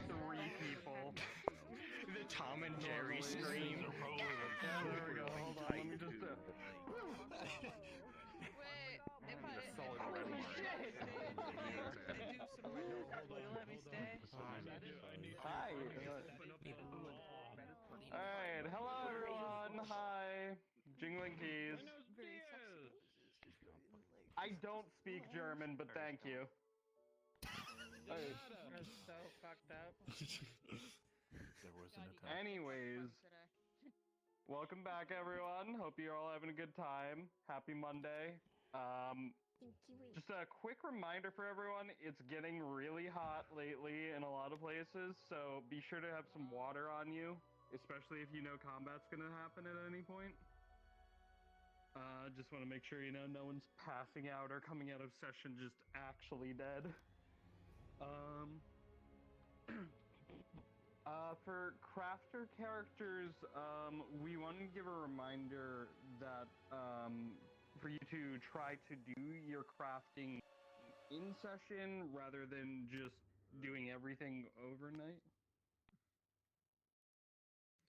3 people. The Tom and Jerry scream. Yeah, there we go. Hold on, let me just. Wait, if I solid holy red shit! Will you let me stay? Hi. Alright, hello everyone. Hi. Jingling keys. I don't speak German, but thank you. That's so fucked up. There was an attack. Anyways, welcome back everyone. Hope you're all having a good time. Happy Monday. Just a quick reminder for everyone, it's getting really hot lately in a lot of places, so be sure to have some water on you, especially if you know combat's gonna happen at any point. Just want to make sure you know no one's passing out or coming out of session just actually dead. For crafter characters, we wanted to give a reminder that for you to try to do your crafting in session rather than just doing everything overnight.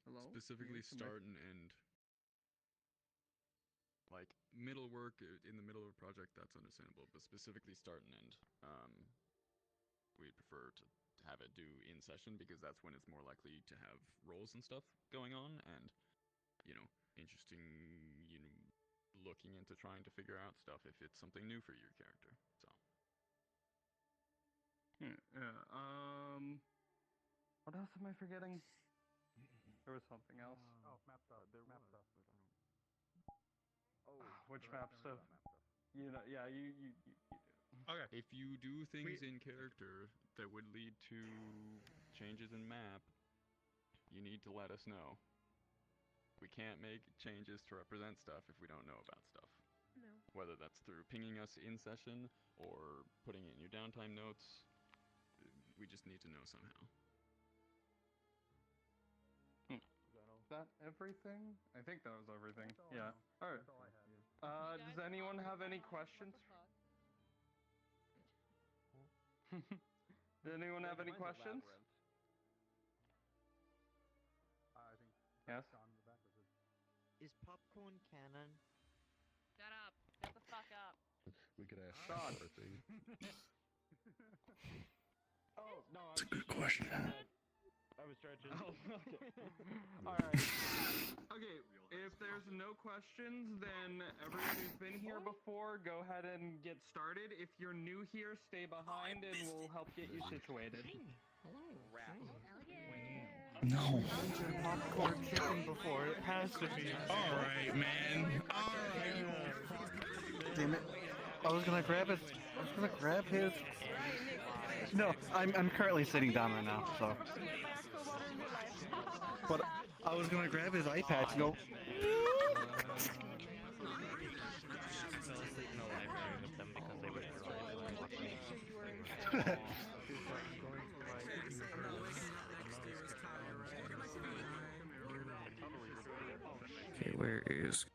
Hello? Specifically start and end. Like, middle work in the middle of a project, that's understandable, but specifically start and end. We'd prefer to have it do in session because that's when it's more likely to have roles and stuff going on and, interesting, looking into trying to figure out stuff if it's something new for your character, so. What else am I forgetting? There was something else. Map stuff. Map stuff. Which map stuff? You know, yeah, you do. Okay. If you do things in character that would lead to changes in map, you need to let us know. We can't make changes to represent stuff if we don't know about stuff. No. Whether that's through pinging us in session or putting it in your downtime notes, we just need to know somehow. Is that everything? I think that was everything. Yeah. Alright. That's all I had. Does anyone have any questions? Does anyone have any questions? I think Yes. Sean in the back was it. Is popcorn canon? Shut up. Shut the fuck up. We could ask Sean. for a thing. Oh, no. That's a good question. I was stretching. Oh, okay. Alright. Okay, if there's no questions, then everyone who's been here before, go ahead and get started. If you're new here, stay behind and we'll help get you situated. No. Popcorn chicken before it has to be. Alright, man. Alright. Damn it. I was gonna grab his. No, I'm currently sitting down right now, so. But I was gonna grab his iPad to go. Fell asleep in the library with them because they were Okay, where is...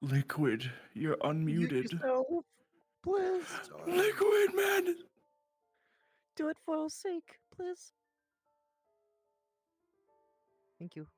Liquid, you're unmuted. Yourself, please. Liquid, man! Do it for our sake, please. Thank you.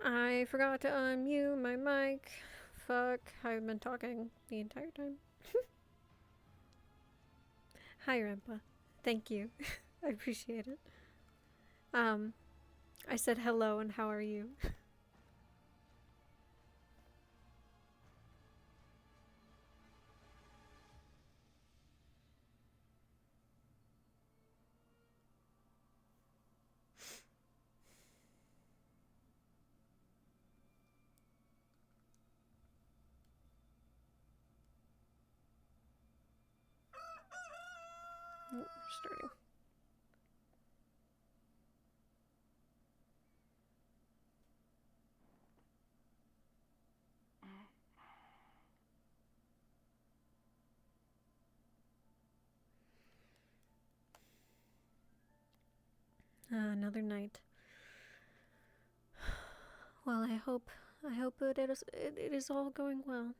I forgot to unmute my mic. Fuck, I've been talking the entire time. Hi, Rampa. Thank you. I appreciate it. I said hello and how are you? Oh, we're starting. Another night. Well, I hope it is all going well.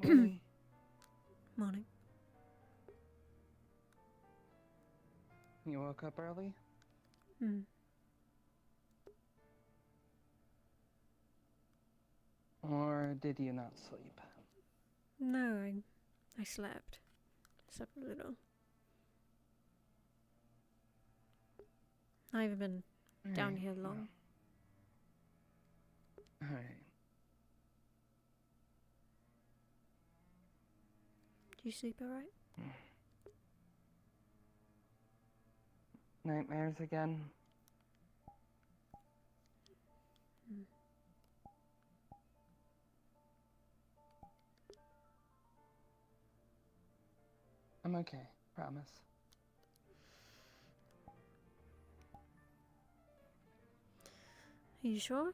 Morning. Morning. You woke up early? Hmm. Or did you not sleep? No, I slept. Slept a little. I haven't been down here long. Alright. Do you sleep alright? Nightmares again? Hmm. I'm okay, promise. Are you sure?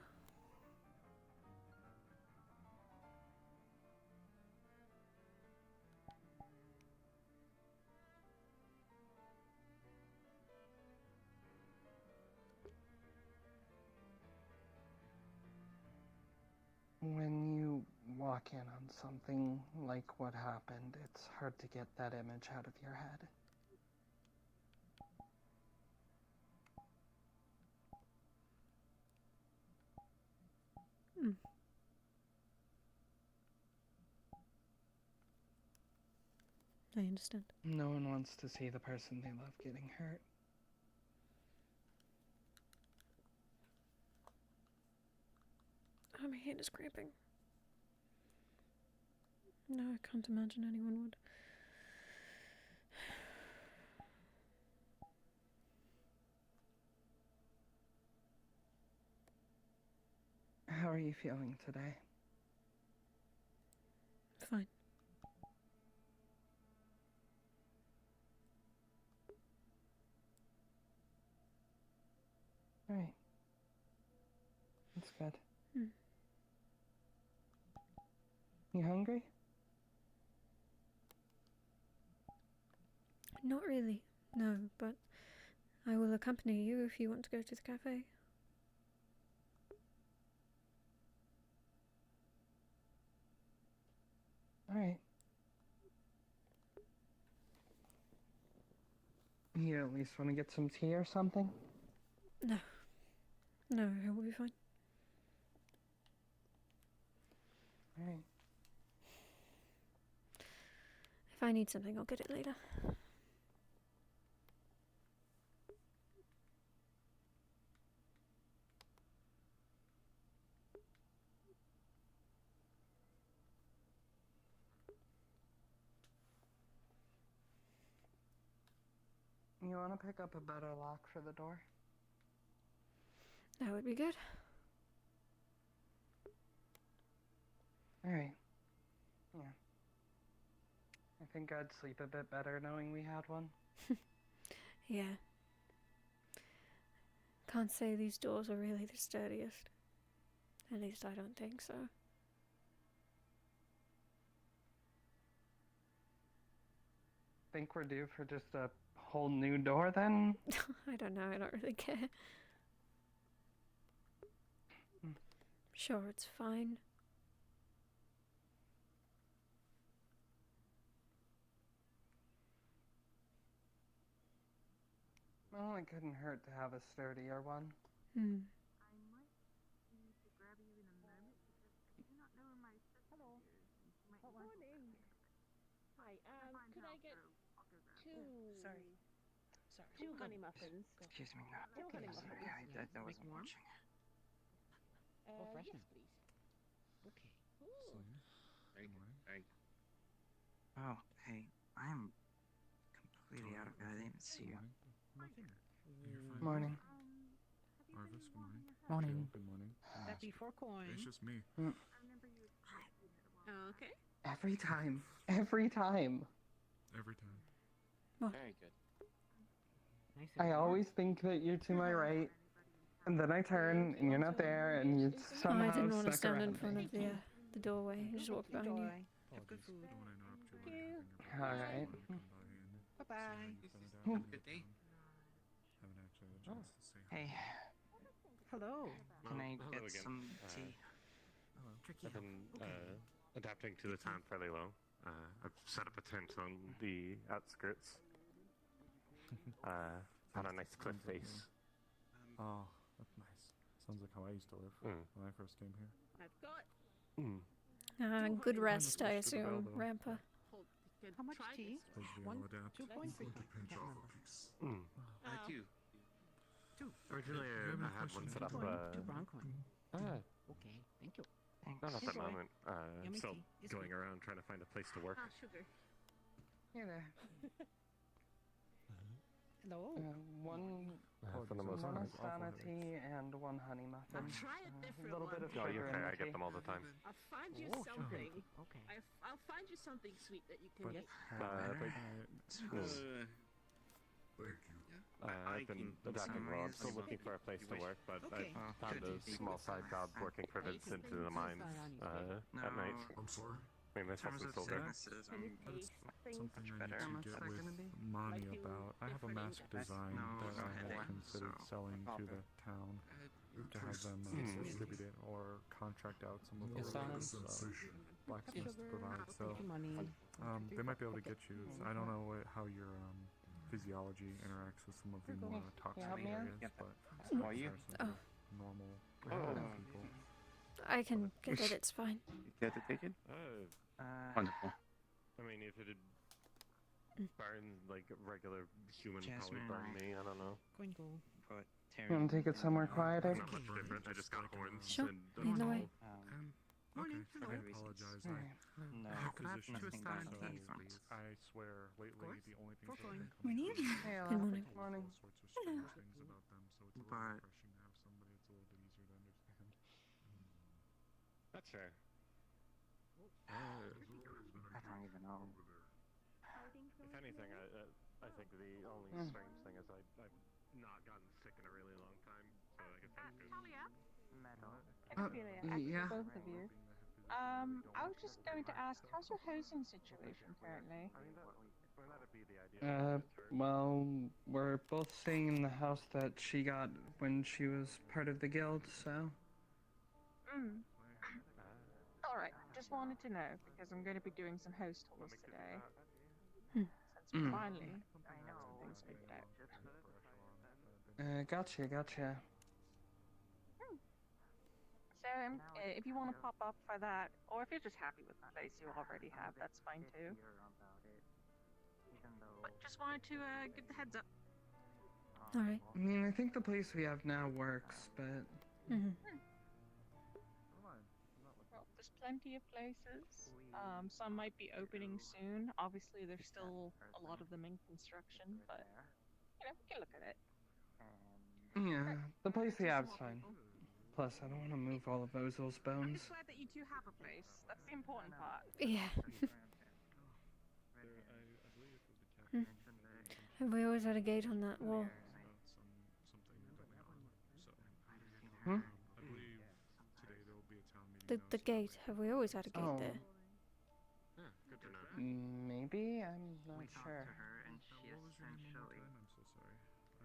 When you walk in on something like what happened, it's hard to get that image out of your head. Hmm. I understand. No one wants to see the person they love getting hurt. Oh, my hand is cramping. No, I can't imagine anyone would. How are you feeling today? Fine. Alright. That's good. Hmm. You hungry? Not really. No, but I will accompany you if you want to go to the cafe. Alright. You at least want to get some tea or something? No. No, I will be fine. Alright. If I need something, I'll get it later. You want to pick up a better lock for the door? That would be good. Alright. Yeah. think I'd sleep a bit better knowing we had one. Yeah. Can't say these doors are really the sturdiest. At least I don't think so. Think we're due for just a whole new door then? I don't know, I don't really care. Sure, it's fine. Well, it couldn't hurt to have a sturdier one. Hmm. Hi, could I get two honey muffins? Excuse me. Two honey muffins. I wasn't watching. Yes, please. Okay. Oh, hey, I'm completely out of it. I didn't even see you. Morning. Marvis, good morning. Morning. Good morning. Happy for coin. It's just me. Okay. Every time. Every time. Every time. Very good. Nice I always think that you're to my right, and then I turn and you're not there, and you Oh, somehow I didn't want to stuck stand in around front me. of the doorway. I just walked behind you. Have good food. Don't want to interrupt you. All right. Bye-bye. Good day. Haven't actually had a chance to say Hey, Hello. can I hello get again. some tea? Tricky. I've been adapting to the town fairly well. I've set up a tent on the outskirts. On a nice cliff face. Oh, that's nice. Sounds like how I used to live when I first came here. I've got. Good rest, I Switch to the bell, assume, though. Rampa. How much tea? Suppose we One, all adapt. 2 points. I do. Originally, Do you have any I had one questions? set up. Two brown coin. Okay, thank you. Not at the Enjoy. moment. Yummy Still tea. It's going good. around trying to find a place to work. Sugar. Here there. Hello. One For the most part. Monastana tea and one honey muffin. I'll try a different little bit one. of Oh, sugar you're in okay. the I get tea. them all the time. I'll find you Oh, something. Okay. I'll find you something sweet that you can But- get. I've been adapting well. I'm still looking for a place to work, but Okay. I found a small side job working for Vincent in the mines at night. I'm sorry. Made In myself terms some of silver. sicknesses, Can you I'm taste things? Something I better. need to get with Mani Like you about. I have a different mask English. design No, that I okay. had considered So, selling to okay. the town to have them distribute it or contract out some of the blacksmiths to provide. So Money. they might be able to get you. I don't know how your physiology interacts with some of the more toxic help me out? areas, but Are you? compared to normal people. I can get it, it's fine. You care to take it? Wonderful. I mean, if it had burned like a regular human, probably Jasmine. burned me. I don't know. Going go. But You want to take it somewhere quieter? Not much different. I just got horns. Sure. And Lead the way. Okay, I Reasons. apologize. no, I have positions nothing that different. I swear, lately the only things that have been Morning. coming Hey, Good morning. Morning. all sorts of strange things about them, so it's a little But- refreshing to have somebody that's a little bit easier to understand. That's fair. I don't even know. If anything, I think the only strange thing is I've not gotten sick in a really long time, so I guess that's good. Yeah. Both of you. I was just going to ask, how's your housing situation currently? I mean, that'd be the idea. Well, we're both staying in the house that she got when she was part of the guild, so. Alright, just wanted to know, because I'm going to be doing some house tours today. Hmm. Since finally, I know some things figured out. Gotcha. So, if you want to pop up for that, or if you're just happy with the place you already have, that's fine too. But just wanted to give the heads up. Alright. I mean, I think the place we have now works, but. Mm-hmm. Well, there's plenty of places. Some might be opening soon. Obviously, there's still a lot of them in construction, but you know, we can look at it. Yeah, the place we have's fine. Plus, I don't want to move all of Ozil's I'm bones. just glad that you two have a place. That's the important part. Yeah. Hmm. Have we always had a gate on that wall? Hmm? I believe today there will be a town meeting. The gate. Have we always had a gate there? Yeah, good to know. Maybe? I'm not We talked sure. to her and she What was your name one more essentially time? I'm so sorry.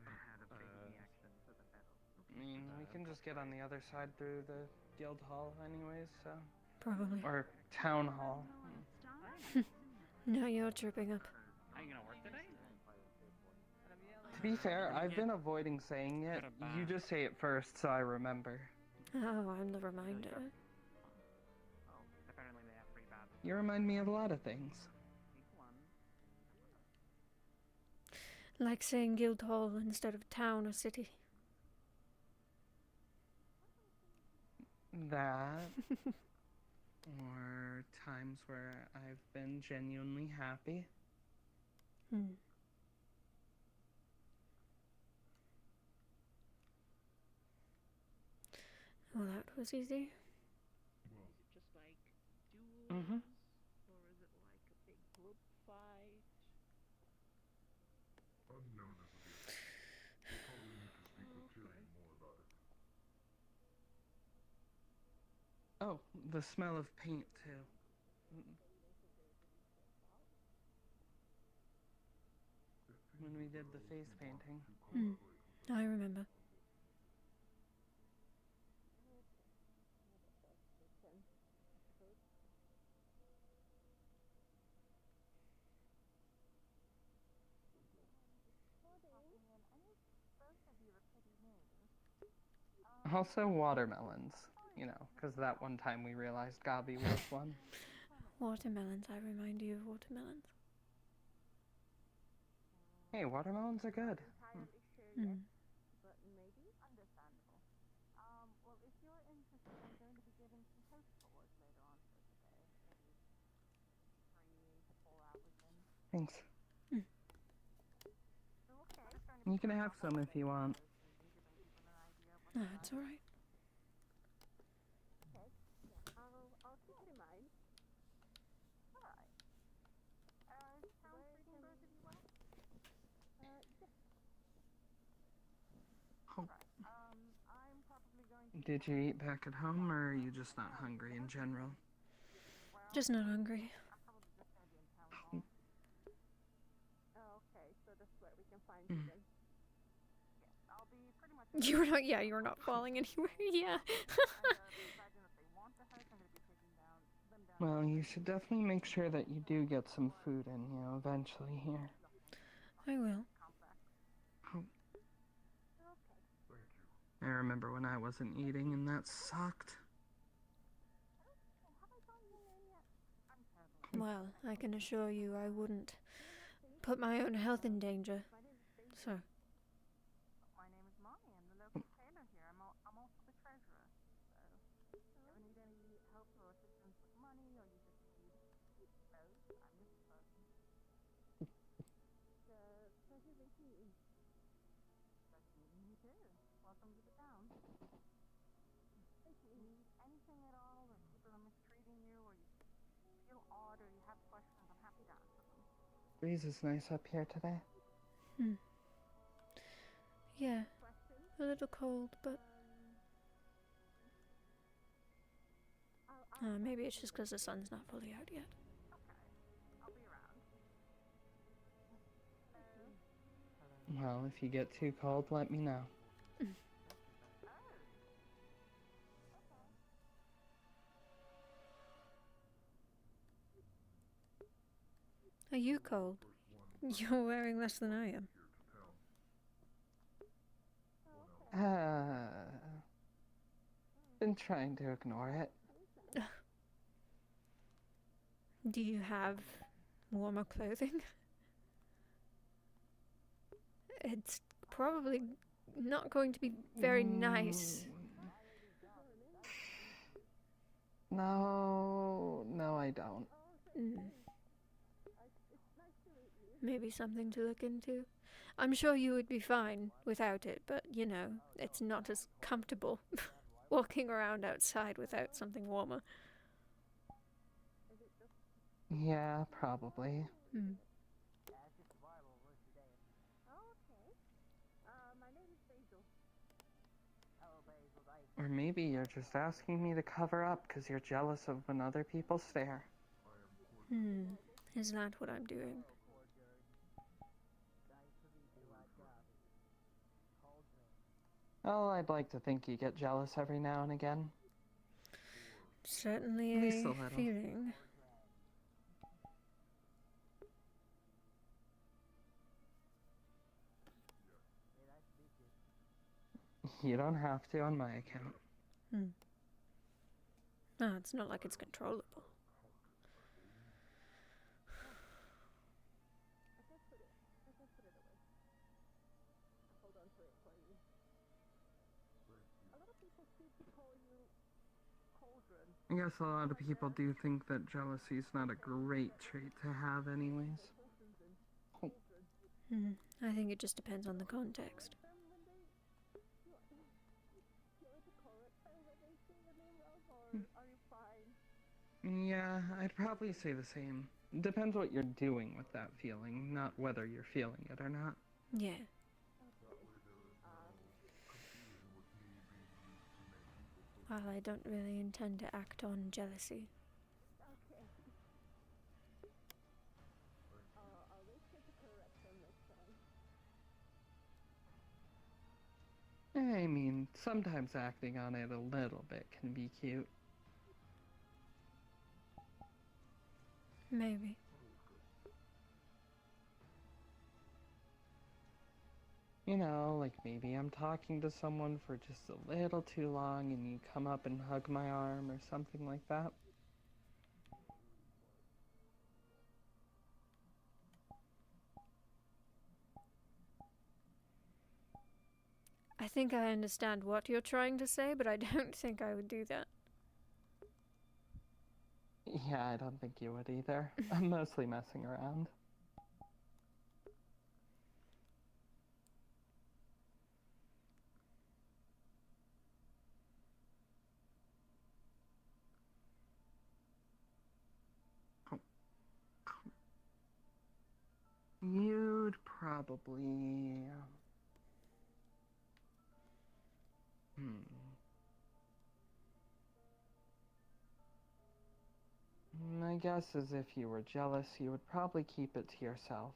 had a big reaction to the battle. I mean, we can just get on the other side through the guild hall anyways, so... Probably. Or town hall. Now you're tripping up. Are you gonna work today? To be fair, I've been avoiding saying it. You just say it first so I remember. Oh, I'm the reminder. Oh, apparently they have pretty bad. You remind me of a lot of things. Like saying guild hall instead of town or city. That. Or times where I've been genuinely happy. Hmm. Well, that was easy. Just like duels, Mm-hmm. or is it like a big group fight? Oh, the smell of paint, too. When we did the face painting. I remember. Also watermelons, you know, because that one time we realized Gabi was one. Watermelons, I remind you of watermelons. Hey, watermelons are good. Hmm. Thanks. Hmm. You can have some if you want. That's alright. Did you eat back at home, or are you just not hungry in general? Just not hungry. You're not, yeah, you're not falling anywhere, yeah. Well, you should definitely make sure that you do get some food in you eventually here. I will. I remember when I wasn't eating and that sucked. Well, I can assure you I wouldn't put my own health in danger. So. Breeze is nice up here today. Yeah, a little cold, but... maybe it's just because the sun's not fully out yet. Well, if you get too cold, let me know. Are you cold? You're wearing less than I am. Been trying to ignore it. Do you have warmer clothing? It's probably not going to be very nice. No, I don't. Maybe something to look into. I'm sure you would be fine without it, but, you know, it's not as comfortable walking around outside without something warmer. Yeah, probably. Or maybe you're just asking me to cover up because you're jealous of when other people stare. Is that what I'm doing? Well, I'd like to think you get jealous every now and again. Certainly At least a a little. feeling. You don't have to on my account. No, it's not like it's controllable. I guess a lot of people do think that jealousy is not a great trait to have anyways. I think it just depends on the context. Yeah, I'd probably say the same. Depends what you're doing with that feeling, not whether you're feeling it or not. Yeah. Well, I don't really intend to act on jealousy. I mean, sometimes acting on it a little bit can be cute. Maybe. You know, like maybe I'm talking to someone for just a little too long and you come up and hug my arm or something like that. I think I understand what you're trying to say, but I don't think I would do that. Yeah, I don't think you would either. I'm mostly messing around. You'd probably... My guess is if you were jealous, you would probably keep it to yourself.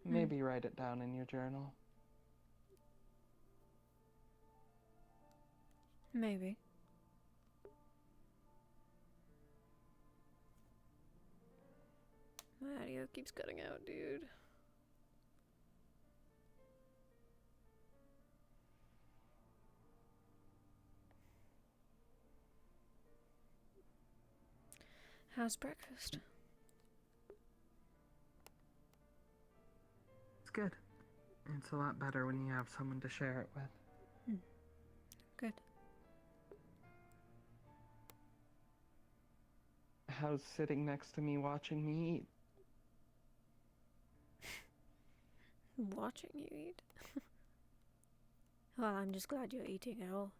Maybe write it down in your journal. Maybe. My audio keeps cutting out, dude. How's breakfast? It's good. It's a lot better when you have someone to share it with. Good. How's sitting next to me watching me eat? Watching you eat? Well, I'm just glad you're eating at all.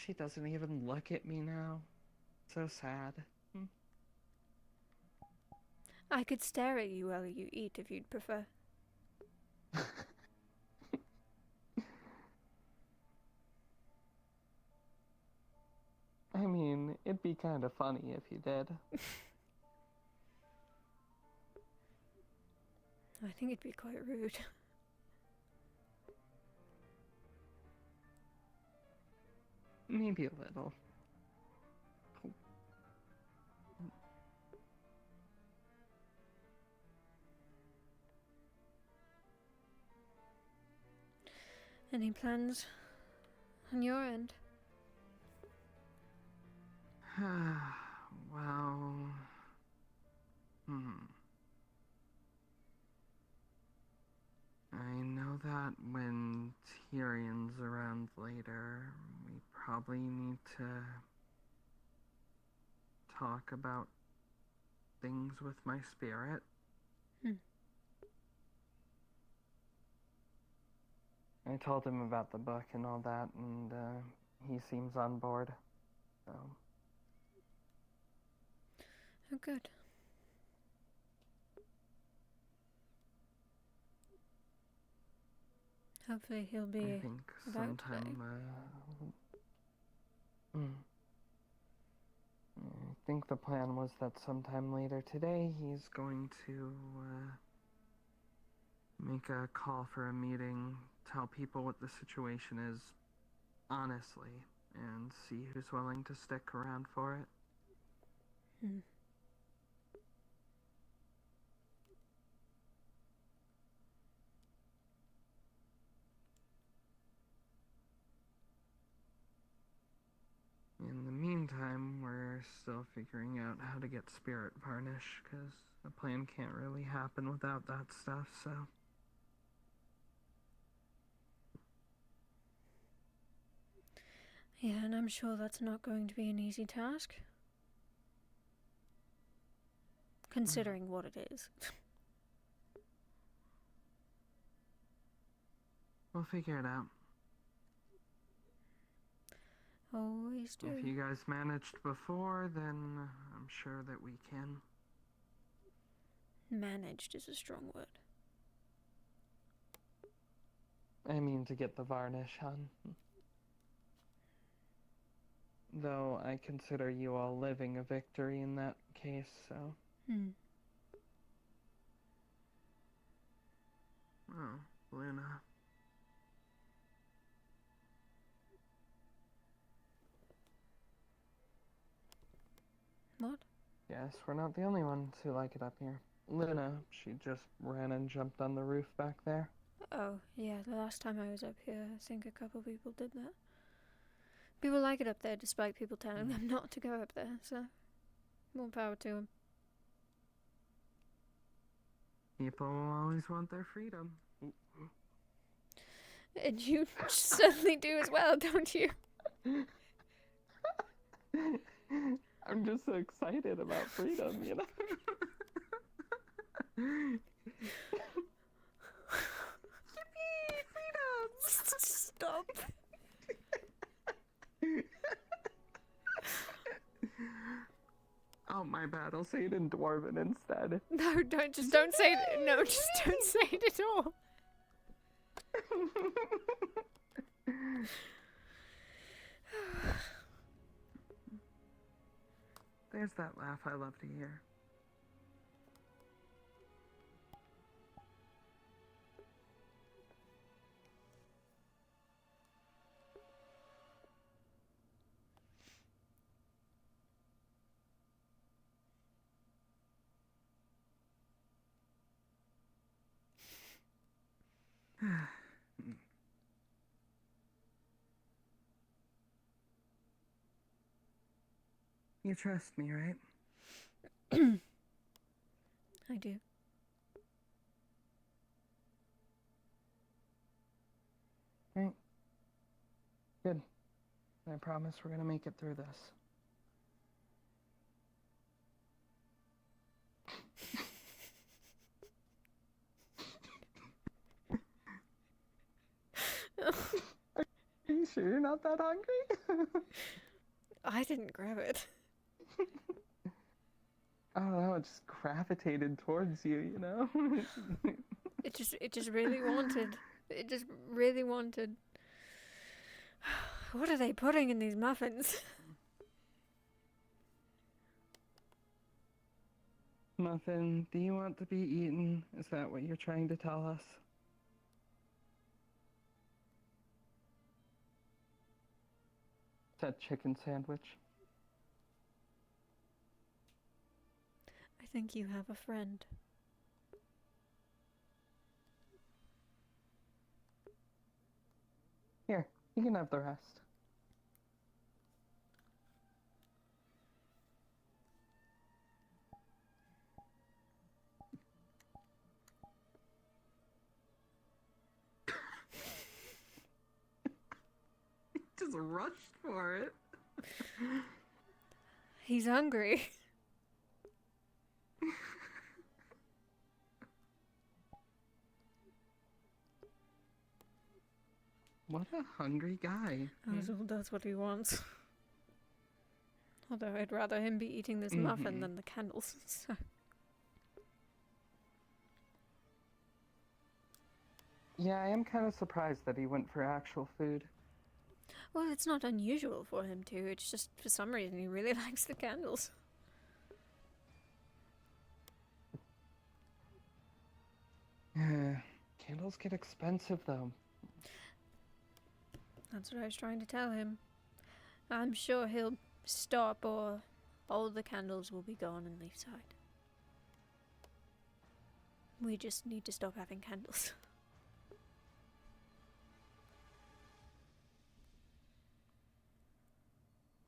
She doesn't even look at me now. So sad. I could stare at you while you eat if you'd prefer. I mean, it'd be kind of funny if you did. I think it'd be quite rude. Maybe a little. Any plans on your end? Well... I know that when Tyrion's around later, we probably need to talk about things with my spirit. I told him about the book and all that, and he seems on board. So. Oh, good. Hopefully he'll I be think about sometime, today. I think the plan was that sometime later today he's going to, make a call for a meeting, tell people what the situation is, honestly, and see who's willing to stick around for it. Hmm. In the meantime, we're still figuring out how to get spirit varnish, because the plan can't really happen without that stuff, so... Yeah, and I'm sure that's not going to be an easy task. Considering what it is. We'll figure it out. Always do. If you guys managed before, then I'm sure that we can. Managed is a strong word. I mean to get the varnish, hon. Though I consider you all living a victory in that case, so... Hmm. Oh, Luna. What? Yes, we're not the only ones who like it up here. Luna, she just ran and jumped on the roof back there. Oh, yeah, the last time I was up here, I think a couple people did that. People like it up there despite people telling them not to go up there, so more power to them. People will always want their freedom. And you certainly do as well, don't you? I'm just so excited about freedom, you know? Yippee! Freedom! Stop. Oh, my bad. I'll say it in Dwarven instead. No, don't say it. No, just don't say it at all. There's that laugh I love to hear. You trust me, right? I do. Right. Good. I promise we're gonna make it through this. Are you sure you're not that hungry? I didn't grab it. I don't know, it just gravitated towards you, you know? It just really wanted. It just really wanted. What are they putting in these muffins? Muffin, do you want to be eaten? Is that what you're trying to tell us? Is that chicken sandwich? I think you have a friend. Here, you can have the rest. He just rushed for it. He's hungry. What a hungry guy. That's what he wants. Although I'd rather him be eating this muffin than the candles, so... Yeah, I am kind of surprised that he went for actual food. Well, it's not unusual for him to. It's just for some reason he really likes the candles. Candles get expensive, though. That's what I was trying to tell him. I'm sure he'll stop or all the candles will be gone in Leafside. We just need to stop having candles.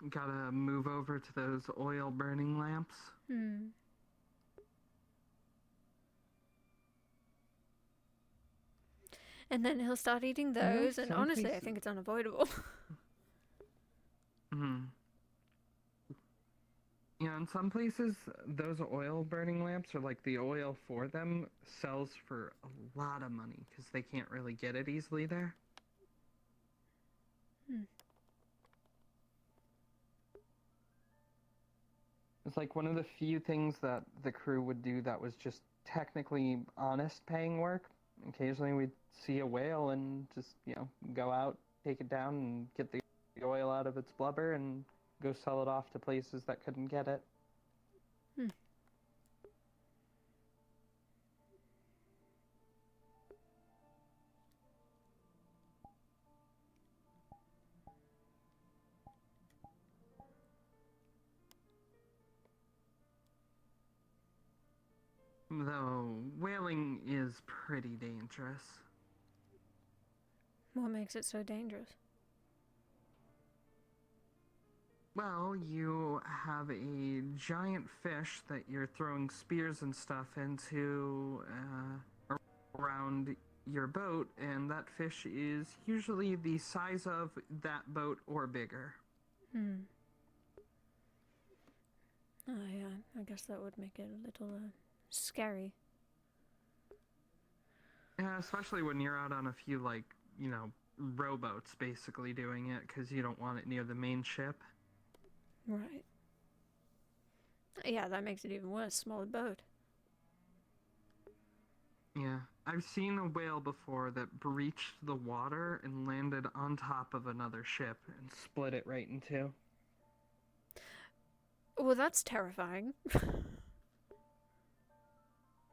Gotta move over to those oil burning lamps. And then he'll start eating those, and honestly, I think it's unavoidable. Yeah, in some places, those oil burning lamps, or like the oil for them, sells for a lot of money because they can't really get it easily there. It's like one of the few things that the crew would do that was just technically honest paying work. Occasionally we'd see a whale and just, go out, take it down, and get the oil out of its blubber and go sell it off to places that couldn't get it. Though whaling is pretty dangerous. What makes it so dangerous? Well, you have a giant fish that you're throwing spears and stuff into around your boat, and that fish is usually the size of that boat or bigger. Oh yeah, I guess that would make it a little scary. Yeah, especially when you're out on a few, rowboats basically doing it, because you don't want it near the main ship. Right. Yeah, that makes it even worse. Smaller boat. Yeah, I've seen a whale before that breached the water and landed on top of another ship and split it right in two. Well, that's terrifying.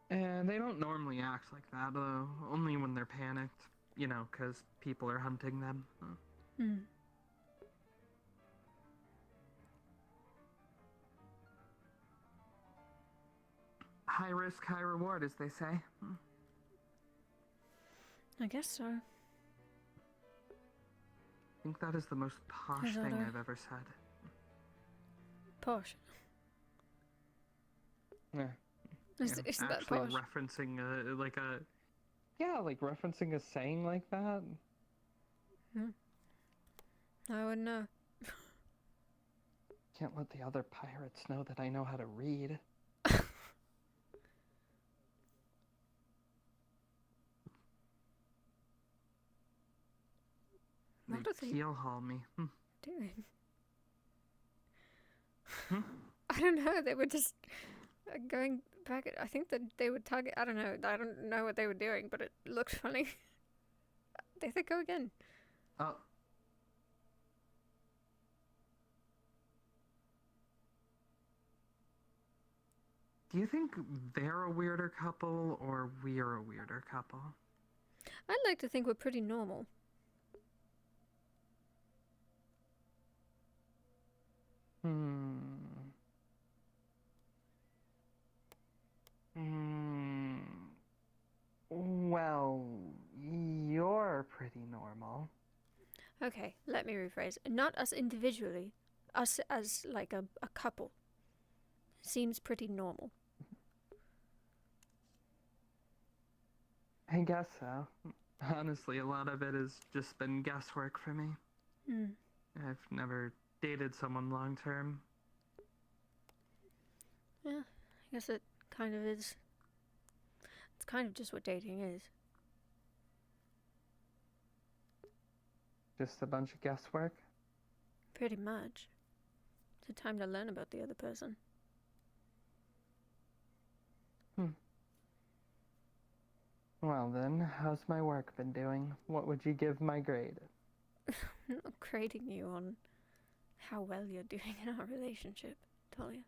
And they don't normally act like that, though. Only when they're panicked, because people are hunting them. High risk, high reward, as they say. I guess so. I think that is the most posh thing I've ever said. Posh? Yeah. Isn't that actually posh? Referencing referencing a saying like that. I wouldn't know. Can't let the other pirates know that I know how to read. What are they keel haul me. doing? I don't know. They were just going back. I think that they would target. I don't know. I don't know what they were doing, but it looked funny. There they go again. Oh. Do you think they're a weirder couple or we're a weirder couple? I'd like to think we're pretty normal. Well, you're pretty normal. Okay, let me rephrase. Not us individually. Us as, like, a couple. Seems pretty normal. I guess so. Honestly, a lot of it has just been guesswork for me. I've never dated someone long term. Yeah, I guess it kind of is. It's kind of just what dating is. Just a bunch of guesswork? Pretty much. It's a time to learn about the other person. Well then, how's my work been doing? What would you give my grade? I'm not grading you on how well you're doing in our relationship, Talia.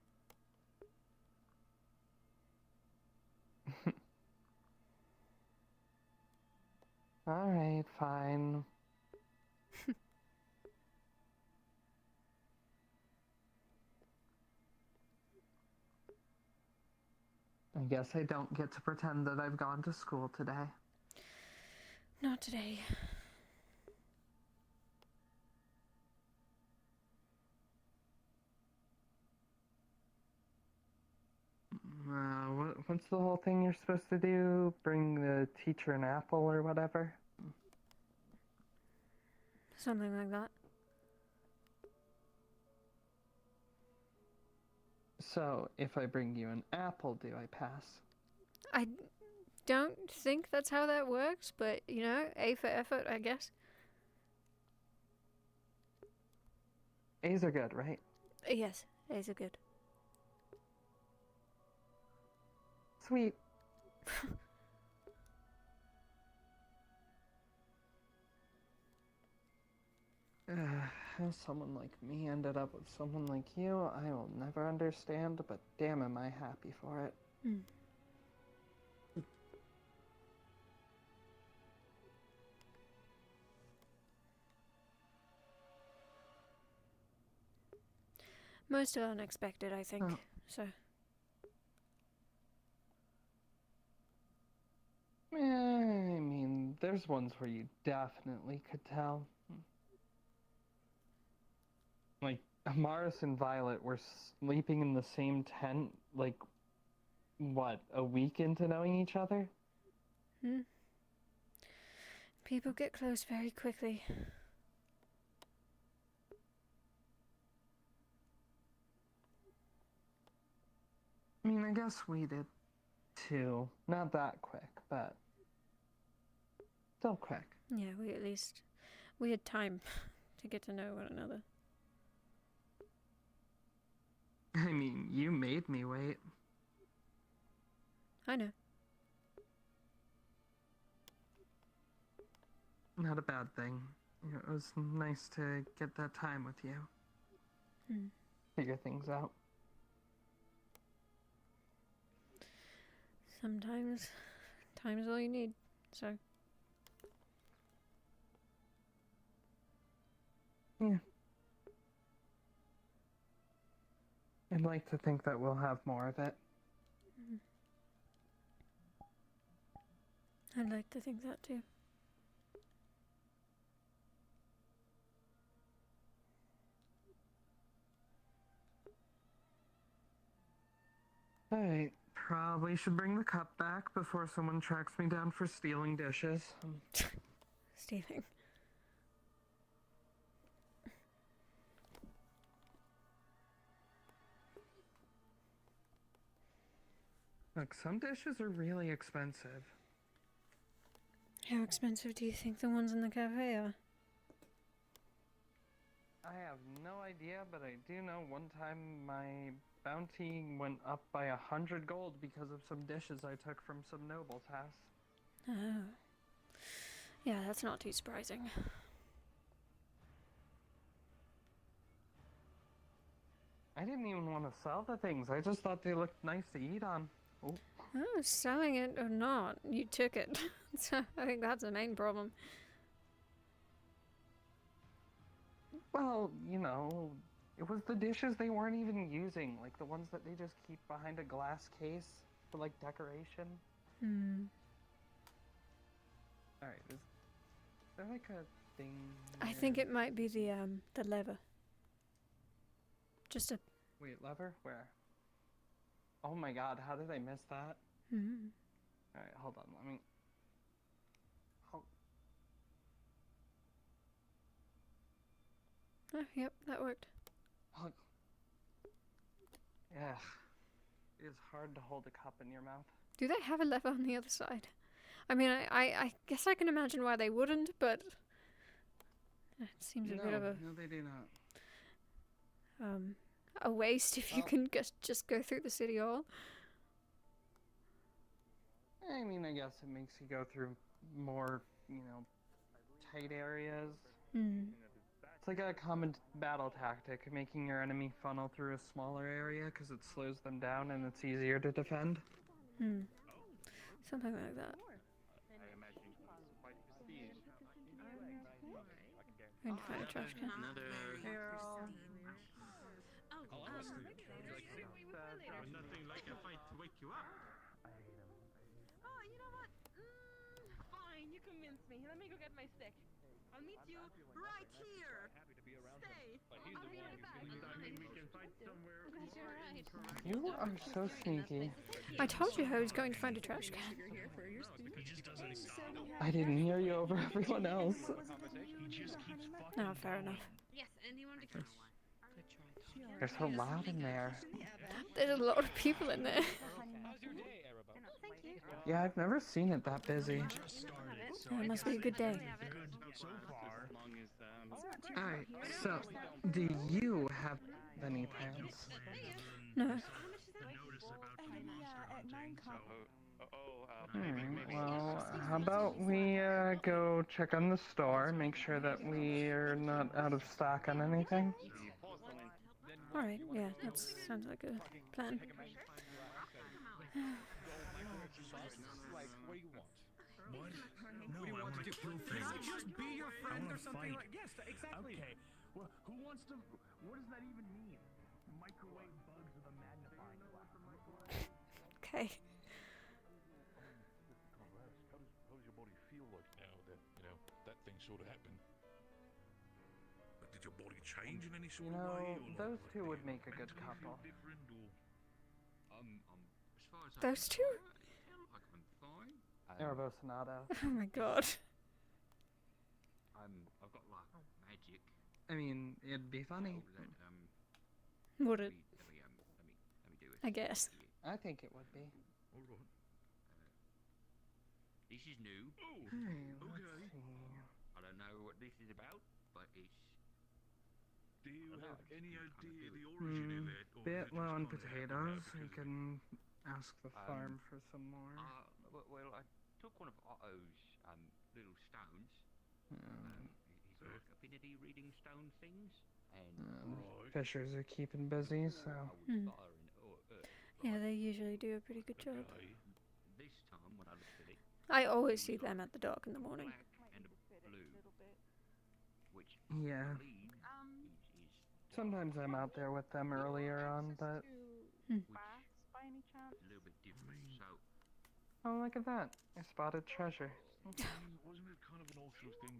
Alright, fine. I guess I don't get to pretend that I've gone to school today. Not today. What's the whole thing you're supposed to do? Bring the teacher an apple or whatever? Something like that. So, if I bring you an apple, do I pass? I don't think that's how that works, but, you know, A for effort, I guess. A's are good, right? Yes, A's are good. Sweet. How someone like me ended up with someone like you, I will never understand, but damn am I happy for it. Hmm. Most are unexpected, I think, so... I mean, there's ones where you definitely could tell. Like, Amaris and Violet were sleeping in the same tent, like, what, a week into knowing each other? Hmm. People get close very quickly. I mean, I guess we did too. Not that quick, but still quick. Yeah, we had time to get to know one another. I mean, you made me wait. I know. Not a bad thing. It was nice to get that time with you. Hmm. Figure things out. Sometimes time's all you need, so... Yeah. I'd like to think that we'll have more of it. I'd like to think that too. Alright, probably should bring the cup back before someone tracks me down for stealing dishes. Stealing. Look, some dishes are really expensive. How expensive do you think the ones in the cafe are? I have no idea, but I do know one time my bounty went up by 100 gold because of some dishes I took from some noble's house. Oh. Yeah, that's not too surprising. I didn't even want to sell the things. I just thought they looked nice to eat on. Oh. Oh, selling it or not, you took it. So I think that's the main problem. Well, you know, it was the dishes they weren't even using, like the ones that they just keep behind a glass case for like decoration. Hmm. Alright, is there like a thing I think it might be the lever. Just a... Wait, lever? Where? Oh my god, how did I miss that? Hmm. Alright, hold on, let me... Oh, yep, that worked. Ugh. Yeah. It is hard to hold a cup in your mouth. Do they have a lever on the other side? I mean, I guess I can imagine why they wouldn't, but... It seems a bit of a... No, they do not. A waste if you can just go through the city hall. I mean, I guess it makes you go through more, tight areas. It's like a common battle tactic, making your enemy funnel through a smaller area because it slows them down and it's easier to defend. Something like that. Going to find a trash can. Nothing like a fight to wake you up. Oh, you know what? Fine, you convinced me. Let me go get my stick. I'll meet you right here. Stay. I'll be right back. I mean, we can fight somewhere. You are so sneaky. I told you I was going to find a trash can. I didn't hear you over everyone else. No, fair enough. Yes, and you want to come. They're so loud in there. There's a lot of people in there. Yeah, I've never seen it that busy. It must be a good day. Alright, so, do you have any plans? No. Well, how about we go check on the store, make sure that we are not out of stock on anything? Alright, yeah, that sounds like a plan. What? No, I want to kill things. Just be your friend or something like. Yes, exactly. Okay. Well, who wants to? What does that even mean? Microwave bugs with a magnifying glass. Okay. How does your body feel like now that that thing sort of happened? But did your body change in any sort You of way? know, Or those two would make a good couple. different, or... As far as Those two? I'm fine. Aerobosonado. Oh my god. I've got like magic. I mean, it'd be funny. Would it? Let me do it. I guess. I think it would be. All right. This is new. Hey, let's see. I don't know what this is about, but it's. Do you have any idea the origin of it? Or Bit is it low on just kinda potatoes. happened You can ask the farm for some more. Well, I took one of Otto's little stones. He's got affinity reading stone things, and Fishers are keeping busy, so. Yeah, they usually do a pretty good job. this time when I looked at it, I always see them at the dock in the morning. black and a blue, which Yeah. I believe is Sometimes I'm out there with them earlier on, but. By any chance? a little bit different. So Oh, look at that. I spotted treasure. Wasn't it kind of an awful thing?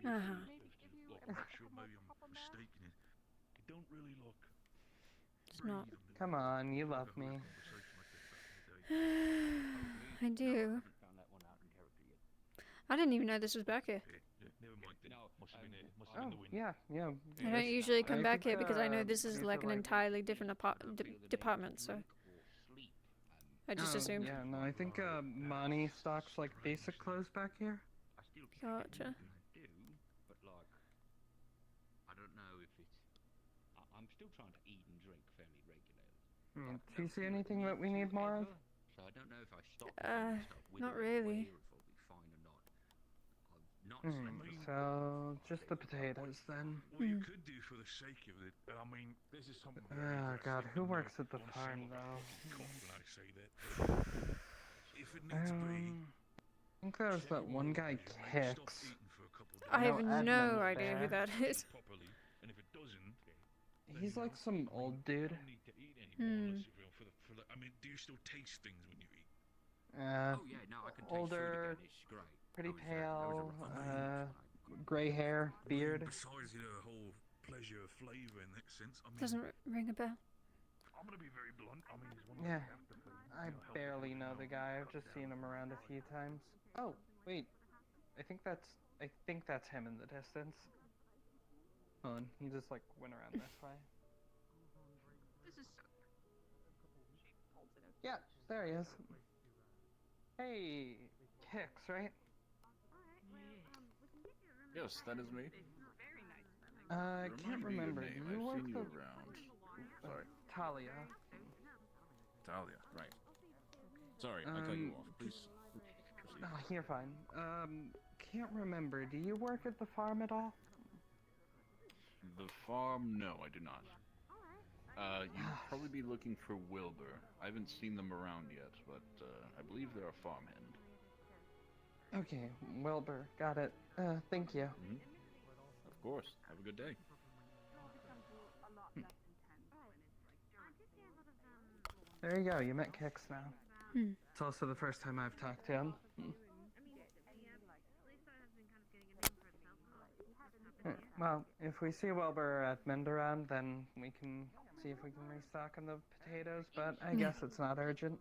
Look, I'm sure maybe I'm mistaken it. It don't really look. It's not. Come on, you love me. I do. found that one out in character yet. I didn't even know this was back here. Never mind. Then. Must have been it. Must have Oh, been the wind. yeah. I don't usually come back here because I know this is these like are an entirely different department, so I just assumed. Yeah, no, I think Monty stocks like basic clothes back here. I still Gotcha. do, but like, I don't know if it's. I'm still trying to eat and drink fairly regularly. Do you see anything that we need more of? So I don't know if I stop. Not really. If I'll be fine or not. I've not slept. So, just the potatoes then. What you could do for the sake of it, I mean, this is something. Oh god, who works at the farm though? When I say that, if it needs to be, I think there's that one guy, Kicks. I have No no admin's idea who there. that is. properly, and if it doesn't, He's like some old dude. don't need to eat anymore. Unless you feel for the, I mean, do you still taste things when you eat? Oh yeah, no, I can taste older, food again. It's great. pretty That was pale, a gray hair, beard. Besides, the whole pleasure of flavour in that sense. I mean, Doesn't ring a bell. I'm gonna be very blunt. I mean, he's one of Yeah, the I barely know the guy. I've just seen him around a few times. Oh, wait. I think that's him in the distance. Hold on, he just like went around this way. This is so. Yeah, there he is. Hey, Kicks, right? Yes, that is me. I can't remember. Name. You I've work seen the you around. Sorry, Talia. Talia. Right. Sorry, I cut you off. Please proceed. you're fine. Can't remember. Do you work at the farm at all? The farm? No, I do not. You'd probably be looking for Wilbur. I haven't seen them around yet, but I believe they're a farmhand. Okay, Wilbur. Got it. Thank you. Of course. Have a good day. There you go. You met Kix now. It's also the first time I've talked to him. Well, if we see Wilbur at Mendaround, then we can see if we can restock on the potatoes, but I guess it's not urgent.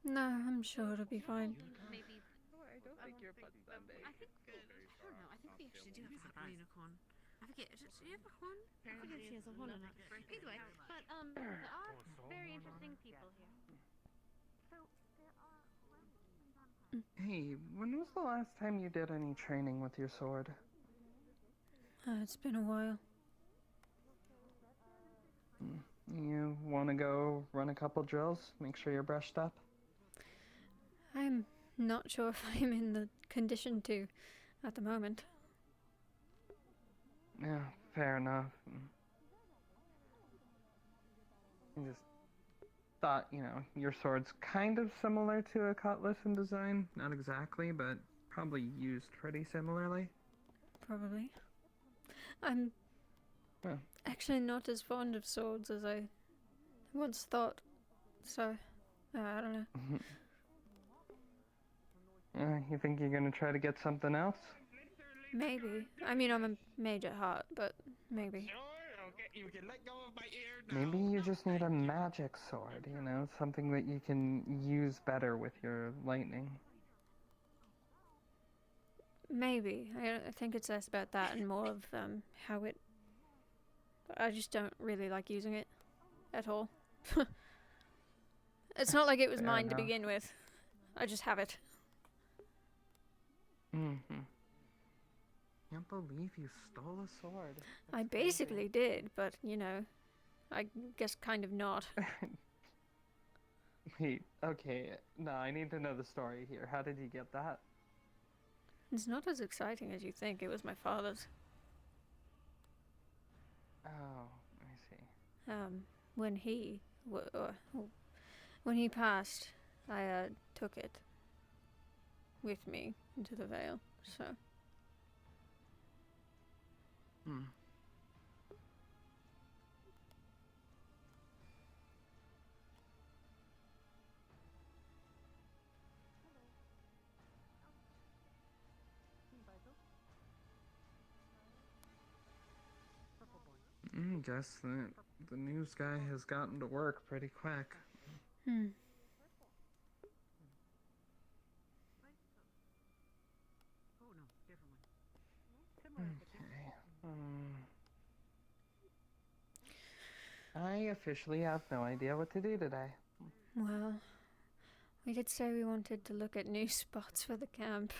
No, I'm sure it'll be fine. Maybe. I don't think your butt's that big. I think. I don't know. I think we actually do have a unicorn. I forget. Do you have a horn? I forget if she has a horn or not. Either way, but there are very interesting people here. Hey, when was the last time you did any training with your sword? It's been a while. You want to go run a couple drills? Make sure you're brushed up? I'm not sure if I'm in the condition to at the moment. Yeah, fair enough. I just thought, your sword's kind of similar to a cutlass in design. Not exactly, but probably used pretty similarly. Probably. I'm actually not as fond of swords as I once thought, so I don't know. You think you're gonna try to get something else? Maybe. I mean, I'm a mage at heart, but maybe. You can let go of my ear now. Maybe you just need a magic sword, something that you can use better with your lightning. Maybe. I think it's less about that and more of how it... I just don't really like using it at all. It's not like it was Fair mine enough. to begin with. I just have it. Can't believe you stole a sword. I basically did, but, I guess kind of not. Wait, okay. No, I need to know the story here. How did you get that? It's not as exciting as you think. It was my father's. Oh, I see. When he passed, I took it with me into the Vale, so... Guess the news guy has gotten to work pretty quick. I officially have no idea what to do today. Well, we did say we wanted to look at new spots for the camp.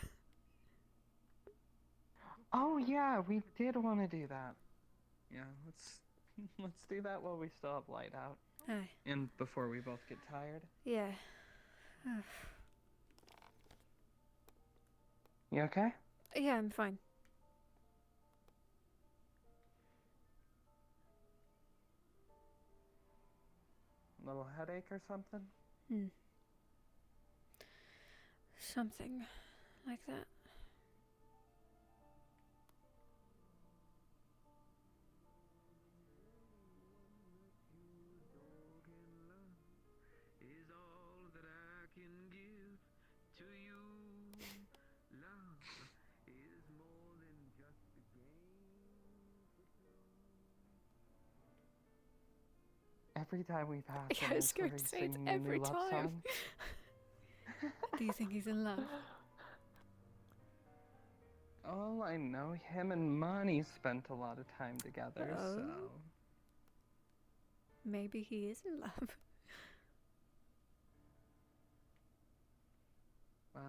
Oh yeah, we did want to do that. Yeah, let's do that while we still have light out. Aye. And before we both get tired. Yeah. You okay? Yeah, I'm fine. Little headache or something? Something like that. Every time we pass Yeah, I was going to say it's every time. Do you think he's in love? Oh, I know him and Monty spent a lot of time together, so... Maybe he is in love. Wow.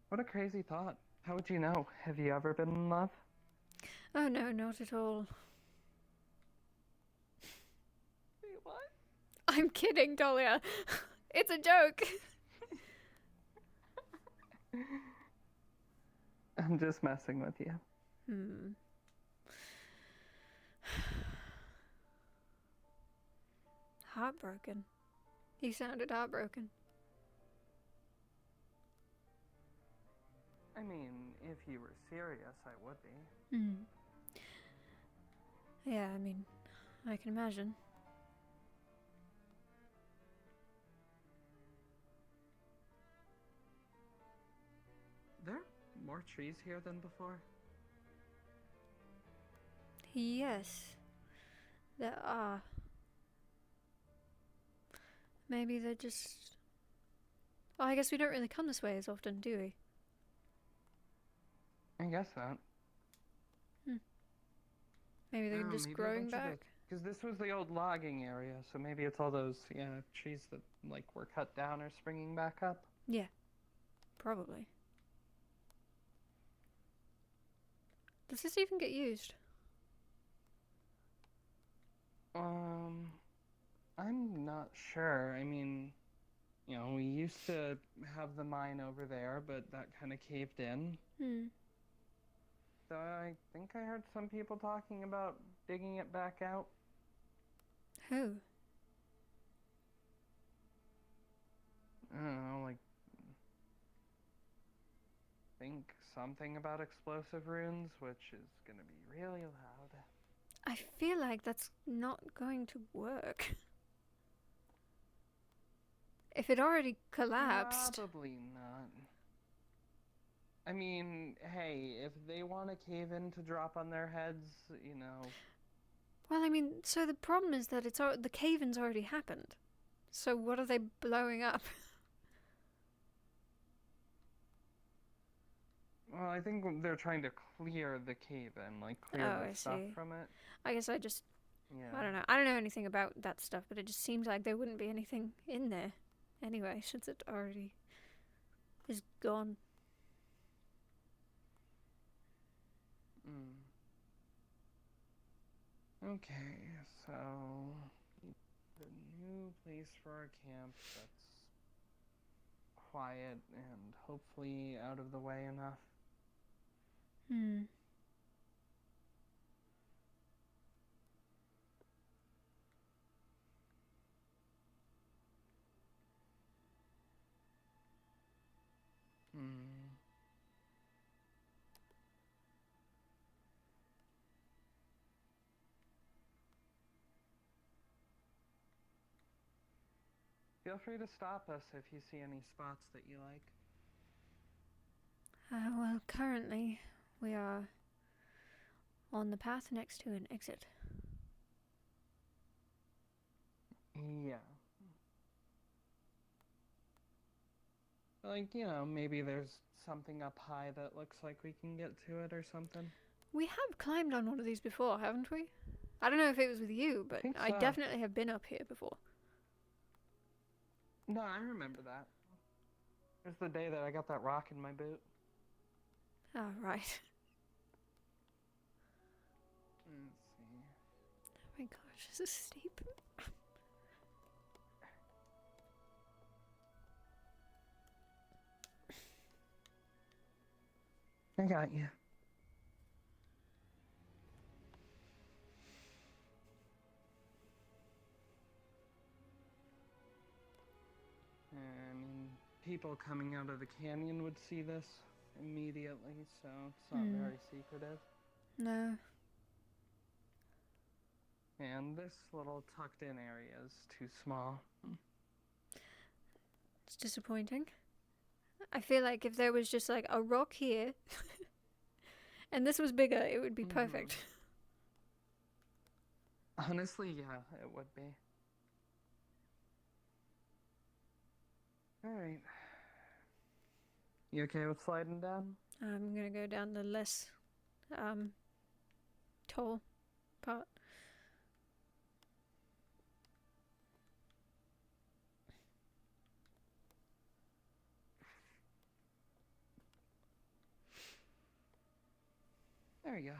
What a crazy thought. How would you know? Have you ever been in love? Oh no, not at all. Wait, what? I'm kidding, Dahlia. It's a joke. I'm just messing with you. Heartbroken. He sounded heartbroken. I mean, if you were serious, I would be. Yeah, I mean, I can imagine. There are more trees here than before? Yes, there are. Maybe they're just... Oh, I guess we don't really come this way as often, do we? I guess not. Maybe they're just growing back? Because this was the old logging area, so maybe it's all those, trees that, like, were cut down or springing back up. Yeah, probably. Does this even get used? I'm not sure. I mean, we used to have the mine over there, but that kind of caved in. So I think I heard some people talking about digging it back out. Who? I don't know, like... think something about explosive runes, which is gonna be really loud. I feel like that's not going to work. If it already collapsed... Probably not. I mean, hey, if they want to cave in to drop on their heads, Well, I mean, so the problem is that the cave-in's already happened. So what are they blowing up? Well, I think they're trying to clear the cave-in, like clear the stuff from it. I guess I just... Yeah. I don't know. I don't know anything about that stuff, but it just seems like there wouldn't be anything in there. Anyway, since it already is gone. Okay, so the new place for our camp that's quiet and hopefully out of the way enough. Feel free to stop us if you see any spots that you like. Well, currently we are on the path next to an exit. Yeah. Like, maybe there's something up high that looks like we can get to it or something. We have climbed on one of these before, haven't we? I don't know if it was with you, but I definitely have been up here before. No, I remember that. It was the day that I got that rock in my boot. Oh, right. Let's see. Oh my gosh, this is steep. I got you. I mean, people coming out of the canyon would see this immediately, so it's not very secretive. No. And this little tucked in area is too small. It's disappointing. I feel like if there was just like a rock here and this was bigger, it would be perfect. Honestly, yeah, it would be. Alright. You okay with sliding down? I'm gonna go down the less tall part. There you go.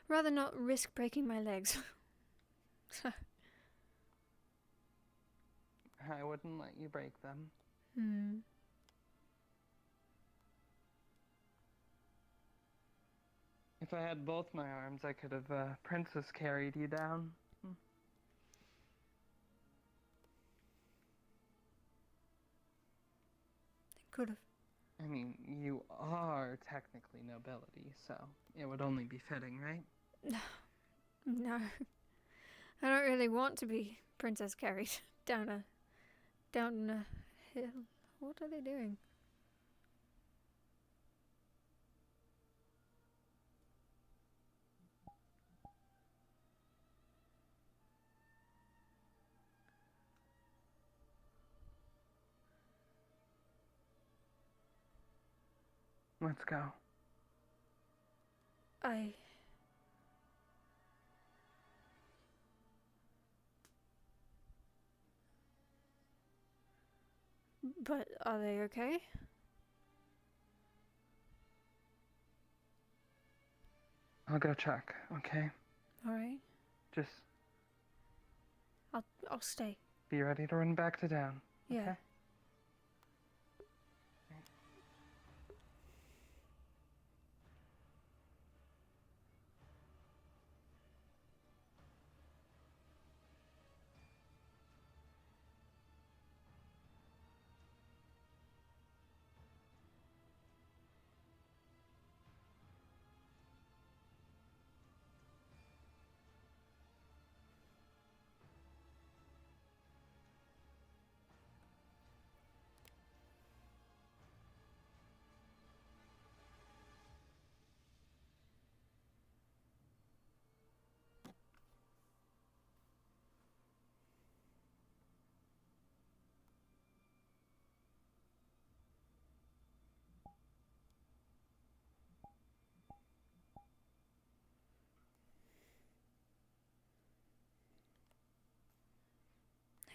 Rather not risk breaking my legs. I wouldn't let you break them. Hmm. If I had both my arms, I could have princess carried you down. Could have. I mean, you are technically nobility, so it would only be fitting, right? No. I don't really want to be princess carried down a hill. What are they doing? Let's go. But are they okay? I'll go check, okay? Alright. Just I'll stay. be ready to run back to town. Yeah. Okay?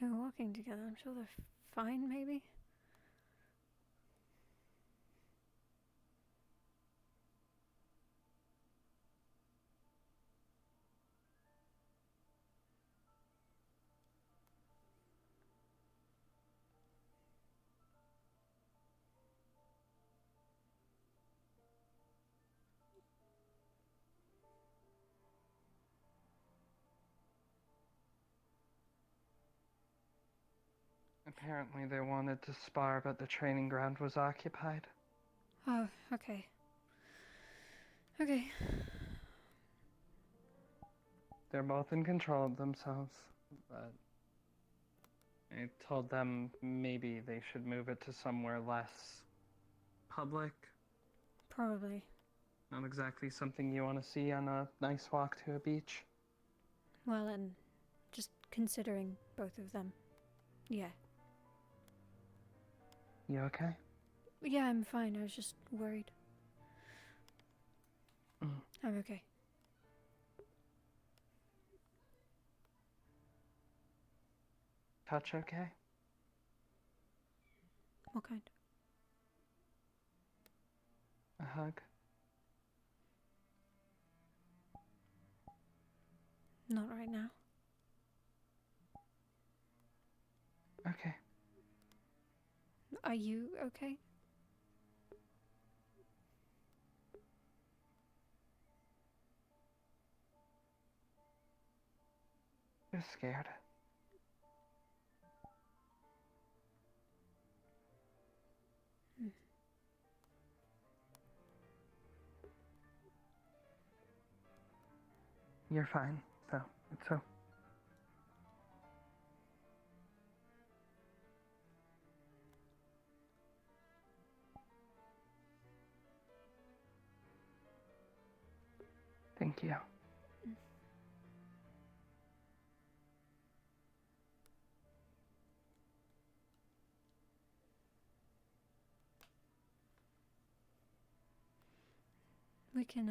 They were walking together. I'm sure they're fine, maybe? Apparently they wanted to spar, but the training ground was occupied. Oh, okay. Okay. They're both in control of themselves, but I told them maybe they should move it to somewhere less public. Probably. Not exactly something you want to see on a nice walk to a beach. Well, and just considering both of them. Yeah. You okay? Yeah, I'm fine. I was just worried. I'm okay. Touch okay? What kind? A hug? Not right now. Okay. Are you okay? Just scared. You're fine, so it's okay. Thank you. We can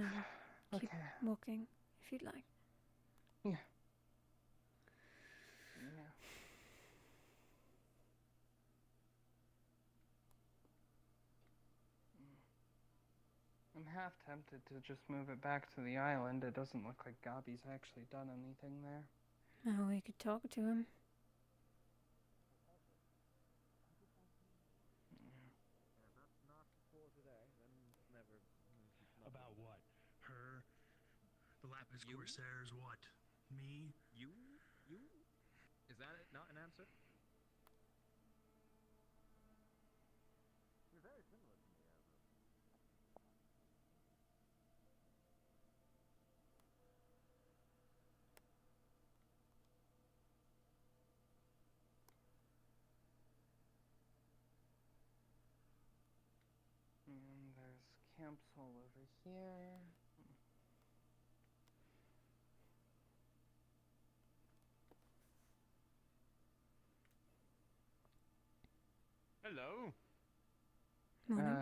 keep Okay. walking if you'd like. Yeah. I'm half tempted to just move it back to the island. It doesn't look like Gabi's actually done anything there. Oh, we could talk to him. As Corsairs, what? Me? You? Is that not an answer? You're very similar to me, Azra. And there's camps all over here. Hello.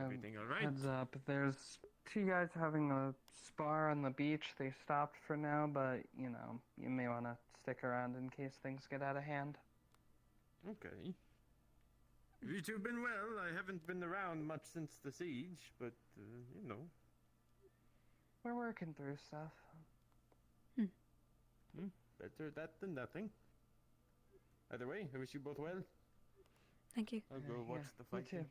Everything all right? Heads up, there's two guys having a spar on the beach. They stopped for now, but, you know, you may want to stick around in case things get out of hand. Okay. You two have been well. I haven't been around much since the siege, but, you know. We're working through stuff. Better that than nothing. Either way, I wish you both well. Thank you. I'll go watch the Me fight. too.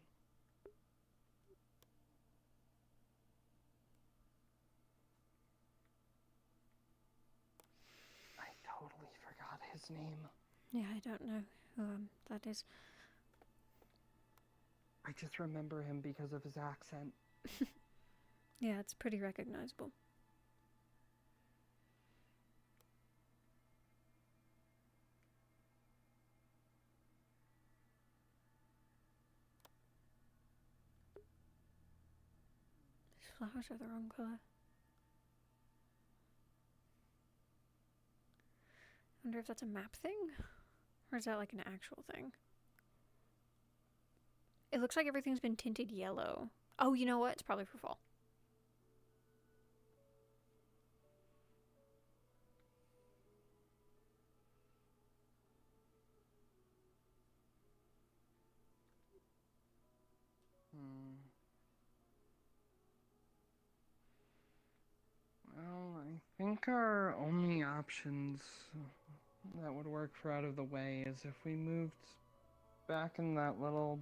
I totally forgot his name. Yeah, I don't know who that is. I just remember him because of his accent. Yeah, it's pretty recognizable. These flowers are the wrong color. I wonder if that's a map thing? Or is that like an actual thing? It looks like everything's been tinted yellow. Oh, you know what? It's probably for fall. Well, I think our only options that would work for out of the way is if we moved back in that little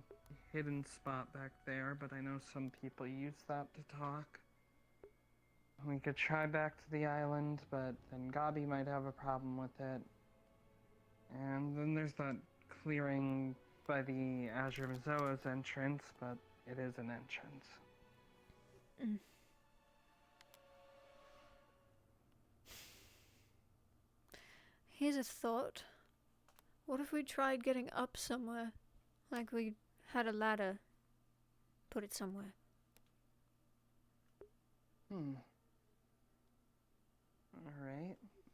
hidden spot back there, but I know some people use that to talk. We could try back to the island, but then Gabi might have a problem with it. And then there's that clearing by the Azure Mazoa's entrance, but it is an entrance. Here's a thought. What if we tried getting up somewhere? Like we had a ladder. Put it somewhere. Alright.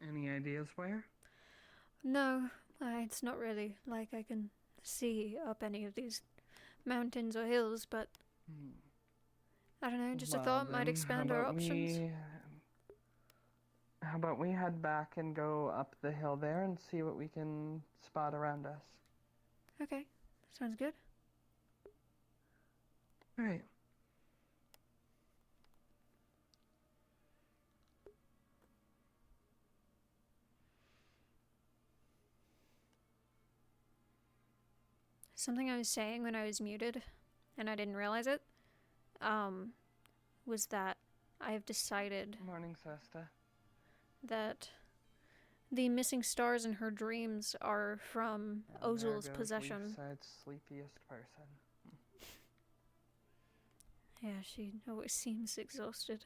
Any ideas where? No, it's not really like I can see up any of these mountains or hills, but I don't know, just a thought might expand our options. How about we head back and go up the hill there and see what we can spot around us? Okay, sounds good. Alright. Something I was saying when I was muted, and I didn't realize it, was that I have decided Morning, Sesta. that the missing stars in her dreams are from Ozul's possession. Leafside's sleepiest person. Yeah, she always seems exhausted.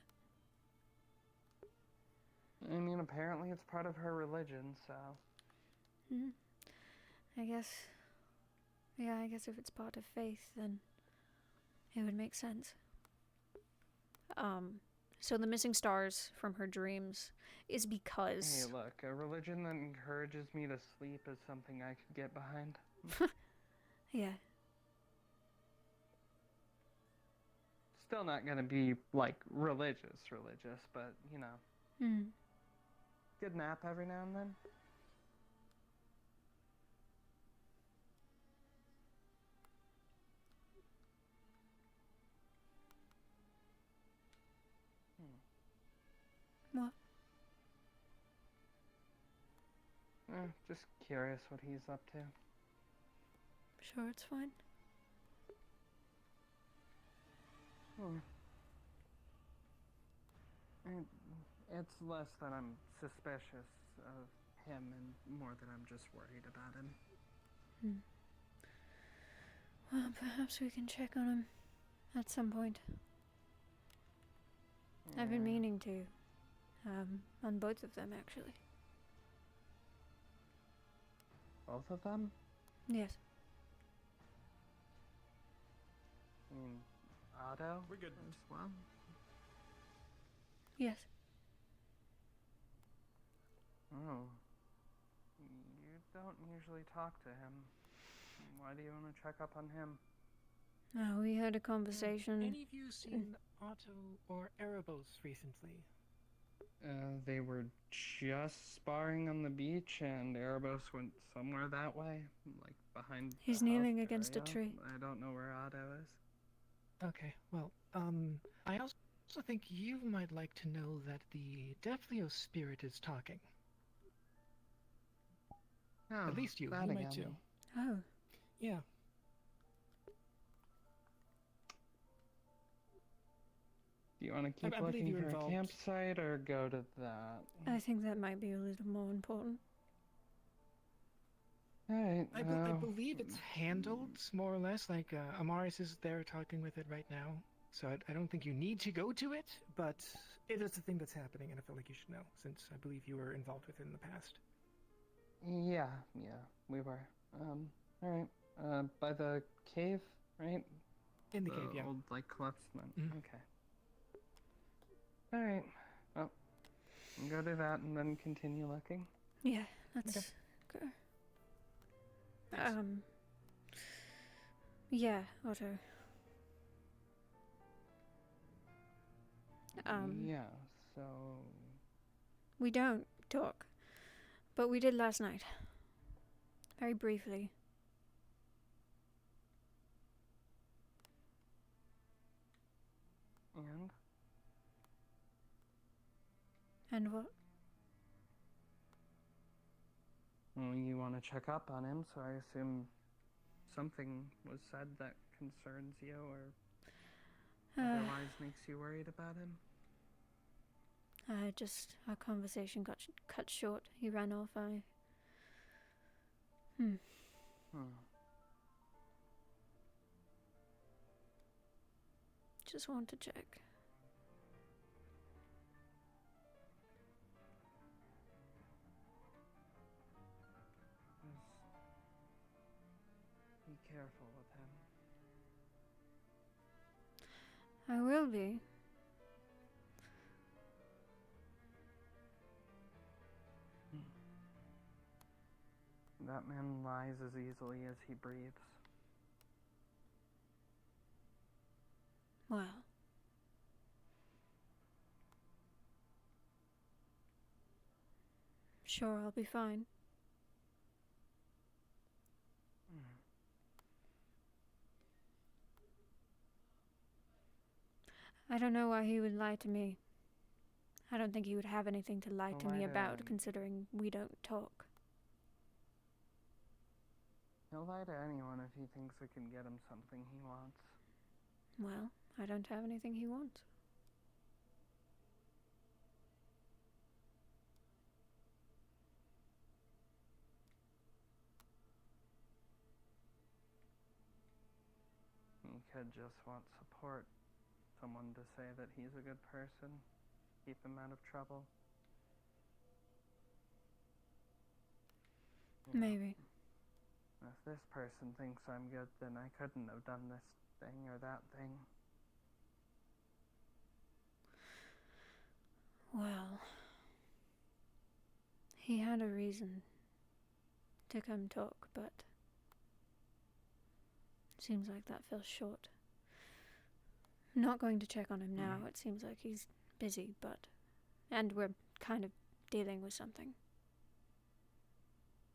I mean, apparently it's part of her religion, so... I guess... Yeah, I guess if it's part of faith, then it would make sense. So the missing stars from her dreams is because... Hey, look, a religion that encourages me to sleep is something I could get behind. Yeah. Still not gonna be, like, religious, but, you know. Good nap every now and then. What? Just curious what he's up to. Sure, it's fine. It's less that I'm suspicious of him and more that I'm just worried about him. Well, perhaps we can check on him at some point. I've been meaning to. On both of them, actually. Both of them? Yes. I mean, Otto? We're good. As well? Yes. Oh. You don't usually talk to him. Why do you want to check up on him? Oh, we had a conversation. Any of you seen Otto or Erebos recently? They were just sparring on the beach, and Erebos went somewhere that way, like behind. He's the kneeling house against a area. tree. I don't know where Otto is. Okay, well, I also think you might like to know that the Defleo spirit is talking. Oh, At least you that might again. too. Oh. Yeah. Do you want to keep I believe looking you're for involved. a campsite or go to that? I think that might be a little more important. Alright, I believe it's handled, more or less, like Amaris is there talking with it right now. So I don't think you need to go to it, but it is a thing that's happening, and I feel like you should know, since I believe you were involved with it in the past. Yeah, we were. Alright. By the cave, right? In the cave, yeah. Old, like, collapsement. Mhm. Okay. Alright. Well, go do that and then continue looking. Yeah, let's go. Yeah, Otto. Yeah, so... We don't talk, but we did last night. Very briefly. And? And what? Well, you want to check up on him, so I assume something was said that concerns you or otherwise makes you worried about him? Our conversation got cut short. He ran off. Just want to check. Be careful with him. I will be. That man lies as easily as he breathes. Well. Sure, I'll be fine. I don't know why he would lie to me. I don't think he would have anything to lie to me about, considering we don't talk. He'll lie to anyone if he thinks it can get him something he wants. Well, I don't have anything he wants. He could just want support. Someone to say that he's a good person. Keep him out of trouble. You know, maybe. if this person thinks I'm good, then I couldn't have done this thing or that thing. Well, he had a reason to come talk, but seems like that fell short. Not going to check on him now. It seems like he's busy, and we're kind of dealing with something.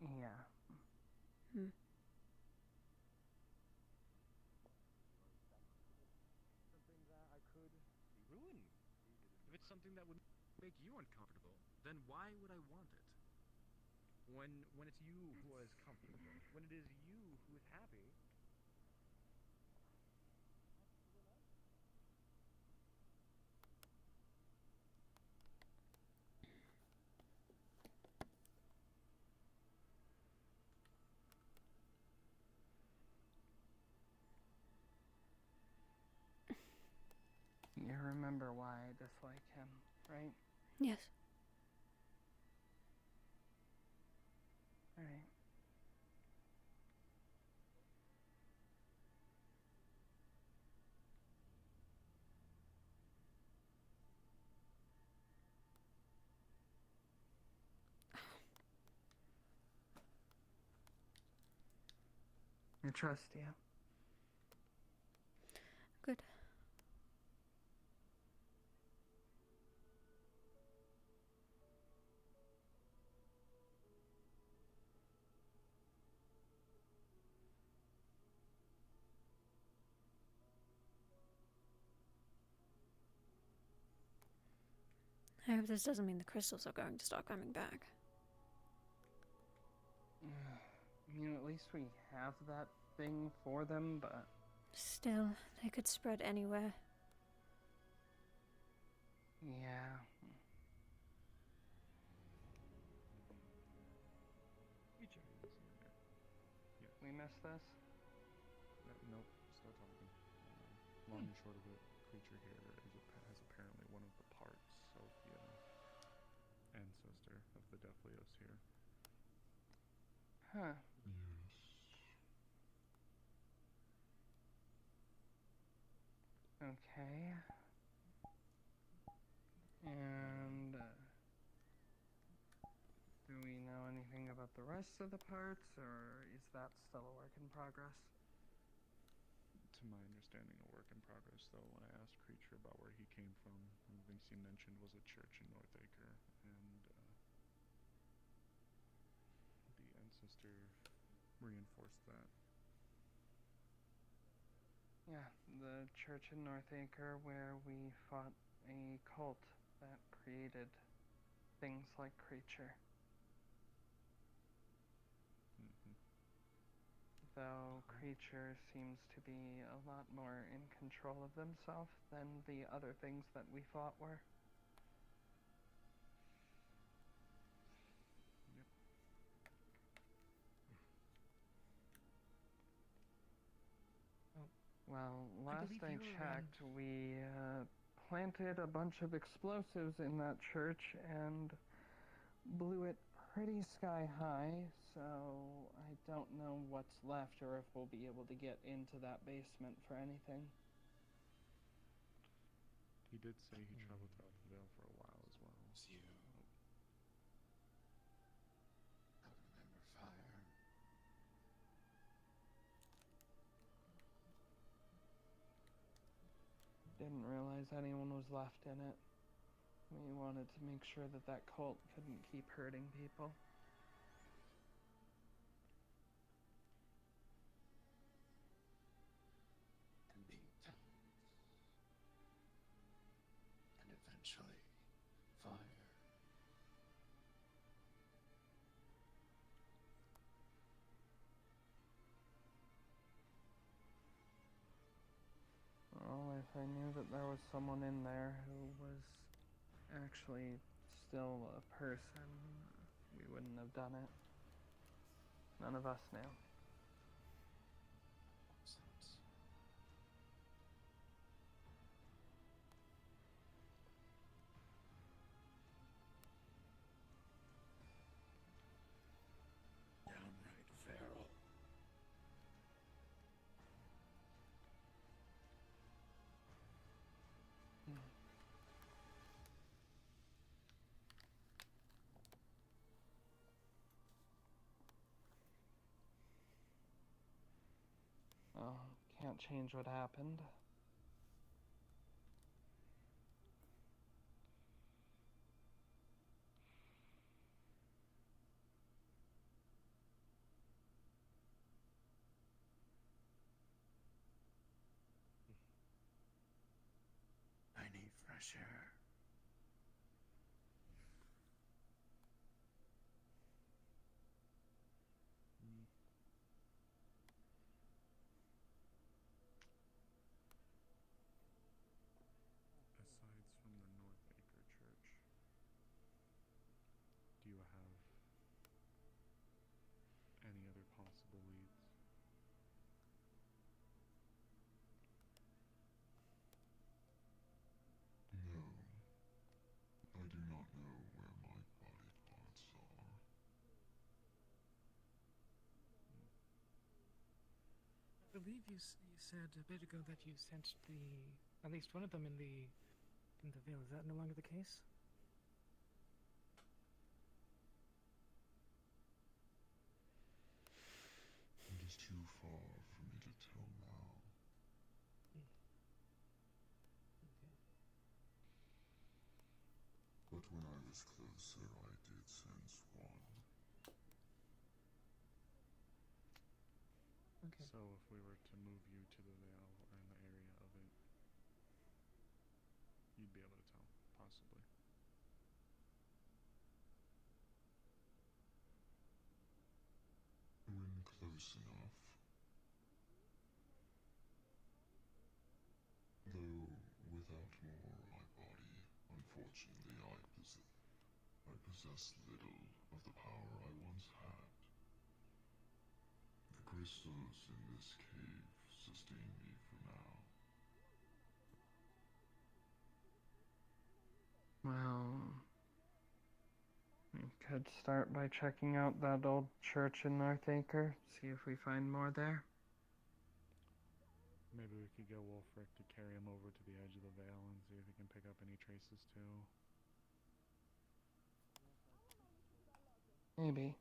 Yeah. Something that I could ruin. If it's something that would make you uncomfortable, then why would I want it? When it's you who is comfortable, when it is you who is happy. You remember why I dislike him, right? Yes. Alright. I trust you. Good. I hope this doesn't mean the crystals are going to start coming back. I mean, at least we have that thing for them, but... Still, they could spread anywhere. Yeah. We missed this? Nope, still talking. Long and short of it, creature here has apparently one of the parts of the ancestor of the Deathlios here. Huh. Yes. Okay. And, do we know anything about the rest of the parts, or is that still a work in progress? To my understanding, a work in progress, though. When I asked Creature about where he came from, one of the things he mentioned was a church in Northacre, and the ancestor reinforced that. Yeah, the church in Northacre where we fought a cult that created things like Creature. Though Creature seems to be a lot more in control of themselves than the other things that we fought were. Yep. Well, last I checked, we planted a bunch of explosives in that church and blew it pretty sky high, so I don't know what's left or if we'll be able to get into that basement for anything. He did say he traveled to Elfvale for a while as well. It's you. I remember fire. Didn't realize anyone was left in it. We wanted to make sure that that cult couldn't keep hurting people. And being tongues. And eventually, fire. Well, if I knew that there was someone in there who was actually still a person, we wouldn't have done it. None of us knew. Nonsense. Downright feral. Oh, can't change what happened. I need fresh air. Aside from the Northacre Church, do you have any other possible leads? believe you said a bit ago that you sent at least one of them in the veil. Is that no longer the case? It is too far for me to tell now. But when I was closer, I did sense one. Okay. So if we were to move you to the veil or in the area of it, you'd be able to tell, possibly. When close enough. Though without more of my body, unfortunately I possess little of the power I once had. The crystals in this cave sustain me for now. Well, we could start by checking out that old church in Northacre, see if we find more there. Maybe we could get Wolfric to carry him over to the edge of the veil and see if he can pick up any traces too. Maybe.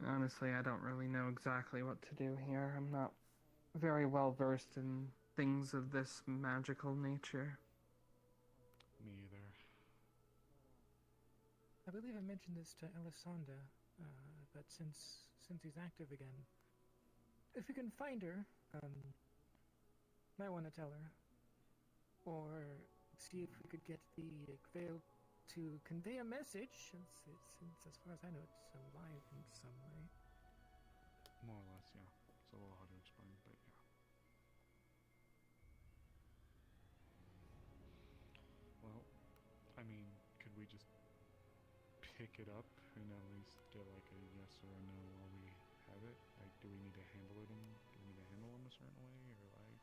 Honestly, I don't really know exactly what to do here. I'm not very well versed in things of this magical nature. Me either. I believe I mentioned this to Elisanda, but since he's active again, if we can find her, might want to tell her, or see if we could get the veil to convey a message, since as far as I know, it's alive in some way. More or less, yeah. It's a little hard to explain, but yeah. Well, I mean, could we just pick it up and at least get like a yes or a no while we have it? Like, do we need to handle it do we need to handle them a certain way, or like?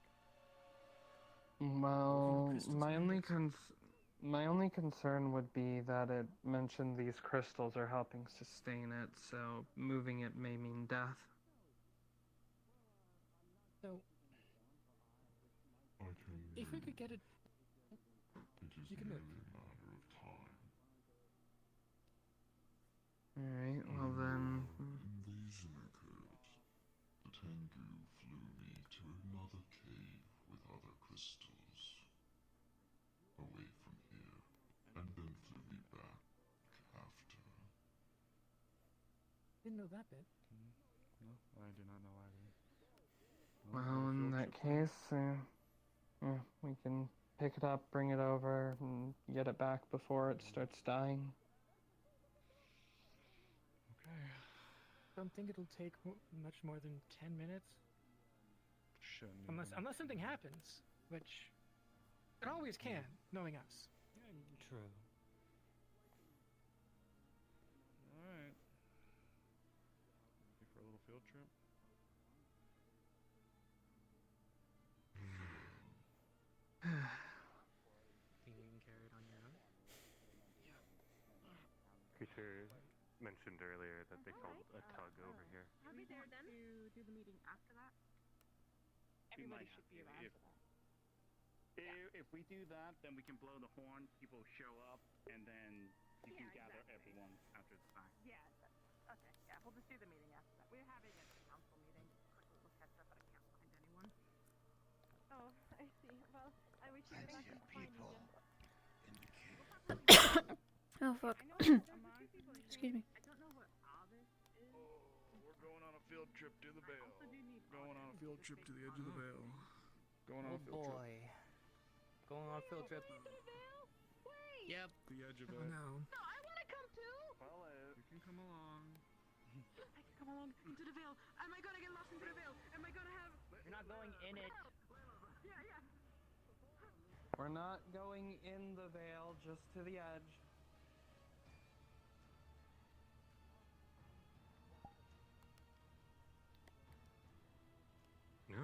Well, my only concern would be that it mentioned these crystals are helping sustain it, so moving it may mean death. So, if we could get it, you can move. A matter of time. Alright, well then... Invasion occurred. The Tengu flew me to another cave with other crystals. Away from here, and then flew me back after. Didn't know that bit. No, I did not know either. Well, in that case, we can pick it up, bring it over, and get it back before it starts dying. Okay. Don't think it'll take much more than 10 minutes. Shouldn't unless something happens, which it always can, knowing us. True. Alright. Ready for a little field trip? Think you can carry it on your own? Creature mentioned earlier that they felt a tug over here. I'll be there then. To do the meeting after that? Everybody should be around for that. If we do that, then we can blow the horn, people show up, and then you can gather everyone after the fact. Yeah, okay. Yeah, we'll just do the meeting after that. We're having a council meeting. Quick little catch up, but I can't find anyone. Oh, I see. Well, I wish you luck in finding them. Oh fuck. Excuse me. I don't know what Avis is. We're going on a field trip to the veil. Going on a field trip to the edge of the veil. Going on a field trip. Going on a field trip. Wait! Yep. The edge of Oh it. no. No, I want to come too! Follow. You can come along. I can come along into the veil. Am I gonna get lost into the veil? Am I gonna have... You're not going in it. Yeah, yeah. We're not going in the veil, just to the edge. No,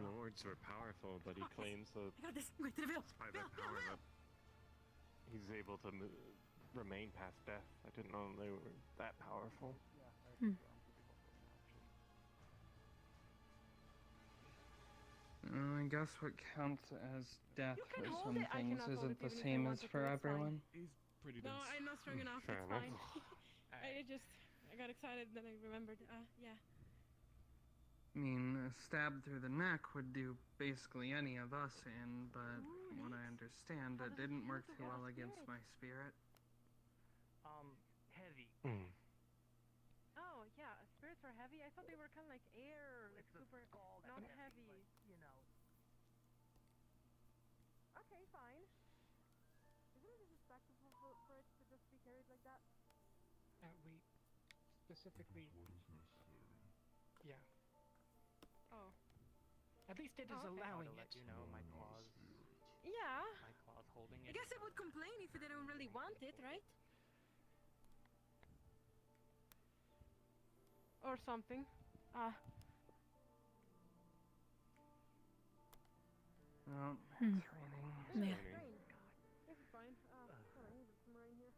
the lords were powerful, but he claims that I got this. Wait, to the veil. by that power that he's able to remain past death. I didn't know they were that powerful. guess what counts as death You can for hold some it. I things cannot hold isn't it the even if I same as wanted for to, it's fine. everyone. He's pretty No, dense. I'm not strong enough. Fair It's enough. fine. I got excited, then I remembered. Yeah. I mean, a stab through the neck would do basically any of us in, but Ooh, from what I neat. understand, How it does it didn't feel work to too have a well against spirit? my spirit. Heavy. Oh, yeah. Spirits are heavy. I thought they were kind of like air, like super not heavy. You know. Okay, fine. Isn't it disrespectful for it to just be carried like that? We specifically, What is necessary? yeah. Oh. At least it is Oh, okay. allowing To let it. you know, my Not a claws. spirit. Yeah. My claws holding I it. guess they would complain if they don't really want it, right? Or something. Oh, Hmm. it's raining. Yeah. Rain. This is fine. Hold on, there's some rain here.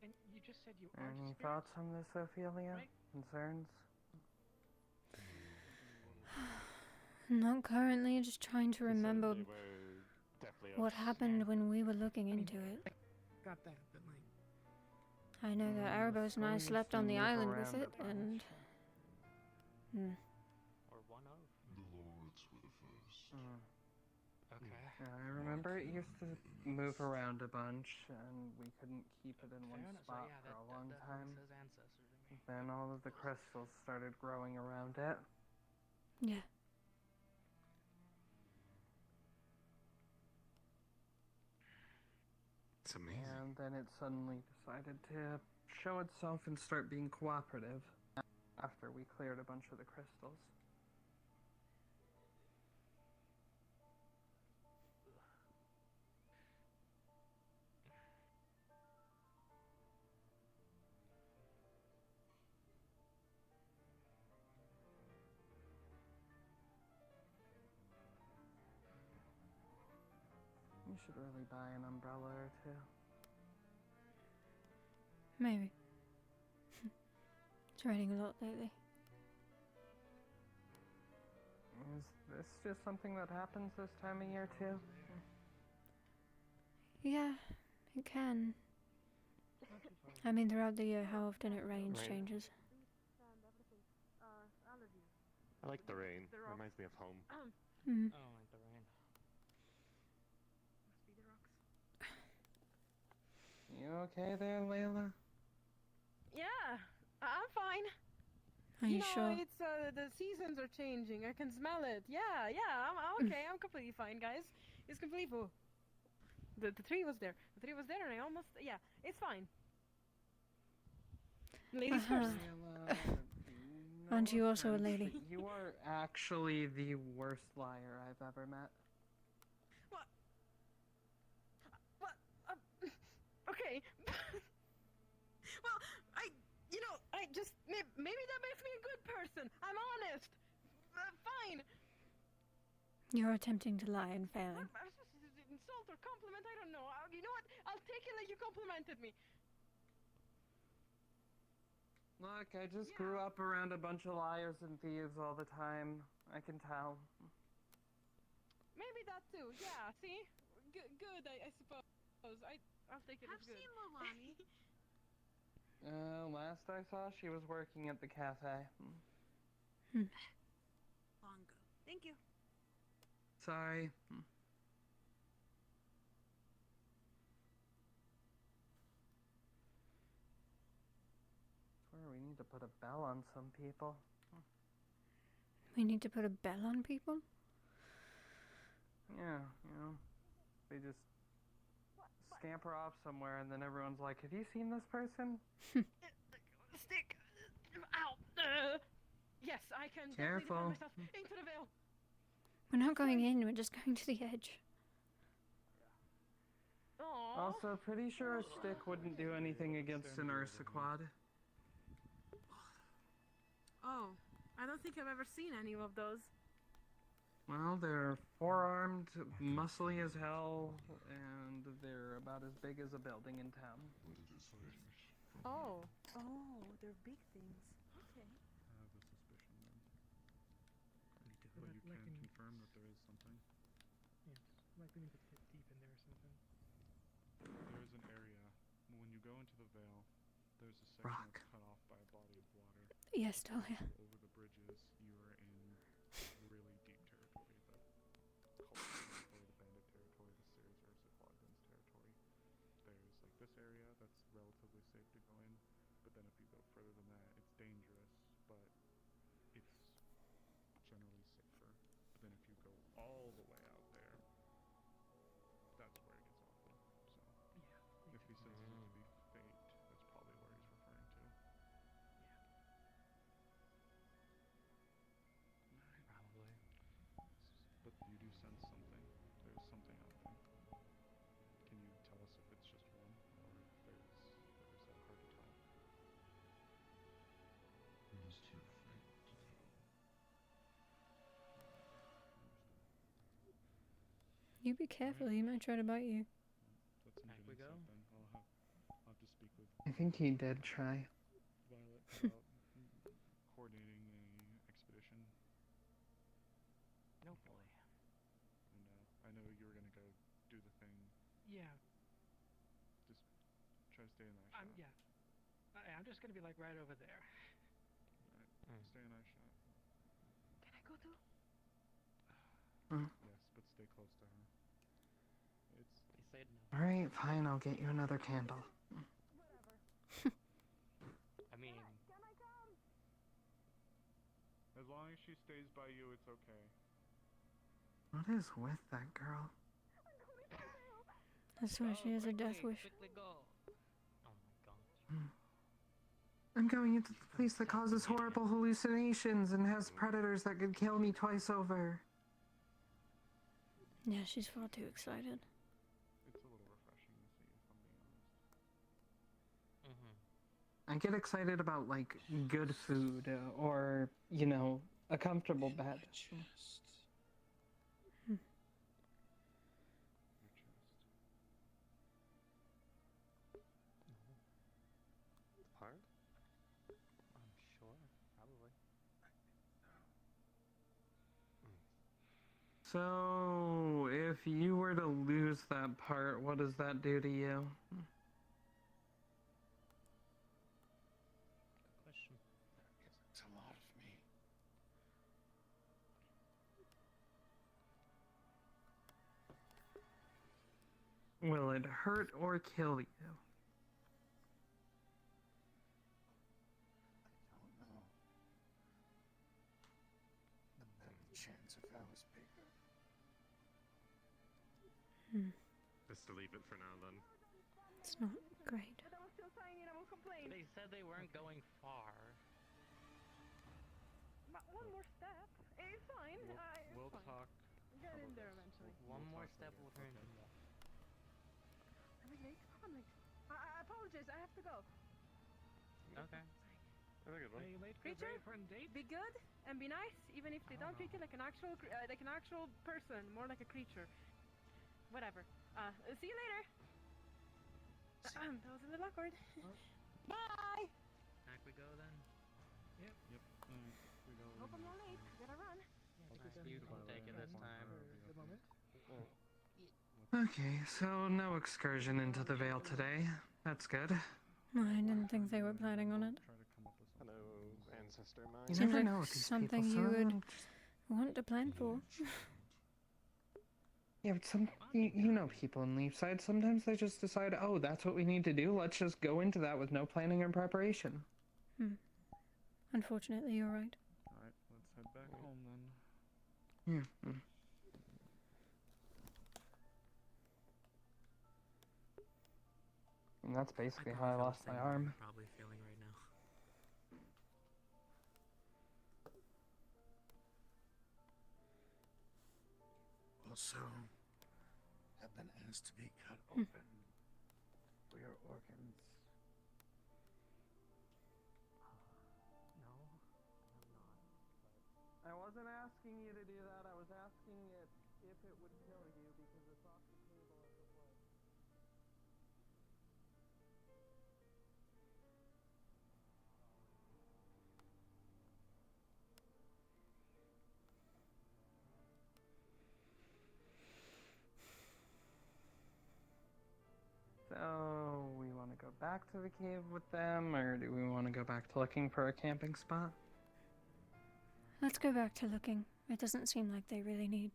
And you just said you are Any spirits? thoughts on this, Ophelia? Right. Concerns? Not currently, just trying to remember They were definitely what happened when we were looking into it. Got that, but like, I know that Erebos and I Still slept needs on to the move island with around a it, and... bunch. Or one of. The lords were the first. okay. I remember it used to move around a bunch, and we couldn't keep it in one Fair enough. So, spot yeah, for a that long definitely time. says ancestors to me. Then all of the crystals started growing around it. Yeah. It's amazing. And then it suddenly decided to show itself and start being cooperative after we cleared a bunch of the crystals. You should really buy an umbrella or two. Maybe. It's raining a lot lately. Is this just something that happens this time of year too? Yeah, it can. I mean, throughout the year, how often it rains Right. changes. Allergies. I like the rain. The rocks. Reminds me of home. Mm. Oh, like the rain. Must be the rocks. You okay there, Layla? Yeah, I'm fine. Are you sure? It's the seasons are changing. I can smell it. Yeah, I'm okay. I'm completely fine, guys. It's completely full. The tree was there. The tree was there, and I almost it's fine. Ladies first. Layla, Aren't you also a offense, lady? but you are actually the worst liar I've ever met. What? Okay. Well, I just maybe that makes me a good person. I'm honest. Fine. You're attempting to lie and failing. Insult or compliment? I don't know. You know what? I'll take it like you complimented me. Look, I just grew up around a bunch of liars and thieves all the time. I can tell. Maybe that too. Yeah. See, good. I suppose. I'll take it as good. I've seen Lolani. Last I saw, she was working at the cafe. Long ago. Thank you. Sorry. Swear we need to put a bell on some people. We need to put a bell on people? Yeah, they just scamper off somewhere and then everyone's like, have you seen this person? Stick. Ow. Yes, I can definitely Careful. defend myself into the veil. We're not going in, we're just going to the edge. Aww. Also, pretty sure a stick wouldn't do anything against an Ursa quad. Oh, I don't think I've ever seen any of those. Well, they're four-armed, muscly as hell, and they're about as big as a building in town. But it is strange. Oh, they're big things. Okay. I have a suspicion then. can Like in- confirm that there is something. Yes, likely means it's hit deep in there or something. There is an area. When you go into the Vale, there's a section Rock. that's cut off by a body of water. Yes, If you Dahlia. go over the bridges, you are in really deep territory. The cult territory, the bandit territory, the Sears versus Wardens territory. There's like this area that's relatively safe to go in, but then if you go further than that, it's dangerous, but it's generally safer. But then if you go all the way out there, that's where it gets awful. So, Yeah. if he says it to be fate, that's probably where he's referring to. Probably. But you do sense something. There's something out there. Can you tell us if it's just one, or if there's hard to tell? It is too faint to tell. You be careful, he might try to bite you. That's some Back good we go. insight then. I'll have to speak with I think he did try. Violet about coordinating a expedition. No boy. And I know you were gonna go do the thing. Yeah. Just try to stay in eye shot. I'm just gonna be like right over there. Alright, stay in eye shot. Can I go too? Yes, but stay close to her. It's. He said no. Alright, fine, I'll get you another candle. I mean, As long as she stays by you, it's okay. What is with that girl? That's why she has a death wish. quickly go. Oh my god. I'm going into the place that causes horrible hallucinations and has predators that could kill me twice over. Yeah, she's far too excited. It's a little refreshing to see, if I'm being honest. Mm-hmm. I get excited about, like, good food, or, you know, a comfortable bed. Your chest. Part? I'm sure. Probably. So, if you were to lose that part, what does that do to you? Good question. It's a lot of me. Will it hurt or kill you? I don't know. The chance if I was bigger. Just to leave it for now, then. It's not great. But I was still tiny and I will complain. They said they weren't going far. But one more step. It's fine. We'll it's fine. talk. Get in about there this. eventually. One We'll more talk step later, will turn okay? into more. I'm late. I'm late. I apologize. I have to go. Okay. Have a good one. Are you late for Creature? a date? Be good and be nice, even if they don't treat you like an actual person, more like a creature. Whatever. See you later. That was a little awkward. Bye. Back we go then. Yep. Alright, we go. Hope I'm not late. Gotta run. You can take it this time. The moment. Okay, so no excursion into the Vale today. That's good. I didn't think they were planning on it. Try to come up with something. Hello, ancestor mine. You Seems never like know with these something people, you some of would them- want to plan for. Yeah, but you know people in Leafside, sometimes they just decide, oh, that's what we need to do, let's just go into that with no planning or preparation. Unfortunately, you're right. Alright, let's head back home then. Yeah. And that's basically how I lost my arm. Probably feeling right now. Also, have been asked to be cut open for your organs. No, I'm not. I wasn't asking you to do that, I was asking it if it would kill you because it's off the table as it was. back to the cave with them, or do we want to go back to looking for a camping spot? Let's go back to looking. It doesn't seem like they really need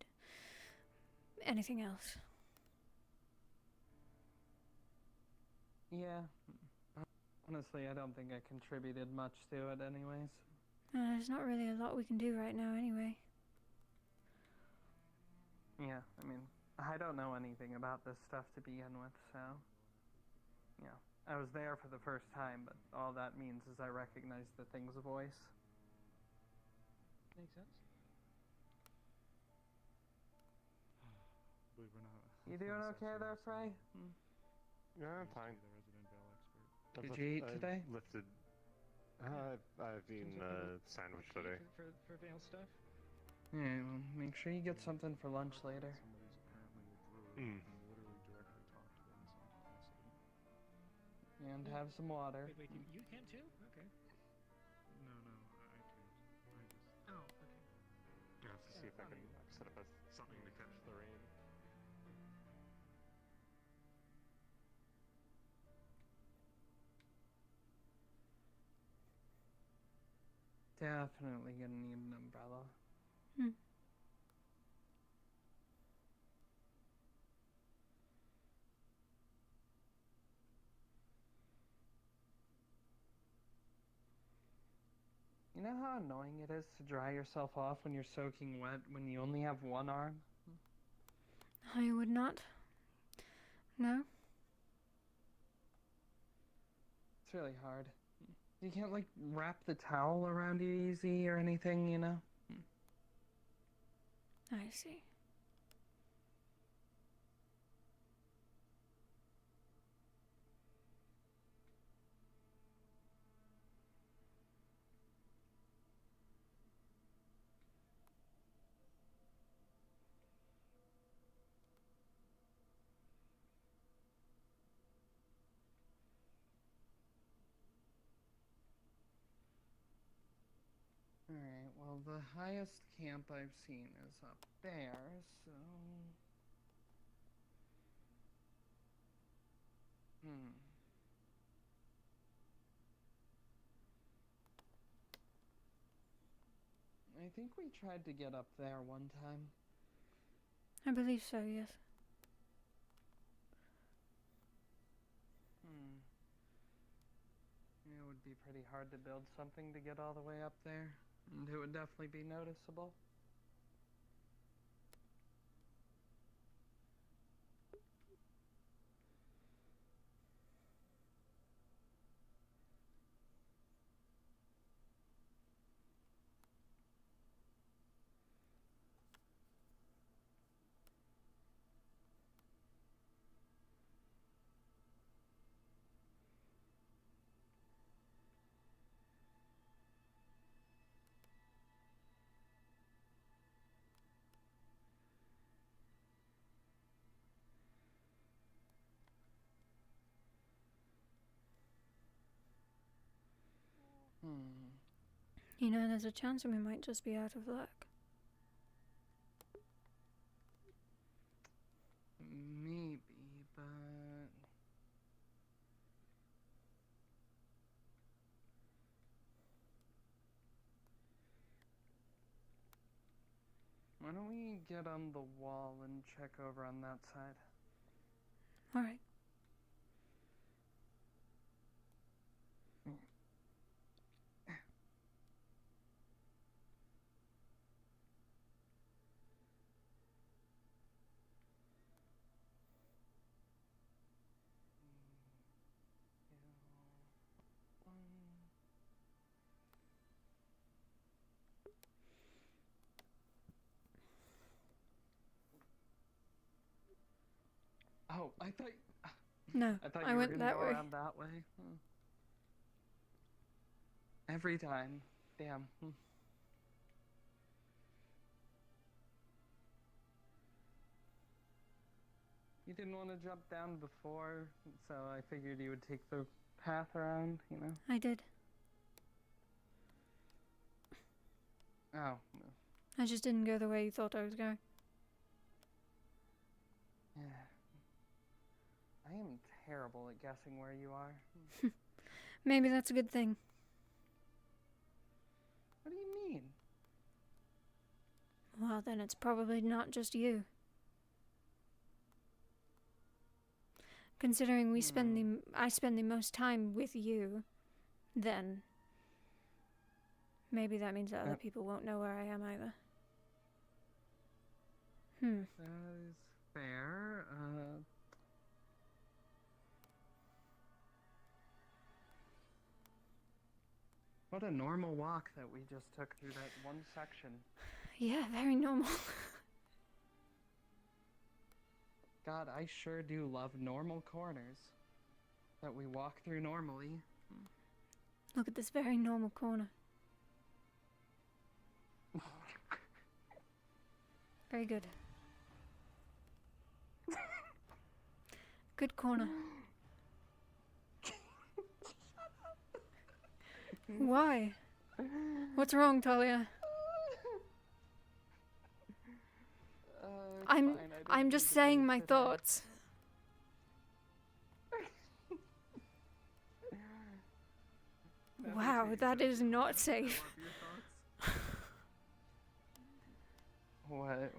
anything else. Yeah. Honestly, I don't think I contributed much to it anyways. There's not really a lot we can do right now anyway. Yeah, I mean, I don't know anything about this stuff to begin with, so... Yeah, I was there for the first time, but all that means is I recognize the thing's voice. Makes sense. Believe it or not. You doing okay there, Frey? Yeah, I'm fine. The resident Vale expert. Did you eat today? I've lifted. I've eaten a sandwich today. For Vale stuff? Yeah, well, make sure you get something for lunch later. Somebody's apparently a druid Mm. and literally directly talk to them in some capacity. And have some water. Wait, you can too? Okay. No, I can't. I just... Oh, okay. I have to see if I can set up something to catch the rain. Definitely gonna need an umbrella. You know how annoying it is to dry yourself off when you're soaking wet when you only have one arm? I would not. No? It's really hard. You can't, like, wrap the towel around you easy or anything, you know? I see. Alright, well, the highest camp I've seen is up there, so... I think we tried to get up there one time. I believe so, yes. It would be pretty hard to build something to get all the way up there, and it would definitely be noticeable. You know, there's a chance that we might just be out of luck. Maybe, but... Why don't we get on the wall and check over on that side? Alright. Oh, I thought... No, I thought I you went were gonna that go way. around that way. Every time. Damn. You didn't want to jump down before, so I figured you would take the path around, you know? I did. Oh. I just didn't go the way you thought I was going. Yeah. I am terrible at guessing where you are. Maybe that's a good thing. What do you mean? Well, then it's probably not just you. Considering I spend the most time with you, then maybe that means that other people won't know where I am either. That is fair. What a normal walk that we just took through that one section. Yeah, very normal. God, I sure do love normal corners that we walk through normally. Look at this very normal corner. Very good. Good corner. Why? What's wrong, Talia? I'm just saying my thoughts. Wow, that is not safe. What?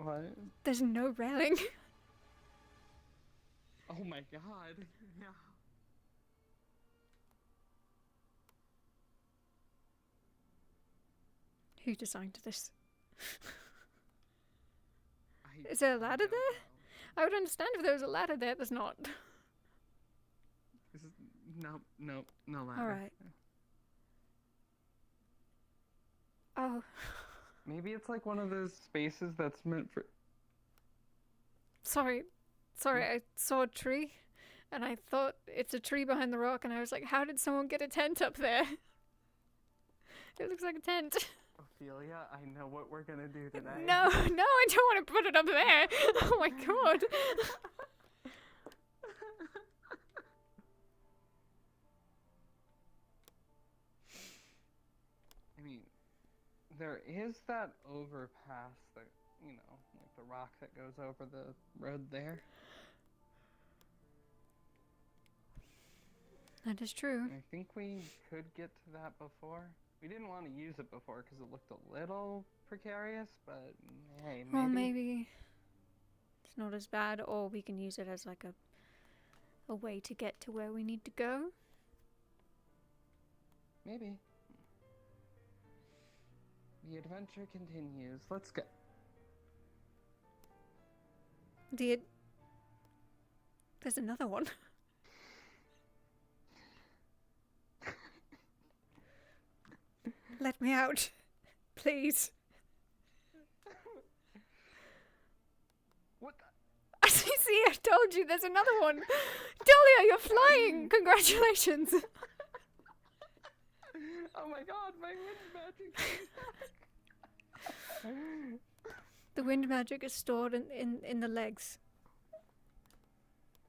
There's no railing. Oh my god. Yeah. Who designed this? Is there a ladder there? I would understand if there was a ladder there. There's not. No ladder. Alright. Oh. Maybe it's like one of those spaces that's meant for... Sorry, I saw a tree, and I thought it's a tree behind the rock, and I was like, how did someone get a tent up there? It looks like a tent. Ophelia, I know what we're gonna do today. No, I don't want to put it up there. Oh my god. I mean, there is that overpass that, you know, like the rock that goes over the road there. That is true. I think we could get to that before. We didn't want to use it before because it looked a little precarious, but hey, maybe. Well, maybe it's not as bad, or we can use it as like a way to get to where we need to go. Maybe. The adventure continues. Let's go. There's another one. Let me out. Please. What? See, I told you there's another one. Dahlia, you're flying. Congratulations. Oh my god, my wind magic. The wind magic is stored in the legs.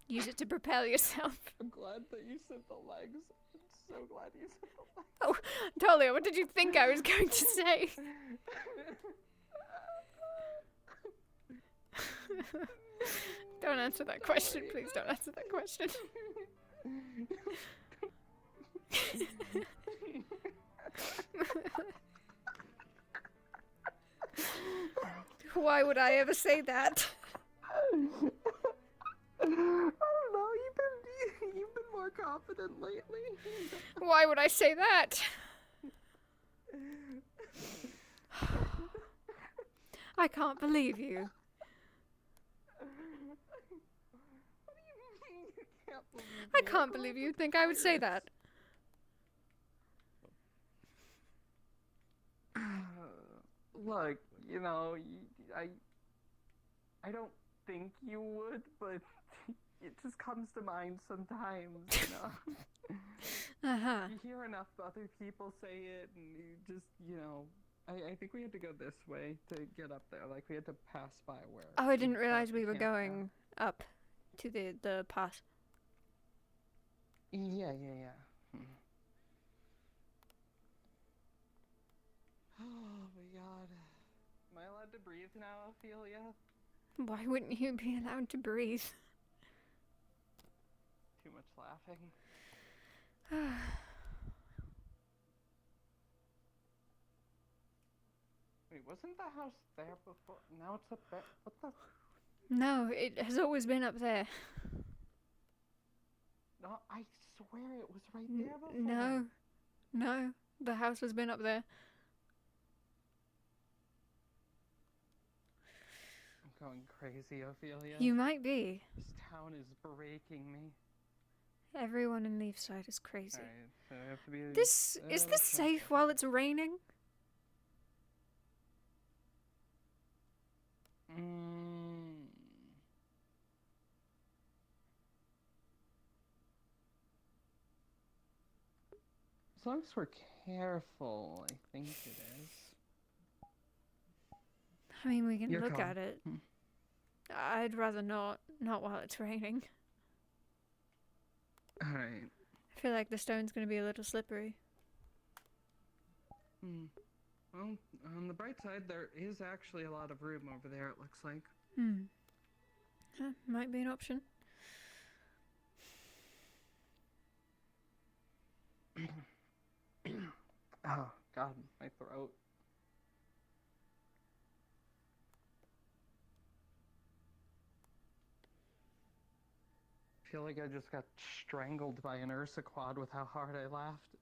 Use it to propel yourself. I'm glad that you said the legs. I'm so glad you said the legs. Oh, Dahlia, what did you think I was going to say? Don't answer that question, please. Don't answer that question. Why would I ever say that? I don't know. You've been more confident lately. Why would I say that? I can't believe you. What do you mean you can't believe me? I can't believe you think I would say that. Look, you know, I don't think you would, but it just comes to mind sometimes, you know. Uh-huh. You hear enough other people say it, and you just, you know, I think we had to go this way to get up there. Like, we had to pass by where... Oh, I didn't realize we were going up to the pass. Yeah. Oh my god. Am I allowed to breathe now, Ophelia? Why wouldn't you be allowed to breathe? too much laughing. Wait, wasn't the house there before? Now it's up there. What the? No, it has always been up there. No, I swear it was right there before. No, the house has been up there. I'm going crazy, Ophelia. You might be. This town is breaking me. Everyone in Leafside is crazy. Alright, so we have to be... Is this safe while it's raining? As long as we're careful, I think it is. I mean, we can Your look call. at it. I'd rather not while it's raining. Alright. I feel like the stone's gonna be a little slippery. Well, on the bright side, there is actually a lot of room over there, it looks like. Might be an option. Oh, God, my throat. I feel like I just got strangled by an Ursa quad with how hard I laughed.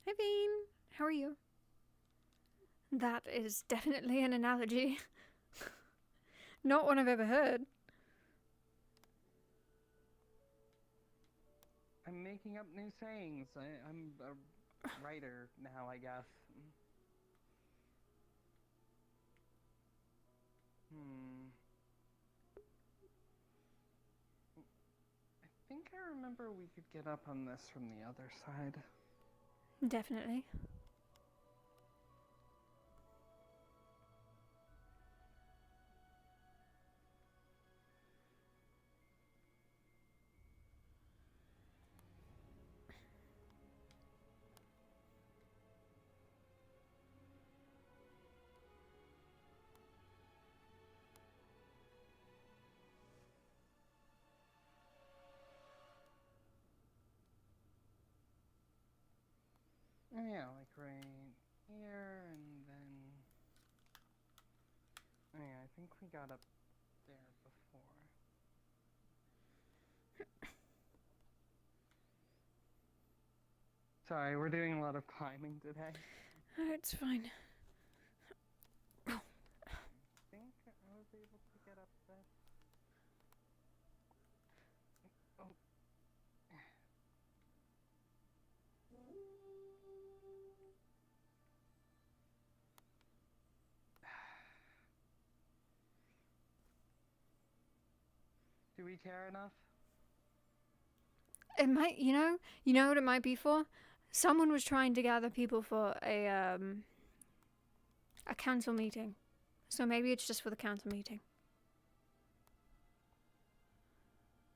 Hi, Bean. How are you? That is definitely an analogy. Not one I've ever heard. I'm making up new sayings. I'm a writer now, I guess. I think I remember we could get up on this from the other side. Definitely. Oh yeah, like right here, and then... Oh yeah, I think we got up there before. Sorry, we're doing a lot of climbing today. It's fine. I think I was able to get up this. Oh. Do we care enough? It might, you know what it might be for? Someone was trying to gather people for a council meeting. So maybe it's just for the council meeting.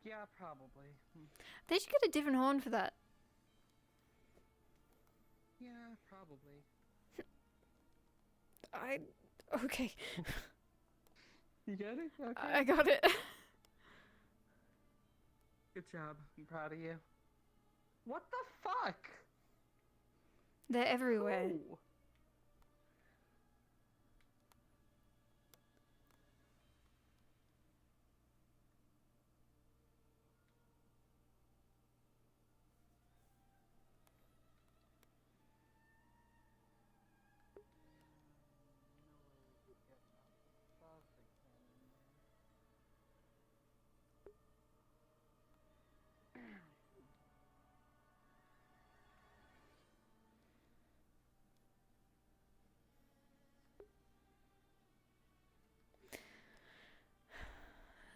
Yeah, probably. They should get a different horn for that. Yeah, probably. Okay. You get it? Okay. I got it. Good job. I'm proud of you. What the fuck? They're everywhere. Ooh.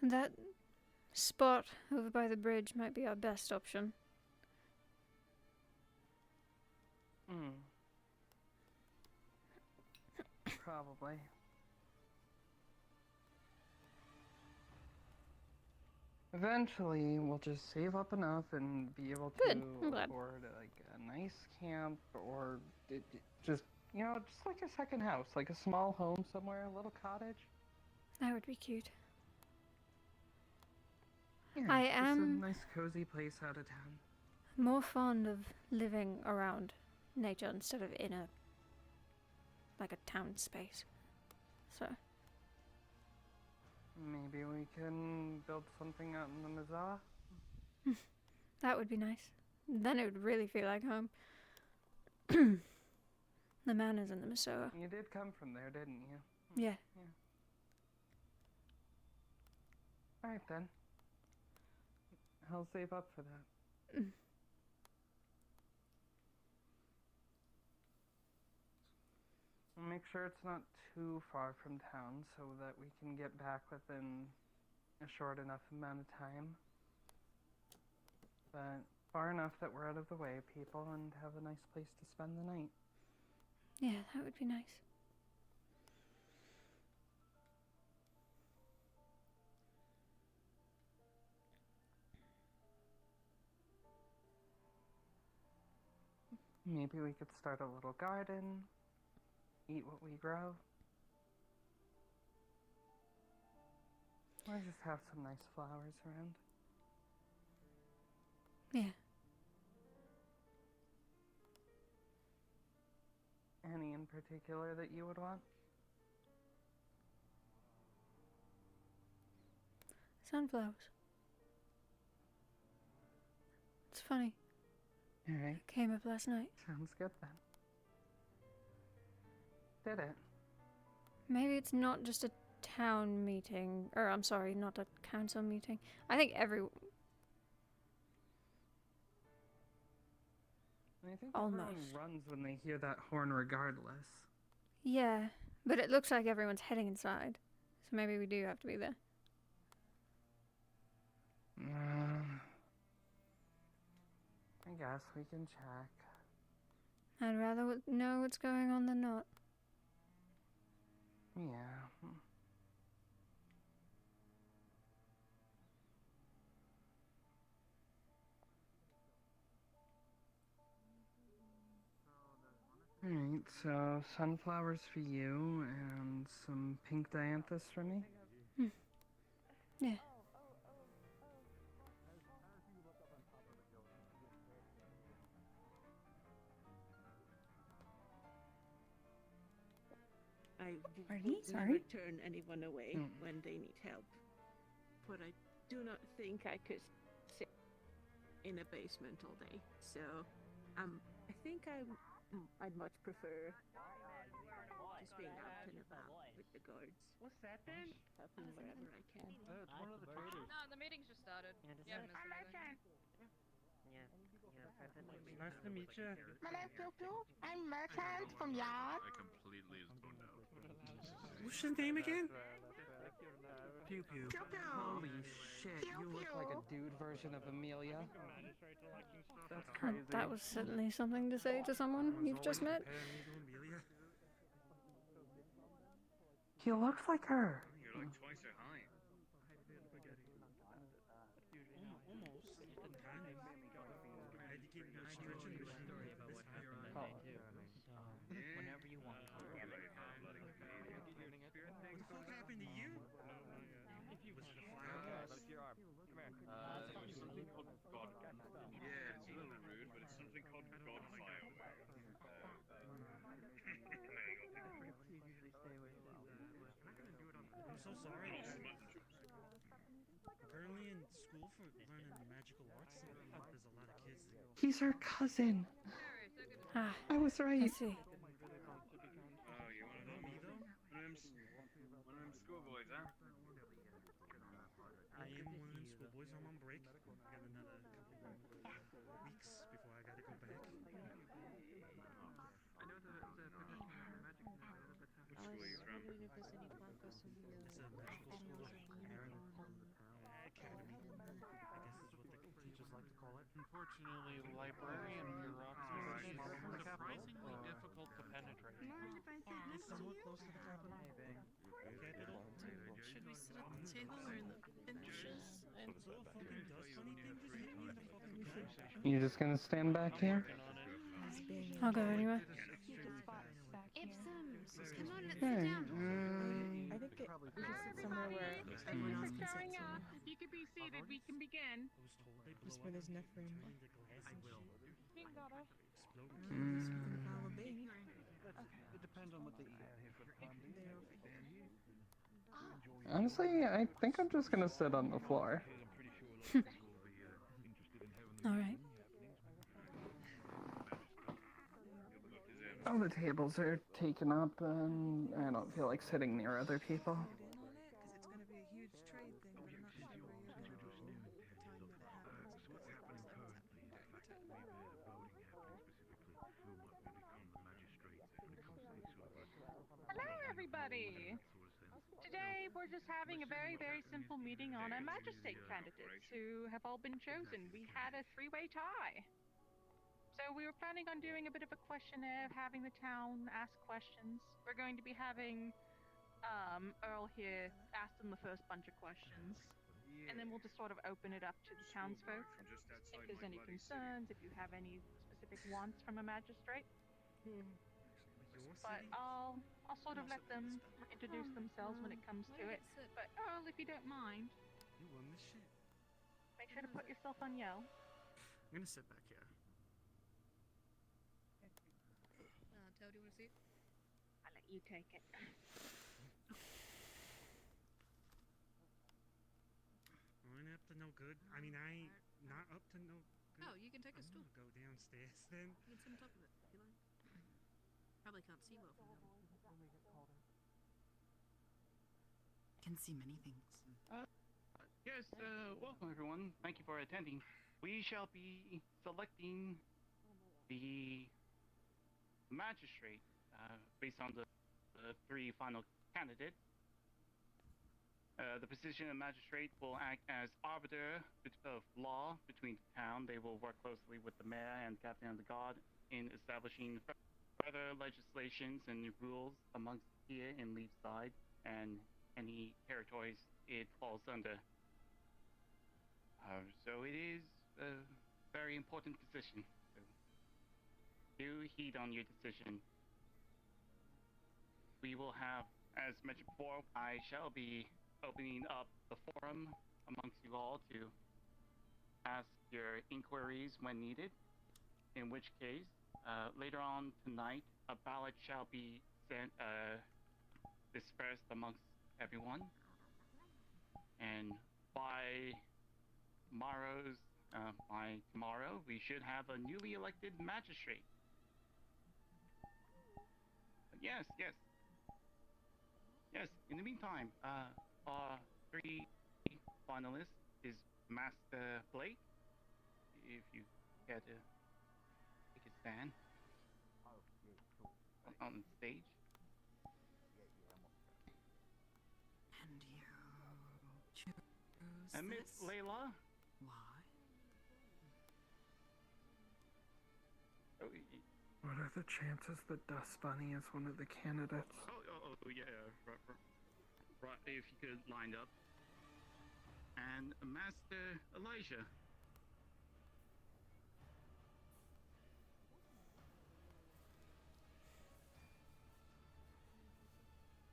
That spot over by the bridge might be our best option. Probably. Eventually, we'll just save up enough and be able to afford like a nice camp, or just, you know, just like a second house, like a small home somewhere, a little cottage. That would be cute. Yeah, I just am a nice cozy place out of town. more fond of living around nature instead of in a town space. So Maybe we can build something out in the Mazah? that would be nice. Then it would really feel like home. The manors in the Masoa. You did come from there, didn't you? Yeah. Alright then. I'll save up for that. Make sure it's not too far from town so that we can get back within a short enough amount of time. But far enough that we're out of the way of people and have a nice place to spend the night. Yeah, that would be nice. Maybe we could start a little garden, eat what we grow. Or just have some nice flowers around. Yeah. Any in particular that you would want? Sunflowers. It's funny. Alright. Came up last night. Sounds good then. Did it? Maybe it's not just a town meeting, or I'm sorry, not a council meeting. I think I think everyone Almost. runs when they hear that horn regardless. Yeah, but it looks like everyone's heading inside. So maybe we do have to be there. I guess we can check. I'd rather know what's going on than not. Yeah. Alright, so sunflowers for you and some pink dianthus for me. Yeah. I Are would these never sorry? turn anyone away when they need help. But I do not think I could sit in a basement all day. So, I think I'd much prefer just being out and about with the guards. What's that then? Helping wherever I can. It's one of the traders. No, the meeting's just started. Yeah, Nice to meet you. My name's Pew Pew. I'm merchant from Yard. I completely zoned out. What's his name again? Pew Pew. Pew Pew. Holy shit, Pew you look pew. like a dude version of Amelia. That's Huh, crazy. that was certainly something to say to someone you've just met. He looks like her. You're like twice her height. Whenever you want. What the fuck happened to you? Was it a fire? Lift your arm. Come here. There's something called God. Yeah, it's a little rude, but it's something called Godfire. I'm so sorry. Apparently in school for learning magical arts, there's a lot of kids that... He's her cousin. Ah, I was right. I see. Oh, you wanna know me though? One of them schoolboys, huh? I am one of them schoolboys. I'm on break. I got another couple of weeks before I gotta go back. Which school are you from? It's a magical school. Academy. I guess is what the teachers like to call it. Unfortunately, librarian bureaucracy is surprisingly difficult to penetrate. It's somewhat close to the capital. Capital. Should we sit at the table or in the benches? And So fucking does funny thing, just hit me in the fucking gut. You just gonna stand back here? I'll go anyway. Ipsums, come on, let's Hey, sit down. I think we should sit somewhere where everyone else can sit. You could be seated. We can begin. I was told they blow Whisper up there's when enough you room. turn into glass and shit. King got us. Explode. Follow Bing. It depends on what they eat. Honestly, I think I'm just gonna sit on the floor. Alright. All the tables are taken up, and I don't feel like sitting near other people. Because it's going to be a huge trade thing, but I'm not sure where you're going to be the time that it happens. Because it's happening during Hello, everybody. Today we're just having a very, very simple meeting on our magistrate candidates who have all been chosen. We had a three-way tie. So we were planning on doing a bit of a questionnaire, having the town ask questions. We're going to be having Earl here ask them the first bunch of questions. And then we'll just sort of open it up to the townsfolk. If there's any concerns, if you have any specific wants from a magistrate. But I'll sort of let them introduce themselves when it comes to it. But Earl, if you don't mind, You won this shit. make sure to put yourself on yell. I'm gonna sit back here. Tell, do you want to see it? I'll let you take it. I'm up to no good. I mean, I not up to no good. Oh, you can take a stool. Go downstairs then. You can sit on top of it if you like. Probably can't see well from here. Can see many things. Yes, welcome everyone. Thank you for attending. We shall be selecting the magistrate based on the three final candidates. The position of magistrate will act as arbiter of law between the town. They will work closely with the mayor and captain of the guard in establishing further legislations and rules amongst here in Leafside and any territories it falls under. So it is a very important position. So do heed on your decision. We will have, as mentioned before, I shall be opening up the forum amongst you all to ask your inquiries when needed. In which case, later on tonight, a ballot shall be sent, dispersed amongst everyone. And by tomorrow, we should have a newly elected magistrate. Yes. In the meantime, our three finalists is Master Blake. If you care to take a stand on the stage. And you choose And Miss this? Layla. Why? Oh, What are the chances that Dust Bunny is one of the candidates? yeah. Right, if you could line up. And Master Elijah.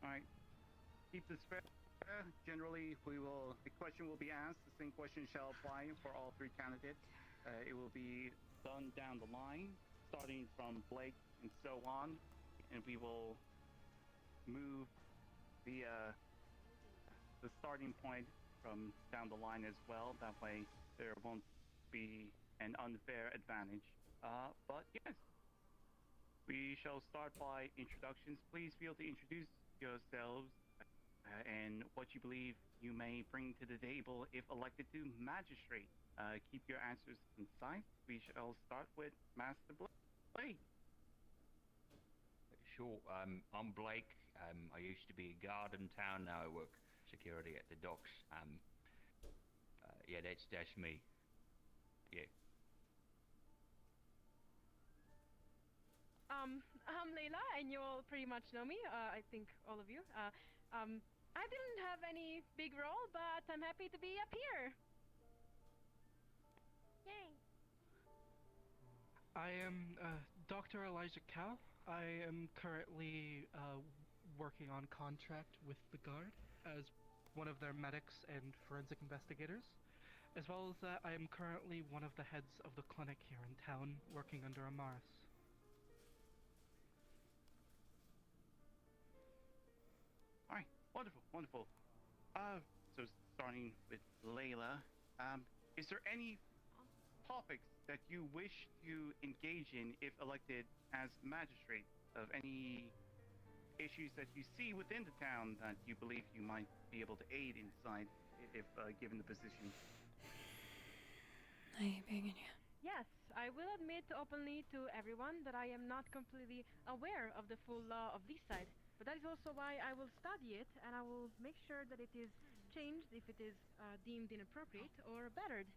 Alright. Keep this fair. Generally, the question will be asked. The same question shall apply for all three candidates. It will be done down the line, starting from Blake and so on. And we will move the starting point from down the line as well. That way there won't be an unfair advantage. But yes, we shall start by introductions. Please feel to introduce yourselves and what you believe you may bring to the table if elected to magistrate. Keep your answers concise. We shall start with Master Blake. Sure. I'm Blake. I used to be a guard in town. Now I work security at the docks. Yeah, that's me. Yeah. I'm Layla, and you all pretty much know me. I think all of you. I didn't have any big role, but I'm happy to be up here. Yay! I am Dr. Elijah Cal. I am currently working on contract with the guard as one of their medics and forensic investigators, as well as that I am currently one of the heads of the clinic here in town, working under Amaris. Alright, wonderful, wonderful. So starting with Layla, is there any topics that you wish to engage in if elected as magistrate? Of any issues that you see within the town that you believe you might be able to aid inside if given the position? Yes, I will admit openly to everyone that I am not completely aware of the full law of this side. But that is also why I will study it, and I will make sure that it is changed if it is deemed inappropriate or bettered.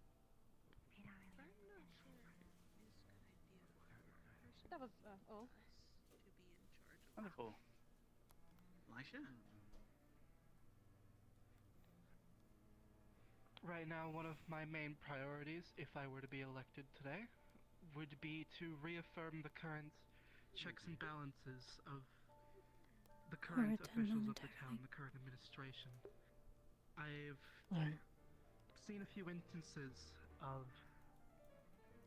That was all. Wonderful. Elisha? Right now, one of my main priorities, if I were to be elected today, would be to reaffirm the current checks and balances of the current officials of the town, the current administration. I've seen a few instances of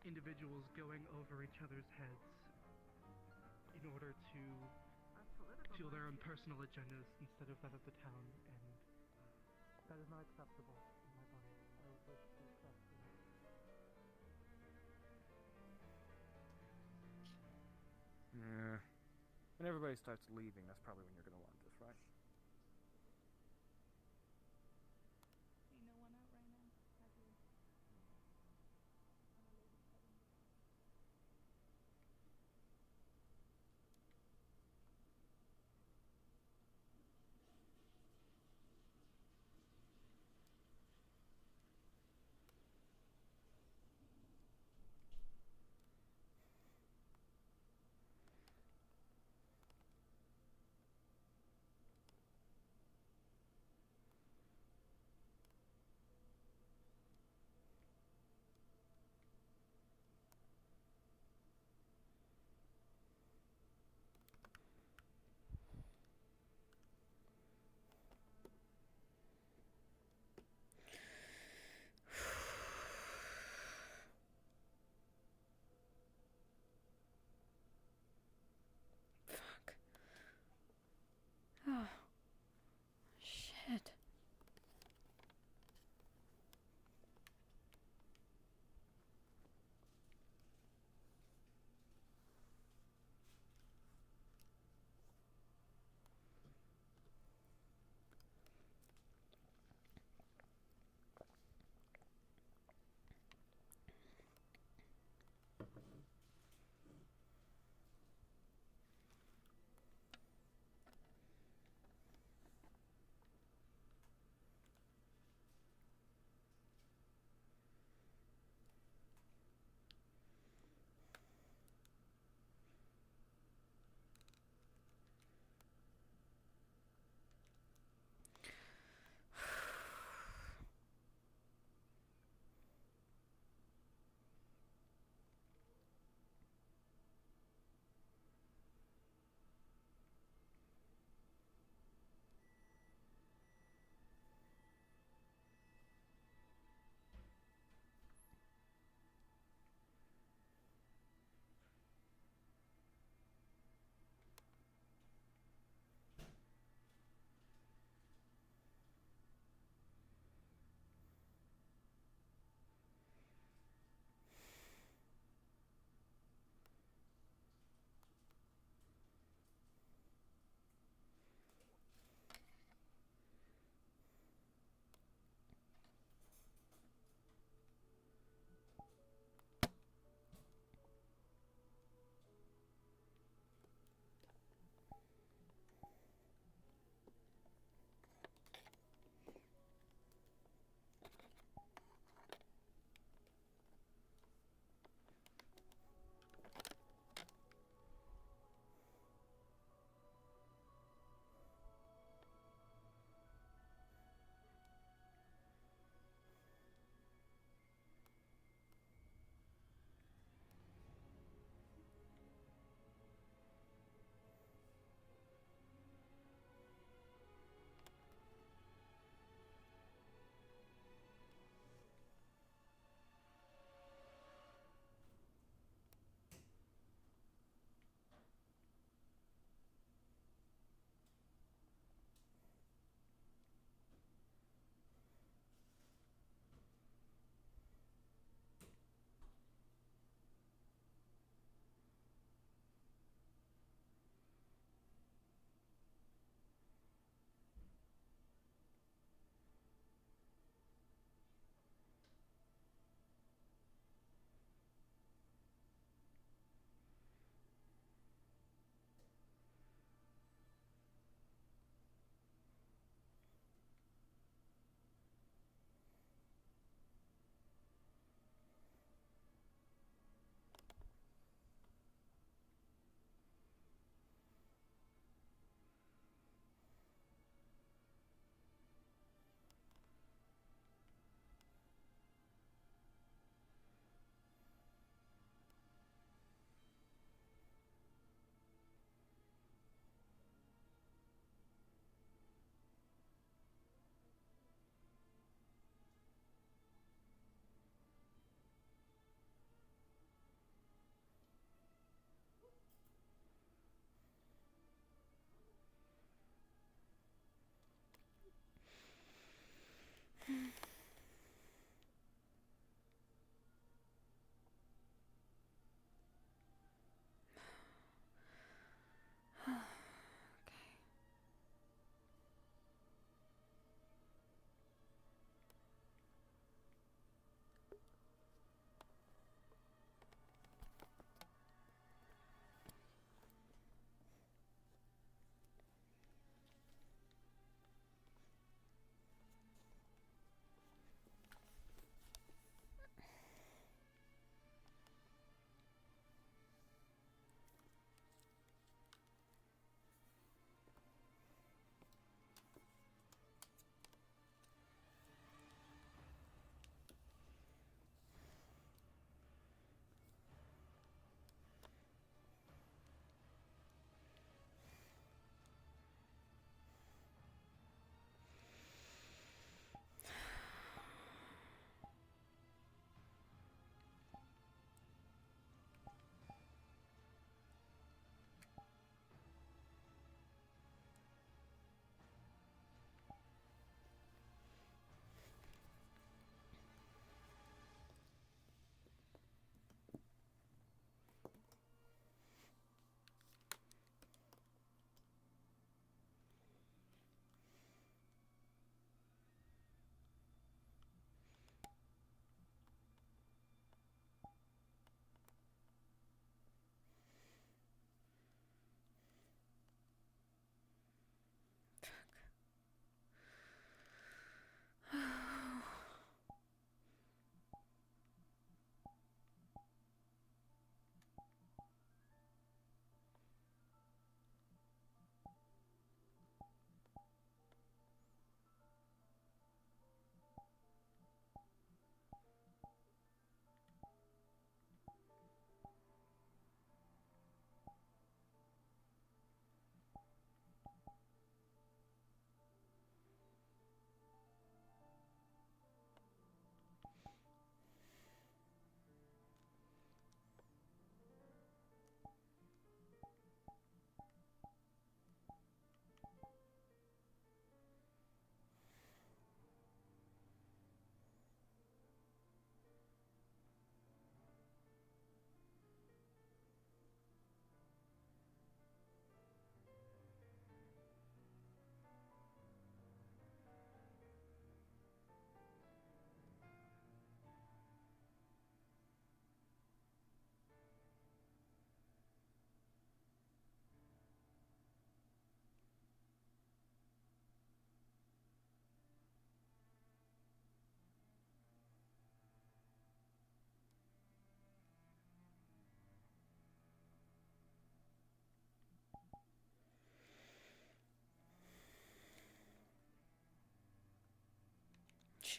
individuals going over each other's heads in order to fuel their own personal agendas instead of that of the town, and that is not acceptable in my mind. I would wish to correct that. Yeah. When everybody starts leaving, that's probably when you're going to want this, right? Oh, shit.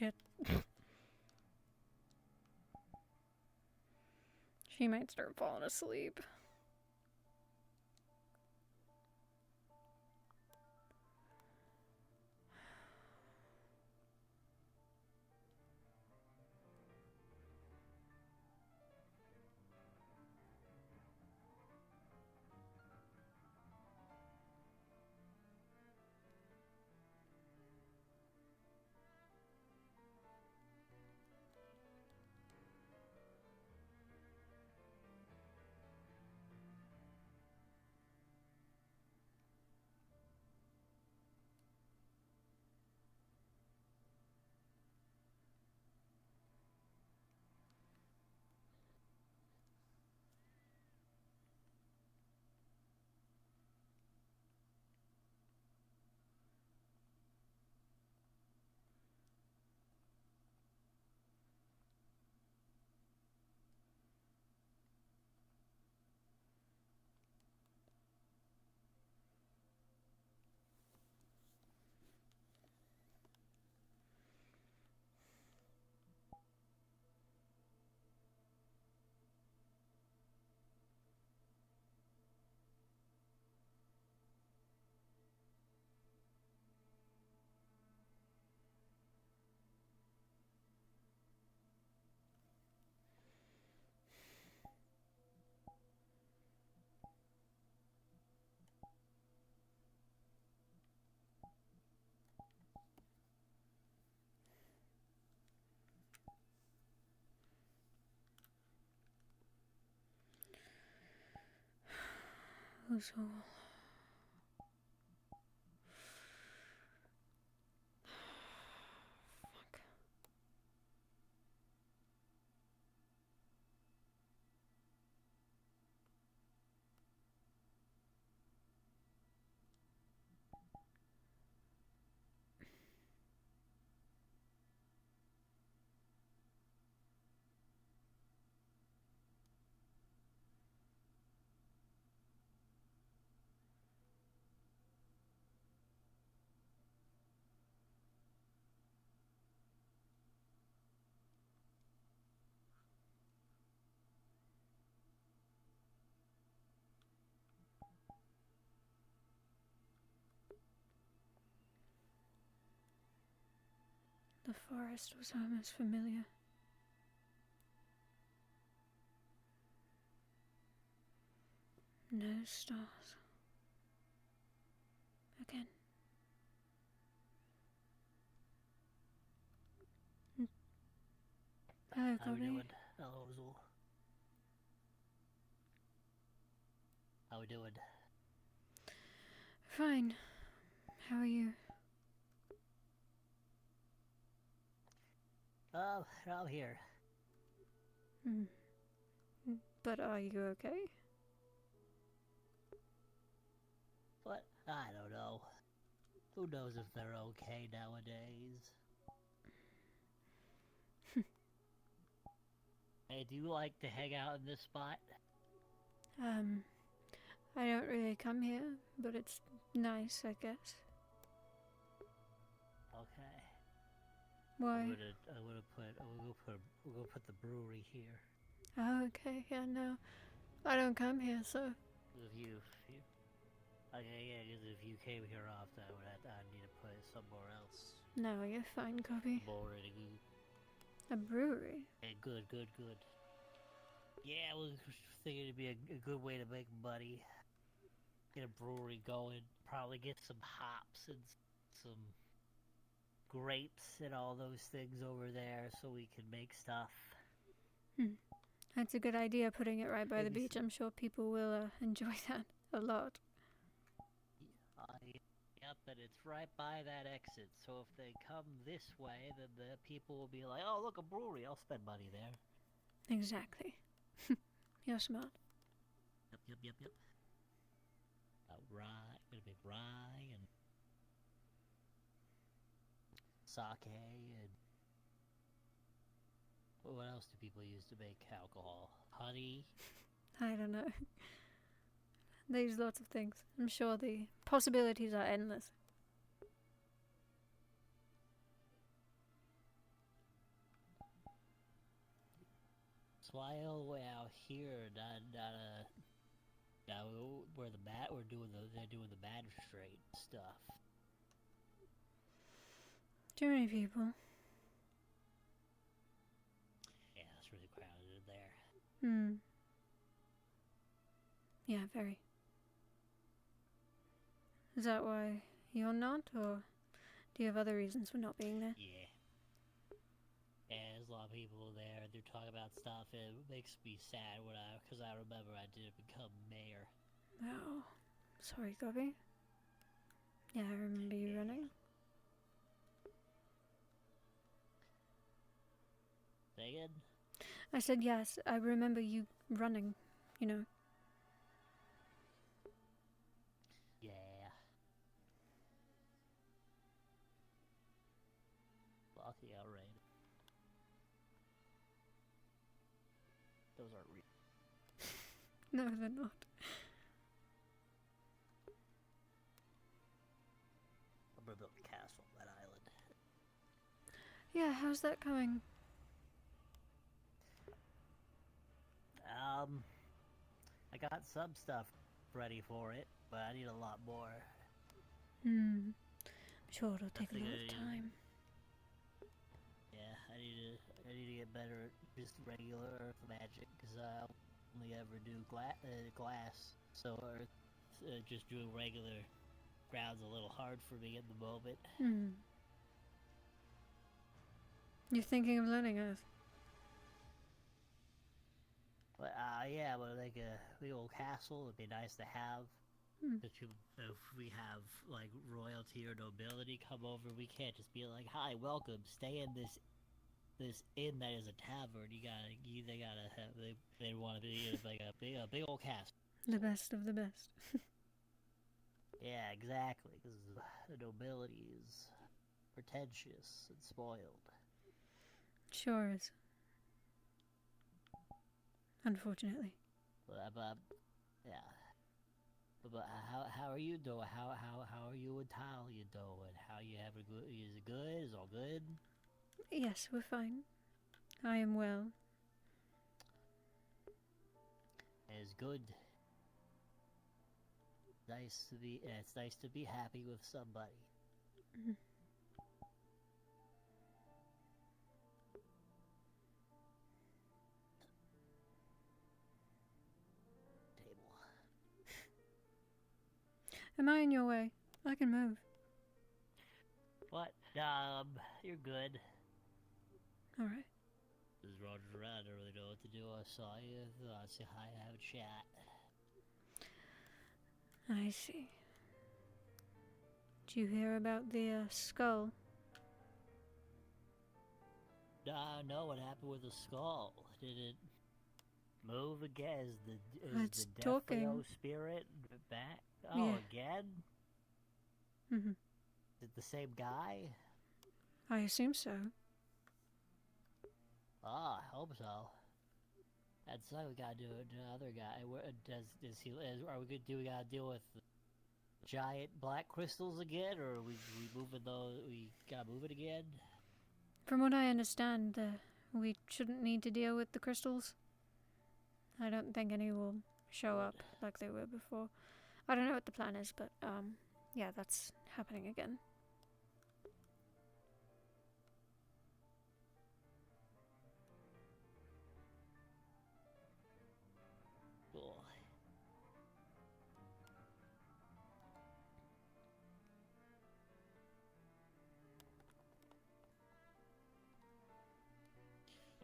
shit. She might start falling asleep. Who's all? The forest was almost familiar. No stars. Again. Hello, How we Kobe. doing? Hello, Azul. How we doing? Fine. How are you? I'm here. Hmm. But are you okay? What? I don't know. Who knows if they're okay nowadays? Hey, do you like to hang out in this spot? I don't really come here, but it's nice, I guess. Okay. Why? We'll go put the brewery here. Oh, okay. Yeah, no. I don't come here, so. Okay, yeah, because if you came here often, I'd need to put it somewhere else. No, you're fine, Kobe. Boring. A brewery? Hey, good. Yeah, I was thinking it'd be a good way to make money. Get a brewery going, probably get some hops and some grapes and all those things over there so we can make stuff. That's a good idea, putting it right by the Maybe beach. I'm sure people will enjoy that a lot. Yep, and it's right by that exit, so if they come this way, then the people will be like, oh, look, a brewery, I'll spend money there. Exactly. You're smart. Yep. Gonna be rye and sake and what else do people use to make alcohol? Honey? I don't know. There's lots of things. I'm sure the possibilities are endless. fly all the way out here, not where they're doing the magistrate stuff. Too many people. Yeah, it's really crowded in there. Hmm. Yeah, very. Is that why you're not, or do you have other reasons for not being there? Yeah. Yeah, there's a lot of people there. They're talking about stuff. It makes me sad because I remember I didn't become mayor. Oh, sorry, Gobby. Yeah, I remember you running. Say again? I said yes, I remember you running, you know. Yeah. Lucky outright. Those aren't real. No, they're not. I'm gonna build a castle on that island. Yeah, how's that coming? I got some stuff ready for it, but I need a lot more. I'm sure it'll take a lot of time. Yeah, I need to get better at just regular earth magic, because I only ever do glass, so just doing regular ground's a little hard for me at the moment. You're thinking of learning earth? But yeah, but like a big old castle would be nice to have. But if we have like royalty or nobility come over, we can't just be like, "Hi, welcome, stay in this inn that is a tavern." They want to be like a big old castle. The best of the best. Yeah, exactly. Because the nobility is pretentious and spoiled. Sure is. Unfortunately. But yeah. But how are you doing? How are you and Talia doing? How you have a good? Is it good? Is all good? Yes, we're fine. I am well. It's good. It's nice to be happy with somebody. Table. Am I in your way? I can move. What? You're good. Alright. Just running around, I don't really know what to do. I saw you, thought I'd say hi, have a chat. I see. Did you hear about the skull? No, what happened with the skull? Did it move again? Is the talking. Defrio spirit back? Oh, Yeah. again? Mhm. Is it the same guy? I assume so. I hope so. That's why we gotta do it to the other guy. Do we gotta deal with giant black crystals again, or are we moving those? We gotta move it again? From what I understand, we shouldn't need to deal with the crystals. I don't think any will show up like they were before. I don't know what the plan is, but yeah, that's happening again. Cool.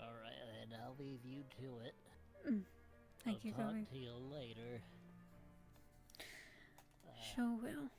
Alright, then I'll leave you to it. Thank you, I'll talk Chloe. to you later. Sure will.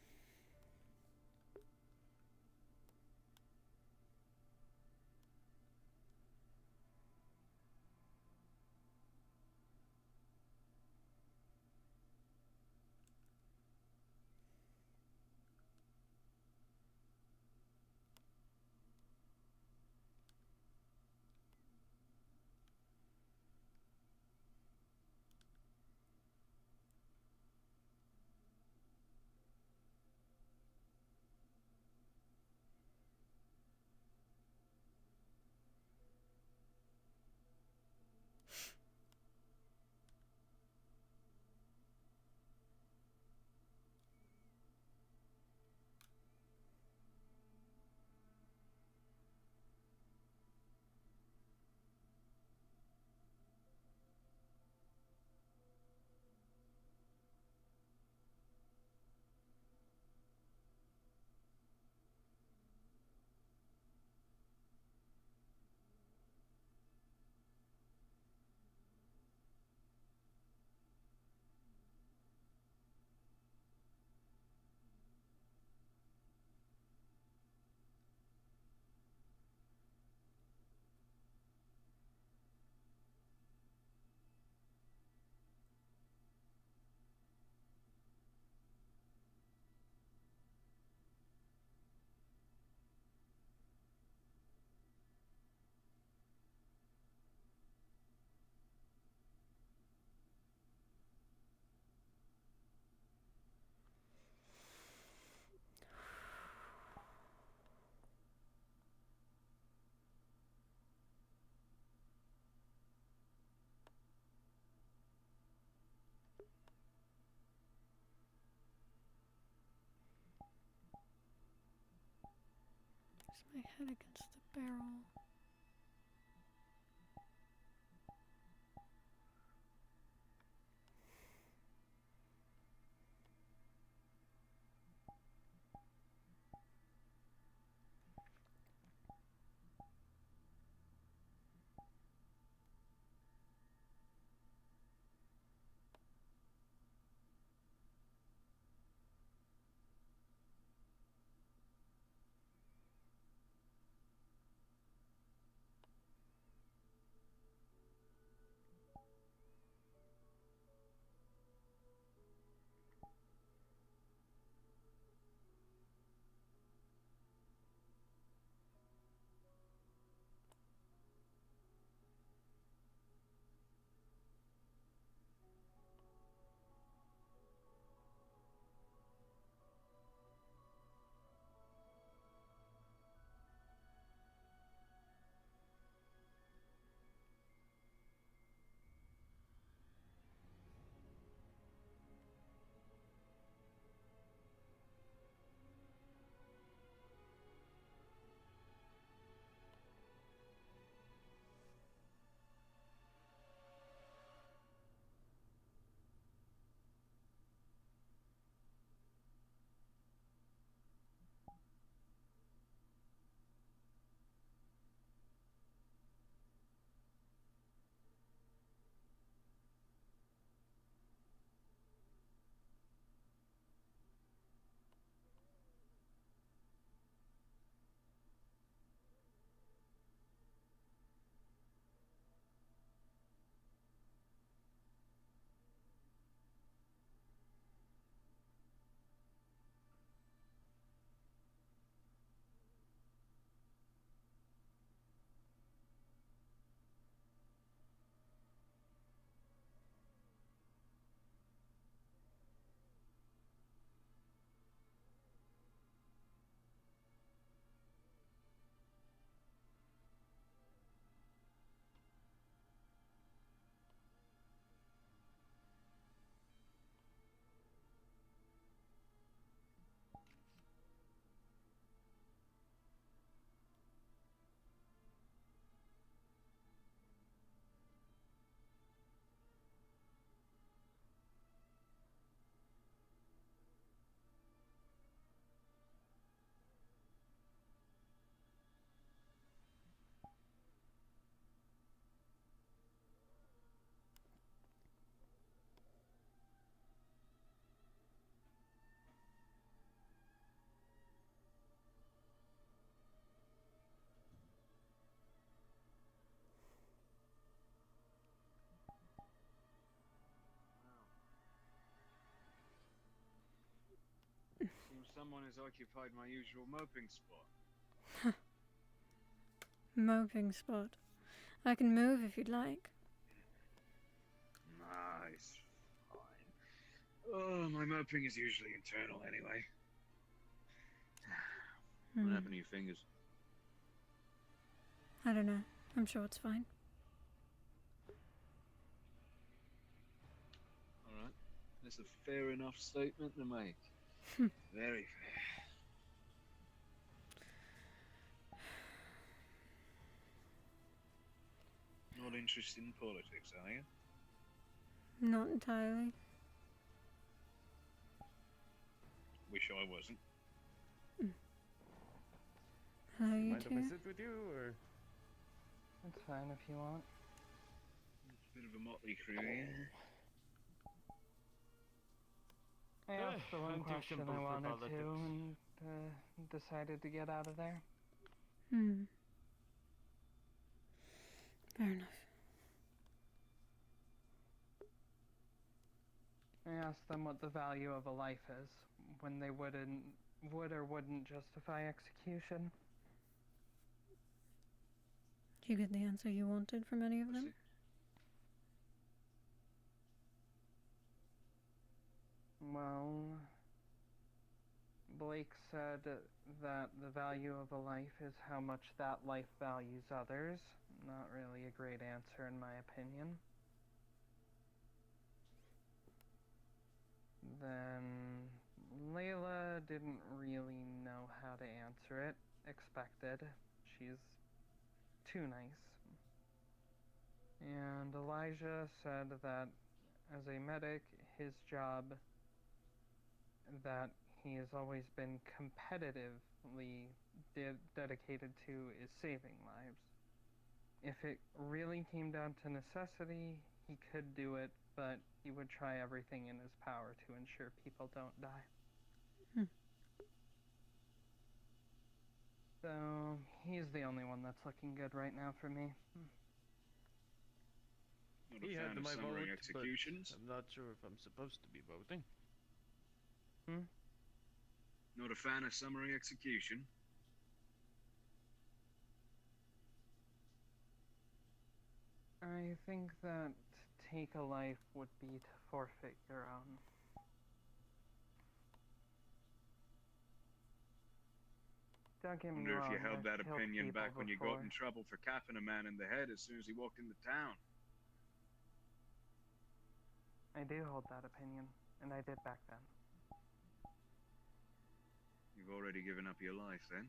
My head against the barrel. Seems someone has occupied my usual moping spot. Moping spot. I can move if you'd like. Nice. Fine. Oh, my moping is usually internal anyway. What happened to your fingers? I don't know. I'm sure it's fine. Alright. That's a fair enough statement to make. Very fair. Not interested in politics, are you? Not entirely. Wish I wasn't. Hello, you Mind if I two. sit with you, or? That's fine if you want. It's a bit of a motley crew here. I asked the one I'm too question simple I for wanted politics. to and decided to get out of there. Fair enough. I asked them what the value of a life is when they would or wouldn't justify execution. Did you get the answer you wanted from any of them? Well, Blake said that the value of a life is how much that life values others. Not really a great answer in my opinion. Then Layla didn't really know how to answer it, expected. She's too nice. And Elijah said that as a medic, his job that he has always been competitively dedicated to is saving lives. If it really came down to necessity, he could do it, but he would try everything in his power to ensure people don't die. So, he's the only one that's looking good right now for me. He had my vote, executions. but I'm not sure if I'm supposed to be voting. Not a fan of summary execution. I think that to take a life would be to forfeit your own. Don't get me Wonder wrong, if you held I've that killed opinion people back when you before. got in trouble for capping a man in the head as soon as he walked into town. I do hold that opinion, and I did back then. You've already given up your life, then?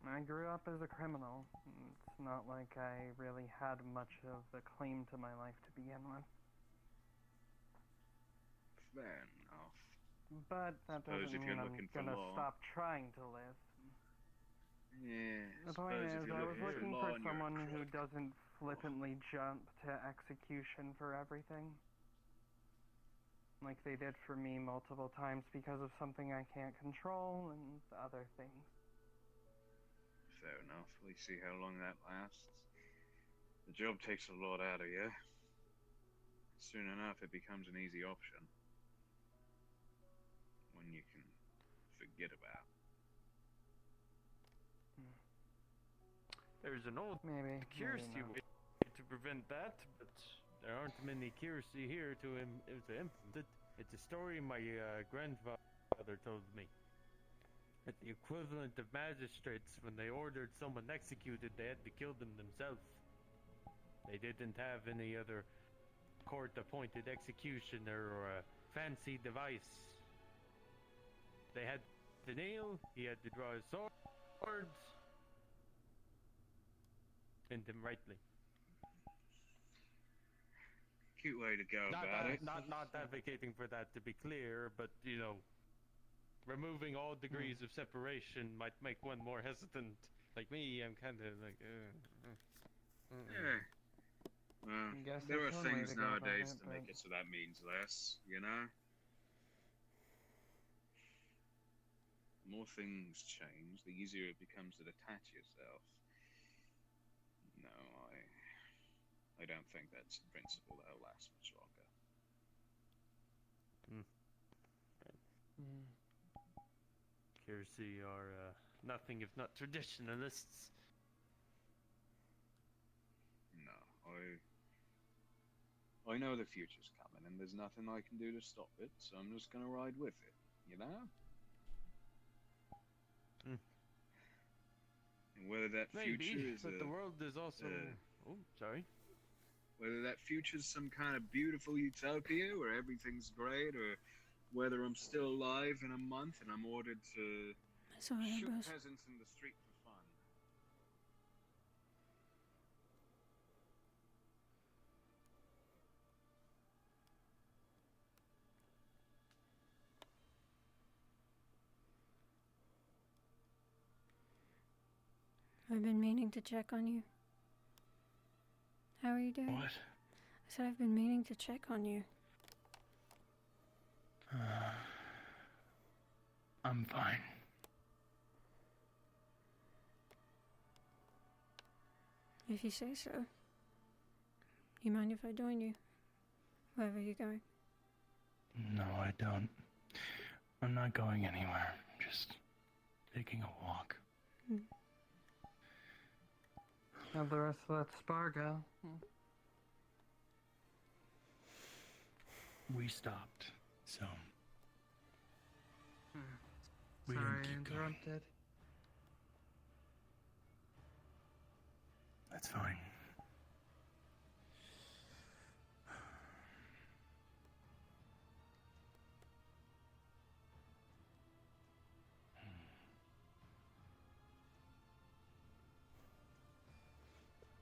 I grew up as a criminal. It's not like I really had much of a claim to my life to begin with. Fair enough. But that Suppose doesn't if you're mean I'm looking for gonna law. stop trying to live. Yeah. The point suppose if is, you're I was looking looking for for law and you're a someone who crook. doesn't flippantly jump to execution for everything. Like they did for me multiple times because of something I can't control and other things. Fair enough. We'll see how long that lasts. The job takes a lot out of you. Soon enough, it becomes an easy option. One you can forget about. There's an old accuracy way to prevent that, but there aren't many accuracy here to implement it. It's a story my grandfather told me. That the equivalent of magistrates, when they ordered someone executed, they had to kill them themselves. They didn't have any other court-appointed executioner or a fancy device. They had to kneel, he had to draw his sword, and them rightly. Cute way to go about it. Not advocating for that, to be clear, but you know, removing all degrees of separation might make one more hesitant. Like me, I'm kind of like. Yeah. Well, Guess there are that's one way things to go about nowadays it, to make but- it so that means less, you know? The more things change, the easier it becomes to detach yourself. No, I don't think that's a principle that'll last much longer. Accuracy are nothing if not traditionalists. No, I know the future's coming, and there's nothing I can do to stop it, so I'm just gonna ride with it, you know? And whether that Maybe, future is but the world is also. Oh, sorry. Whether that future's some kind of beautiful utopia where everything's great, or whether I'm still alive in a month and I'm ordered to Sorry, shoot boss. peasants in the street for fun. I've been meaning to check on you. How are you doing? What? I said I've been meaning to check on you. I'm fine. If you say so. You mind if I join you? Wherever you're going. No, I don't. I'm not going anywhere. Just taking a walk. How'd the rest of that spar go? We stopped, so we Sorry, didn't I keep going. interrupted. That's fine.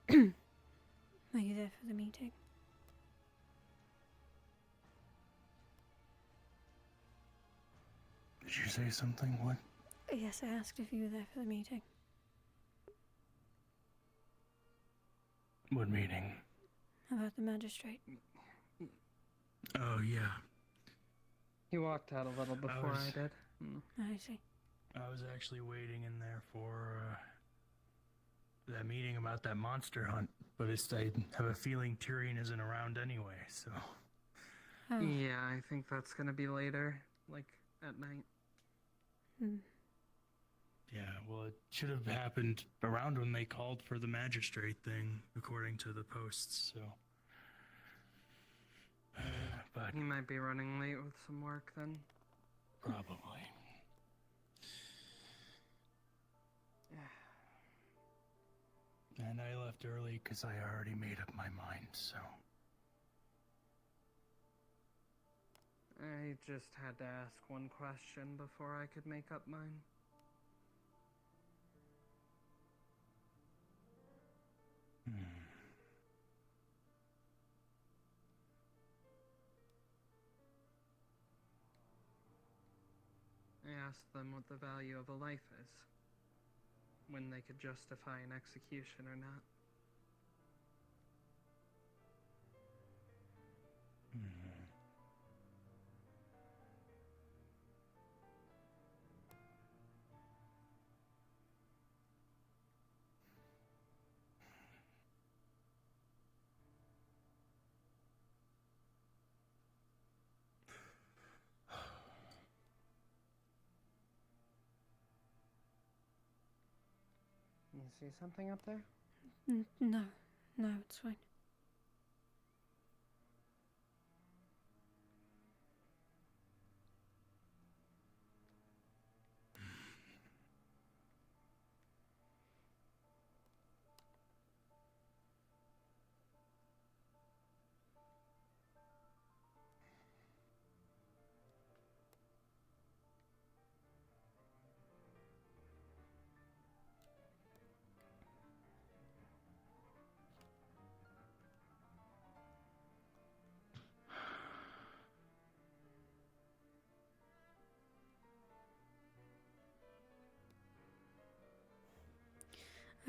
Were you there for the meeting? Did you say something? What? Yes, I asked if you were there for the meeting. What meeting? About the magistrate. Oh, yeah. He walked out a little before I did. I see. I was actually waiting in there for that meeting about that monster hunt, but I have a feeling Tyrion isn't around anyway, so... Oh. Yeah, I think that's gonna be later, like, at night. Yeah, well, it should have happened around when they called for the magistrate thing, according to the posts, so... But he might be running late with some work then. Probably. And I left early because I already made up my mind, so... I just had to ask one question before I could make up mine. I asked them what the value of a life is, when they could justify an execution or not. You see something up there? No, it's fine.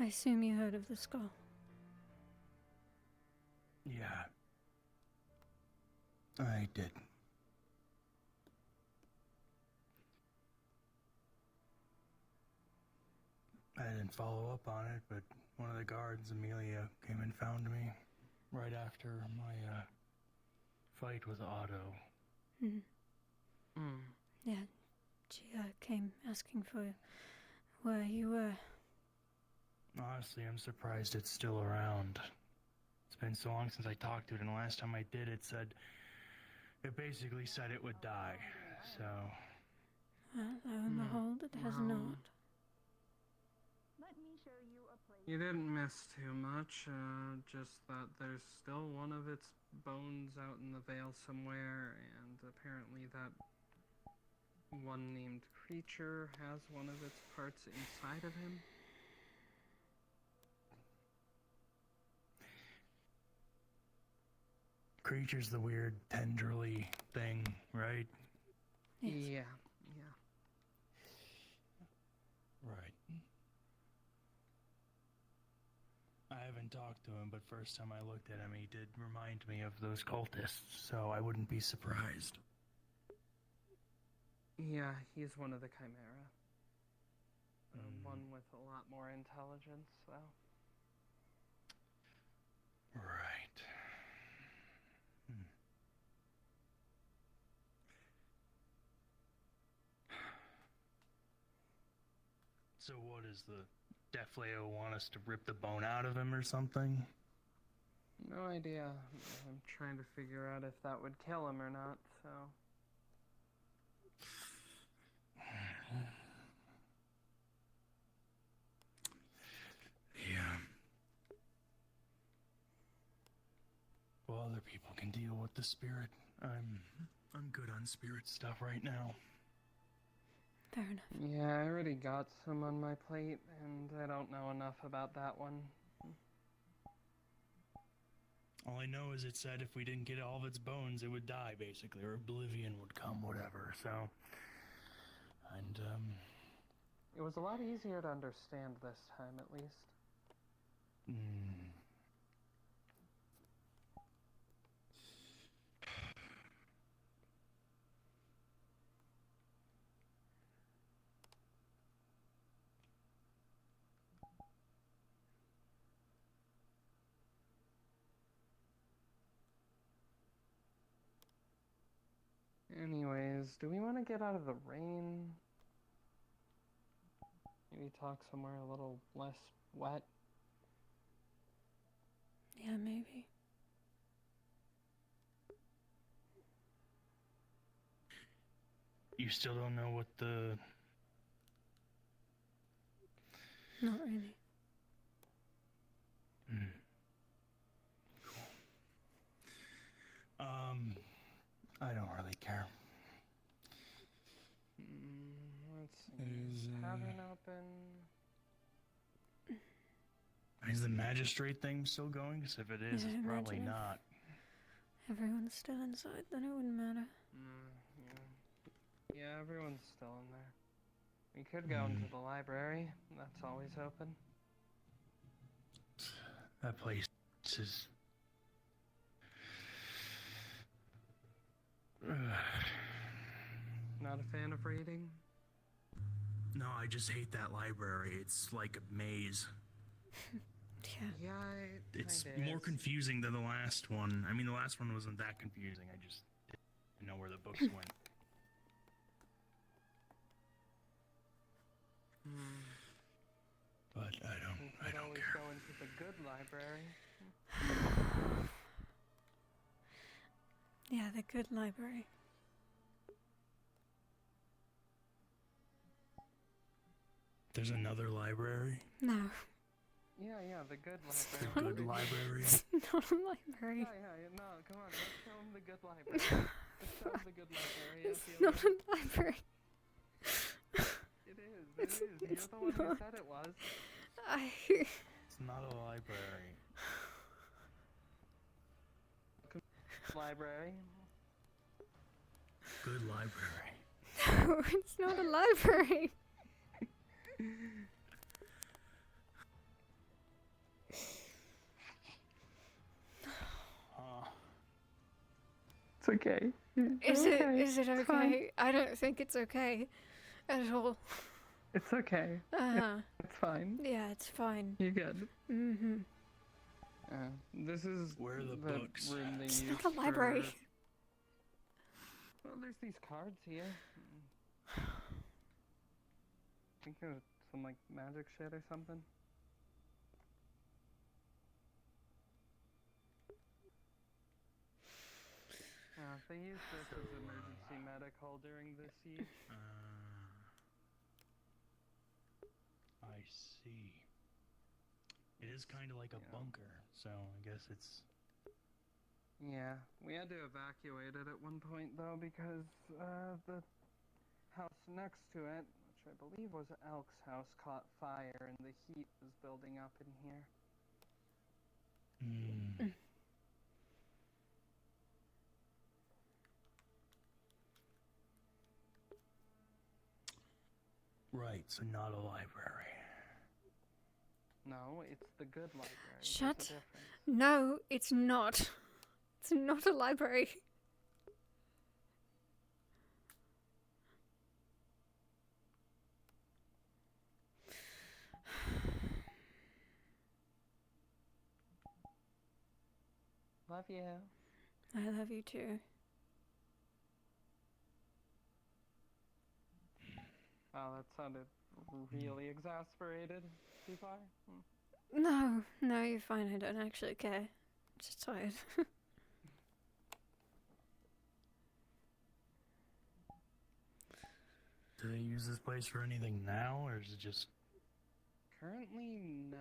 I assume you heard of the skull. Yeah. I did. I didn't follow up on it, but one of the guards, Amelia, came and found me right after my fight with Otto. Yeah, she came asking for where you were. Honestly, I'm surprised it's still around. It's been so long since I talked to it, and the last time I did, it basically said it would die, so... Lo and behold, it has not. You didn't miss too much, just that there's still one of its bones out in the Vale somewhere, and apparently that one named creature has one of its parts inside of him. Creature's the weird, tendrily thing, right? Yes. Yeah. Right. I haven't talked to him, but first time I looked at him, he did remind me of those cultists, so I wouldn't be surprised. Yeah, he's one of the Chimera. One with a lot more intelligence, so... Right. So what is the Defleo want us to rip the bone out of him or something? No idea. I'm trying to figure out if that would kill him or not, so... Yeah. Well, other people can deal with the spirit. I'm good on spirit stuff right now. Fair enough. Yeah, I already got some on my plate, and I don't know enough about that one. All I know is it said if we didn't get all of its bones, it would die, basically, or oblivion would come, whatever, so... And, It was a lot easier to understand this time, at least. Anyways, do we want to get out of the rain? Maybe talk somewhere a little less wet? Yeah, maybe. You still don't know what the... Not really. I don't really care. Let's see. Is tavern open? Is the magistrate thing still going? Because if it is, Yeah, it's probably imagine if not. Everyone's still inside, then it wouldn't matter. Yeah, everyone's still in there. We could go into the library. That's always open. That place is... Not a fan of reading? No, I just hate that library. It's like a maze. Yeah, It's kinda more is. confusing than the last one. I mean, the last one wasn't that confusing. I just didn't know where the books went. But I don't always care. go into the good library. Yeah, the good library. There's another library? No. Yeah, the good The library. good library? It's not a library. Yeah, no, come on, let's show him the good library. Let's show him the good library. It's not a library. It is. You're the one who said it was. It's not a library. Library. Good library. No, it's not a library. It's okay. Is it It's fine. okay? I don't think it's okay at all. It's okay. It's fine. Yeah, it's fine. You're good. Mm-hmm. This is Where are the books? room they It's use not a library. Well, there's these cards here. I think there's some like magic shit or something. They used this as emergency medical during the siege. I see. It is kind of like a bunker, so I guess it's... Yeah, we had to evacuate it at one point though because the house next to it, which I believe was Elk's house, caught fire and the heat was building up in here. Right, so not a library. No, it's the good library. There's a Shut. difference. No, it's not. It's not a library. Love you. I love you too. Oh, that sounded really exasperated. Too far? No, you're fine. I don't actually care. I'm just tired. Do they use this place for anything now, or is it just... Currently, no.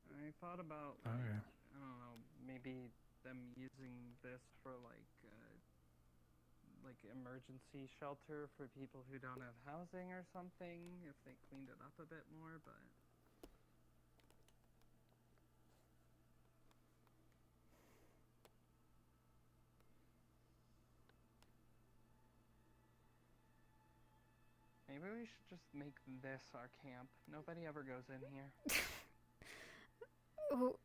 I thought about, like, Okay. I don't know, maybe them using this for like emergency shelter for people who don't have housing or something, if they cleaned it up a bit more, but maybe we should just make this our camp. Nobody ever goes in here. Oh,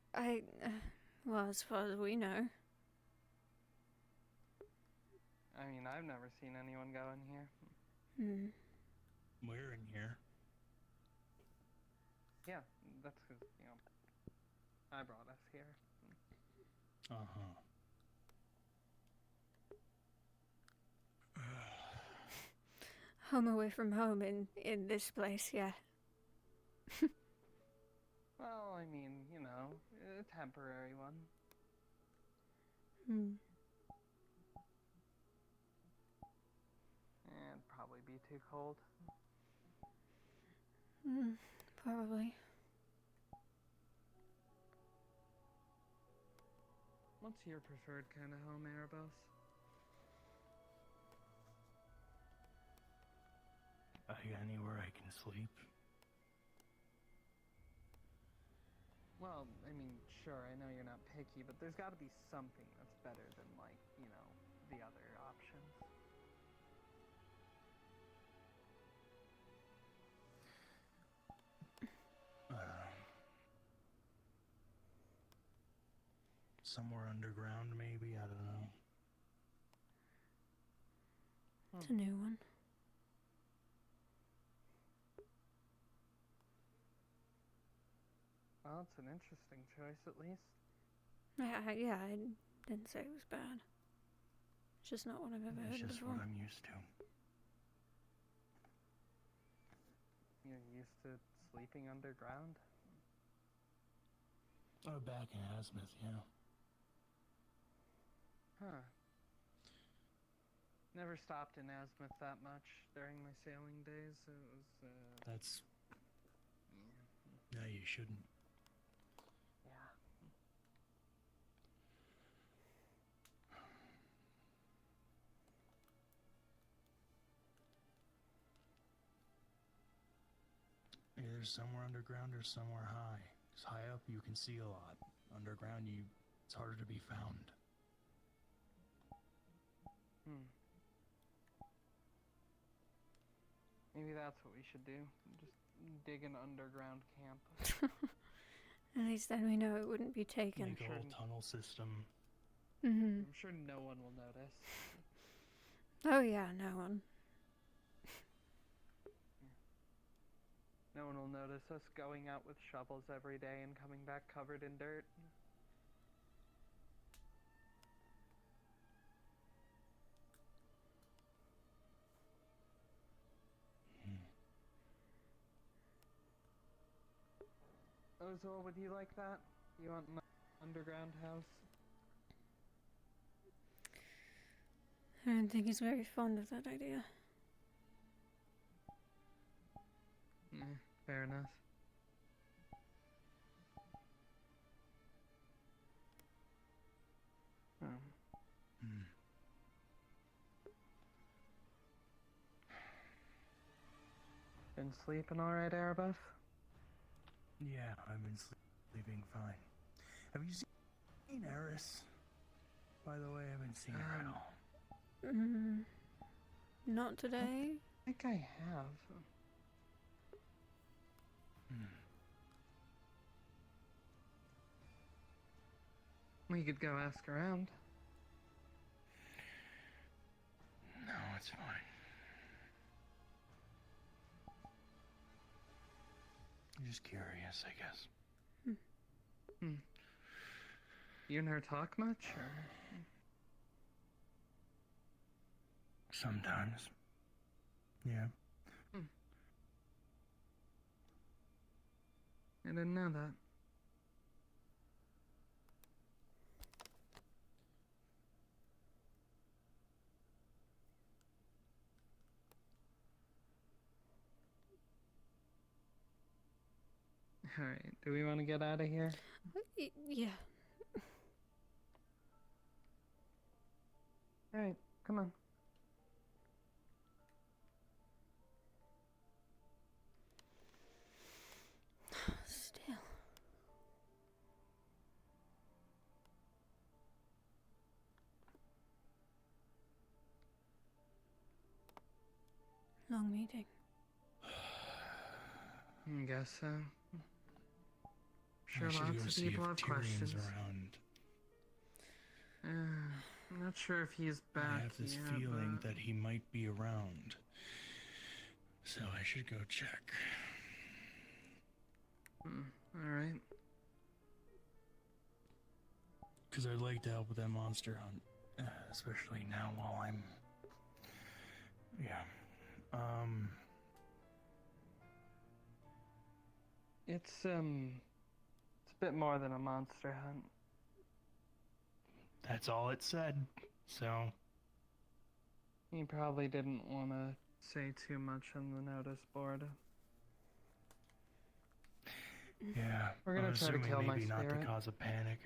well, as far as we know. I mean, I've never seen anyone go in here. Hmm. We're in here. Yeah, that's because, you know, I brought us here. Uh-huh. Home away from home in this place, yeah. Well, I mean, you know, a temporary one. Hmm. It'd probably be too cold. Probably. What's your preferred kind of home, Erebos? Anywhere I can sleep. Well, I mean, sure, I know you're not picky, but there's got to be something that's better than, like, you know, the other options. Somewhere underground, maybe? I don't know. It's a new one. Well, it's an interesting choice, at least. Yeah, I didn't say it was bad. It's just not what I've ever heard It's just before. what I'm used to. You're used to sleeping underground? Oh, back in Asmith, yeah. Huh. Never stopped in Asmith that much during my sailing days. It was, That's... No, you shouldn't. Yeah. Either somewhere underground or somewhere high. 'Cause high up you can see a lot. Underground it's harder to be found. Maybe that's what we should do. Just dig an underground camp. At least then we know it wouldn't be taken. Make a whole tunnel system. Mm-hmm. I'm sure no one will notice. Oh yeah, no one. No one will notice us going out with shovels every day and coming back covered in dirt. Ozol, would you like that? You want an underground house? I don't think he's very fond of that idea. Fair enough. Been sleeping alright, Erebus? Yeah, I've been sleeping fine. Have you seen Eris? By the way, I haven't seen her at all. Not today. I think I have. We could go ask around. No, it's fine. I'm just curious, I guess. You and her talk much, or? Sometimes. Yeah. I didn't know that. Alright, do we want to get out of here? Yeah. Alright, come on. Still. Long meeting. I guess so. Sure, I should lots go of see if people have Tyrion's questions. around. I'm not sure if he's back I have this yet, feeling but... that he might be around. So I should go check. Alright. Because I'd like to help with that monster hunt. Especially now while I'm... Yeah. It's a bit more than a monster hunt. That's all it said. So... He probably didn't want to say too much on the notice board. Yeah, We're gonna I'm try to assuming kill my maybe not spirit. to cause a panic.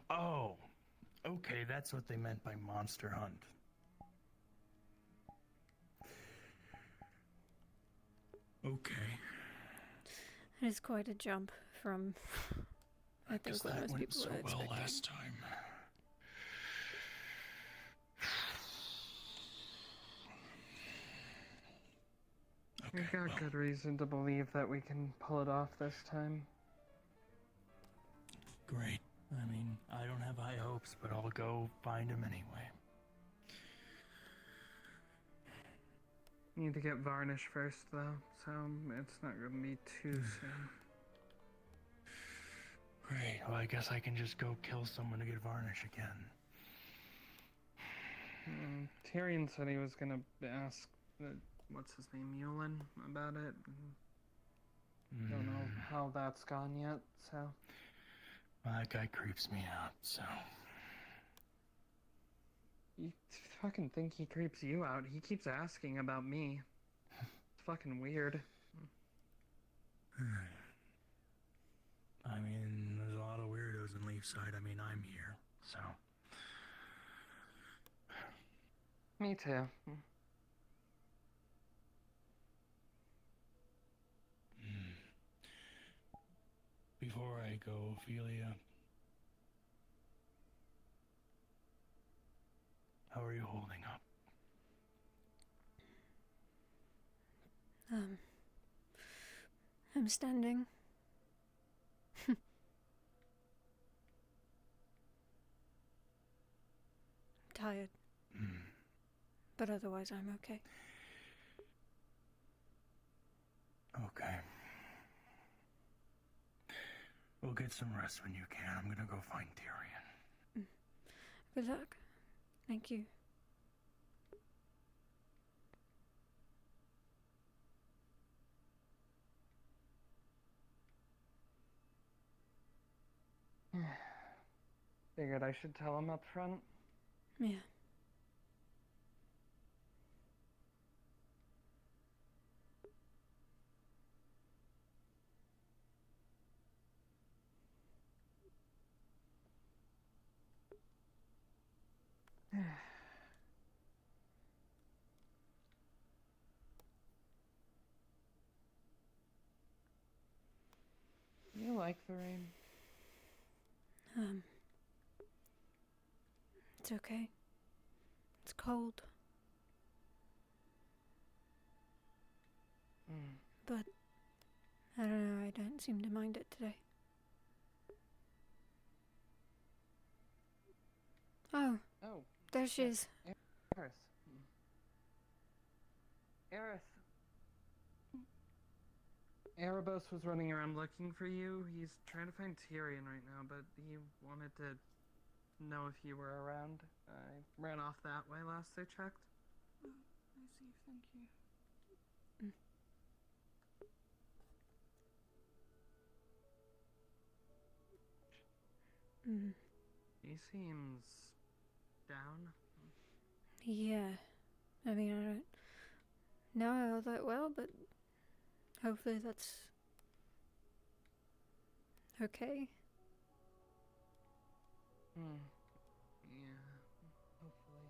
Oh, okay, that's what they meant by monster hunt. Okay. It is quite a jump from, I think, Because what that most went people so were well expecting. last time. We've got good reason to believe that we can pull it off this time. Great. I mean, I don't have high hopes, but I'll go find him anyway. Need to get varnish first, though, so it's not gonna be too soon. Great. Well, I guess I can just go kill someone to get varnish again. Tyrion said he was gonna ask what's his name, Yulin, about it. Don't know how that's gone yet, so... Well, that guy creeps me out, so... You fucking think he creeps you out? He keeps asking about me. It's fucking weird. I mean, there's a lot of weirdos in Leafside. I mean, I'm here, so... Me too. Before I go, Ophelia... How are you holding up? I'm standing. Tired. But otherwise I'm okay. Okay. We'll get some rest when you can. I'm gonna go find Tyrion. Good luck. Thank you. Figured I should tell him up front. Yeah. You like the rain? It's okay. It's cold. But I don't know, I don't seem to mind it today. Oh, there she is. Eris. Eris. Erebos was running around looking for you. He's trying to find Tyrion right now, but he wanted to know if you were around. I ran off that way last I checked. Oh, I see. Thank you. He seems down. Yeah. I mean, I don't know her that well, but hopefully that's okay. Yeah, hopefully.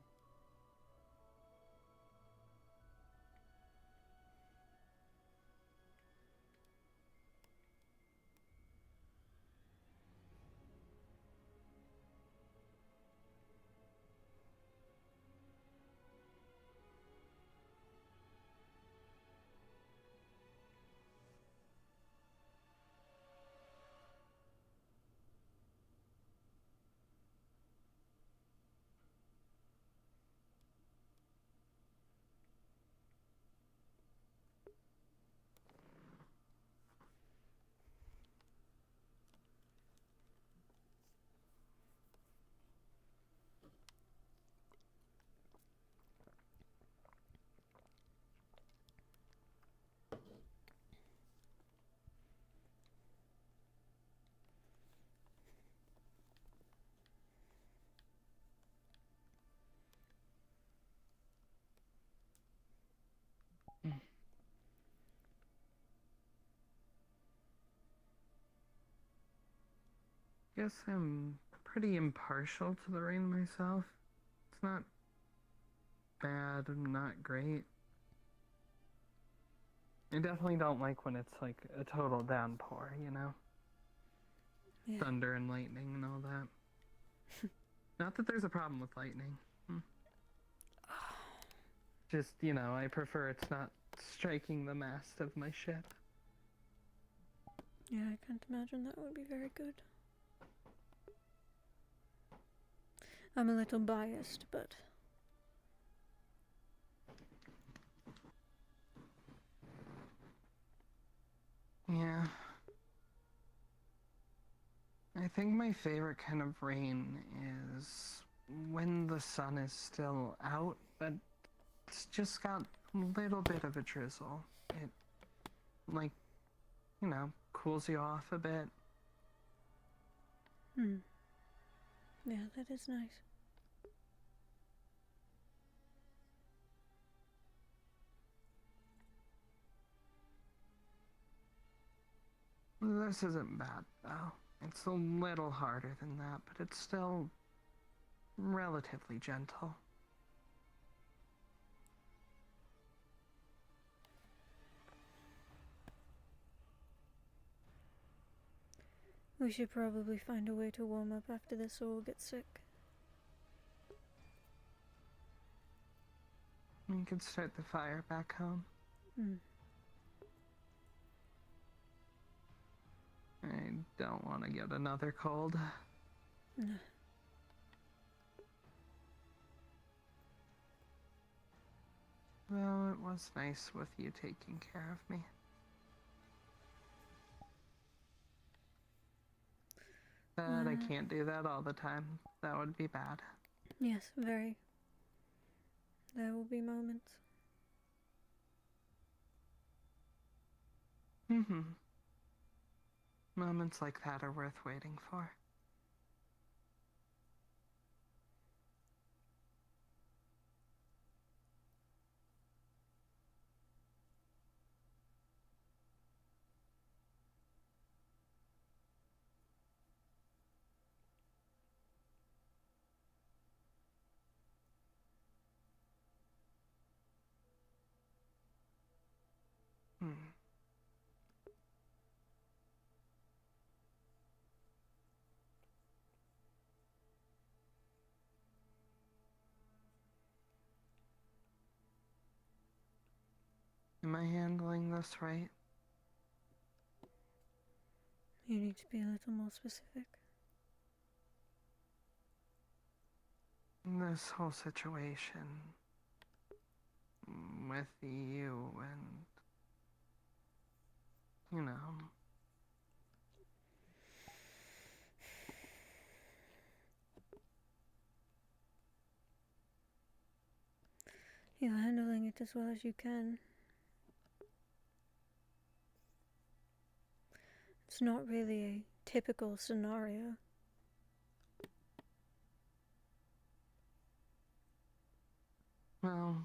guess I'm pretty impartial to the rain myself. It's not bad and not great. I definitely don't like when it's like a total downpour, you know? Yeah. Thunder and lightning and all that. Not that there's a problem with lightning. Just, you know, I prefer it's not striking the mast of my ship. Yeah, I can't imagine that would be very good. I'm a little biased, but... Yeah. I think my favorite kind of rain is when the sun is still out, but it's just got a little bit of a drizzle. It, like, you know, cools you off a bit. Yeah, that is nice. This isn't bad, though. It's a little harder than that, but it's still relatively gentle. We should probably find a way to warm up after this or we'll get sick. We could start the fire back home. I don't want to get another cold. No. Though it was nice with you taking care of me. But I can't do that all the time. That would be bad. Yes, very. There will be moments. Moments like that are worth waiting for. Am I handling this right? You need to be a little more specific. This whole situation with you and, you know. You're handling it as well as you can. It's not really a typical scenario. Well,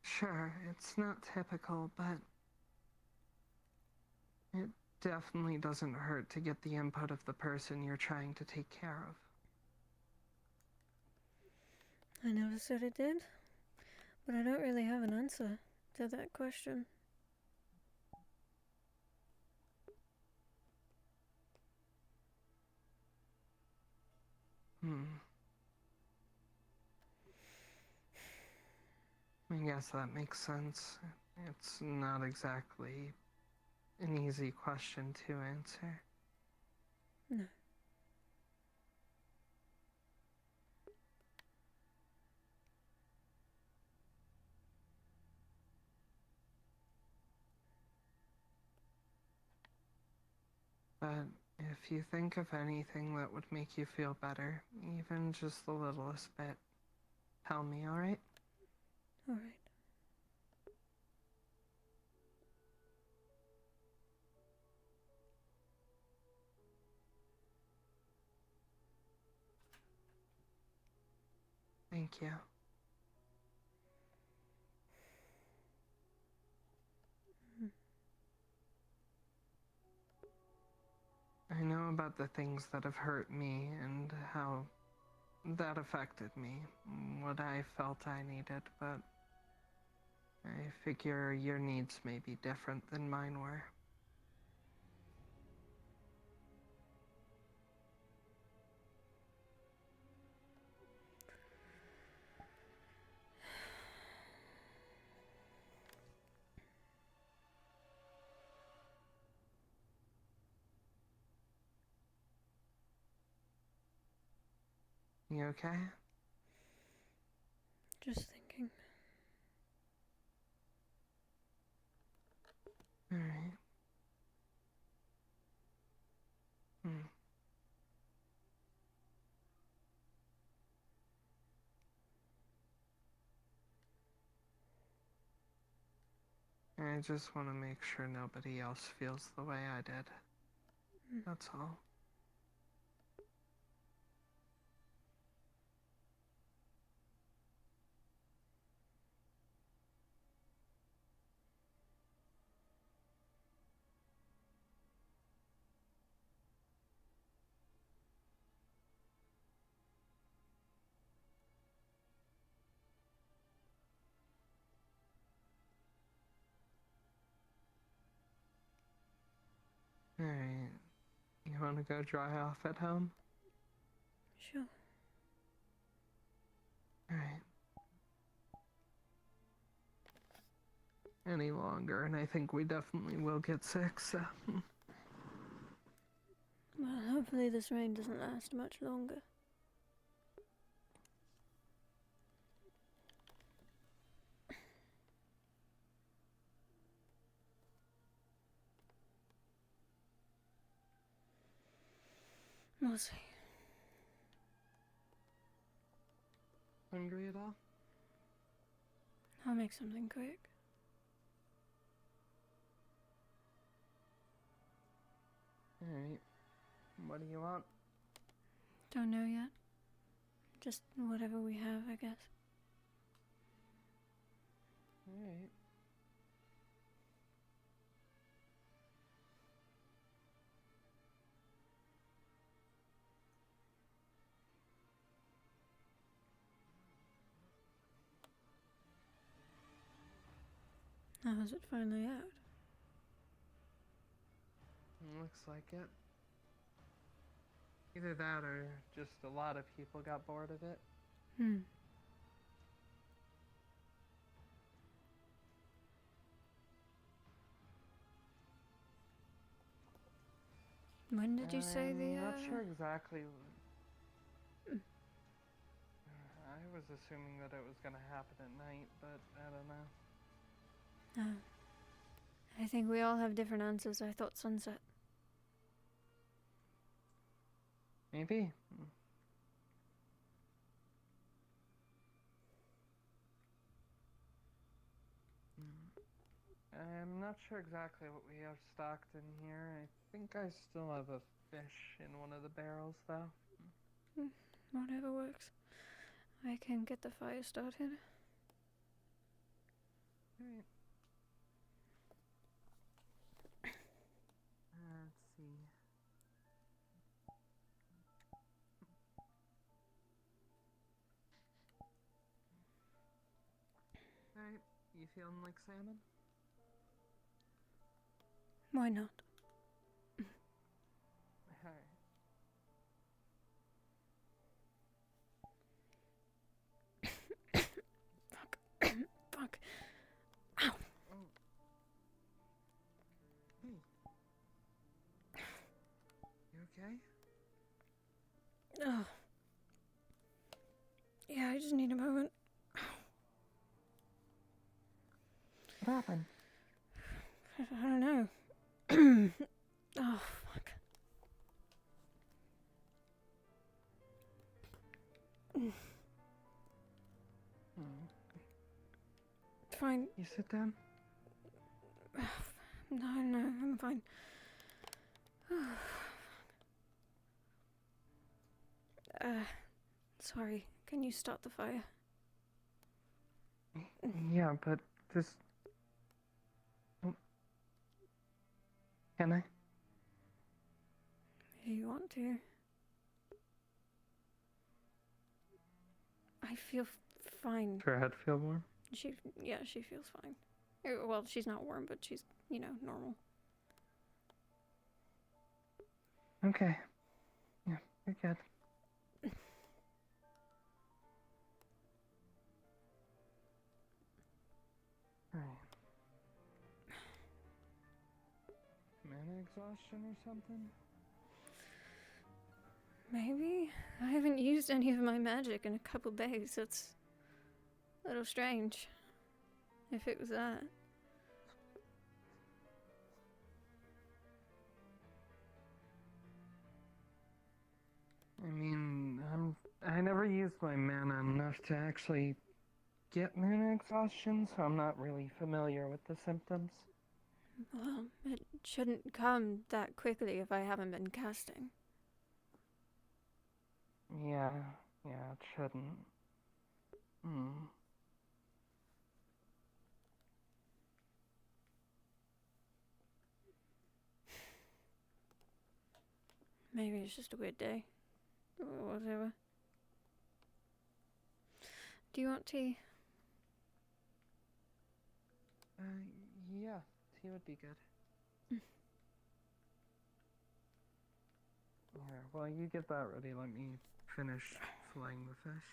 sure, it's not typical, but it definitely doesn't hurt to get the input of the person you're trying to take care of. I never said it did, but I don't really have an answer to that question. I guess that makes sense. It's not exactly an easy question to answer. No. But if you think of anything that would make you feel better, even just the littlest bit, tell me, alright? Alright. Thank you. I know about about the things that have hurt me and how that affected me, what I felt I needed, but I figure your needs may be different than mine were. You okay? Just thinking. Alright. I just want to make sure nobody else feels the way I did. That's all. Alright. You want to go dry off at home? Sure. Alright. Any longer, and I think we definitely will get sick, so... Well, hopefully this rain doesn't last much longer. We'll see. Hungry at all? I'll make something quick. Alright. What do you want? Don't know yet. Just whatever we have, I guess. Alright. How is it finally out? Looks like it. Either that or just a lot of people got bored of it. When did you say the, I'm not sure exactly. I was assuming that it was gonna happen at night, but I don't know. I think we all have different answers. I thought sunset. Maybe. I'm not sure exactly what we have stocked in here. I think I still have a fish in one of the barrels, though. Whatever works. I can get the fire started. Alright. Let's see. Alright, you feeling like salmon? Why not? Alright. Fuck. Ow. Oh. Hey. You okay? Oh. Yeah, I just need a moment. What happened? I don't know. Oh, fuck. Fine. You sit down? No, I'm fine. Sorry. Can you start the fire? Yeah, but this... Oh. Can I? you want to. I feel fine. Does her head feel warm? She feels fine. Well, she's not warm, but she's, normal. Okay. Yeah, you're good. Alright. Mana exhaustion or something? Maybe. I haven't used any of my magic in a couple days. That's a little strange. If it was that. I mean, I never used my mana enough to actually get mana exhaustion, so I'm not really familiar with the symptoms. Well, it shouldn't come that quickly if I haven't been casting. Yeah, it shouldn't. Maybe it's just a weird day. Or whatever. Do you want tea? Yeah, tea would be good. Here, while you get that ready, let me finish filleting the fish.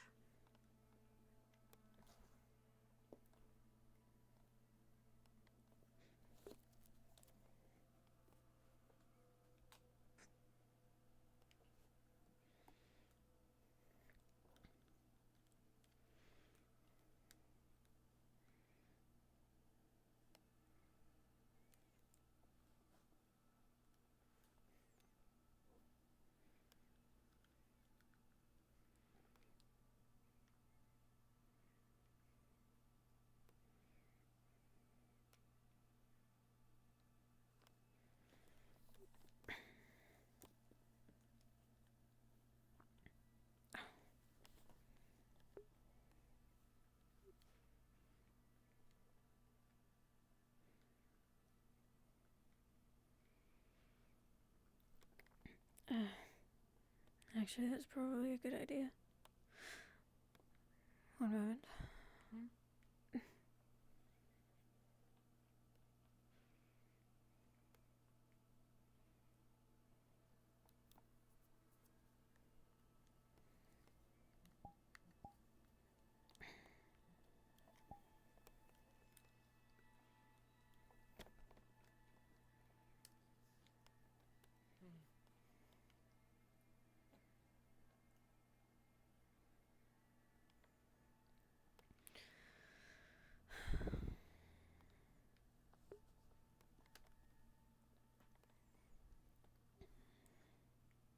Actually, that's probably a good idea. One moment.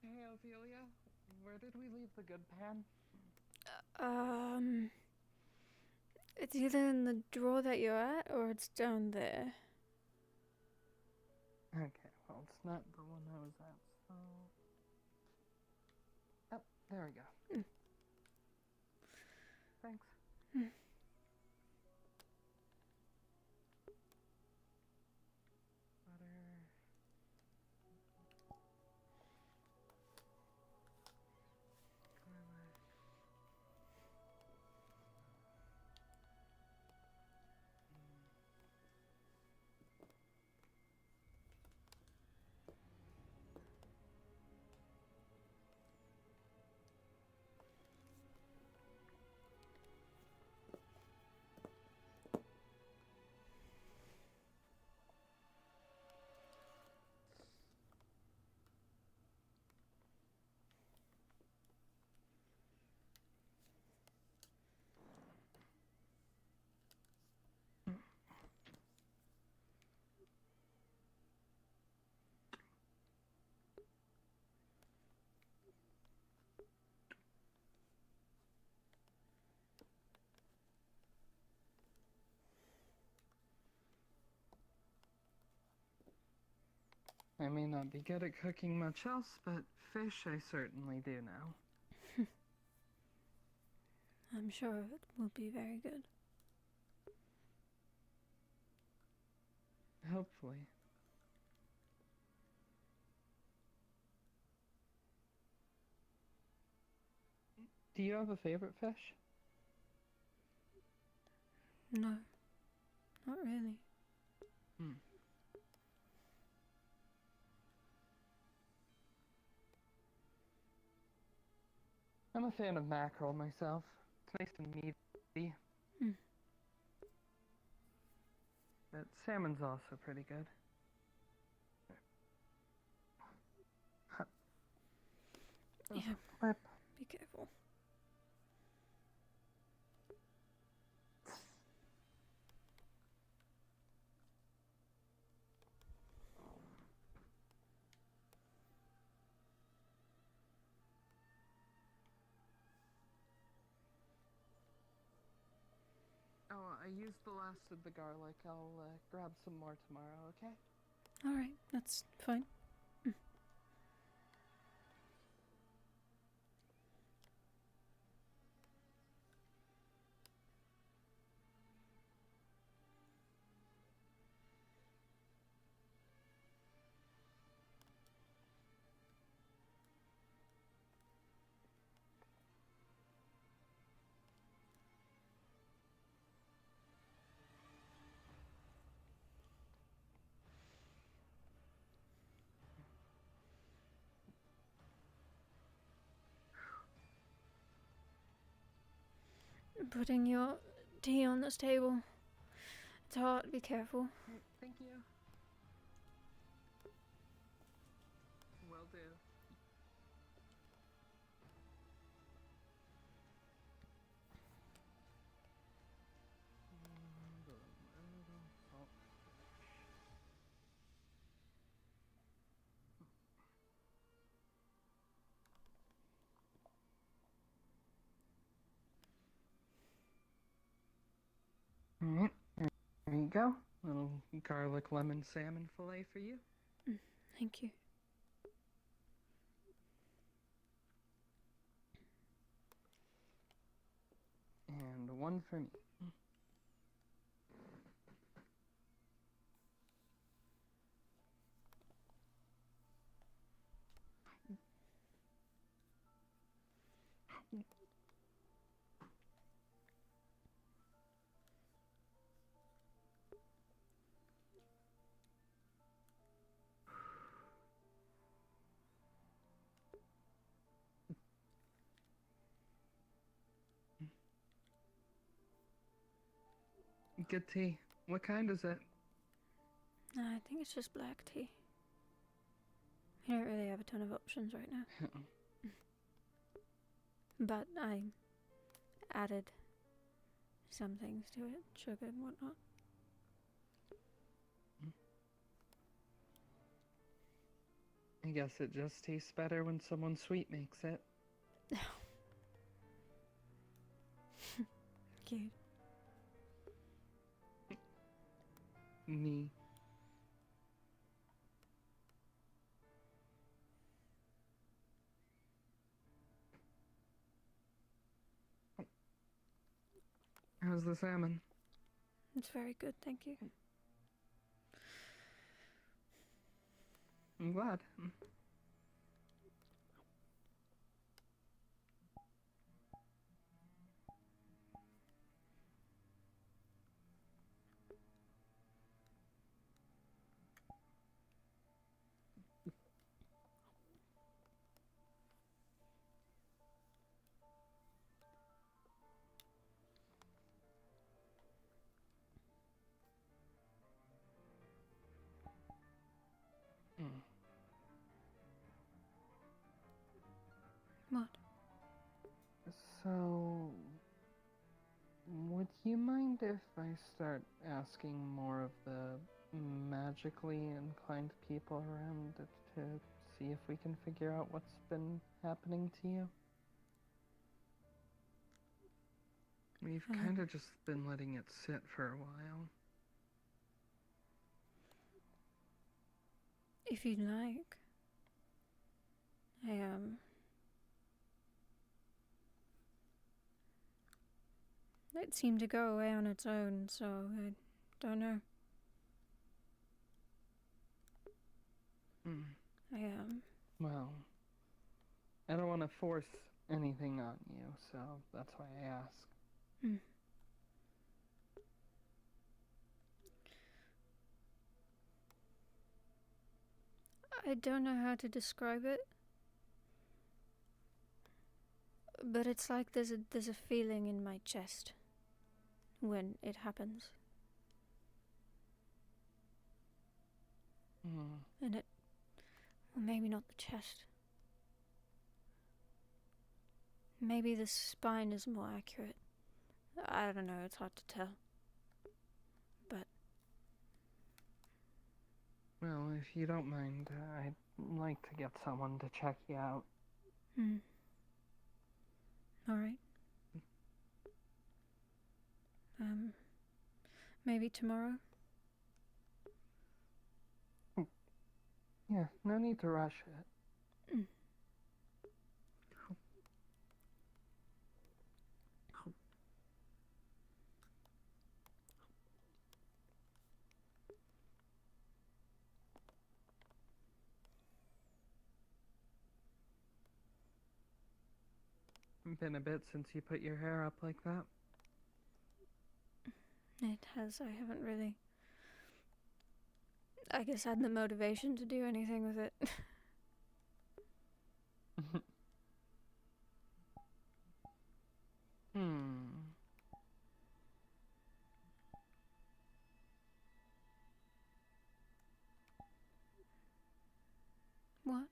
Hey, Ophelia, where did we leave the good pan? It's either in the drawer that you're at, or it's down there. Okay, well, it's not the one I was at, so... Oh, there we go. Thanks. Butter... garlic... I may not be good at cooking much else, but fish I certainly do now. I'm sure it will be very good. Hopefully. Do you have a favorite fish? No, not really. Hmm. I'm a fan of mackerel myself. It's nice and meaty. Hmm. But salmon's also pretty good. Yeah. Flip. Be careful. Oh, I used the last of the garlic. I'll grab some more tomorrow, okay? Alright, that's fine. Putting your tea on this table. It's hot, be careful. Thank you. Will do. Alright, there you go. Little garlic lemon salmon fillet for you. Thank you. And one for me. Good tea. What kind is it? I think it's just black tea. We don't really have a ton of options right now. But I added some things to it, sugar and whatnot. I guess it just tastes better when someone sweet makes it. Cute. Me. How's the salmon? It's very good, thank you. I'm glad. What? So, would you mind if I start asking more of the magically inclined people around to see if we can figure out what's been happening to you? We've kind of just been letting it sit for a while. If you'd like. It seemed to go away on its own, so I don't know. Well, I don't want to force anything on you, so that's why I ask. Hmm. I don't know how to describe it, but it's like there's a feeling in my chest when it happens. And it, well, maybe not the chest. Maybe the spine is more accurate. I don't know, it's hard to tell. But Well, if you don't mind, I'd like to get someone to check you out. Alright. Maybe tomorrow? Yeah, no need to rush it. Been a bit since you put your hair up like that. It has. I haven't really, I guess, had the motivation to do anything with it. What?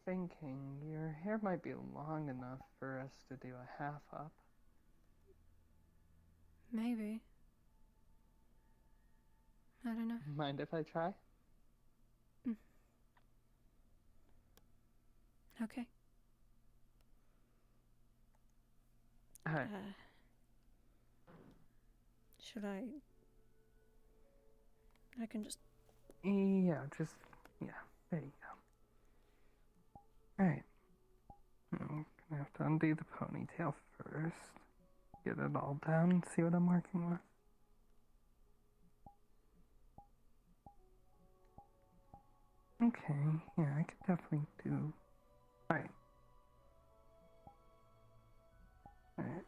Thinking, your hair might be long enough for us to do a half up. Maybe. I don't know. Mind if I try? Okay. Alright. Should I can just... Yeah, there you go. Alright. I'm gonna have to undo the ponytail first. Get it all down, see what I'm working with. Okay, yeah, I could definitely do... Alright. Alright.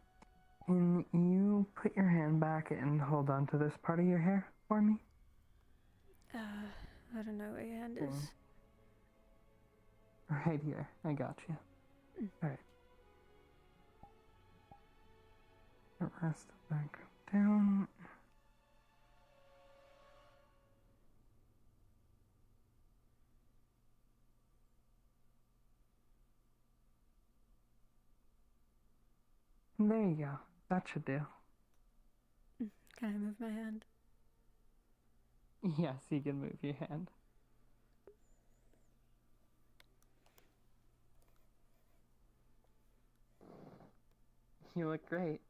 Can you put your hand back and hold on to this part of your hair for me? I don't know where your hand is. Right here. I got you. Alright. Rest it back down. There you go. That should do. Can I move my hand? Yes, you can move your hand. You look great.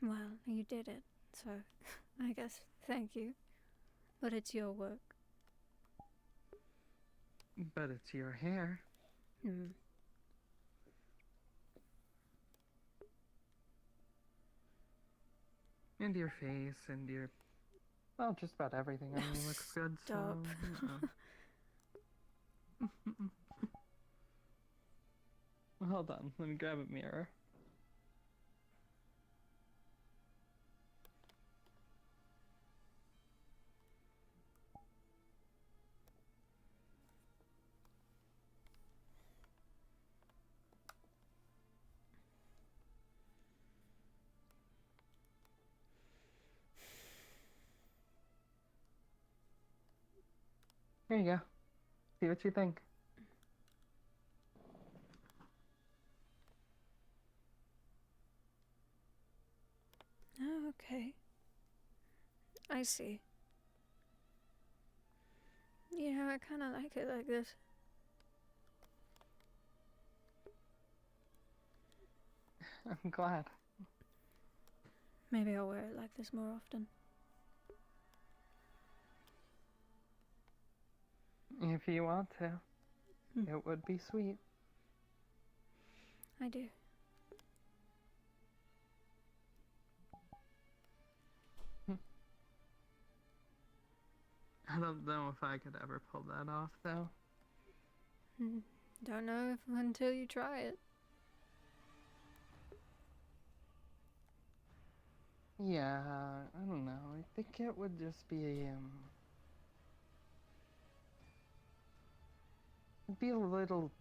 Well, you did it, so I guess thank you. But it's your work. But it's your hair. And your face and your... Well, just about everything on you looks good, Stop. so... Hold on, let me grab a mirror. Here you go. See what you think. Oh, okay. I see. You know, I kind of like it like this. I'm glad. Maybe I'll wear it like this more often. If you want to. It would be sweet. I do. I don't know if I could ever pull that off, though. Don't know if until you try it. Yeah, I don't know. I think it would just be, it'd be a little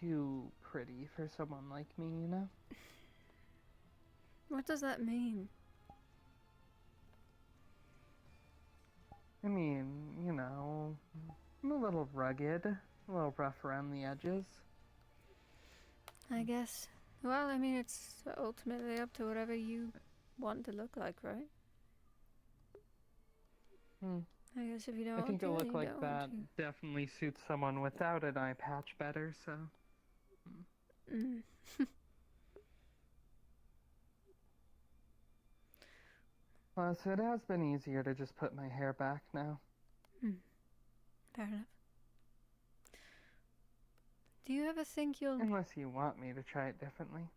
too pretty for someone like me, you know? What does that mean? I mean, you know, I'm a little rugged, a little rough around the edges. I guess. Well, I mean, it's ultimately up to whatever you want to look like, right? I guess if you don't I think a want to, look you like don't that want definitely suits someone without an eye patch better, so. to. Well, so it has been easier to just put my hair back now. Fair enough. Do you ever think you'll... Unless you want me to try it differently.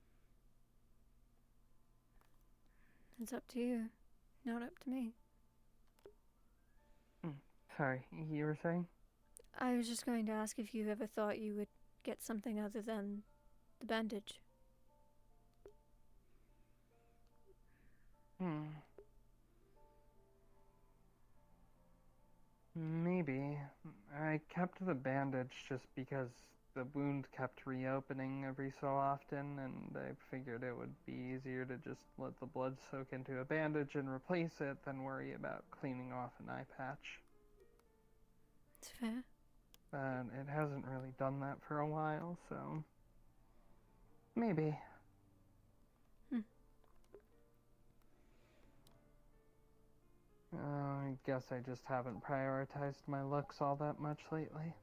It's up to you, not up to me. Sorry, you were saying? I was just going to ask if you ever thought you would get something other than the bandage. Maybe. I kept the bandage just because the wound kept reopening every so often, and I figured it would be easier to just let the blood soak into a bandage and replace it than worry about cleaning off an eye patch. It's fair. But it hasn't really done that for a while, so... maybe. I guess I just haven't prioritized my looks all that much lately.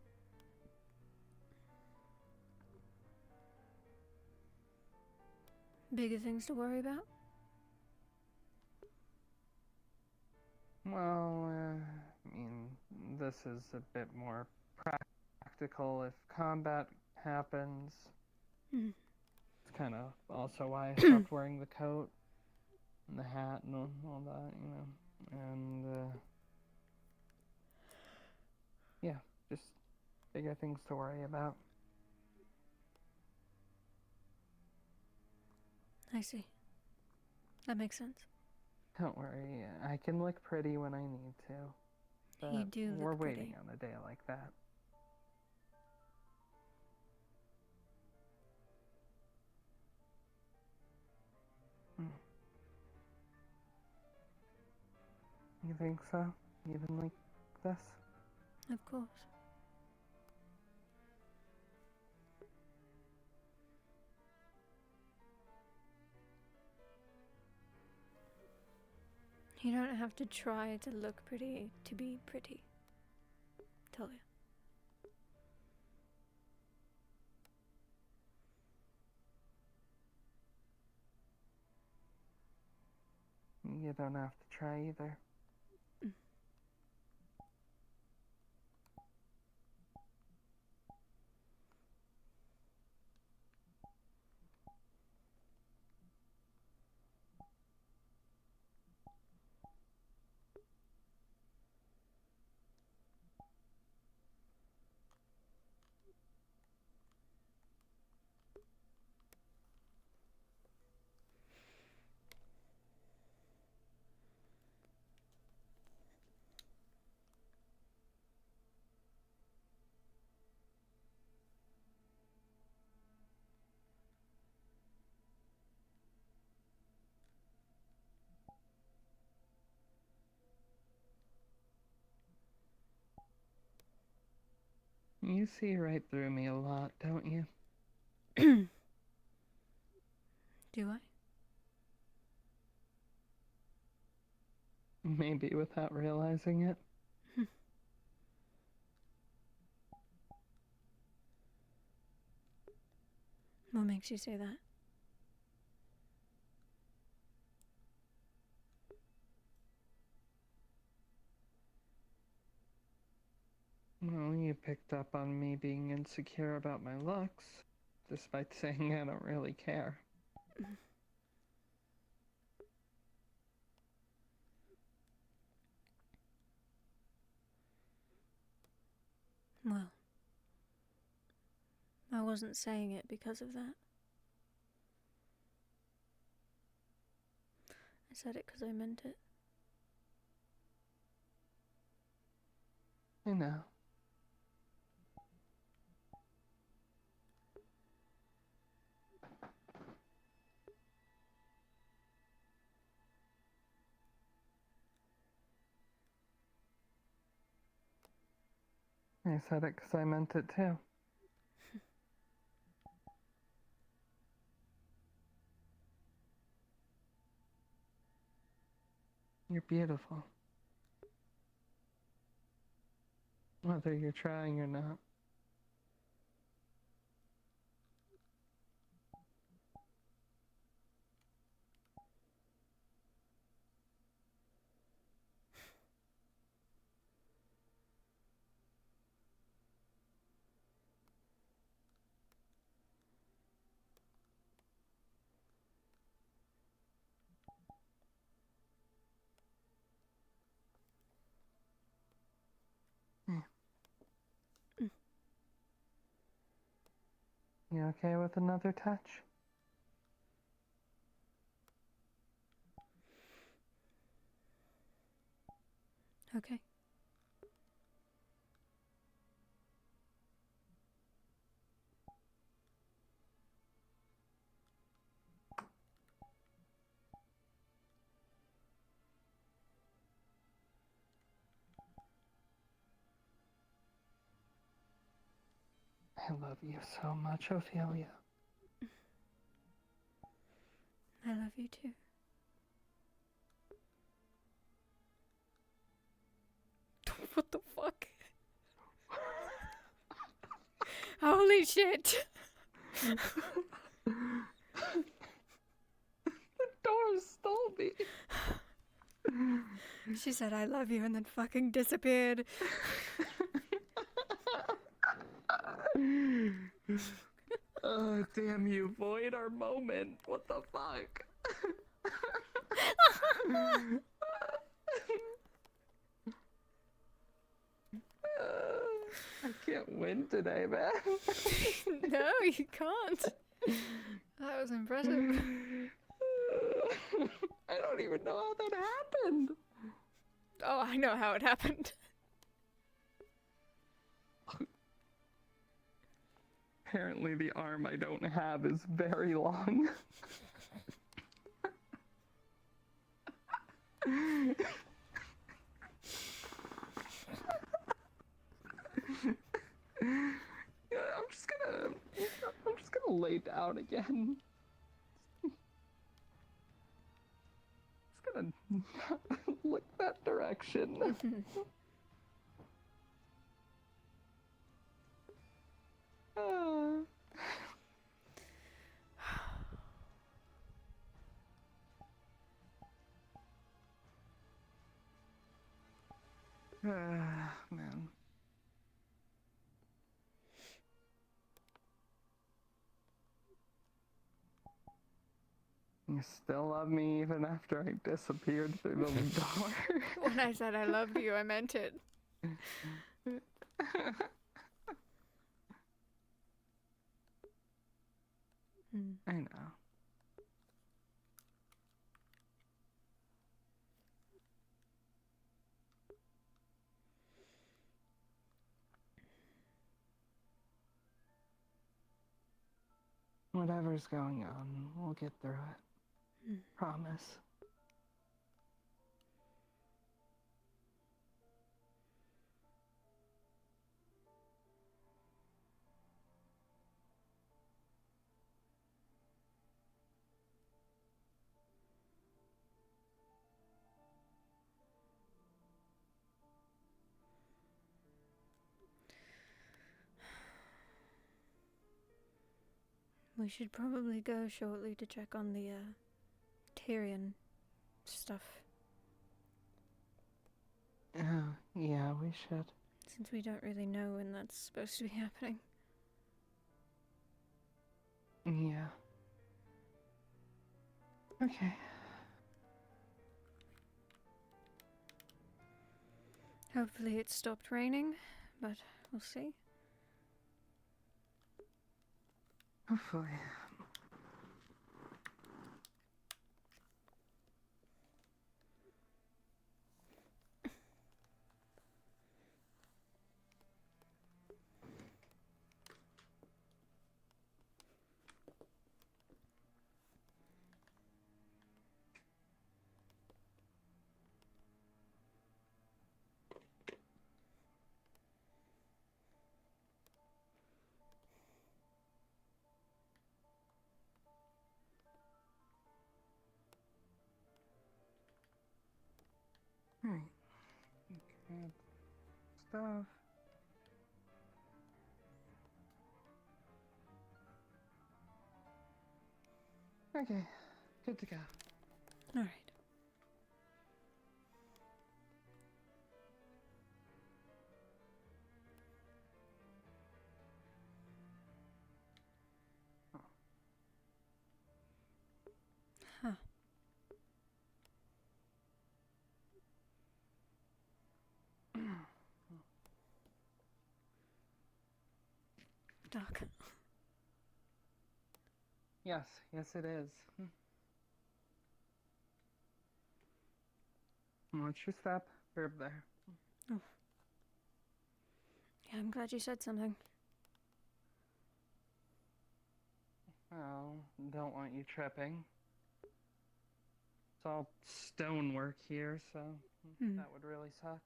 Bigger things to worry about? Well, I mean, this is a bit more practical if combat happens. It's kind of also why I stopped wearing the coat and the hat and all that, you know. And, yeah, just bigger things to worry about. I see. That makes sense. Don't worry, I can look pretty when I need to. But You do look we're pretty. waiting on a day like that. You think so? Even like this? Of course. You don't have to try to look pretty to be pretty. Tell you. You don't have to try either. You see right through me a lot, don't you? Do I? Maybe without realizing it. What makes you say that? Well, you picked up on me being insecure about my looks, despite saying I don't really care. Well, I wasn't saying it because of that. I said it because I meant it. I know. I said it because I meant it too. You're beautiful. Whether you're trying or not. You okay with another touch? Okay. I love you so much, Ophelia. I love you too. What the fuck? Holy shit! The door stole me. She said I love you and then fucking disappeared. Oh, damn you, Void, our moment. What the fuck? I can't win today, man. No, you can't. That was impressive. I don't even know how that happened. Oh, I know how it happened. Apparently the arm I don't have is very long. Yeah, I'm just gonna lay down again. Just gonna look that direction. Man. You still love me even after I disappeared through the door? When I said I loved you, I meant it. I know. Whatever's going on, we'll get through it. Promise. We should probably go shortly to check on the, Tyrion stuff. Yeah, we should. Since we don't really know when that's supposed to be happening. Yeah. Okay. Hopefully it stopped raining but we'll see. Hopefully. Alright. Okay. Stuff. Okay. Good to go. Alright. Huh. Doc. Yes, yes it is. Watch your step. We're up there. Oh. Yeah, I'm glad you said something. Oh, don't want you tripping. It's all stonework here, so that would really suck.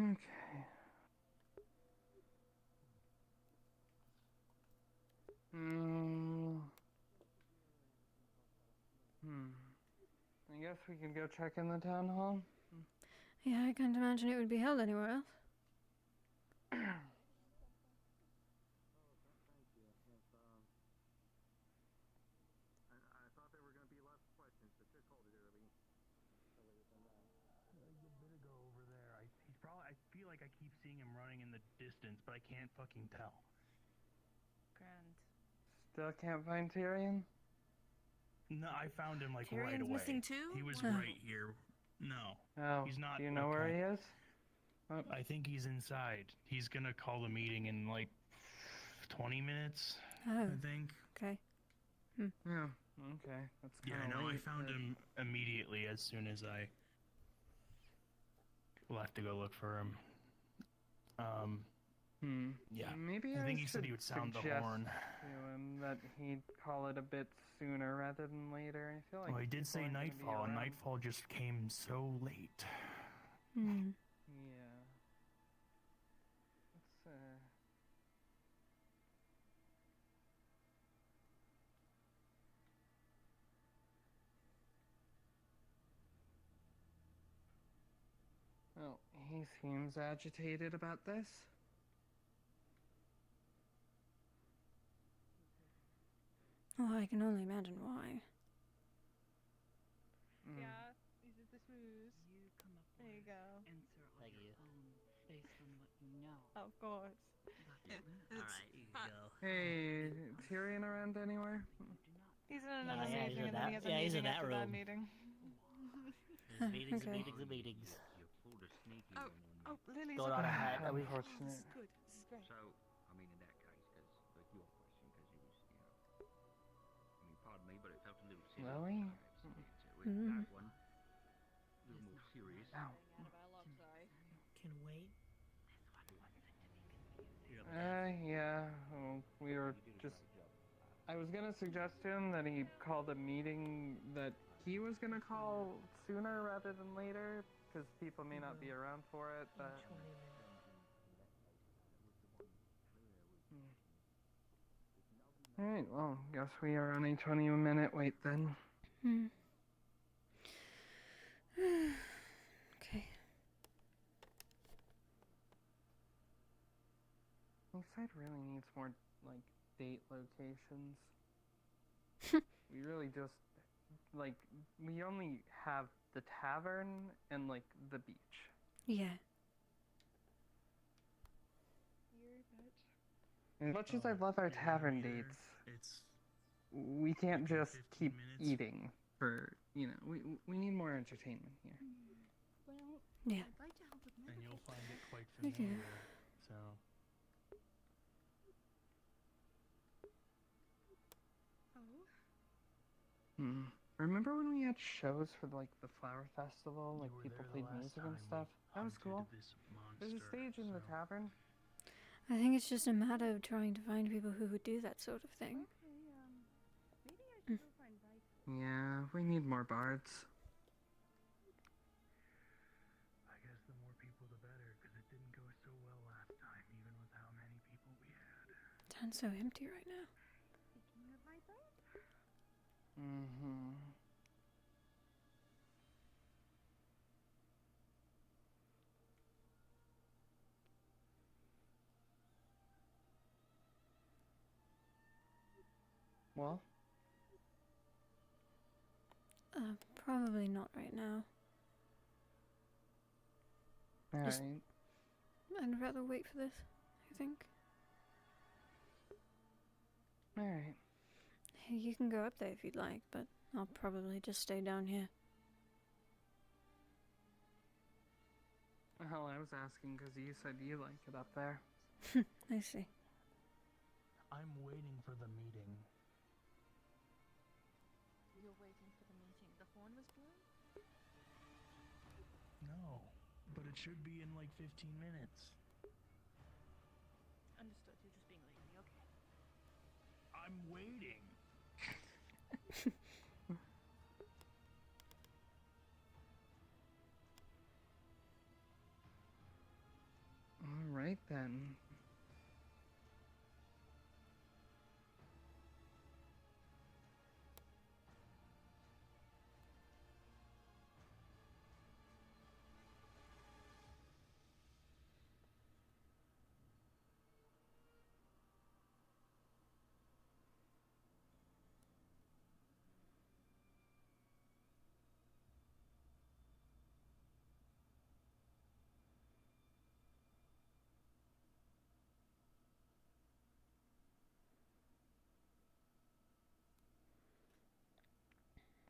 Okay. I guess we could go check in the town hall. Yeah, I can't imagine it would be held anywhere else. I thought there were going to be less questions, but you're called it earlier than that. A bit ago over there, I feel like I keep seeing him running in the distance, but I can't fucking tell. Grand. Still can't find Tyrion? No, I found him like Tyrion's right away. missing too? He was Wow. right here. No. Oh, He's not. do you know where he is? Oh. I think he's inside. He's gonna call the meeting in like 20 minutes. Oh. I think. Okay. Yeah. Okay. That's Yeah, no, I found him immediately as soon as I. We'll have to go look for him. Yeah. Maybe I think he should said he would sound the suggest horn. to him that he'd call it a bit sooner rather than later. I feel like. Well, he did people say aren't gonna be nightfall, and around. nightfall just came so late. Hmm. Yeah. Let's Well, he seems agitated about this. Well, I can only imagine why. Yeah, these are the smooths. You come up There you with go. insert like Thank your you. own based on what you know. Of course. Alright, you can go. Hey, Tyrion around anywhere? He's in another yeah, meeting, and then he has a he's in meeting that after that room. meeting. There's meetings Okay. and meetings and meetings. Oh, Lily's Going on ahead. Are we? Unfortunate. This is good. This is great. So, I mean, in that case, because like your question, because it was, I mean, pardon me, but it felt a little silly. Lily? That one, a little more serious. Ow. Can wait. Yeah. Well, we were just. I was gonna suggest to him that he called a meeting that he was gonna call sooner rather than later, because people may not be around for it. But. Alright, well, guess we are on a 20-minute wait then. Okay. This site really needs more, like, date locations. We really just, like, we only have the tavern and, like, the beach. Yeah. As much as I love our tavern dates, we can't just keep eating for, you know, we need more entertainment here. Well, Yeah. I'd like to help with And medical you'll find it quite Thank you. familiar. So, Oh, Remember when we had shows for like the flower festival, like were people there the played last music and time stuff? we That was hunted cool. this There's a monster, stage in the so- tavern. I think it's just a matter of trying to find people who would do that sort of thing. okay, maybe I should go find Vice. Yeah, we need more bards. I guess the more people the better, because it didn't go so well last time, even with how many people we had. Sounds so empty right now. Speaking of my bed, Well, Probably not right now. alright. I'd rather wait for this, I think. Alright. Hey, you can go up there if you'd like, but I'll probably just stay down here. Well, I was asking because you said you like it up there. I see. I'm waiting for the meeting. you're waiting for the meeting. The horn was blown? No, but it should be in like 15 minutes. Understood, you're just being lazy, okay. I'm waiting. Alright then.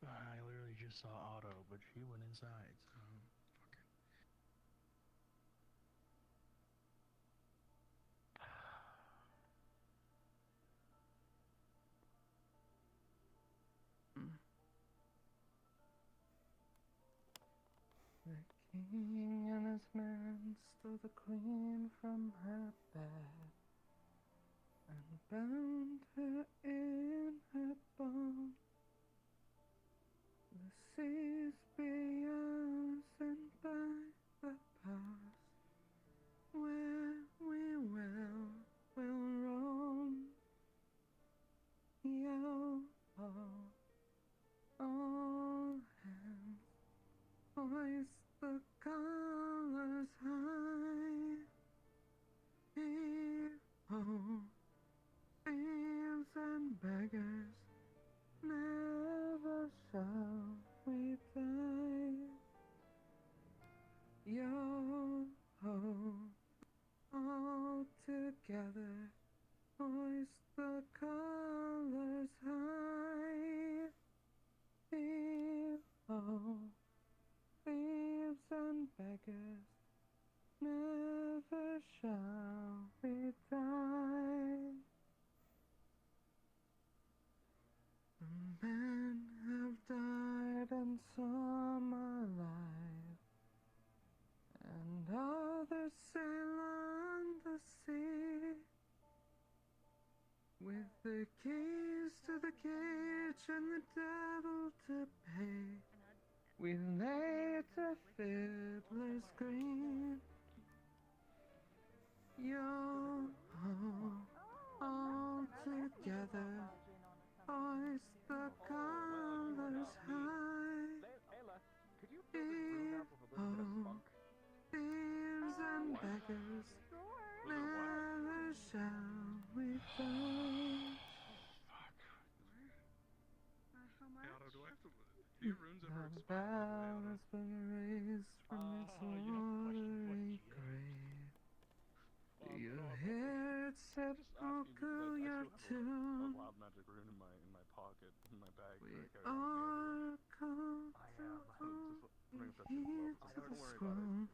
I literally just saw Otto, but she went inside, so fuck it. The king and his men stole the queen from her bed and bound her in her bond. The seas beyond and by the pass where we will roam. Yo ho, all hands, hoist the colors high. Heave ho, thieves and beggars, never shall we die. Yo ho, all together, hoist the colors high. Heave ho, thieves and beggars, never shall we die. The men have died and some are alive, and others sail on the sea. With the keys to the cage and the devil to pay, we lay to Fiddler's Green. Yo ho, all together, hoist the colors high. Heave ho, thieves and beggars, never shall we die. How much? Hey, Otto, do I have to... Do your runes ever The expire? bow has been raised from its watery grave. Do you hear it said, "Oh, go your a tune." wild magic rune in my pocket, in my bag. We that I carry around with me everywhere. are come I to am. Just wondering if that's here gonna to blow. Don't worry about it. swim.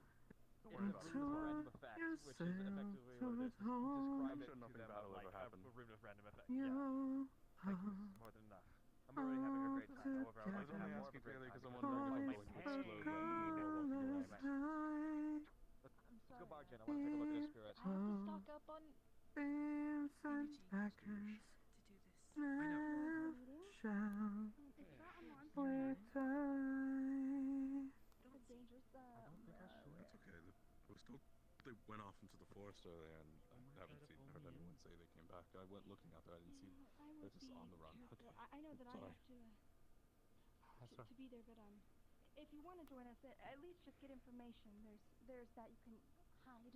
Don't worry about it. Into Random effect, your which is effectively what it is. home. I'm sure nothing bad will ever happen. A rune of random effect. You Thank you. This is more than enough. I'm already having a great time. However, I was only asking clearly because I'm wondering if I'm going to explode when we go walking around. Let's go barge in. I want to take a look at his spirits. I have to stock up on beers and crackers. Shall we die? It's okay. They went off into the forest earlier, and I haven't heard anyone say they came back. I went looking out there. I didn't see. They're just on the run. Okay. I know that I Sorry. have to be there, but if you want to join us, at least just get information. There's that you can hide.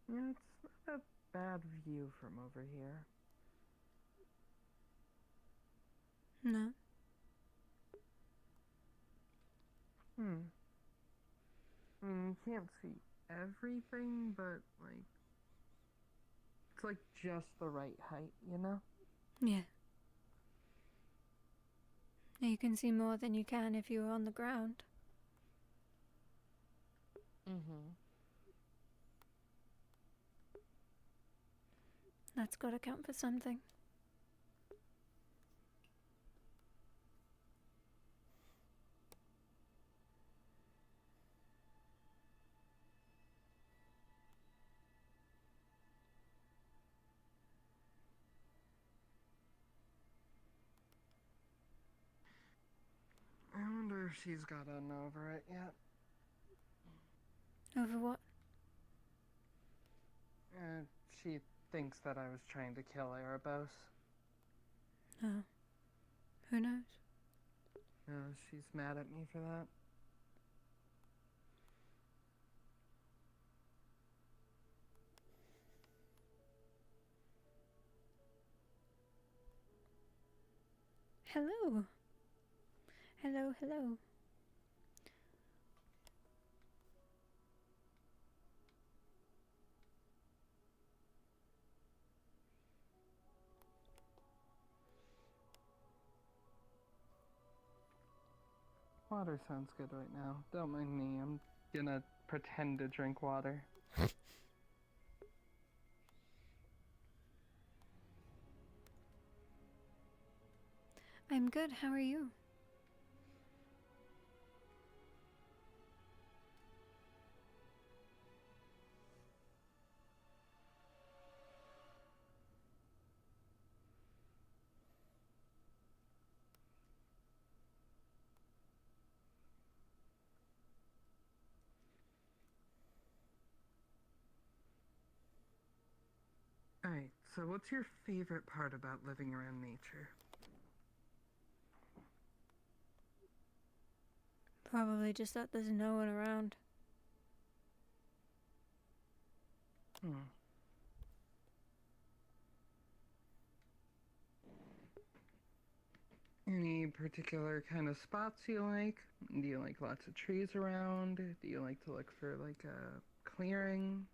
Yeah, it's not a bad view from over here. No. I mean, you can't see everything, but, like, it's, like, just the right height, you know? Yeah. You can see more than you can if you were on the ground. Mm-hmm. That's gotta count for something. I wonder if she's gotten over it yet. Over what? She thinks that I was trying to kill Erebos. Oh. Who knows? She's mad at me for that. Hello. Hello, hello. Water sounds good right now. Don't mind me, I'm gonna pretend to drink water. I'm good, how are you? Alright, so what's your favorite part about living around nature? Probably just that there's no one around. Any particular kind of spots you like? Do you like lots of trees around? Do you like to look for, like, a clearing?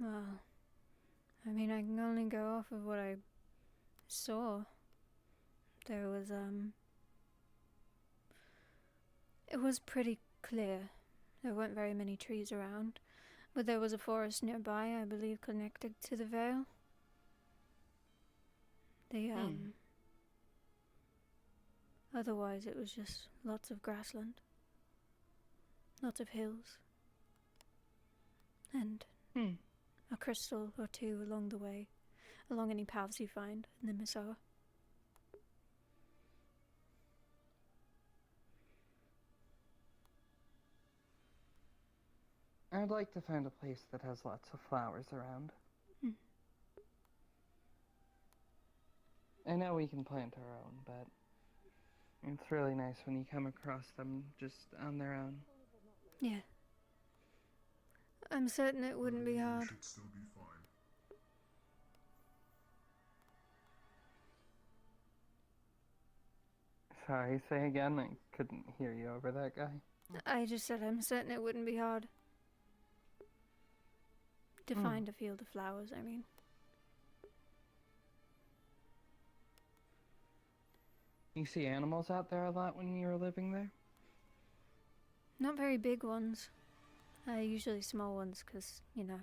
Well, I mean, I can only go off of what I saw. There was, it was pretty clear. There weren't very many trees around, but there was a forest nearby, I believe, connected to the Vale. Otherwise it was just lots of grassland. Lots of hills. And a crystal or two along the way, along any paths you find in the Misawa. I'd like to find a place that has lots of flowers around. I know we can plant our own, but it's really nice when you come across them just on their own. Yeah. I'm certain it wouldn't be hard. Should still be fine. Sorry, say again. I couldn't hear you over that guy. I just said I'm certain it wouldn't be hard to find a field of flowers, I mean. You see animals out there a lot when you were living there? Not very big ones. Usually small ones, because, you know,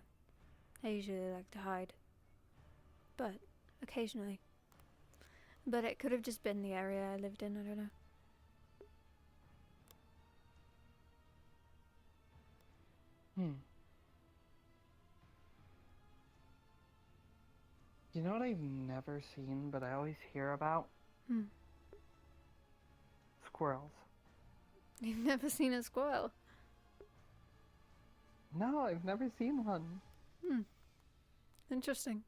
I usually like to hide. But, occasionally. But it could have just been the area I lived in, I don't know. You know what I've never seen, but I always hear about? Squirrels. You've never seen a squirrel? No, I've never seen one. Interesting.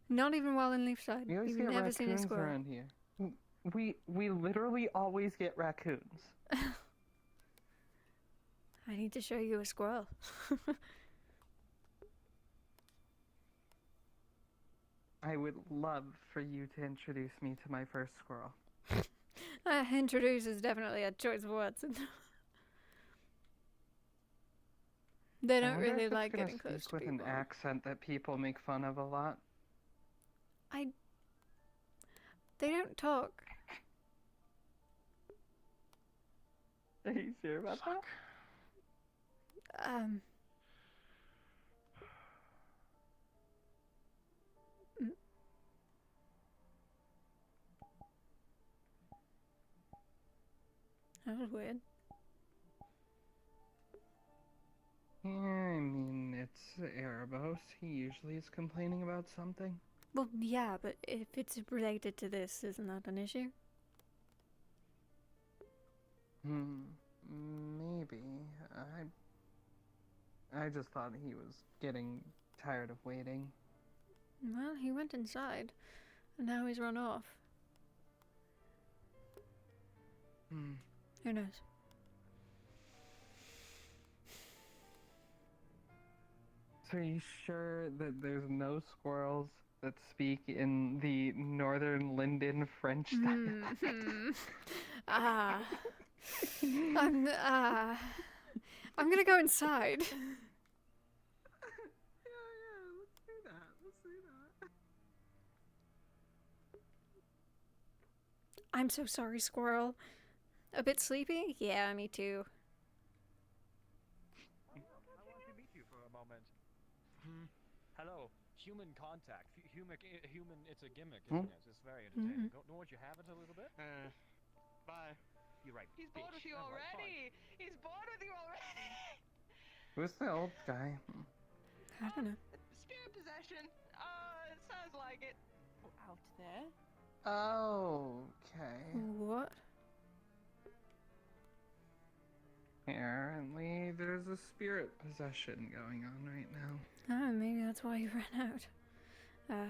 Not even while in Leafside. We always You've get never seen a raccoons squirrel. around here. We literally always get raccoons. I need to show you a squirrel. I would love for you to introduce me to my first squirrel. Introduce is definitely a choice of words. They don't really like getting close to with people. an accent that people make fun of a lot. They don't talk. Are you sure about that? That was weird. Yeah, I mean, it's Erebos. He usually is complaining about something. Well, yeah, but if it's related to this, isn't that an issue? Maybe. I just thought he was getting tired of waiting. Well, he went inside, and now he's run off. Who knows? So are you sure that there's no squirrels that speak in the Northern Linden French dialect? I'm gonna go inside. Let's do that. I'm so sorry, squirrel. A bit sleepy? Yeah, me too. I want to meet you for a moment. Hello. Human contact. Human, it's a gimmick, isn't it? It's very entertaining. Don't you have it a little bit? Bye. You're right. He's bored with you already. He's bored with you already. Who's the old guy? I don't know. Spirit possession. It sounds like it. Out there. Okay. What? Apparently, there's a spirit possession going on right now. Oh, maybe that's why you ran out.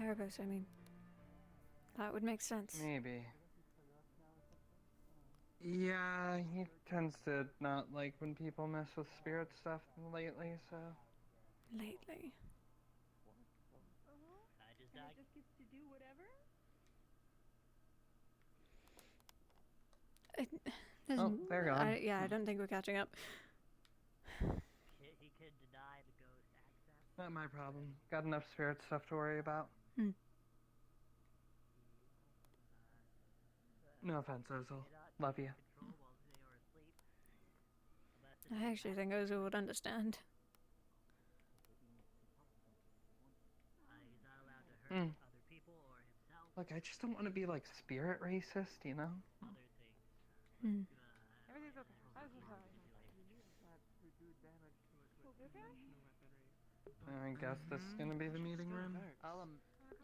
Erebos, I mean. That would make sense. Maybe. Yeah, he tends to not like when people mess with spirit stuff lately, so... Lately? He just gets to do whatever? Oh, they're gone. I don't think we're catching up. He could deny the ghost access. Not my problem. Got enough spirit stuff to worry about. No offense, Ozil. Love you. I actually think Ozil would understand. He's not allowed to hurt other people or himself. Look, I just don't want to be like spirit racist, you know? Other things. Everything's okay. I'm so sorry. I guess this is gonna be the meeting room.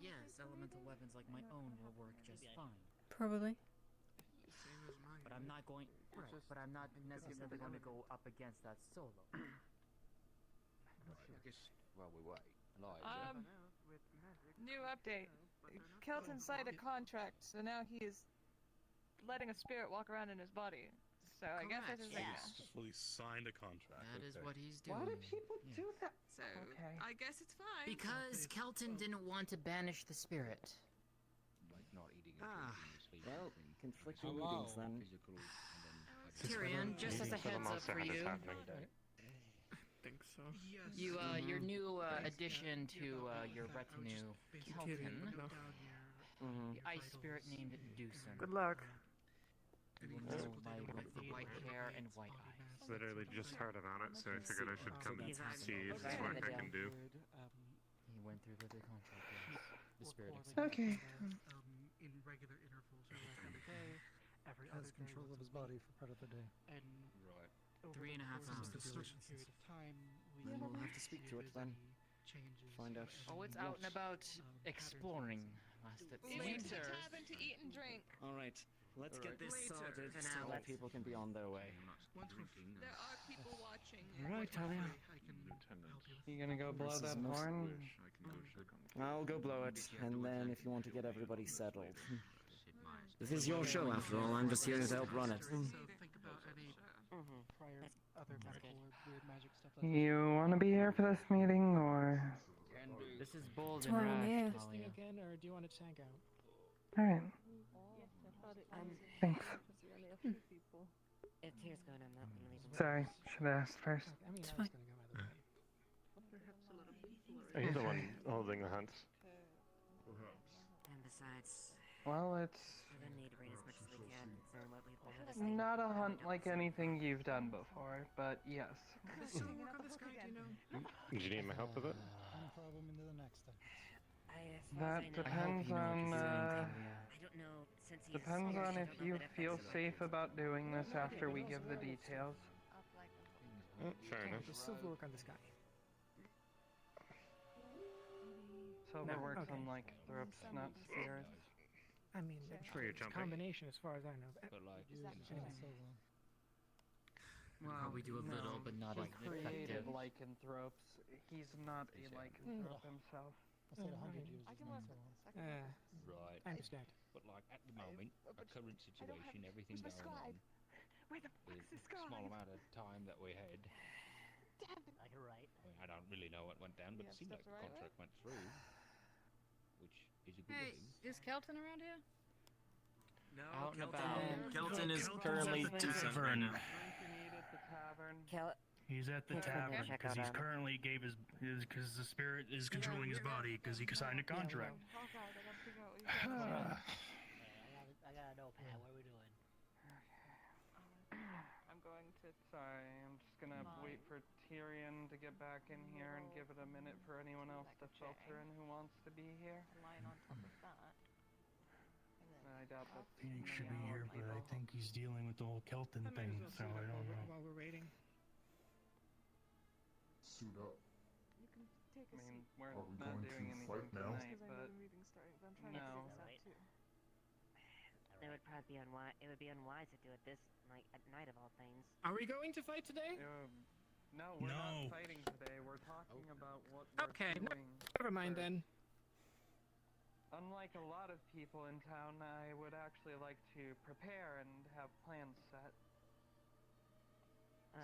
Yes, elemental weapons like my own will work just fine. Probably. But I'm not going. Right, but I'm not necessarily going to go up against that solo. I guess while we wait, New update. Kelton signed a contract, so now he is letting a spirit walk around in his body. So I guess that's his thing now. Successfully signed a contract. That is what he's doing. Why do people do that? So, I guess it's fine. Because Kelton didn't want to banish the spirit. like not eating Ah, and drinking and sleeping well, and conflicting readings then. Tyrion, just as a heads up for you. Think so. Yes. Your new addition to your retinue, Kelton, the ice spirit named Deucen. Good luck. You will know my with the white hair and white eyes. Literally just heard about it, so I figured I should come see if it's what I can do. He went through the contract, yes. The spirit Okay. In regular intervals, or like every day, every Has other control day of his body for part of the day. And right. over 3.5 hours. the certain period of time, we Then we'll have to speak to it then. changes. Find out. Oh, it's out and about exploring. Last it Winter. Tavern to eat and drink. Alright, let's get this Later. sorted For so now, that people can be on their way. There are people watching. Alright, Talia. You gonna go blow This is that most- horn? I'll go blow it, and then if you want to get everybody settled. This is your show after all, I'm just here to help run it. So think about any prior other medical or weird magic stuff like You wanna be here for this meeting, or? This is bold It's and why I'm rash, here. this thing Talia. again, or do you want to tag out? Alright. Thanks. If Tyr's going, I'm not gonna leave him. Sorry, should have asked first. I mean, It's I was fine. gonna go either way. Are you the one holding the hunt? And besides, Well, it's we're gonna need to raid as much as we can for what we've been noticing. not a hunt like anything you've done before, but yes. Could still work on this guy, do you know? Do you need my help with it? One problem into the next then. That depends on, I don't know, since he's depends Irish, on I if don't know you that feel affects him. safe about doing this after we give the details. Fair enough. There's silver work on this guy. Silver No, works okay. on like throats, not spears. I mean, Sure you're it's a jumping. combination as far as I know. But like, Anyway. Well, we do a little, but not he as created effective. lycanthropes. He's not a lycanthrope himself. I said 100 years. I can is not listen. so long. right. I understand. But like at the moment, our current situation, everything Where's my going on, scribe? Where the fuck with is the the small scribe? amount of time that we had, Damn it. Like a right. I mean, I don't really know what went down, but You it have seemed stuff like to the write contract went through, which is a good Hey, thing. is Kelton around here? No, Out and about. Kelton is Kelton's currently at the decent right tavern. now. Drinking at the tavern. He's at the Can't come there, tavern check because out he's him. currently gave his because the spirit is controlling his body because he signed a contract. Oh god, I gotta figure out what he's doing. I gotta know, Pat. What are we doing? I'm going to. Sorry, I'm just gonna wait for Tyrion to get back in here and give it a minute for anyone else to filter in who wants to be here. Line on top of that. I doubt that. Phoenix should be here, but I think he's dealing with the whole Kelton thing, so I don't know. While we're waiting. Suit up. You can take I a mean, seat. we're Are we not going doing to anything fight now? tonight, Because I know but the meeting's starting, but I'm trying to no. figure this out too. It would probably be unwise. It would be unwise to do it this like at night of all things. Are we going to fight today? No, we're No. not fighting today. We're talking about what we're Okay, doing. never mind first. then. Unlike a lot of people in town, I would actually like to prepare and have plans set.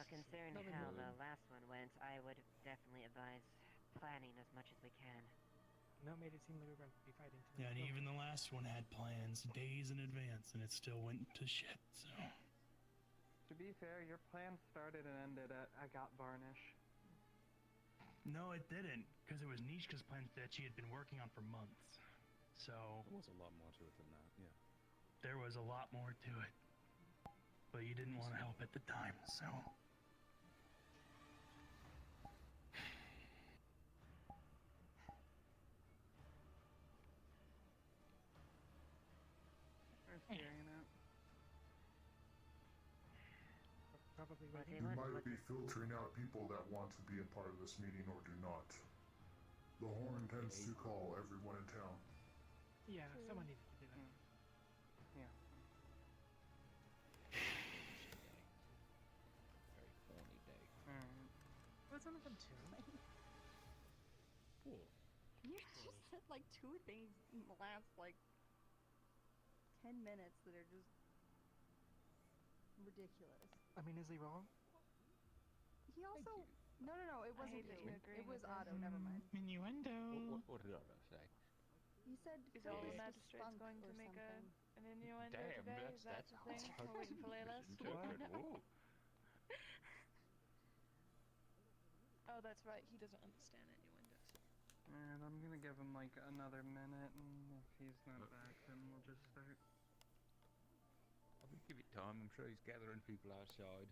Considering how the last one went, I would definitely advise planning as much as we can. No, made it seem like we were going to be fighting tonight. Yeah, and even the last one had plans days in advance, and it still went to shit. So To be fair, your plan started and ended at I got varnish. no, it didn't, because it was Nishka's plans that she had been working on for months. So There was a lot more to it than that, yeah. there was a lot more to it, but you didn't want to help at the time, so. Where's Tyrion at? Probably Well, waiting. they You want- might be filtering out people that want to be a part of this meeting or do not. The horn tends to call everyone in town. Yeah, someone needed to do that. Yeah. Very horny day. Alright. What's on them too? Cool. You just said like two things in the last like 10 minutes that are just ridiculous. I mean, is he wrong? He also no, it wasn't that you. you're agreeing It was with Otto. Never mind. Innuendo. What did I say? You said Is all the Phyllis magistrates spunk going or to make something. an An innuendo Damn, today? that's- Is that that's the thing? hard We're waiting for to Layla's? misinterpret. Whoa. Oh, that's right. He doesn't understand innuendos. And I'm gonna give him like another minute, and if he's not back, then we'll just start. I mean, give it time. I'm sure he's gathering people outside.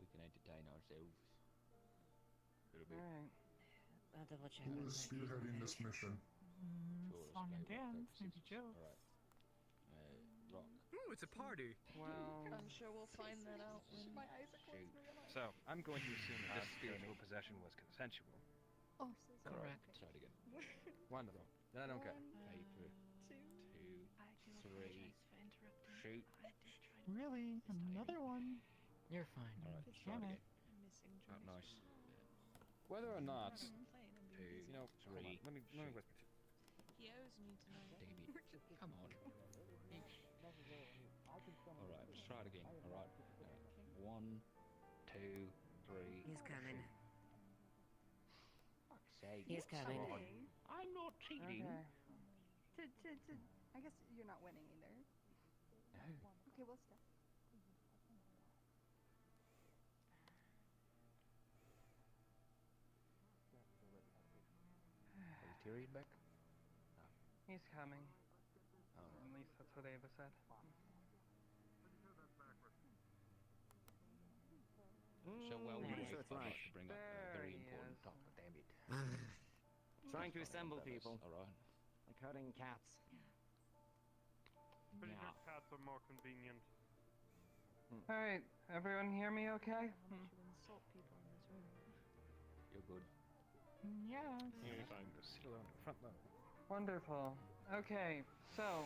We can entertain ourselves. A little bit. Alright. I'll double check. Who is spearheading this mission? Song and dance, maybe Joe. Alright. Rock. Ooh, it's a party. Well, I'm sure we'll find that out when my eyes are closed. So, I'm going to assume that this spiritual possession was consensual. Oh, Correct. Try it again. Wonderful. Then okay. Paper. Two. Three. Shoot. Really? Another one? You're fine. Alright, try it again. Oh, nice. Whether or not, Two. you know, hold on, Three. let me whisper to you. He owes me tonight. David, come on. Alright, let's try it again. Alright. 1, 2, 3. He's coming. Fuck's sake. He's coming. Come on. I'm not cheating. I guess you're not winning either. No. Okay, we'll stop. Is Tyrion back? He's coming. Oh, At least that's what Ava said. So well, we Pretty sure it's right. to bring up a very There he important is. topic. Damn it. Trying to assemble people. Alright. Like herding cats. Pretty Yeah. sure cats are more convenient. Alright, everyone hear me okay? Insult people in this room. You're good. Yeah. Yes, I'm just sit alone in front row. Wonderful. Okay, so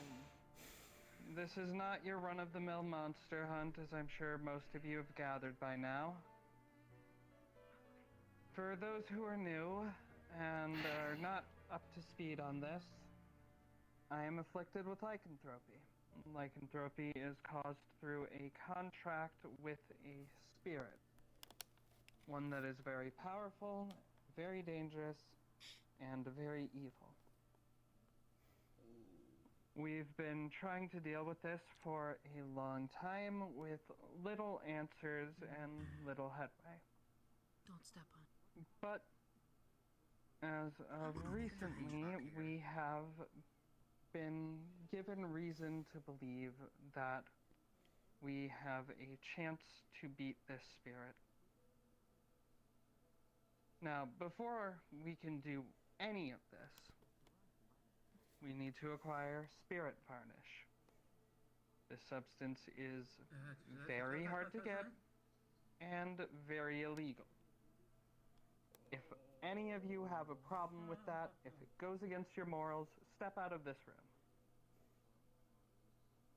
this is not your run-of-the-mill monster hunt, as I'm sure most of you have gathered by now. For those who are new and are not up to speed on this, I am afflicted with lycanthropy. Lycanthropy is caused through a contract with a spirit. One that is very powerful, very dangerous, and very evil. We've been trying to deal with this for a long time with little answers and little headway. Don't step on. But as of recently, we have been given reason to believe that we have a chance to beat this spirit. Now, before we can do any of this, we need to acquire spirit varnish. This substance is very hard to get and very illegal. If any of you have a problem with that, if it goes against your morals, step out of this room.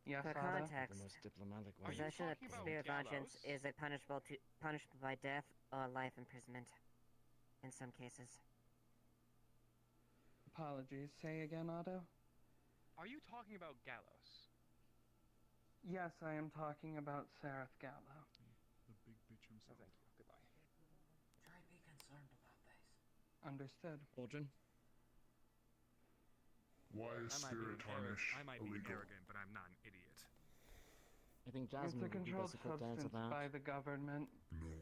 Yes, For Ada? context, The most diplomatic way. possession of spirit vengeance is a punishable by death or life imprisonment. In some cases. Apologies. Say again, Otto? Are you talking about Gallows? Yes, I am talking about Sareth Gallo. The big bitch himself. Thank you. Goodbye. Should I be concerned about this? Understood. Aldrin? Why is I might be spirit tarnish I might be illegal? arrogant, but I'm not an idiot. I think It's Jasmine a would be controlled best equipped to answer substance that. by the government. No. You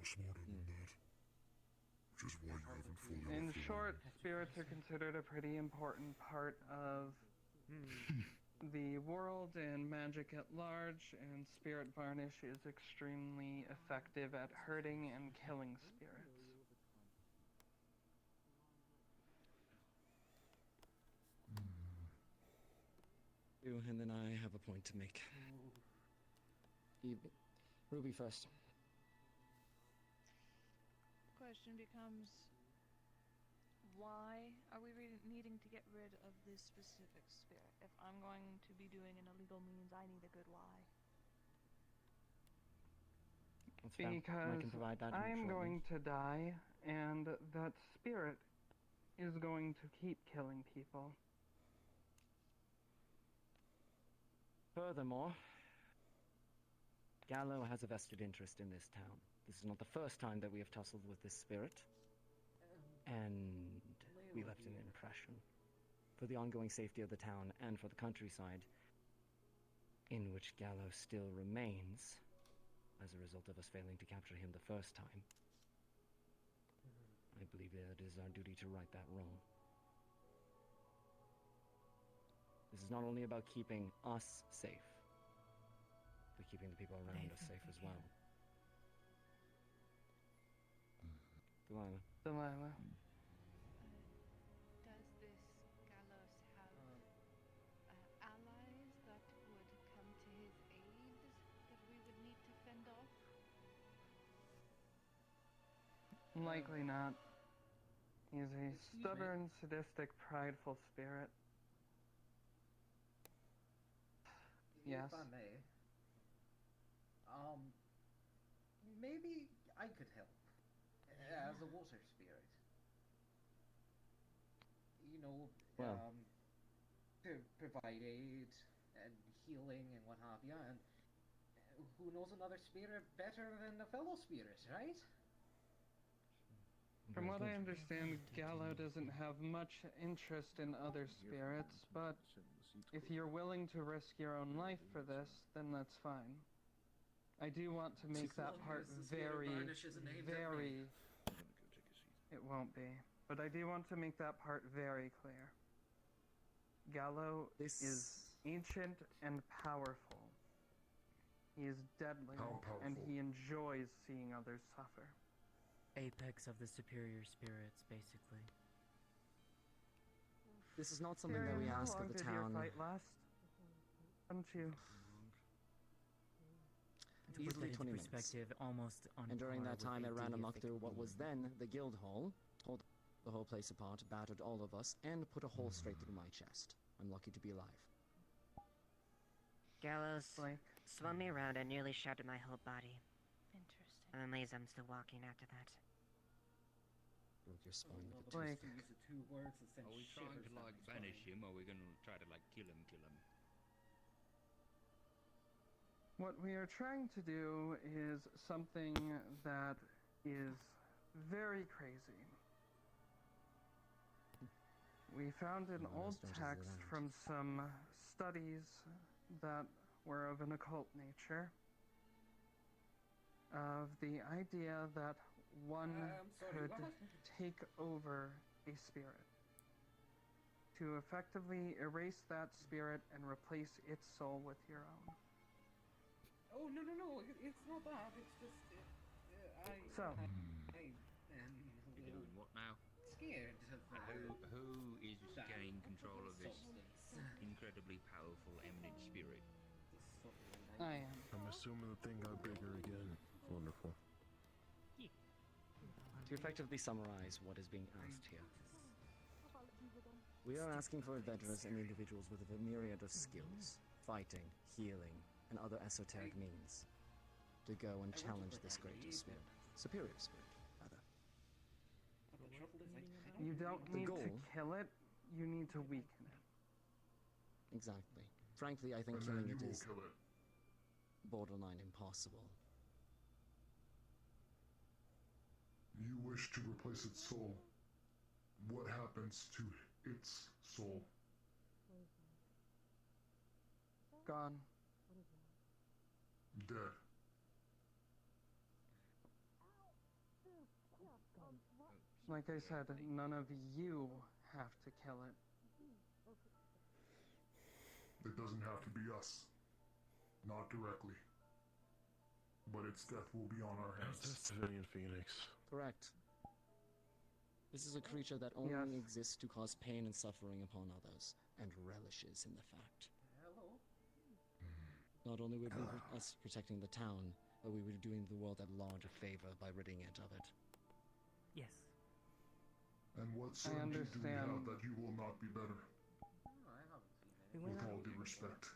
are smarter than that. Which is why you haven't fully In refined. short, spirits are considered a pretty important part of the world and magic at large, and spirit varnish is extremely effective at hurting and killing spirits. You and then I have a point to make. Ruby first. Question becomes, why are we needing to get rid of this specific spirit? If I'm going to be doing an illegal means, I need a good why. That's fair. I Because can provide that I'm shortly. going to die, and that spirit is going to keep killing people. Furthermore, Gallo has a vested interest in this town. This is not the first time that we have tussled with this spirit, and we left an impression. for the ongoing safety of the town and for the countryside, in which Gallo still remains, as a result of us failing to capture him the first time. I believe that it is our duty to right that wrong. This is not only about keeping us safe, but keeping the people around us safe as well. Delilah. Delilah. Does this Gallos have allies that would come to his aid that we would need to fend off? Likely not. He's a stubborn, sadistic, prideful spirit. Yes. If I may, maybe I could help as a water spirit. You know, Well. to provide aid and healing and what have you, and who knows another spirit better than a fellow spirit, right? From what I understand, Gallo doesn't have much interest in other spirits, but if you're willing to risk your own life for this, then that's fine. I do want to make that part very, very... It won't be. But I do want to make that part very clear. Gallo is ancient and powerful. He is deadly, and he enjoys seeing others suffer. Apex of the superior spirits, basically. This is not something that we ask of the town. How long did your fight last? Haven't you? Easily 20 minutes. Perspective, almost on And during par that with time, I a ran amok deific through what was being. then the guild hall, tore the whole place apart, battered all of us, and put a hole straight through my chest. I'm lucky to be alive. Gallows swung me around and nearly shattered my whole body. Interesting. I'm amazed I'm still walking after that. Broke your spine with a Blake. toothpick. Use the two words that send Are we trying to shivers like down his banish spine. him, or are we gonna try to like kill him? What we are trying to do is something that is very crazy. We found an old text from some studies that were of an occult nature of the idea that one could take over a spirit to effectively erase that spirit and replace its soul with your own. Oh, no, it's not that. It's just, I am You're doing what now? scared of Who is getting control of this incredibly powerful eminent spirit? I am. I'm assuming the thing got bigger again. Wonderful. To effectively summarize what is being asked here, we are asking for adventurers and individuals with a myriad of skills, fighting, healing, and other esoteric means, to go and challenge this greater spirit, superior spirit, rather. You don't The need goal- to kill it, you need to weaken it. Exactly. Frankly, I think And killing then it you will is kill it. borderline impossible. You wish to replace its soul. What happens to its soul? Gone. Dead. Like I said, none of you have to kill it. It doesn't have to be us. Not directly. But its death will be on our hands. Civilian Phoenix. Correct. This is a creature that only exists to cause pain and suffering upon others, and relishes in the fact. Hello? Not only would we us protecting the town, but we were doing the world at large a favor by ridding it of it. Yes. And what certainty do we have that you will not be better? I haven't seen any. With all due respect.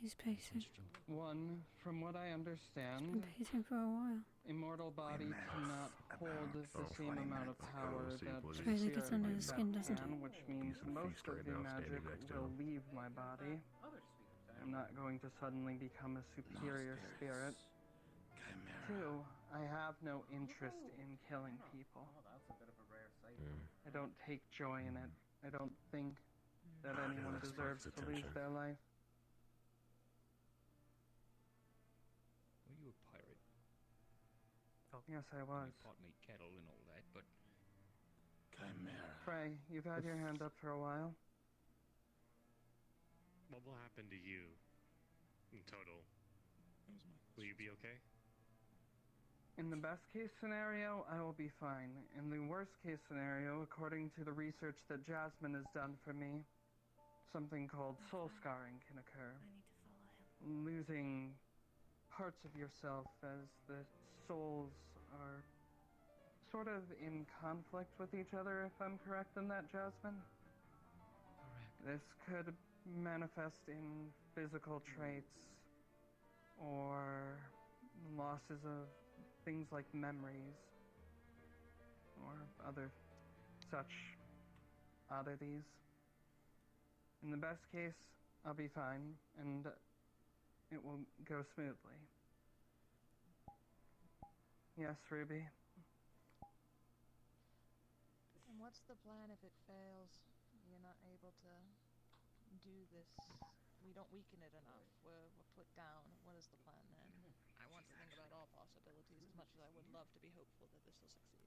He's pacing. One, from what I Been understand, pacing for a while. immortal body cannot hold the same amount of power that Suppose it gets spirit under the skin, doesn't can, it? which means most of the magic will leave my body. Other spirits. I'm not going to suddenly become a superior spirit. Two, I have no interest in killing people. Oh, that's a bit of a rare sight. I don't take joy in it. I don't think that anyone that deserves sparks to lose attention. their life. Were you a pirate? Yes, I was. You pot meat kettle and all that, but Chimera. Frey, you've had your hand up for a while. What will happen to you in total? Will you be okay? In the best case scenario, I will be fine. In the worst case scenario, according to the research that Jasmine has done for me, something called soul scarring can occur. Losing parts of yourself as the souls are sort of in conflict with each other, if I'm correct in that, Jasmine? Correct. This could manifest in physical traits or losses of things like memories or other such oddities. In the best case, I'll be fine and it will go smoothly. Yes, Ruby? And what's the plan if it fails? You're not able to do this. We don't weaken it enough. We're put down. What is the plan then? I want to think about all possibilities as much as I would love to be hopeful that this will succeed.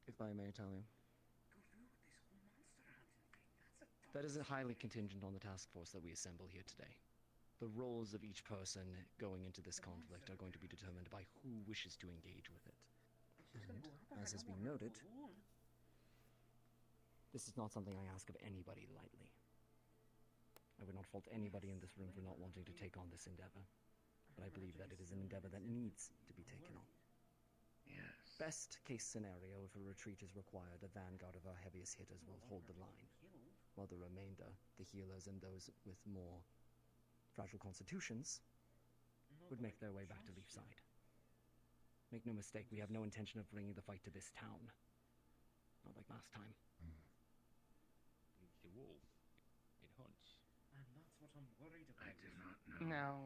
If I may tell you. That is highly contingent on the task force that we assemble here today. The roles of each person going into this conflict are going to be determined by who wishes to engage with it. And, as has been noted, this is not something I ask of anybody lightly. I would not fault anybody in this room for not wanting to take on this endeavor, but I believe that it is an endeavor that needs to be taken on. Yes. Best case scenario, if a retreat is required, a vanguard of our heaviest hitters will hold the line, while the remainder, the healers and those with more fragile constitutions, would make their way back to Leafside. Make no mistake, we have no intention of bringing the fight to this town. Not like last time. it's a wolf. It hunts. And that's what I'm worried about. I do not know. Now,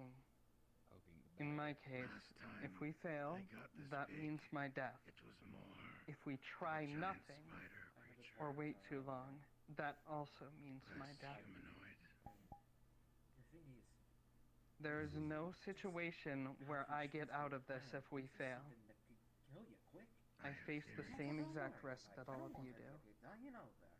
Hoping in my case, if we fail, that means my death. It was more. If we try giant nothing spider creature. or wait too long, that also means my Less death. humanoid. The thing is, There is no situation where I get out of this if we fail. something that could kill you quick. I face the same exact risk that all of you do. Dying out there.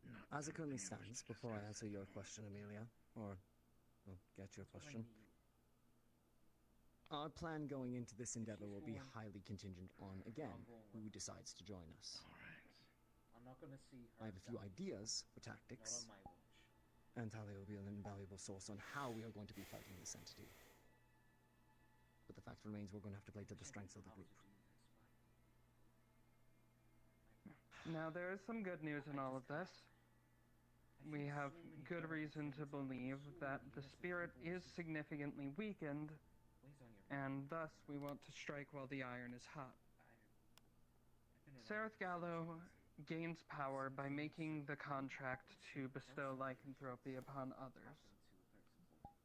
Not As it something currently I wish stands, to before I discuss. answer your question, Amelia, or well, get your question, our plan going into this endeavor will be highly contingent on, again, who decides to join us. I'm not gonna see her. I have a few die. ideas for Not tactics, on my watch. and Talia will be an invaluable source on how we are going to be fighting this entity. But the fact remains we're going to have to play to the strengths of the group. Now, there is some good news in all of this. We have good reason to believe that the spirit is significantly weakened, and thus we want to strike while the iron is hot. Sereth Gallo gains power by making the contract to bestow lycanthropy upon others.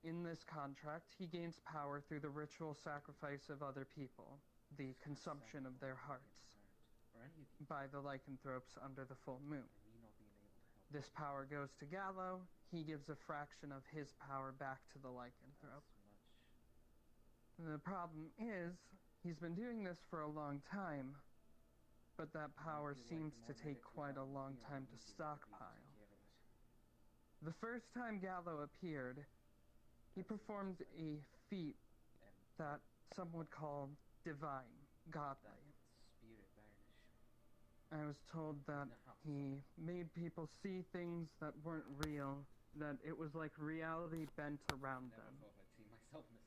In this contract, he gains power through the ritual sacrifice of other people, the consumption of their hearts, by the lycanthropes under the full moon. This power goes to Gallo, he gives a fraction of his power back to the lycanthrope. The problem is, he's been doing this for a long time, but that power seems to take quite a long time to stockpile. The first time Gallo appeared, he performed a feat that some would call divine, godly. I was told that he made people see things that weren't real, that it was like reality bent around them.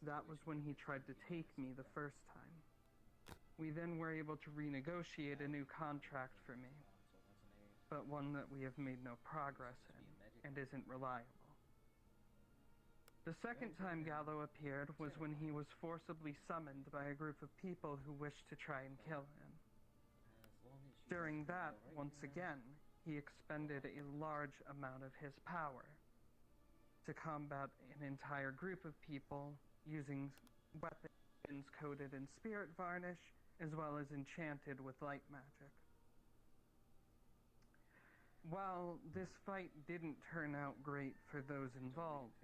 That was when he tried to take me the first time. We then were able to renegotiate a new contract for me, but one that we have made no progress in, and isn't reliable. The second time Gallo appeared was when he was forcibly summoned by a group of people who wished to try and kill him. During that, once again, he expended a large amount of his power to combat an entire group of people using weapons coated in spirit varnish as well as enchanted with light magic. While this fight didn't turn out great for those involved,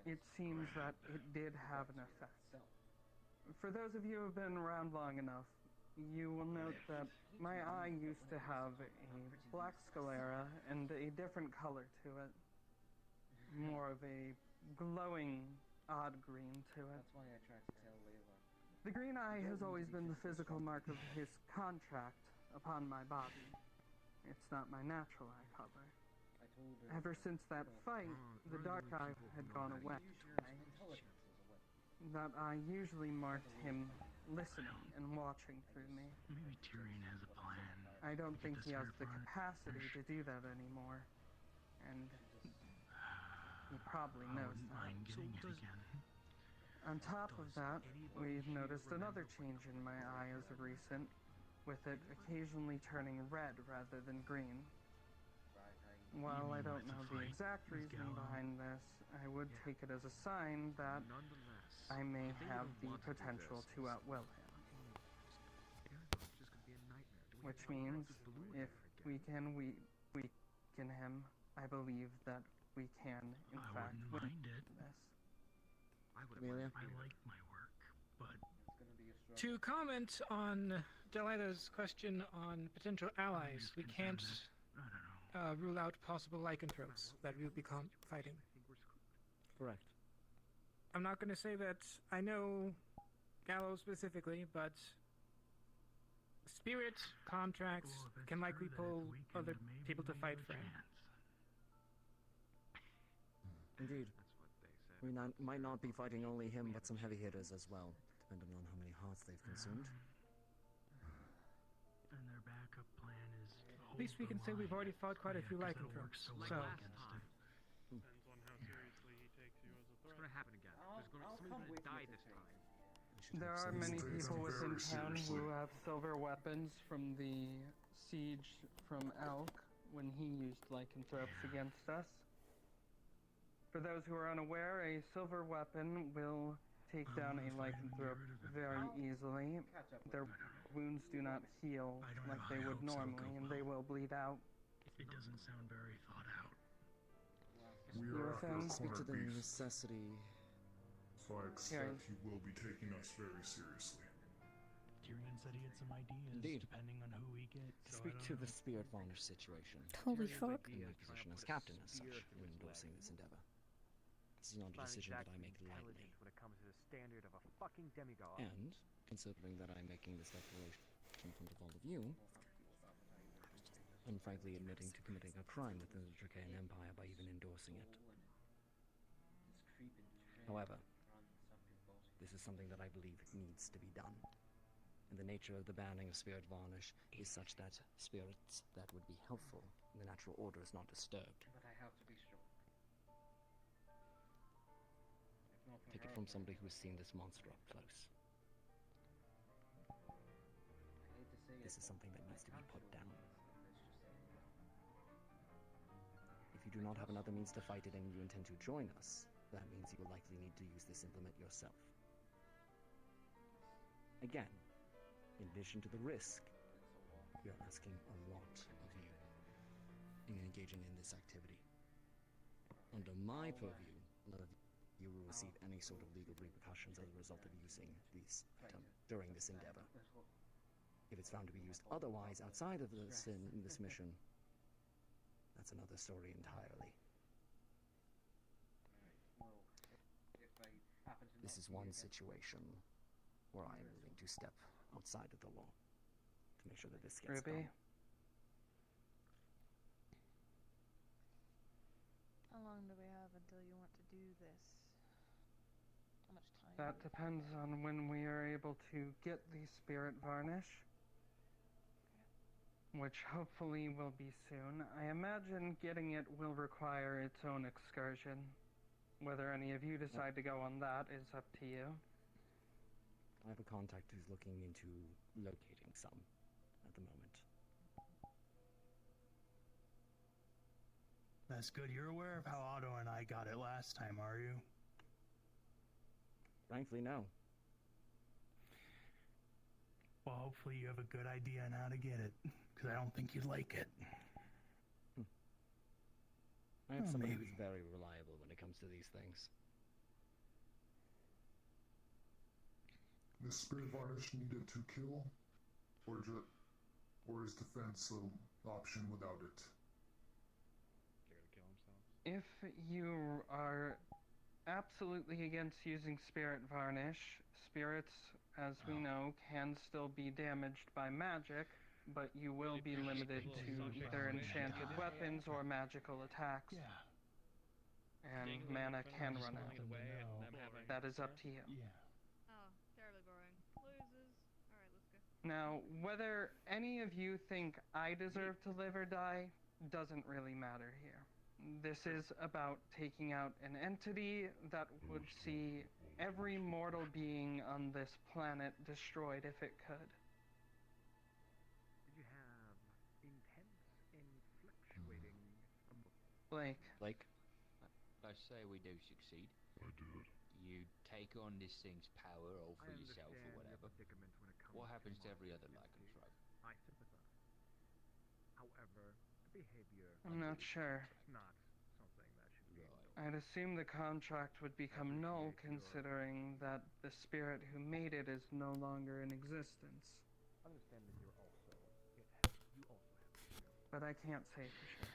it seems that it did have an effect. For those of you who have been around long enough, you will note that my eye used to have a black sclera and a different color to it. More of a glowing, odd green to it. That's why I tried to tell Layla. The green eye has always been the physical mark of his contract upon my body. It's not my natural eye color. I told her Ever since that fight, the dark eye had gone away. That eye usually marked him listening and watching through me. Maybe Tyrion has a plan. I don't think he has the part. capacity to do that anymore. And he probably knows wouldn't that. mind getting it again. On top of that, we've noticed another change in my eye as of recent, with it occasionally turning red rather than green. While I don't know the exact reason behind this, I would take it as a sign that I may have the potential to outwill him. Which means, if we can weaken him, I believe that we can, in fact, win this. Amelia? I like my work, but... To comment on Delilah's question on potential allies, we can't rule out possible lycanthropes that we'll be fighting. Correct. I'm not going to say that I know Gallo specifically, but spirit contracts can likely pull other people to fight for him. Indeed. We might not be fighting only him, but some heavy hitters as well, depending on how many hearts they've consumed. And their backup plan is... At least we can say we've already fought quite a few lycanthropes, so... Depends on how seriously he takes you as a threat. What's gonna happen again? Somebody's gonna die this time. There are many people within town who have silver weapons from the siege from Elk when he used lycanthropes against us. For those who are unaware, a silver weapon will take down a lycanthrope very easily. Their wounds do not heal like they would normally, and they will bleed out. It doesn't sound very thought out. We are after a Speak to corner the beef, necessity. so I expect he will be taking us very seriously. Tyrion said he had some ideas, Indeed. depending on who we get. So Speak to the Spirit Varnish situation. Holy fuck. In my position as captain as such, in endorsing this endeavor. This is not a decision that I make lightly. When it comes to the standard of a fucking demigod. And, considering that I'm making this declaration in front of all of you, I'm frankly admitting to committing a crime within the Dracaean Empire by even endorsing it. However, this is something that I believe needs to be done. And the nature of the banning of Spirit Varnish is such that spirits that would be helpful in the natural order is not disturbed. But I have to be strong. Take it from somebody who's seen this monster up close. This is something that needs to be put down. If you do not have another means to fight it and you intend to join us, that means you will likely need to use this implement yourself. Again, in addition to the risk, we are asking a lot of you in engaging in this activity. Under my purview, none of you will receive any sort of legal repercussions as a result of using this item during this endeavor. If it's found to be used otherwise outside of this mission, that's another story entirely. This is one situation where I am willing to step outside of the law to make sure that this gets Ruby? done. How long do we have until you want to do this? How much time? That depends on when we are able to get the Spirit Varnish, which hopefully will be soon. I imagine getting it will require its own excursion. Whether any of you decide to go on that is up to you. I have a contact who's looking into locating some at the moment. That's good. You're aware of how Otto and I got it last time, are you? Frankly, no. Well, hopefully you have a good idea on how to get it, because I don't think you'd like it. I have somebody maybe. who's very reliable when it comes to these things. Is Spirit Varnish needed to kill? Or is defense an option without it? Care to kill himself? If you are absolutely against using Spirit Varnish, spirits, as we know, can still be damaged by magic, but you will be limited to either enchanted weapons or magical attacks. Yeah. And mana can run out. That is up to you. Yeah. Oh, terribly boring. Loses. Alright, let's go. Now, whether any of you think I deserve to live or die doesn't really matter here. This is about taking out an entity that would see every mortal being on this planet destroyed if it could. Did you have intense and fluctuating Blake. Let's say we do succeed. I did. You take on this thing's power all for I yourself or understand your whatever. predicament when it comes What happens to to every other monstrosity. lycanthrope? I sympathize. However, the behavior I'm not sure. is not something that should be ignored. I'd assume the contract would become null considering that the spirit who made it is no longer in existence. I understand that you also have But I can't say for sure.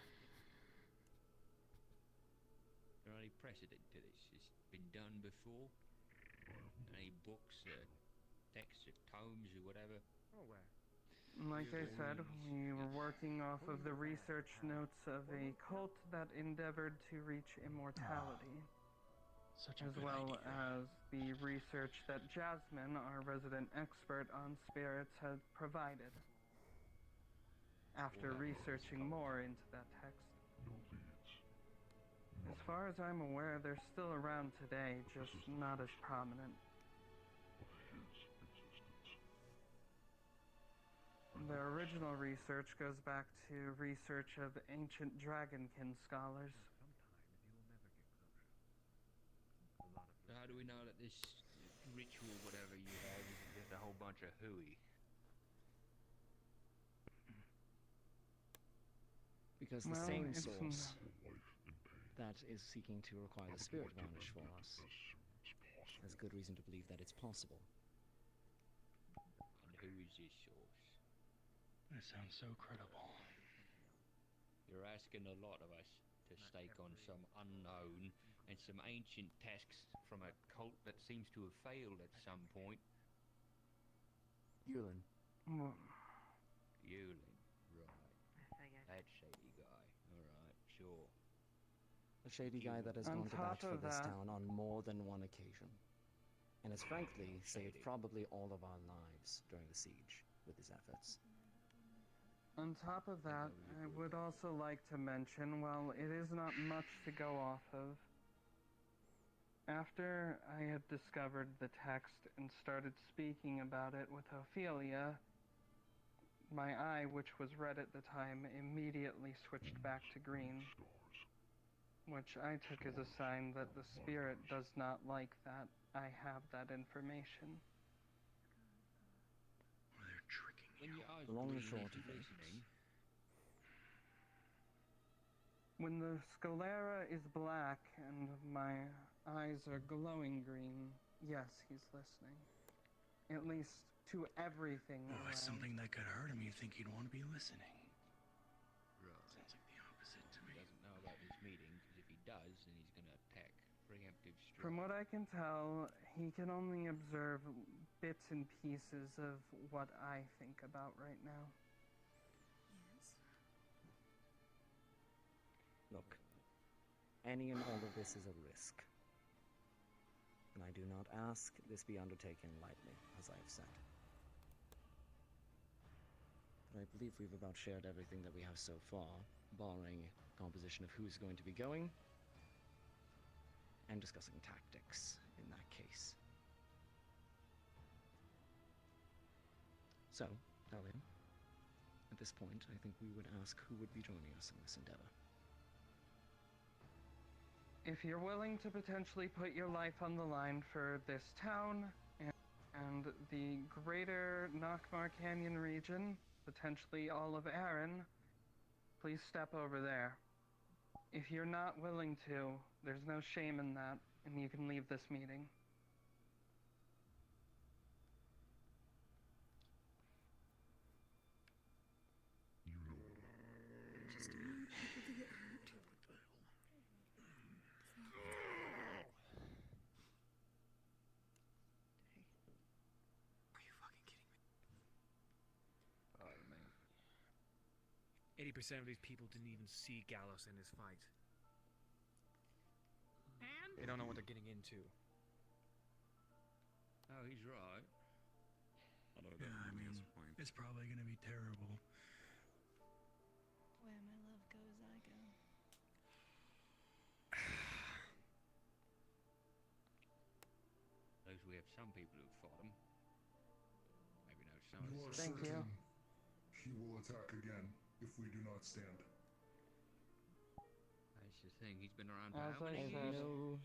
Is there any precedent to this? It's been done before? Any books, texts, or tomes, or whatever? Oh, where? Like I said, we were working off of the research notes of a cult that endeavored to reach immortality. Such a as good well idea. as the research that Jasmine, our resident expert on spirits, had provided. After researching more into that text. As far as I'm aware, they're still around today, just not as prominent. Their original research goes back to research of ancient dragonkin scholars. So how do we know that this ritual, whatever you have, is just a whole bunch of hooey? Because the same source that is seeking to require the spirit varnish for us has good reason to believe that it's possible. And who is this source? That sounds so credible. You're asking a lot of us to stake on some unknown and some ancient texts from a cult that seems to have failed at some point. Yulin. Yulin, right. That shady guy. Alright, sure. A shady guy that has On gone to bat top for of this that- town on more than one occasion. And has frankly saved probably all of our lives during the siege with his efforts. On top of that, I would also like to mention, while it is not much to go off of, after I had discovered the text and started speaking about it with Ophelia, my eye, which was red at the time, immediately switched back to green, which I took as a sign that the spirit does not like that I have that information. They're tricking When your eyes The long and green, short is he of it. listening? When the sclera is black and my eyes are glowing green, yes, he's listening. At least to everything Well, if around. something that could hurt him, you think he'd want to be listening. Right. Sounds like the opposite to He me. doesn't know about this meeting, because if he does, then he's gonna attack. Preemptive strike. From what I can tell, he can only observe bits and pieces of what I think about right now. Look, any and all of this is a risk. And I do not ask this be undertaken lightly, as I have said. But I believe we've about shared everything that we have so far, barring composition of who's going to be going, and discussing tactics in that case. So, Dalian, at this point, I think we would ask who would be joining us in this endeavor. If you're willing to potentially put your life on the line for this town and the greater Nockmar Canyon region, potentially all of Erin, please step over there. If you're not willing to, there's no shame in that, and you can leave this meeting. Are you fucking kidding me? Oh, man. 80% of these people didn't even see Gallows in his fight. And? They don't know what they're getting into. Oh, he's right. I know that. I mean, it's probably gonna be terrible. Where my love goes, I go. At least we have some people who fought him. Maybe not some. You are Thank you. certain he will attack again if we do not stand. That's the thing. He's been around for As how I many said, years?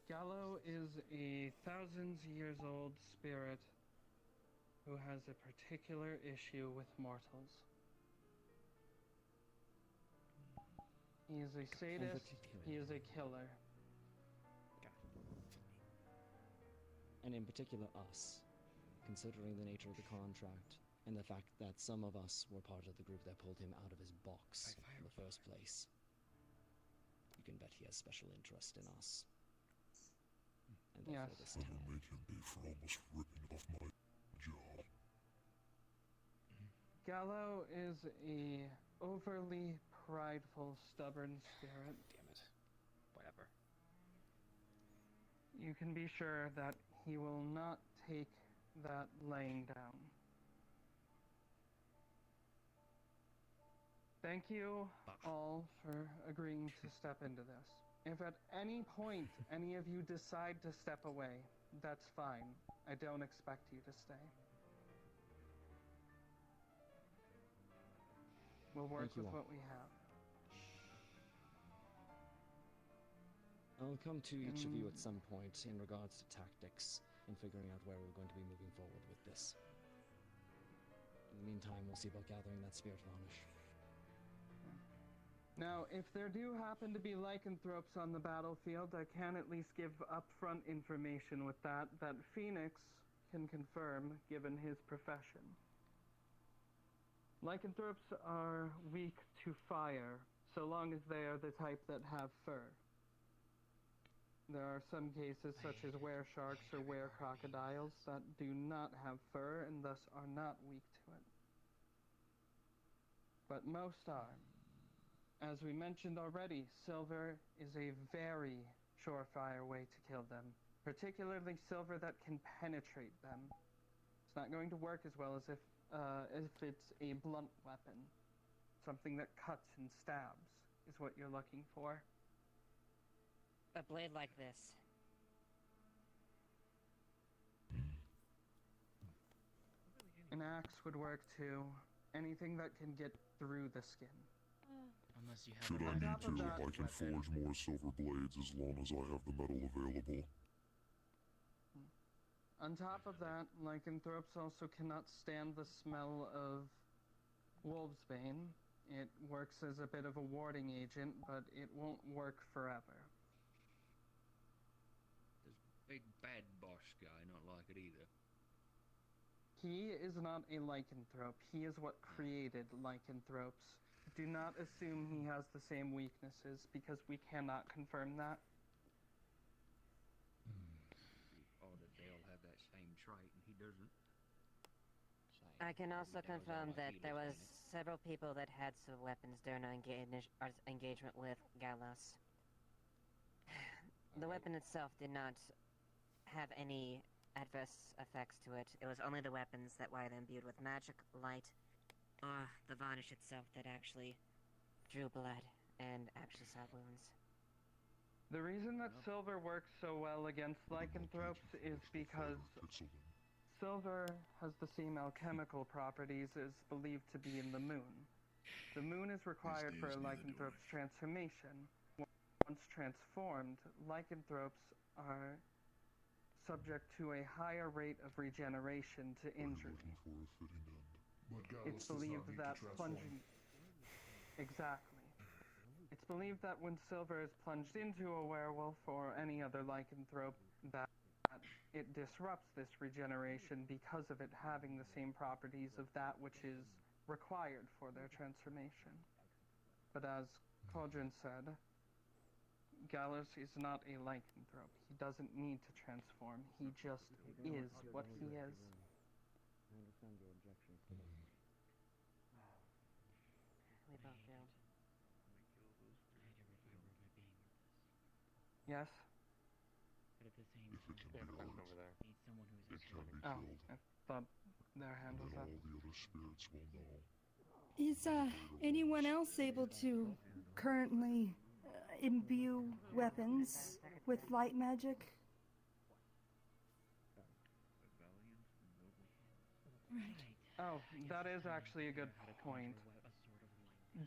Gallo is a thousands years old spirit who has a particular issue with mortals. He is a sadist, he is a killer. And in particular us, considering the nature of the contract and the fact that some of us were part of the group that pulled him out of his box in the first place. You can bet he has special interest in us. And therefore this I'm town. gonna make him pay for almost ripping off my job. Gallo is a overly prideful, stubborn spirit. Damn it. Whatever. You can be sure that he will not take that laying down. Thank you all for agreeing to step into this. If at any point any of you decide to step away, that's fine. I don't expect you to stay. We'll work Thank you with all. what we have. I'll come to each of you at some point in regards to tactics and figuring out where we're going to be moving forward with this. In the meantime, we'll see about gathering that spirit varnish. Now, if there do happen to be lycanthropes on the battlefield, I can at least give upfront information with that Phoenix can confirm, given his profession. Lycanthropes are weak to fire, so long as they are the type that have fur. There are some cases, such as were-sharks or were-crocodiles, that do not have fur and thus are not weak to it. But most are. As we mentioned already, silver is a very surefire way to kill them, particularly silver that can penetrate them. It's not going to work as well as if it's a blunt weapon. Something that cuts and stabs is what you're looking for. A blade like this. An axe would work too. Anything that can get through the skin. Unless you have Should I On need top to, of that- I can forge more silver blades as long as I have the metal available. On top of that, lycanthropes also cannot stand the smell of wolfsbane. It works as a bit of a warding agent, but it won't work forever. This big bad boss guy not like it either. He is not a lycanthrope. He is what created lycanthropes. Do not assume he has the same weaknesses, because we cannot confirm that. Or that they all have that same trait and he doesn't. I can also That was confirm all that I there feel, was isn't it? several people that had some weapons during our engagement with Gallos. The weapon itself did not have any adverse effects to it. It was only the weapons that were either imbued with magic, light, or the varnish itself that actually drew blood and actually saw wounds. The reason that silver works so well against lycanthropes is because silver has the same alchemical properties as believed to be in the moon. The moon is required for a lycanthrope's transformation. Once transformed, lycanthropes are subject to a higher rate of regeneration to injury. For a fitting end. But Gallus It's believed does not that need to plunging... Exactly. It's believed that when Silver is plunged into a werewolf or any other lycanthrope, that it disrupts this regeneration because of it having the same properties of that which is required for their transformation. But as Cauldron said, Gallus is not a lycanthrope. He doesn't need to transform. He just is what he is. I understand your objection. We both do. Yes? But at the same If it time, can be killed, over there. Need someone who's it can be Oh, killed. I thought their hand was Then up. all the other spirits will know. Is anyone else able to currently imbue weapons with light magic? Right. Oh, that is actually a good point.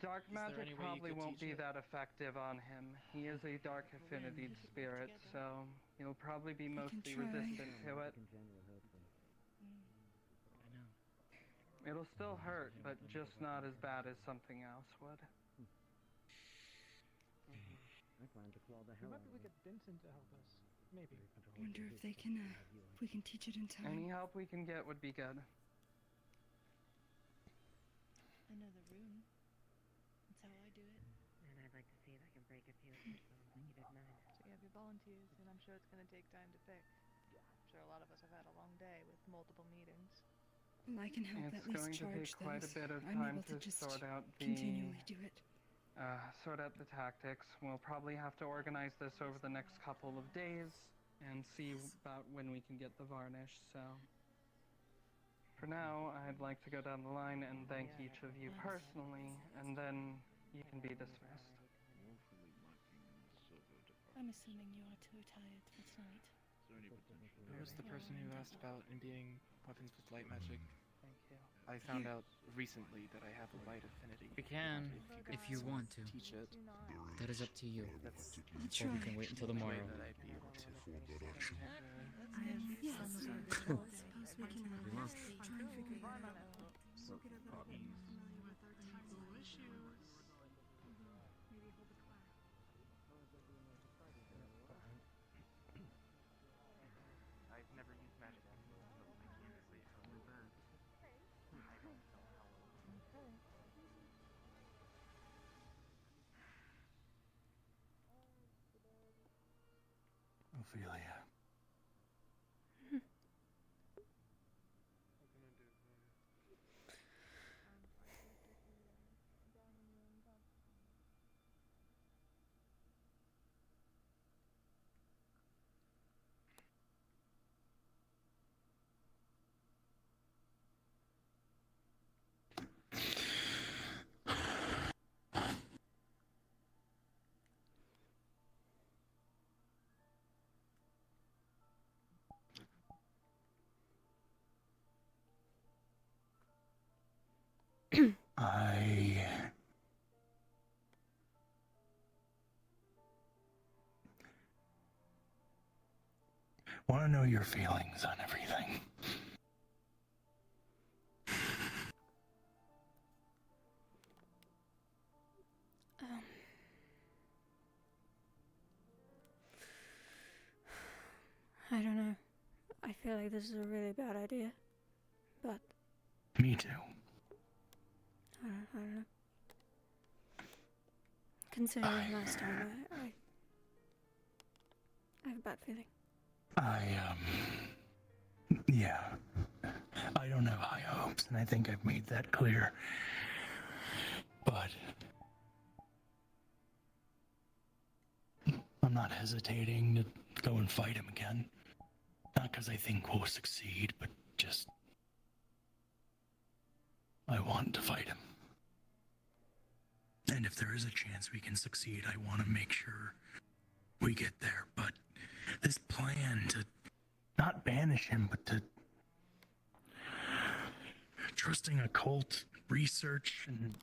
Dark there magic any way you probably could won't teach be it? that effective on him. He is a dark affinity spirit, so he'll probably be mostly try. resistant to it. I know. It'll still hurt, but just not as bad as something else would. I plan to claw the hell out Maybe of we him. get Vincent to help us. Maybe. Wonder if they can, if we can teach it in time. Any help we can get would be good. I know the rune. That's how I do it. And I'd like to see if I can break a few of those bones like you did mine. So you have your volunteers, and I'm sure it's going to take time to pick. I'm sure a lot of us have had a long day with multiple meetings. Well, I can help It's at least going to charge take quite a those. bit of I'm time able to to just sort out continually do it. the tactics. We'll probably have to organize this over the next couple of days and see about when we can get the varnish, so... For now, I'd like to go down the line and thank each of you personally, and then you can be dismissed. I'm assuming you are too tired for tonight. Who was the person who asked about imbuing weapons with light magic? Thank you. I found out recently that I have a light affinity. We can, if you want to. Teach it. That is up to you. I'll Or we can wait until tomorrow. That I'd be able to. I have some sort of ritual. Suppose we can try and figure it out. I've never used magic before, so I can't say how it works. I don't know how it works. Ophelia. I want to know your feelings on everything. I don't know. I feel like this is a really bad idea. But Me too. I don't know. Considering last time, I have a bad feeling. Yeah. I don't have high hopes, and I think I've made that clear. But I'm not hesitating to go and fight him again. Not because I think we'll succeed, but just I want to fight him. And if there is a chance we can succeed, I want to make sure we get there. But this plan to not banish him, but to trusting occult research, and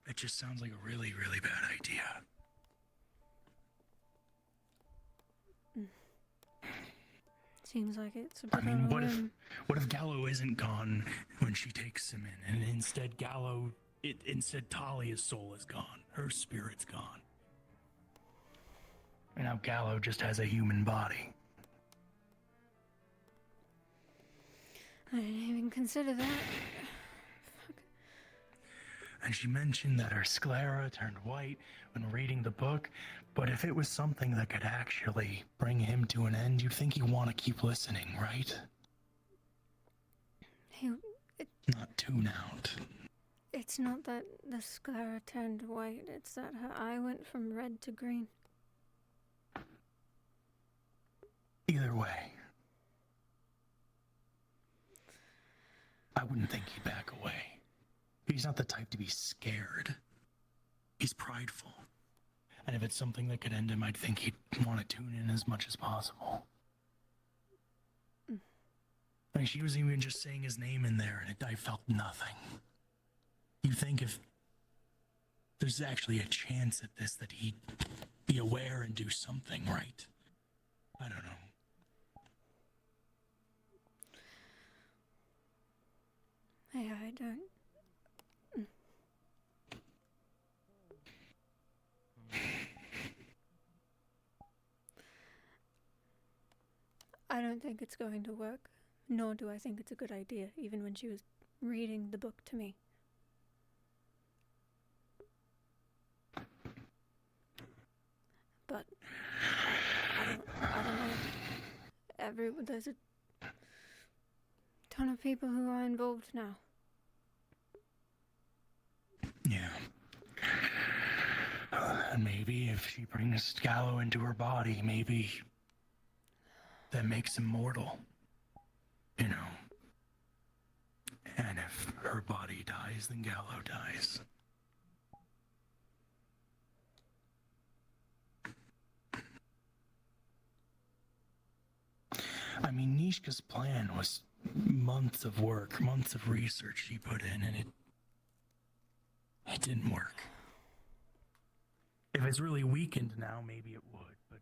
it just sounds like a really, really bad idea. Seems like it's a bit I mean, on a whim. what if Gallo isn't gone when she takes him in, and instead instead Talia's soul is gone, her spirit's gone, and now Gallo just has a human body. I didn't even consider that. And she mentioned that her sclera turned white when reading the book, but if it was something that could actually bring him to an end, you'd think he'd want to keep listening, right? Not tune out. It's not that the sclera turned white, it's that her eye went from red to green. Either way, I wouldn't think he'd back away. He's not the type to be scared. He's prideful. And if it's something that could end him, I'd think he'd want to tune in as much as possible. I mean, she was even just saying his name in there, and I felt nothing. You think if there's actually a chance at this that he'd be aware and do something, right? I don't know. Yeah, I don't. I don't think it's going to work, nor do I think it's a good idea, even when she was reading the book to me. But I don't know. There's a ton of people who are involved now. Yeah. And maybe if she brings Gallo into her body, maybe that makes him mortal. You know. And if her body dies, then Gallo dies. I mean, Nishka's plan was months of work, months of research she put in, and it didn't work. If it's really weakened now, maybe it would, but...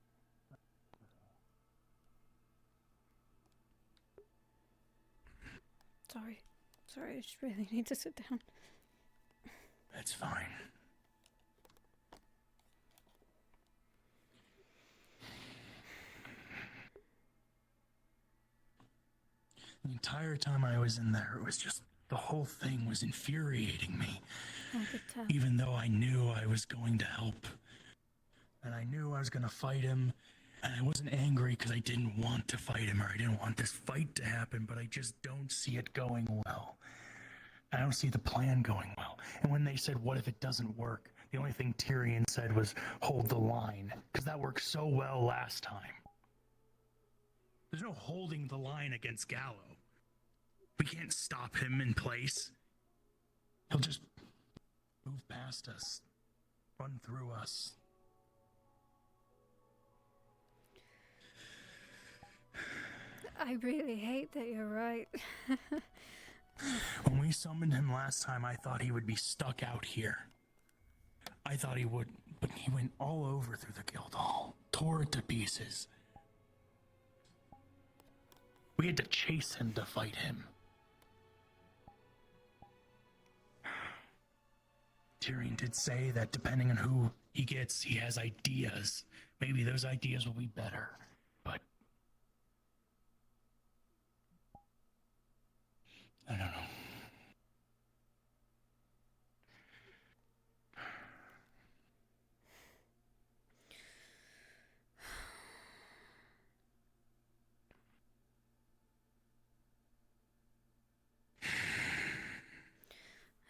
Sorry, I just really need to sit down. That's fine. The entire time I was in there, it was just, the whole thing was infuriating me. I could tell. Even though I knew I was going to help. And I knew I was going to fight him. And I wasn't angry because I didn't want to fight him or I didn't want this fight to happen, but I just don't see it going well. I don't see the plan going well. And when they said, what if it doesn't work? The only thing Tyrion said was, hold the line. Because that worked so well last time. There's no holding the line against Gallo. We can't stop him in place. He'll just move past us, run through us. I really hate that you're right. When we summoned him last time, I thought he would be stuck out here. I thought he would, but he went all over through the guild hall, tore it to pieces. We had to chase him to fight him. Tyrion did say that depending on who he gets, he has ideas. Maybe those ideas will be better, but... I don't know.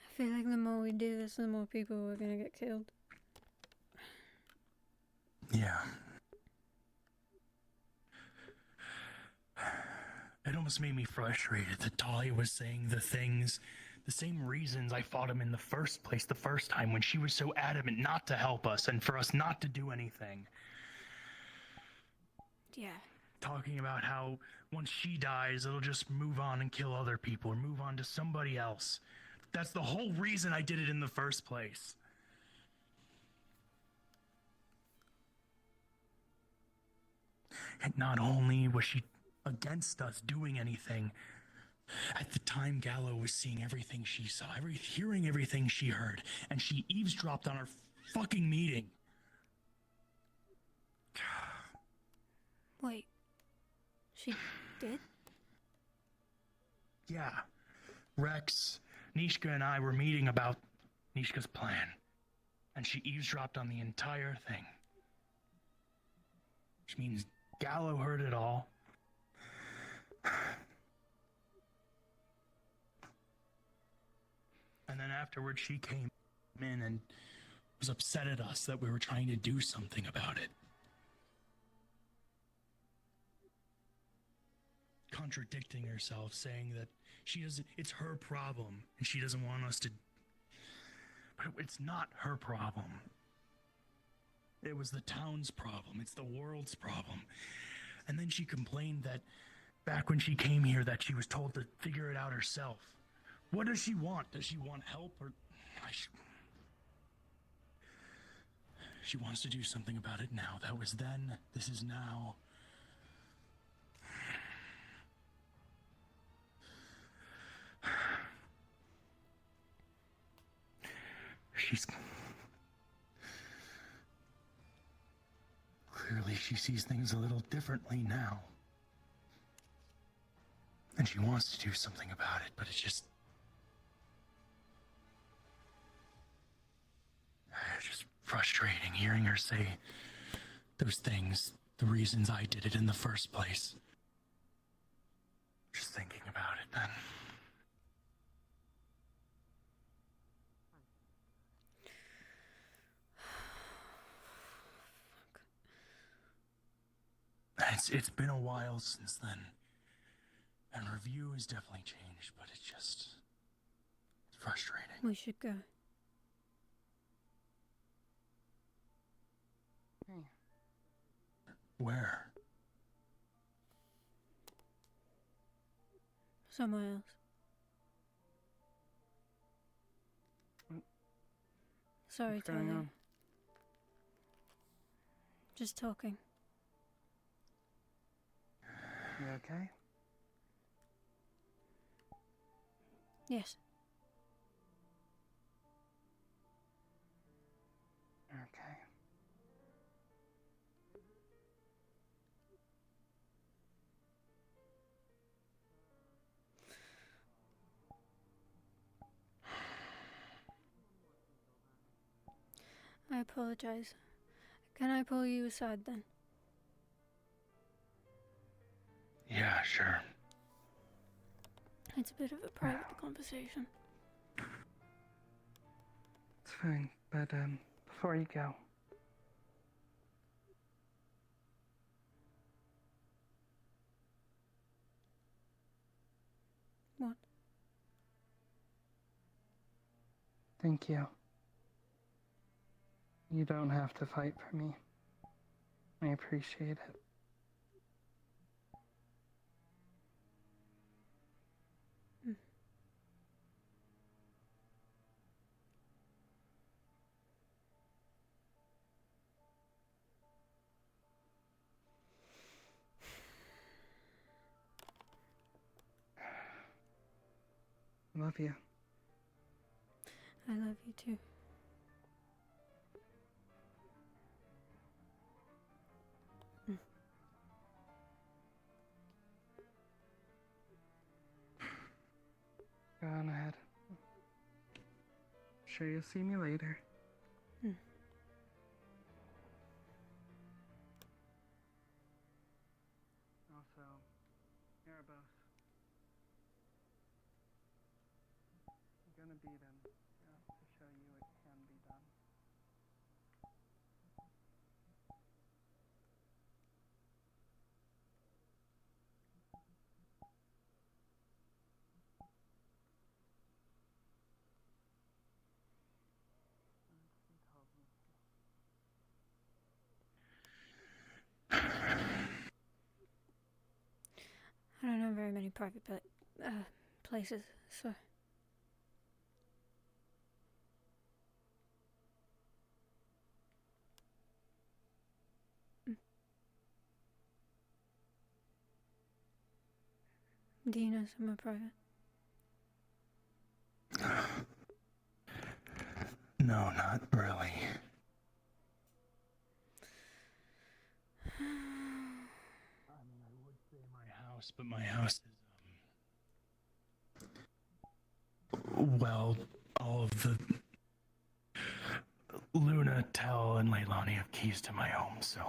I feel like the more we do this, the more people are gonna get killed. Yeah. It almost made me frustrated that Talia was saying the same reasons I fought him in the first place the first time when she was so adamant not to help us and for us not to do anything. Yeah. Talking about how once she dies, it'll just move on and kill other people or move on to somebody else. That's the whole reason I did it in the first place. And not only was she against us doing anything. At the time, Gallo was seeing everything she saw, hearing everything she heard, and she eavesdropped on our fucking meeting. Wait. She did? Yeah. Rex, Nishka, and I were meeting about Nishka's plan, and she eavesdropped on the entire thing. Which means Gallo heard it all. And then afterwards she came in and was upset at us that we were trying to do something about it. Contradicting herself, saying that it's her problem and she doesn't want us to. But it's not her problem. It was the town's problem. It's the world's problem. And then she complained that back when she came here that she was told to figure it out herself. What does she want? Does she want help or... She wants to do something about it now. That was then. This is now. Clearly she sees things a little differently now. And she wants to do something about it, but it's just frustrating hearing her say those things, the reasons I did it in the first place. Just thinking about it then. It's been a while since then. And review has definitely changed, but it's frustrating. We should go. Where? Somewhere else. Sorry, What's going Talia. on? Just talking. You okay? Yes. Okay. I apologize. Can I pull you aside then? Yeah, sure. It's a bit of a private conversation. It's fine, but before you go, What? thank you. You don't have to fight for me. I appreciate it. Love you. I love you too. Go on ahead. Sure you'll see me later. Also, Erebos. I'm gonna beat him, to show you it can be done. I don't know very many private places, so... Do you know somewhere private? No, not really. I would say my house, but my house is, well, all of the Luna, Tel, and Leilani have keys to my home, so...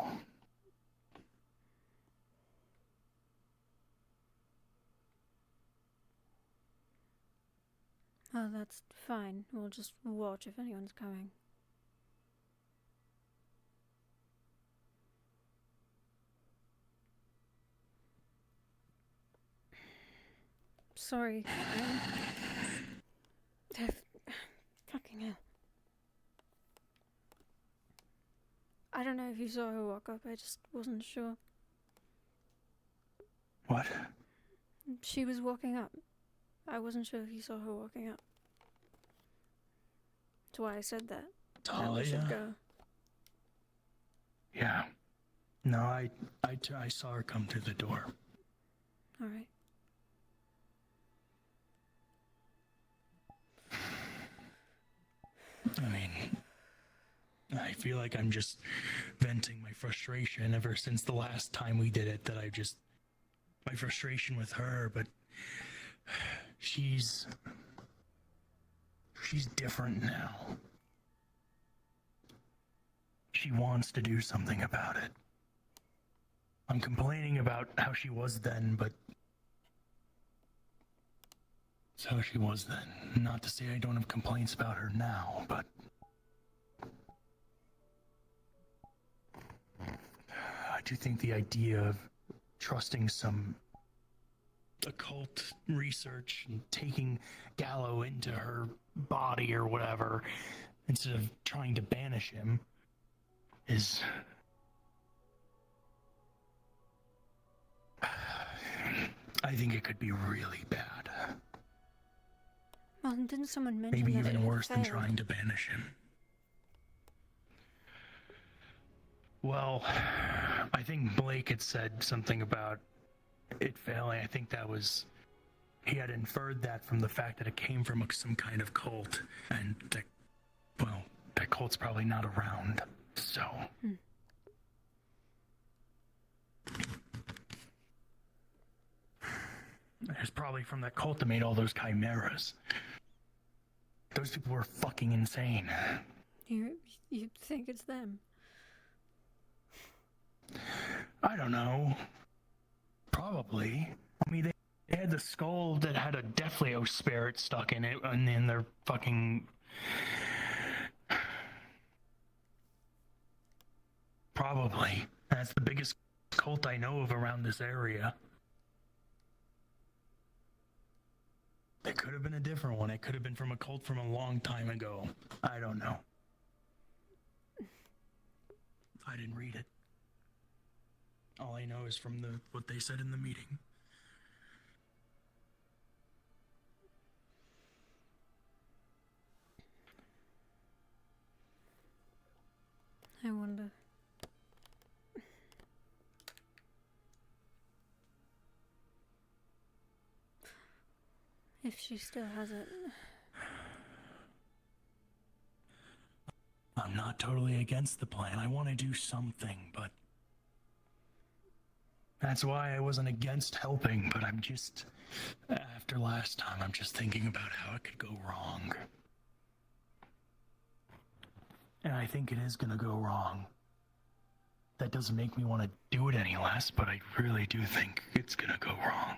Oh, that's fine. We'll just watch if anyone's coming. Sorry. Fucking hell. I don't know if you saw her walk up, I just wasn't sure. What? She was walking up. I wasn't sure if you saw her walking up. That's why I said that. That we should go. Yeah. No, I saw her come through the door. Alright. I mean, I feel like I'm just venting my frustration ever since the last time we did it, that my frustration with her, but she's different now. She wants to do something about it. I'm complaining about how she was then, but it's how she was then. Not to say I don't have complaints about her now, but I do think the idea of trusting some occult research and taking Gallo into her body or whatever, instead of trying to banish him, is... I think it could be really bad. Well, didn't someone mention Maybe that even it worse than failed? trying to banish him. Well, I think Blake had said something about it failing. I think that was... He had inferred that from the fact that it came from some kind of cult. And that, well, that cult's probably not around, so... It's probably from that cult that made all those chimeras. Those people were fucking insane. You think it's them? I don't know. Probably. I mean, they had the skull that had a Defleo spirit stuck in it, and then they're fucking... Probably. That's the biggest cult I know of around this area. It could have been a different one. It could have been from a cult from a long time ago. I don't know. I didn't read it. All I know is from what they said in the meeting. I wonder. If she still has it. I'm not totally against the plan. I want to do something, but... That's why I wasn't against helping, but I'm just... After last time, I'm just thinking about how it could go wrong. And I think it is gonna go wrong. That doesn't make me want to do it any less, but I really do think it's gonna go wrong.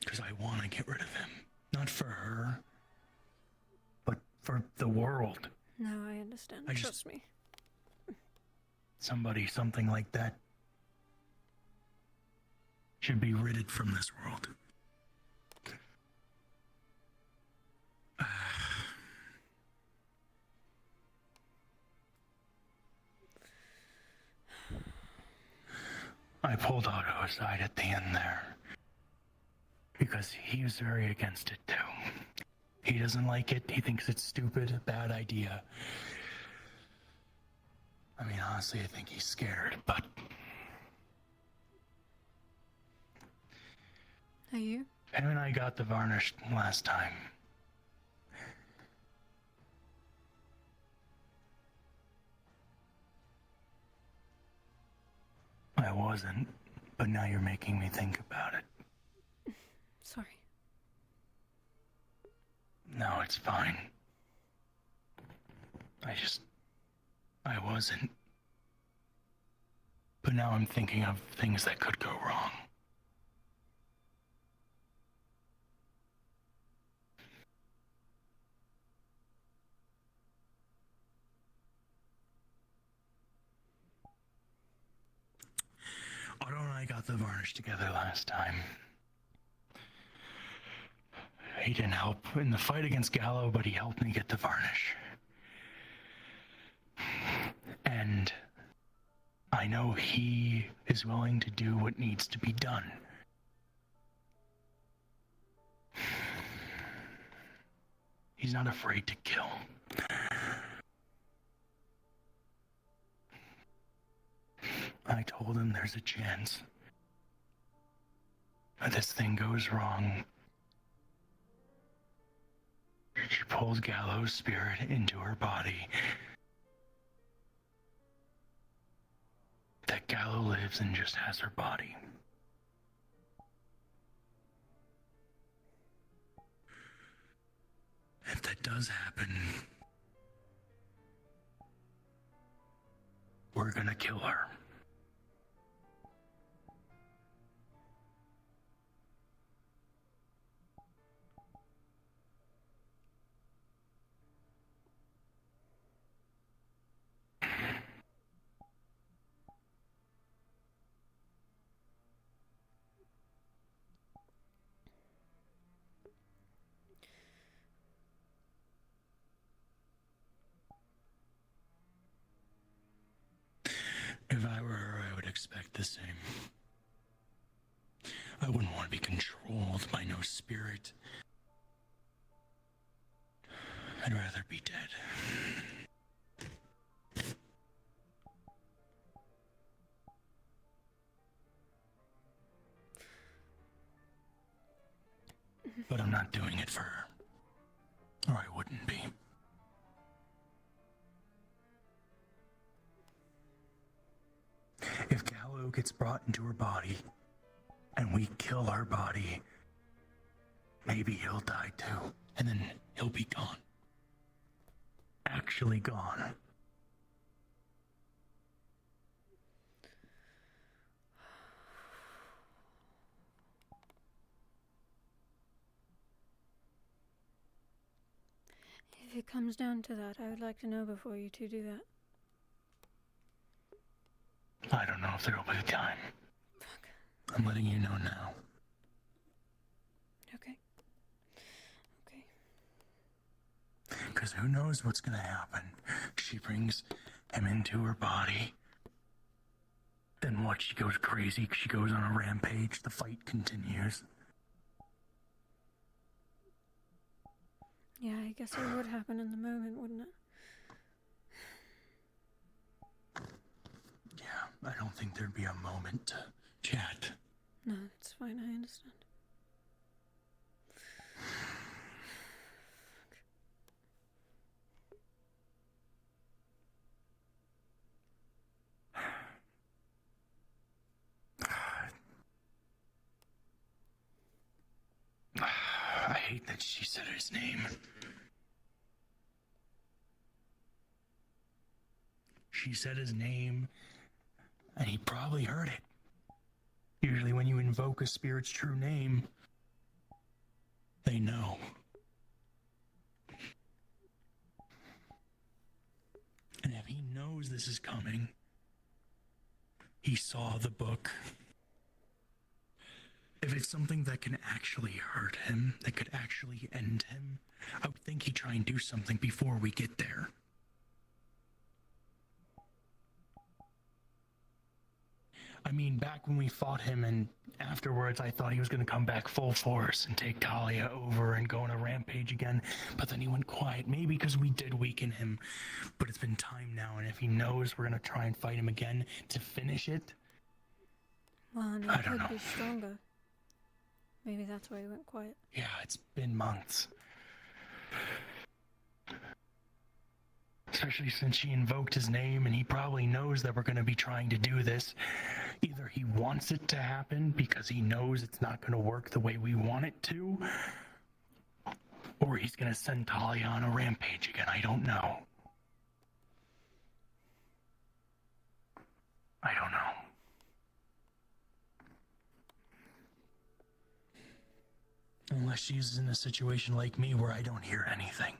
Because I want to get rid of him. Not for her, but for the world. No, I understand. Trust me. Something like that should be ridded from this world. I pulled Otto aside at the end there. Because he was very against it too. He doesn't like it. He thinks it's stupid, a bad idea. I mean, honestly, I think he's scared, but... Are you? Him and I got the varnish last time. I wasn't, but now you're making me think about it. Sorry. No, it's fine. I wasn't. But now I'm thinking of things that could go wrong. Otto and I got the varnish together last time. He didn't help in the fight against Gallo, but he helped me get the varnish. And I know he is willing to do what needs to be done. He's not afraid to kill. I told him there's a chance that this thing goes wrong. She pulls Gallo's spirit into her body. That Gallo lives and just has her body. If that does happen, we're gonna kill her. If I were her, I would expect the same. I wouldn't want to be controlled by no spirit. I'd rather be dead. But I'm not doing it for her. Or I wouldn't be. If Gallo gets brought into her body, and we kill her body, maybe he'll die too, and then he'll be gone. Actually gone. If it comes down to that, I would like to know before you two do that. I don't know if there'll be time. Fuck. I'm letting you know now. Okay. Okay. Because who knows what's gonna happen. She brings him into her body. Then what? She goes crazy. She goes on a rampage. The fight continues. Yeah, I guess it would happen in the moment, wouldn't it? Yeah, I don't think there'd be a moment to chat. No, it's fine, I understand. I hate that she said his name. She said his name, and he probably heard it. Usually when you invoke a spirit's true name, they know. And if he knows this is coming, he saw the book. If it's something that can actually hurt him, that could actually end him, I would think he'd try and do something before we get there. I mean, back when we fought him and afterwards I thought he was going to come back full force and take Talia over and go on a rampage again, but then he went quiet, maybe because we did weaken him, but it's been time now, and if he knows we're going to try and fight him again to finish it, Well, and he I don't could know. be stronger. Maybe that's why he went quiet. Yeah, it's been months. Especially since she invoked his name, and he probably knows that we're going to be trying to do this. Either he wants it to happen because he knows it's not going to work the way we want it to, or he's going to send Talia on a rampage again. I don't know. I don't know. Unless she's in a situation like me where I don't hear anything.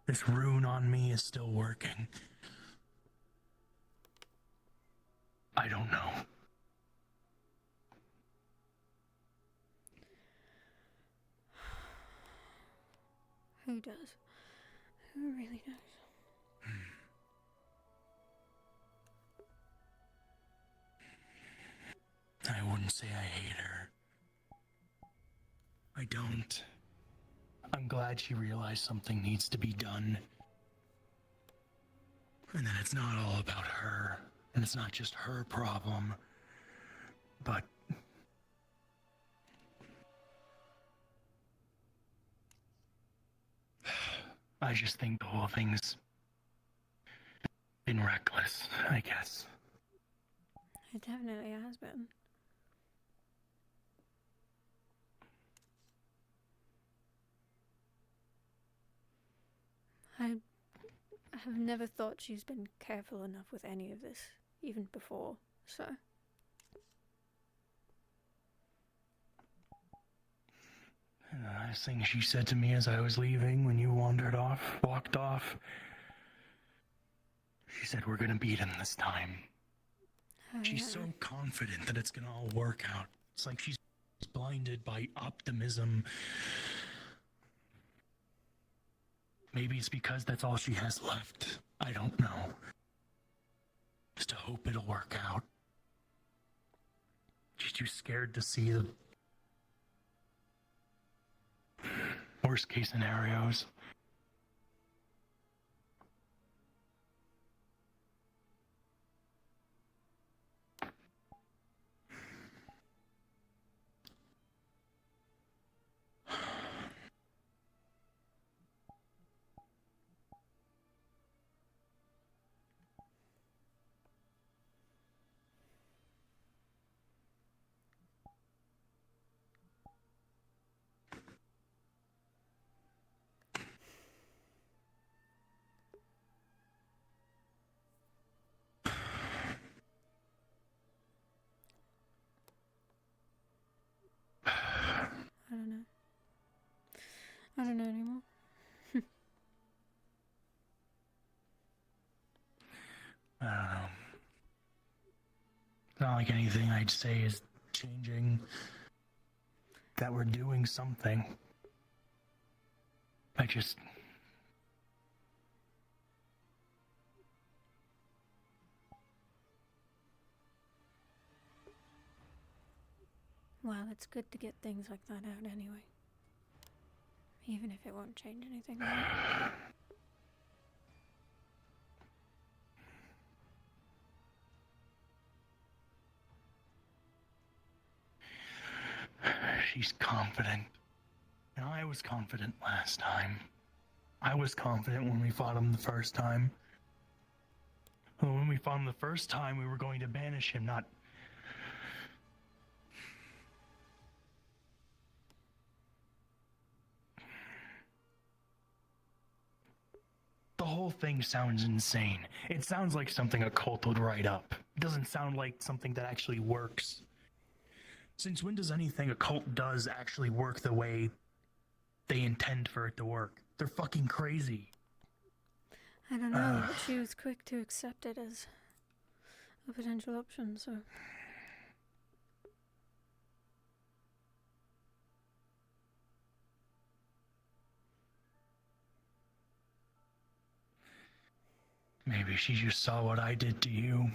This rune on me is still working. I don't know. Who does? Who really does? I wouldn't say I hate her. I don't. I'm glad she realized something needs to be done. And that it's not all about her. And it's not just her problem. But I just think the whole thing's been reckless, I guess. It definitely has been. I have never thought she's been careful enough with any of this, even before, so. And the last thing she said to me as I was leaving when you walked off, she said, "We're gonna beat him this time." Oh, She's yeah. so confident that it's gonna all work out. It's like she's blinded by optimism. Maybe it's because that's all she has left. I don't know. Just to hope it'll work out. She's too scared to see the worst case scenarios. I don't know. I don't know anymore. I don't know. It's not like anything I'd say is changing. That we're doing something. I just... Well, it's good to get things like that out anyway. Even if it won't change anything. She's confident. And I was confident last time. I was confident when we fought him the first time. When we fought him the first time, we were going to banish him, not... The whole thing sounds insane. It sounds like something a cult would write up. It doesn't sound like something that actually works. Since when does anything a cult does actually work the way they intend for it to work? They're fucking crazy. I don't know, but she was quick to accept it as a potential option, so... Maybe she just saw what I did to you.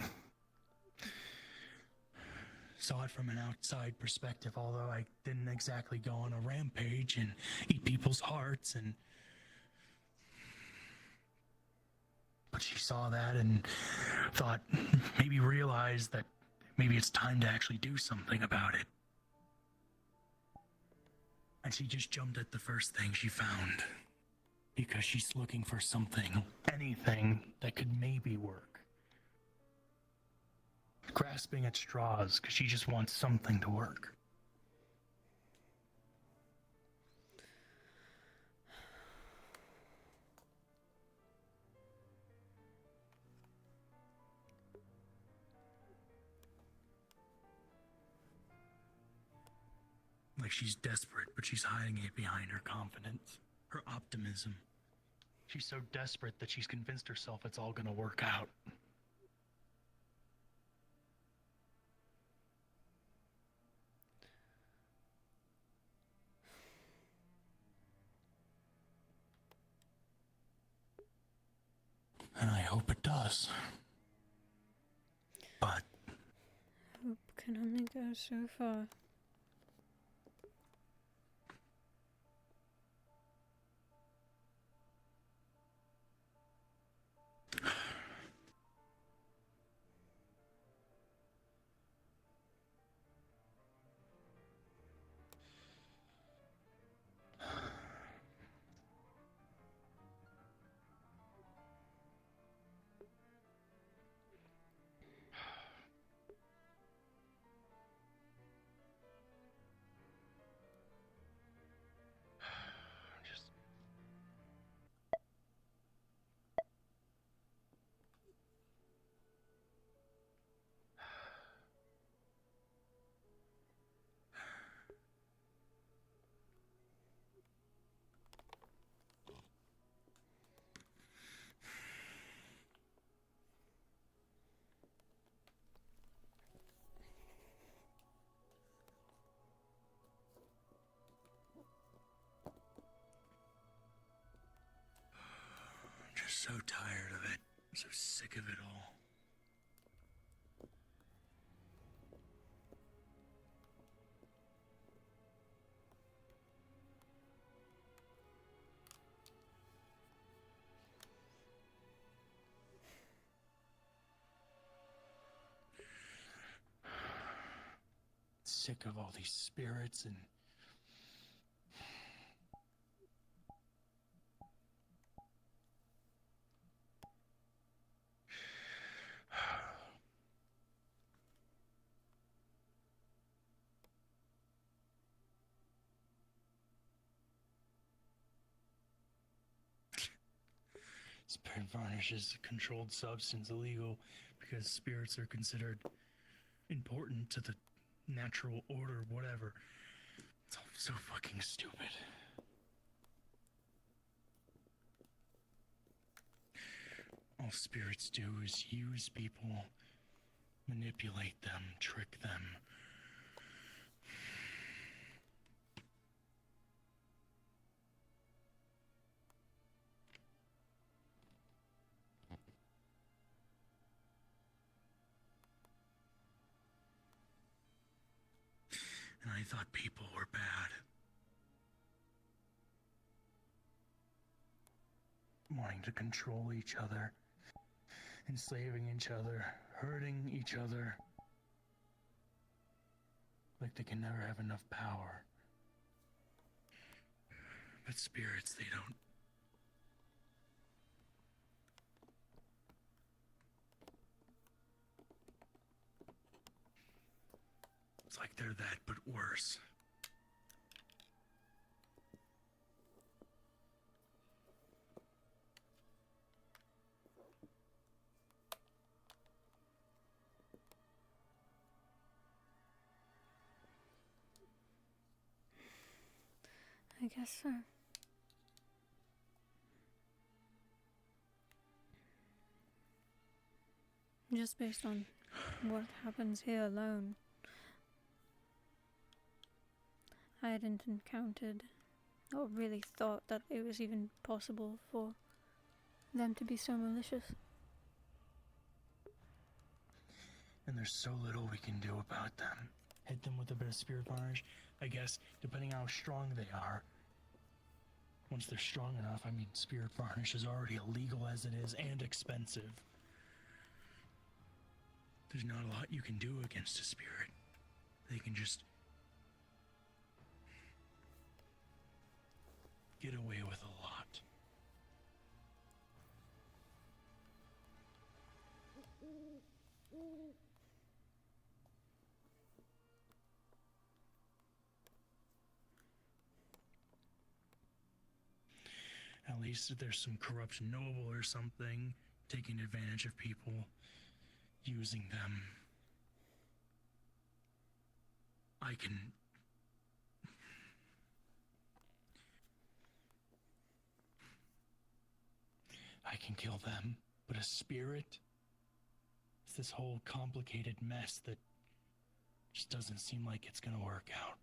saw it from an outside perspective, although I didn't exactly go on a rampage and eat people's hearts and... But she saw that and thought, maybe realized that maybe it's time to actually do something about it. And she just jumped at the first thing she found. Because she's looking for something, anything that could maybe work. Grasping at straws because she just wants something to work. Like she's desperate, but she's hiding it behind her confidence, her optimism. She's so desperate that she's convinced herself it's all gonna work out. And I hope it does. But Hope can only go so far. just so tired of it. So sick of it all. Sick of all these spirits and Spirit varnish is a controlled substance, illegal because spirits are considered important to the natural order, whatever. It's all so fucking stupid. All spirits do is use people, manipulate them, trick them. And I thought people were bad. Wanting to control each other, enslaving each other, hurting each other. Like they can never have enough power. But spirits, they don't. It's like they're that, but worse. I guess so. Just based on what happens here alone, I hadn't encountered or really thought that it was even possible for them to be so malicious. And there's so little we can do about them. Hit them with a bit of spirit varnish. I guess, depending on how strong they are, once they're strong enough, I mean, spirit varnish is already illegal as it is and expensive. There's not a lot you can do against a spirit. They can just get away with a lot. At least if there's some corrupt noble or something taking advantage of people, using them, I can kill them. But a spirit, it's this whole complicated mess that just doesn't seem like it's gonna work out.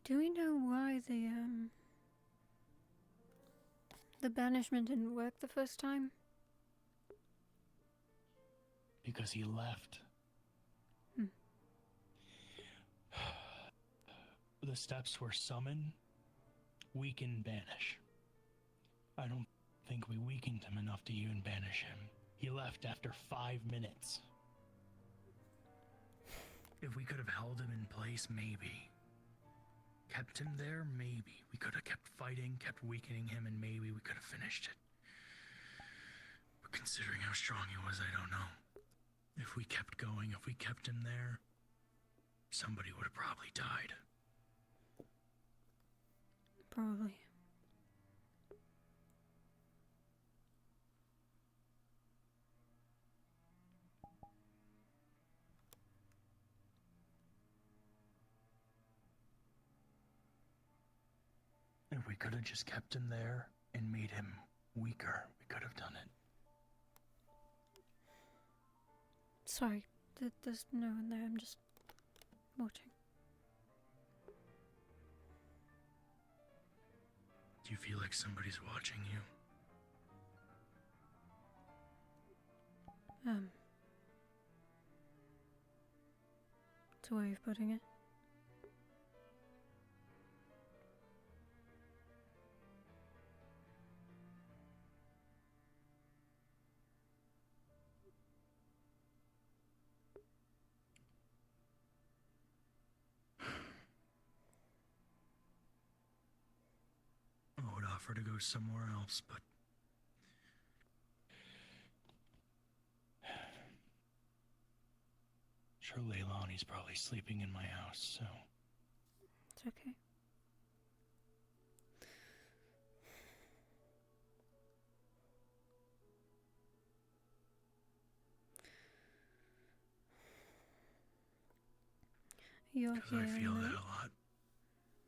Do we know why the banishment didn't work the first time? Because he left. The steps were summon, weaken, banish. I don't think we weakened him enough to even banish him. He left after 5 minutes. If we could have held him in place, maybe. Kept him there, maybe. We could have kept fighting, kept weakening him, and maybe we could have finished it. But considering how strong he was, I don't know. If we kept going, if we kept him there, somebody would have probably died. Probably. If we could have just kept him there and made him weaker, we could have done it. Sorry, there's no one there, I'm just watching. Do you feel like somebody's watching you? It's a way of putting it. I would offer to go somewhere else, but sure Leilani's probably sleeping in my house, so It's okay. You're because here. I feel and that a lot.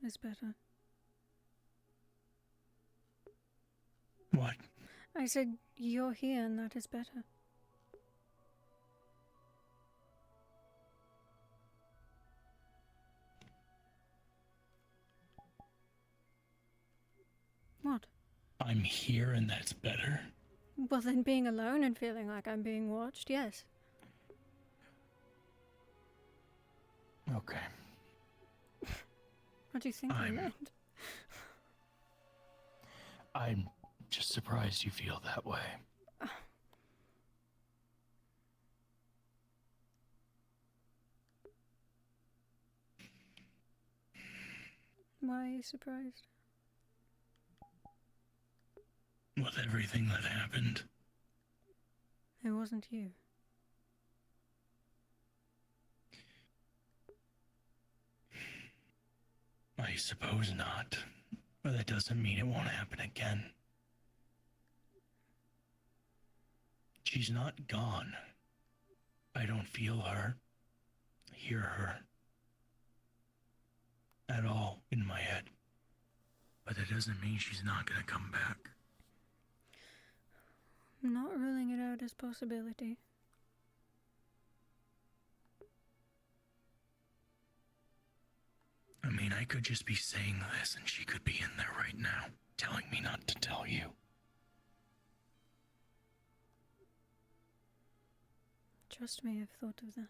It's better. What? I said you're here and that is better. What? I'm here and that's better. Well, then being alone and feeling like I'm being watched, yes. Okay. What do you think I meant? I'm just surprised you feel that way. Why are you surprised? With everything that happened. It wasn't you. I suppose not. But that doesn't mean it won't happen again. She's not gone. I don't feel her, hear her, at all in my head. But that doesn't mean she's not gonna come back. I'm not ruling it out as possibility. I mean, I could just be saying this and she could be in there right now, telling me not to tell you. Trust me, I've thought of that.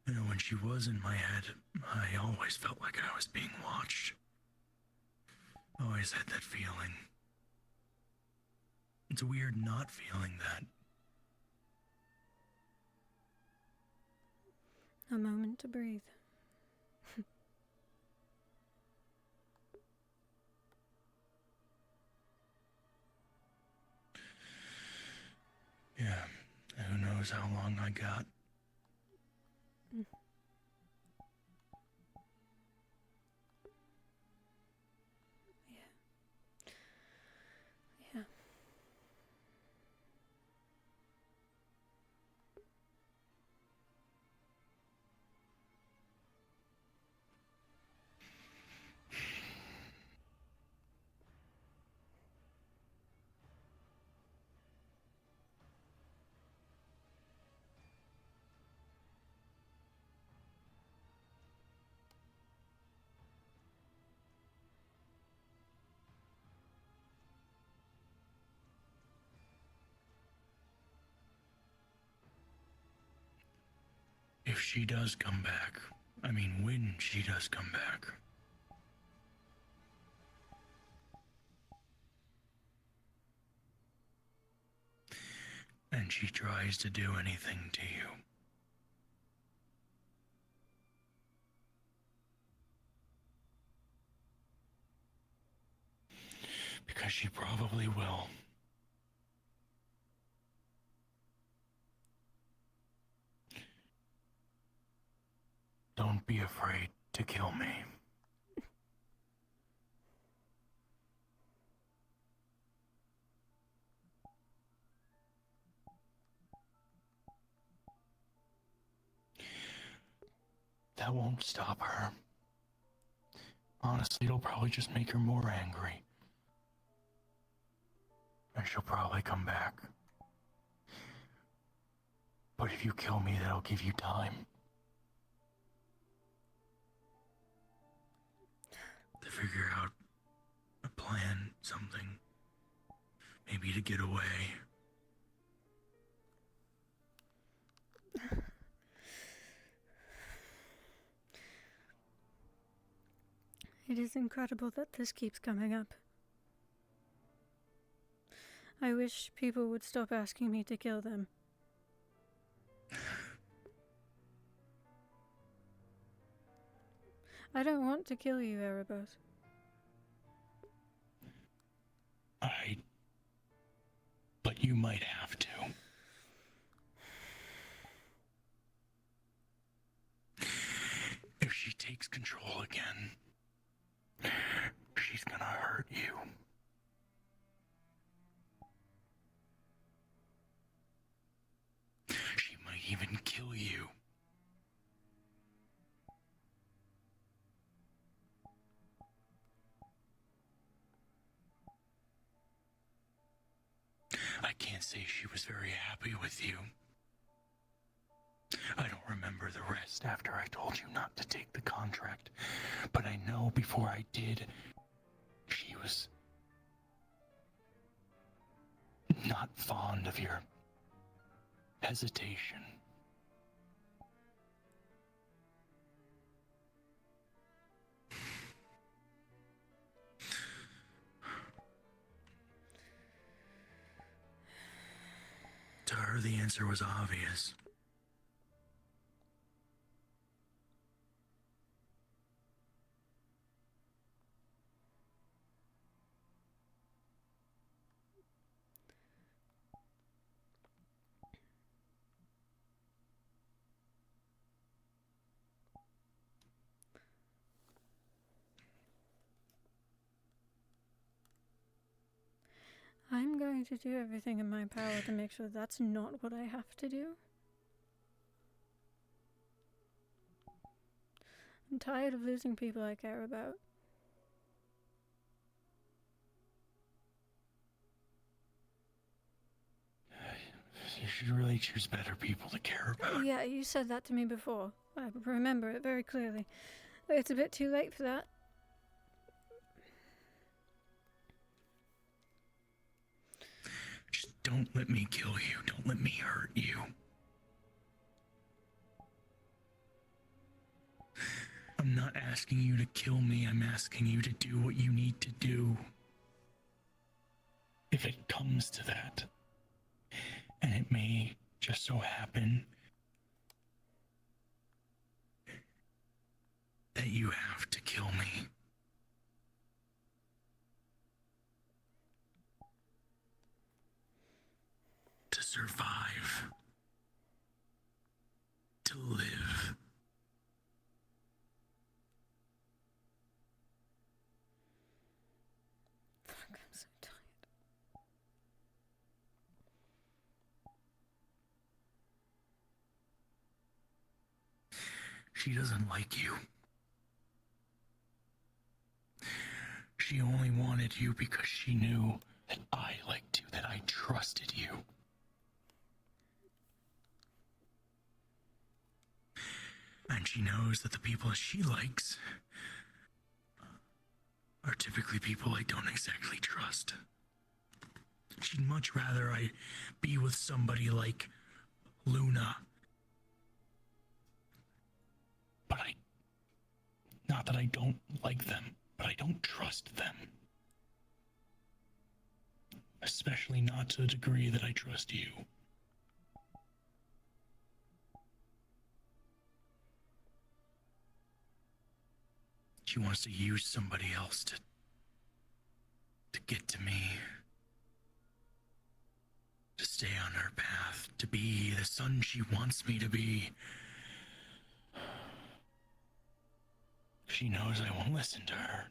You know, when she was in my head, I always felt like I was being watched. Always had that feeling. It's weird not feeling that. A moment to breathe. Yeah, who knows how long I got. Mm. Yeah. If she does come back, I mean when she does come back, and she tries to do anything to you, because she probably will. Don't be afraid to kill me. That won't stop her. Honestly, it'll probably just make her more angry. And she'll probably come back. But if you kill me, that'll give you time to figure out a plan, something. Maybe to get away. It is incredible that this keeps coming up. I wish people would stop asking me to kill them. I don't want to kill you, Erebos. But you might have to. If she takes control again, she's gonna hurt you. She might even kill you. I can't say she was very happy with you. I don't remember the rest after I told you not to take the contract, but I know before I did, she was not fond of your hesitation. To her, the answer was obvious. I'm going to do everything in my power to make sure that's not what I have to do. I'm tired of losing people I care about. You should really choose better people to care about. Yeah, you said that to me before. I remember it very clearly. It's a bit too late for that. Just don't let me kill you. Don't let me hurt you. I'm not asking you to kill me. I'm asking you to do what you need to do. If it comes to that. And it may just so happen that you have to kill me. To survive. To live. Fuck, I'm so tired. She doesn't like you. She only wanted you because she knew that I liked you, that I trusted you. And she knows that the people she likes are typically people I don't exactly trust. She'd much rather I be with somebody like Luna. But not that I don't like them, but I don't trust them. Especially not to the degree that I trust you. She wants to use somebody else to get to me. To stay on her path, to be the son she wants me to be. She knows I won't listen to her.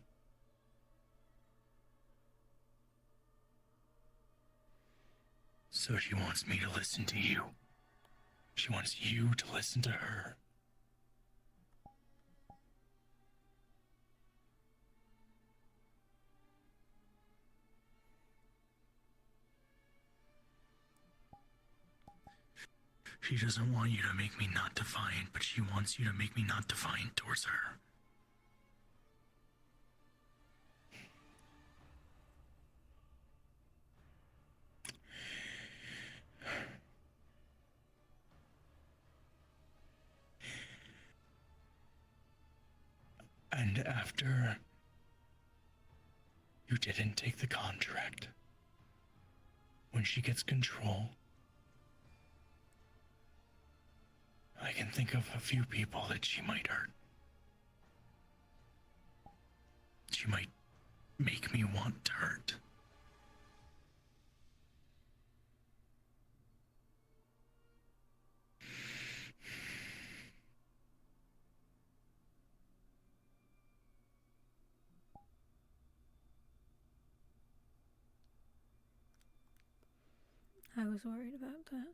So she wants me to listen to you. She wants you to listen to her. She doesn't want you to make me not defiant, but she wants you to make me not defiant towards her. And after you didn't take the contract, when she gets control, I can think of a few people that she might hurt. She might make me want to hurt. I was worried about that.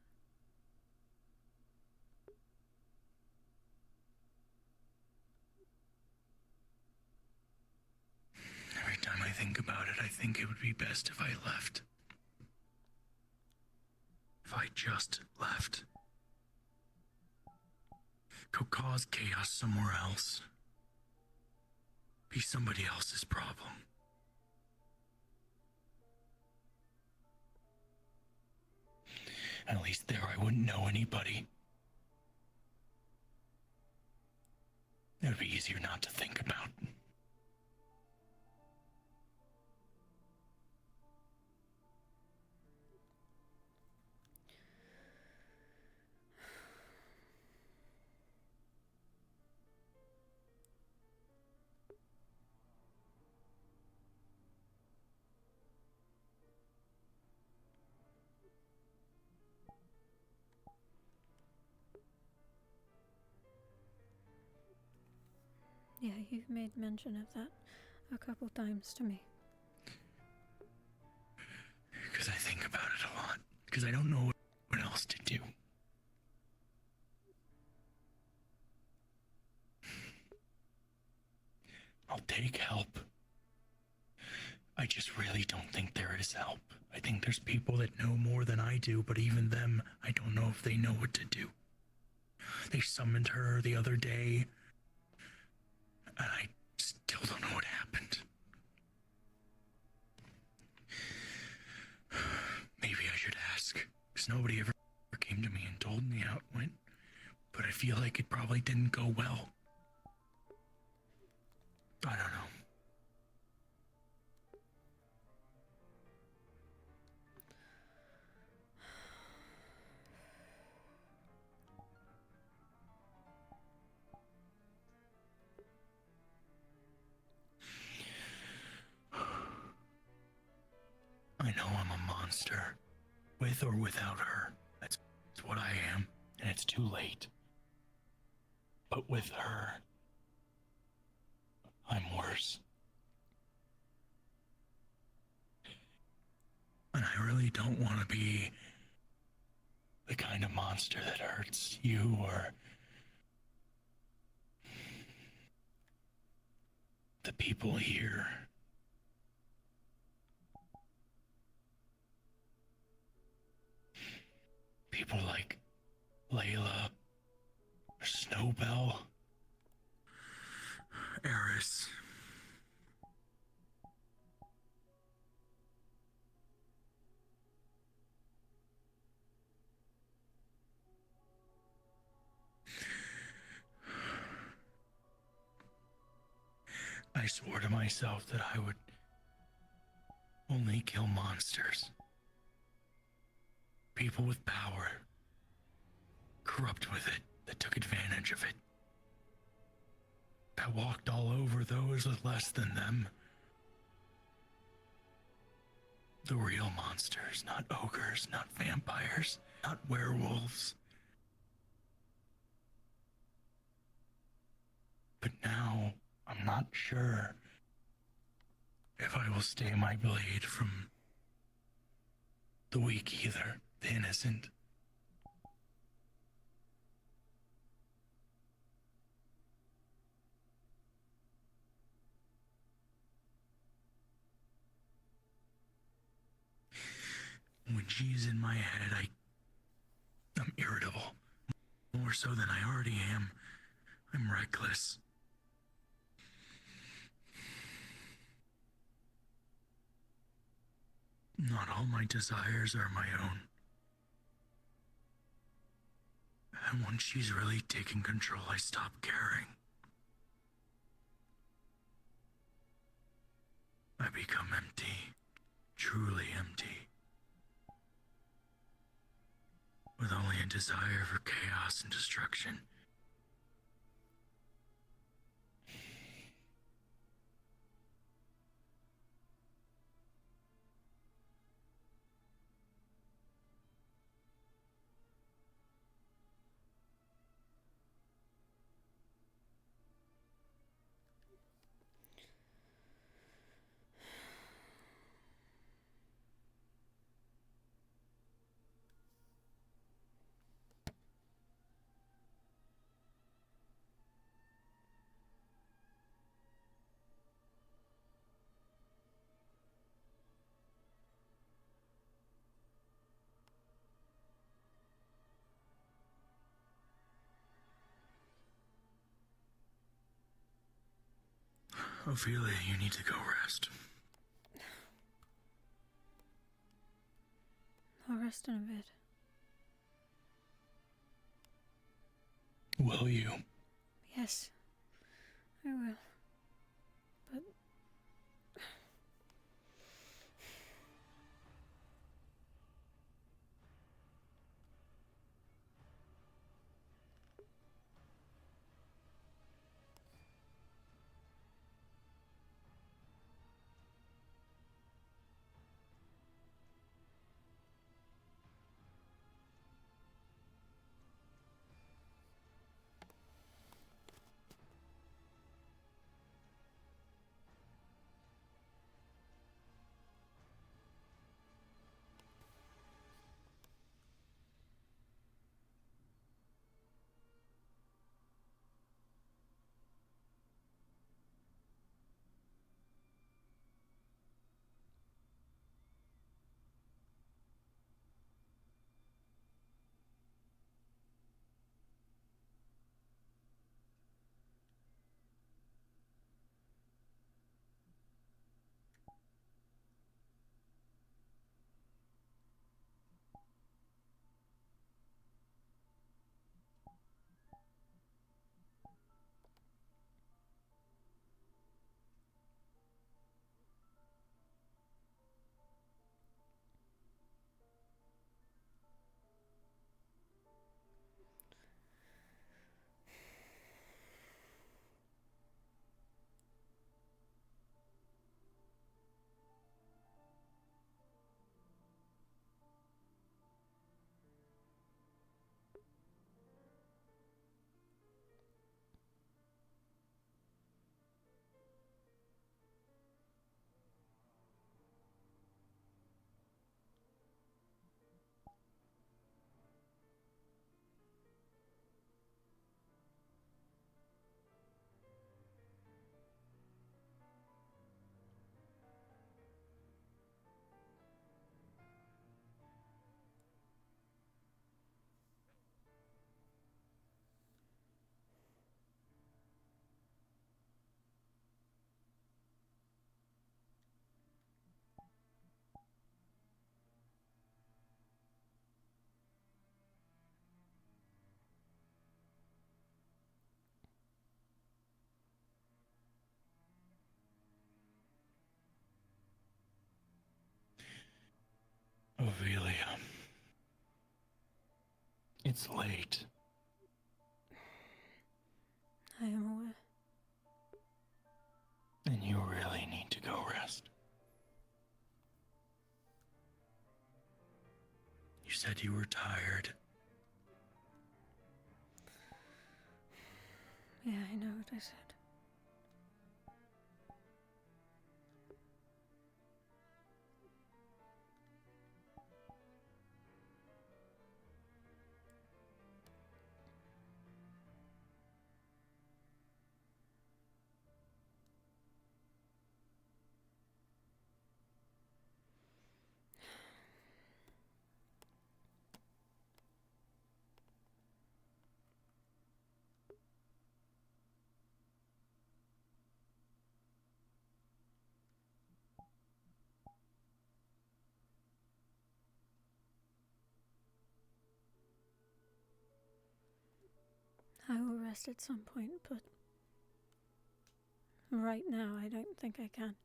Every time I think about it, I think it would be best if I left. If I just left. Go cause chaos somewhere else. Be somebody else's problem. At least there I wouldn't know anybody. It would be easier not to think about. Yeah, you've made mention of that a couple times to me. Because because I don't know what else to do. I'll take help. I just really don't think there is help. I think there's people that know more than I do, but even them, I don't know if they know what to do. They summoned her the other day, and I still don't know what happened. Maybe I should ask, because nobody ever came to me and told me how it went, but I feel like it probably didn't go well. I don't know. I know I'm a monster, with or without her. That's what I am, and it's too late. But with her, I'm worse. And I really don't want to be the kind of monster that hurts you or the people here. People like Layla, or Snowbell, Eris. I swore to myself that I would only kill monsters. People with power, corrupt with it, that took advantage of it, that walked all over those with less than them. The real monsters, not ogres, not vampires, not werewolves. But now, I'm not sure if I will stay my blade from the weak either, the innocent. When she's in my head, I'm irritable. More so than I already am. I'm reckless. Not all my desires are my own. And once she's really taken control, I stop caring. I become empty. Truly empty. With only a desire for chaos and destruction. Ophelia, you need to go rest. I'll rest in a bit. Will you? Yes, I will. But It's late. I am aware. And you really need to go rest. You said you were tired. Yeah, I know what I said. I will rest at some point, but right now I don't think I can.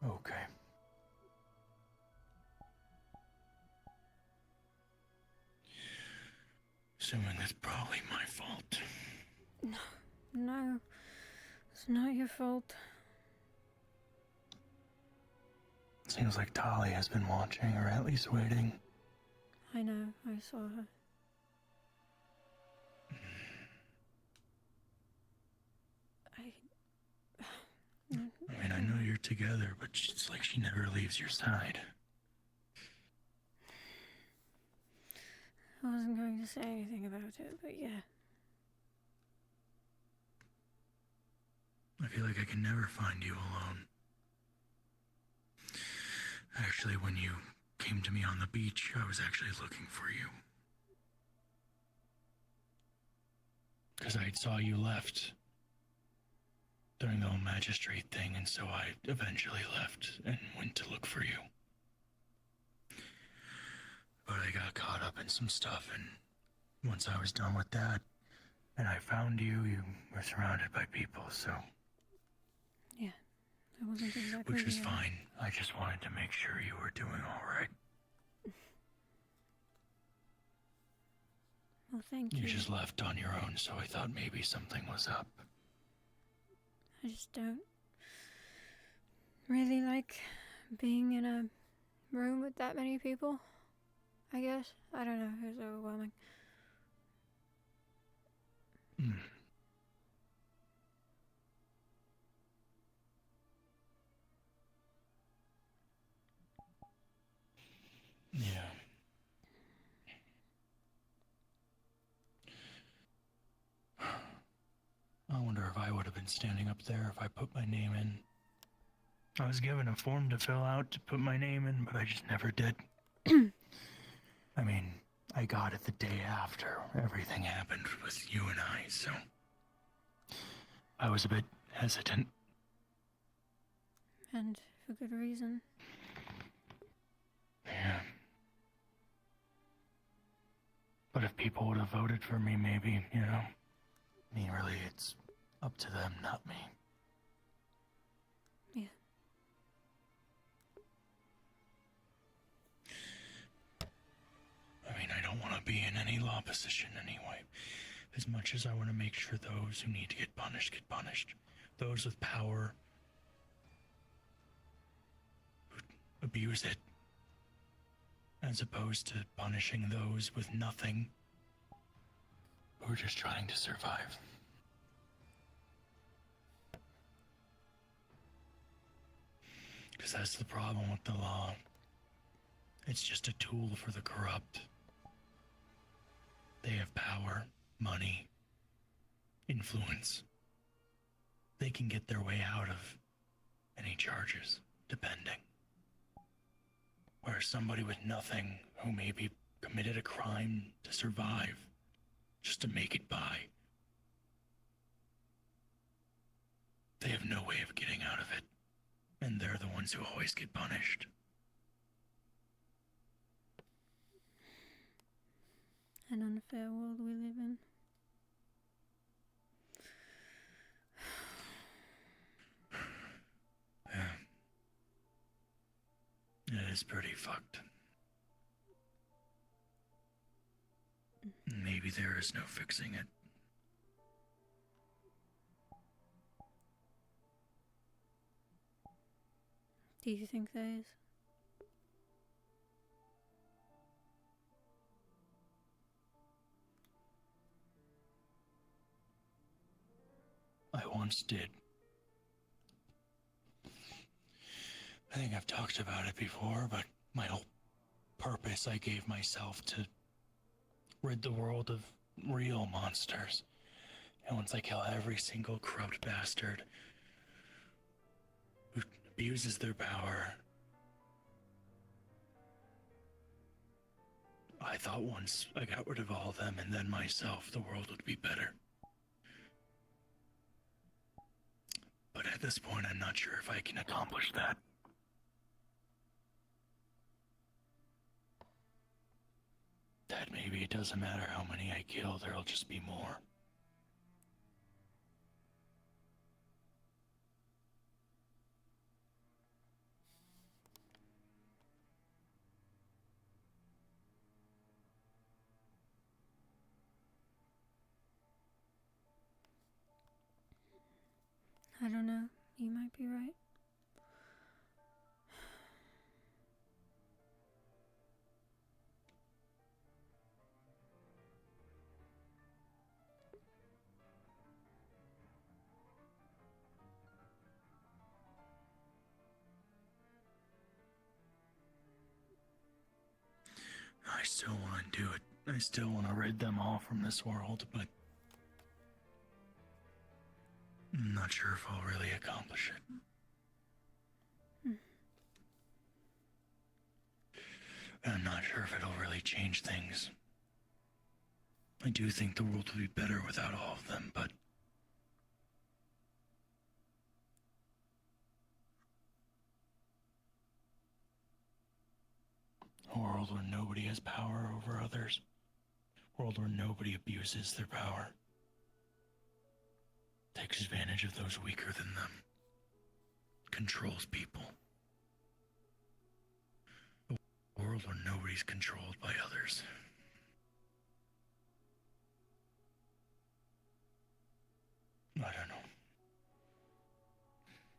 Okay. Assuming it's probably my fault. No, it's not your fault. Seems like Tali has been watching, or at least waiting. I know, I saw her. I mean, I know you're together, but it's like she never leaves your side. I wasn't going to say anything about it, but yeah. I feel like I can never find you alone. Actually, when you came to me on the beach, I was actually looking for you. Because I saw you left during the whole magistrate thing, and so I eventually left and went to look for you. But I got caught up in some stuff, and once I was done with that, and I found you, you were surrounded by people, so... Yeah, I wasn't exactly... Which was fine. I just wanted to make sure you were doing alright. Well, thank you. You just left on your own, so I thought maybe something was up. I just don't really like being in a room with that many people, I guess. I don't know, it was overwhelming. Yeah. I wonder if I would have been standing up there if I put my name in. I was given a form to fill out to put my name in, but I just never did. I mean, I got it the day after everything happened with you and I, so... I was a bit hesitant. And for good reason. Yeah. But if people would have voted for me, maybe, you know... I mean, really, it's up to them, not me. Yeah. I mean, I don't want to be in any law position anyway. As much as I want to make sure those who need to get punished. Those with power who abuse it. As opposed to punishing those with nothing who are just trying to survive. Because that's the problem with the law. It's just a tool for the corrupt. They have power, money, influence. They can get their way out of any charges, depending. Whereas somebody with nothing, who maybe committed a crime to survive, just to make it by, they have no way of getting out of it. And they're the ones who always get punished. An unfair world we live in. Yeah. It is pretty fucked. Maybe there is no fixing it. Do you think there is? I once did. I think I've talked about it before, but my whole purpose I gave myself to rid the world of real monsters. And once I kill every single corrupt bastard who abuses their power, I thought once I got rid of all of them and then myself, the world would be better. But at this point, I'm not sure if I can accomplish that. That maybe it doesn't matter how many I kill, there'll just be more. I don't know. You might be right. I still want to do it. I still want to rid them all from this world, but I'm not sure if I'll really accomplish it. I'm not sure if it'll really change things. I do think the world would be better without all of them, but a world where nobody has power over others. A world where nobody abuses their power. Takes advantage of those weaker than them. Controls people. A world where nobody's controlled by others. I don't know.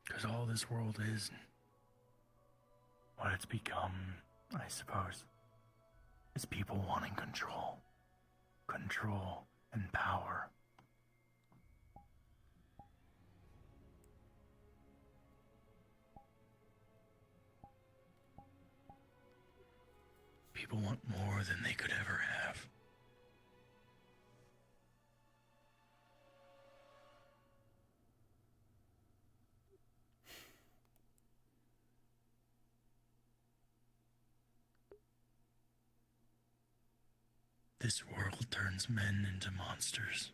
Because all this world is, what it's become, I suppose, is people wanting control. Control and power. People want more than they could ever have. This world turns men into monsters.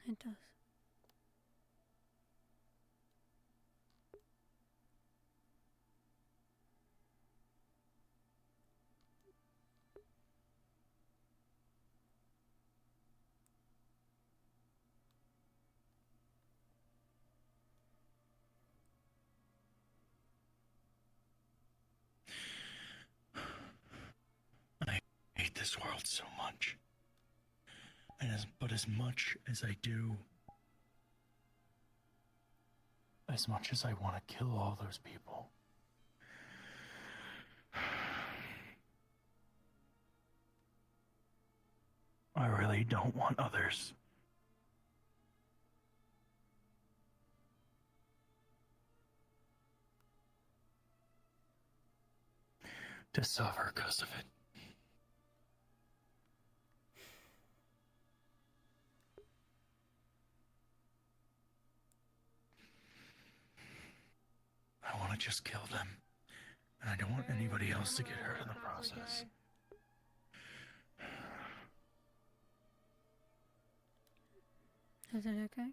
It does. I hate this world so much. But as much as I do, as much as I want to kill all those people, I really don't want others to suffer because of it. I want to just kill them, and I don't want anybody else to get hurt in the process. Is it okay?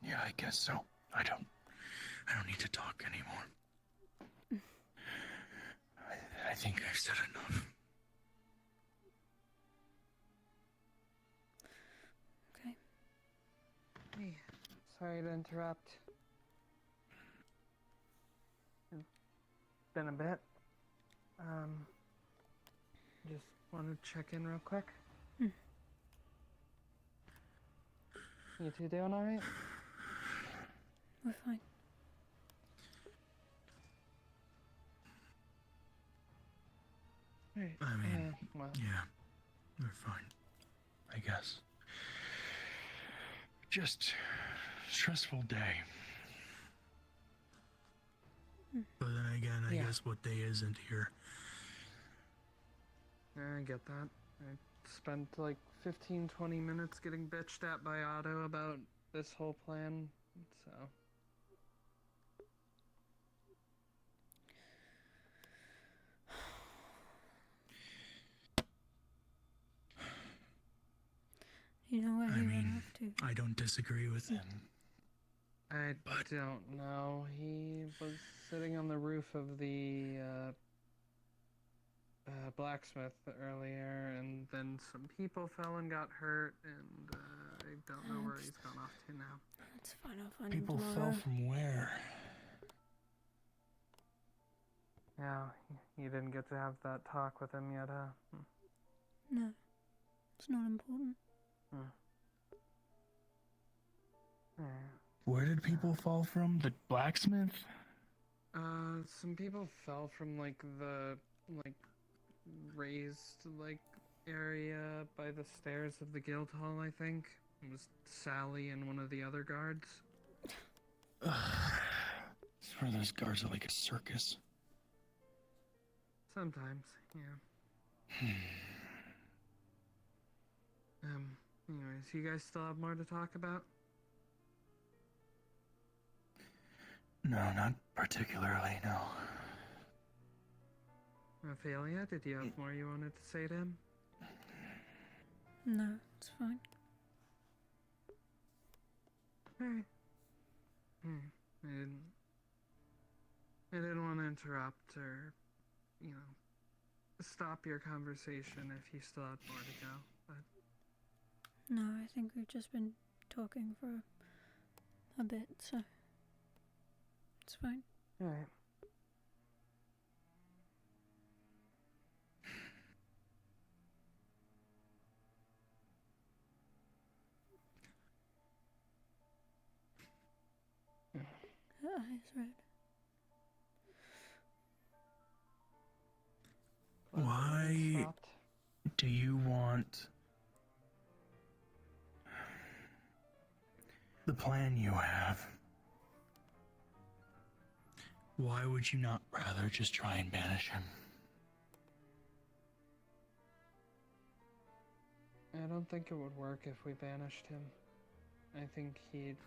Yeah, I guess so. I don't need to talk anymore. I think I've said enough. Okay. Hey, sorry to interrupt. It's been a bit. Just wanted to check in real quick. Hmm. You two doing alright? We're fine. Right. I mean, well. yeah, we're fine, I guess. Just stressful day. But then again, I guess what day isn't here? I get that. I spent like 15-20 minutes getting bitched at by Otto about this whole plan, so... You know what? I mean, have to. I don't disagree with him. I don't know. He was sitting on the roof of the blacksmith earlier, and then some people fell and got hurt, and I don't know where he's gone off to now. That's fine, I'll find People him tomorrow. fell from where? Yeah, you didn't get to have that talk with him yet, huh? No, it's not important. Where did people fall from? The blacksmith? Some people fell from, like, the, raised, area by the stairs of the guild hall, I think. It was Sally and one of the other guards. I swear those guards are like a circus. Sometimes, yeah. Anyways, you guys still have more to talk about? No, not particularly, no. Ophelia, did you have more you wanted to say to him? No, it's fine. Alright. I didn't want to interrupt or, stop your conversation if you still had more to go, but... No, I think we've just been talking for a bit, so... It's fine. Alright. Her eyes red. Why do you want the plan you have? Why would you not rather just try and banish him? I don't think it would work if we banished him. I think he'd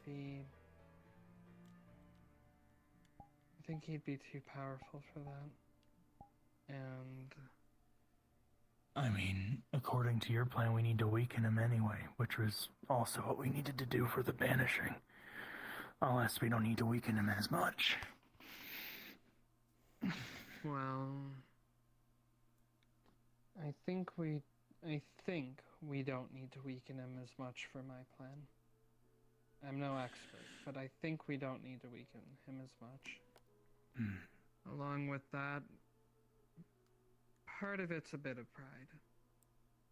be too powerful for that. And... I mean, according to your plan, we need to weaken him anyway, which was also what we needed to do for the banishing. Unless we don't need to weaken him as much. Well... I think we don't need to weaken him as much for my plan. I'm no expert, but I think we don't need to weaken him as much. Along with that, part of it's a bit of pride.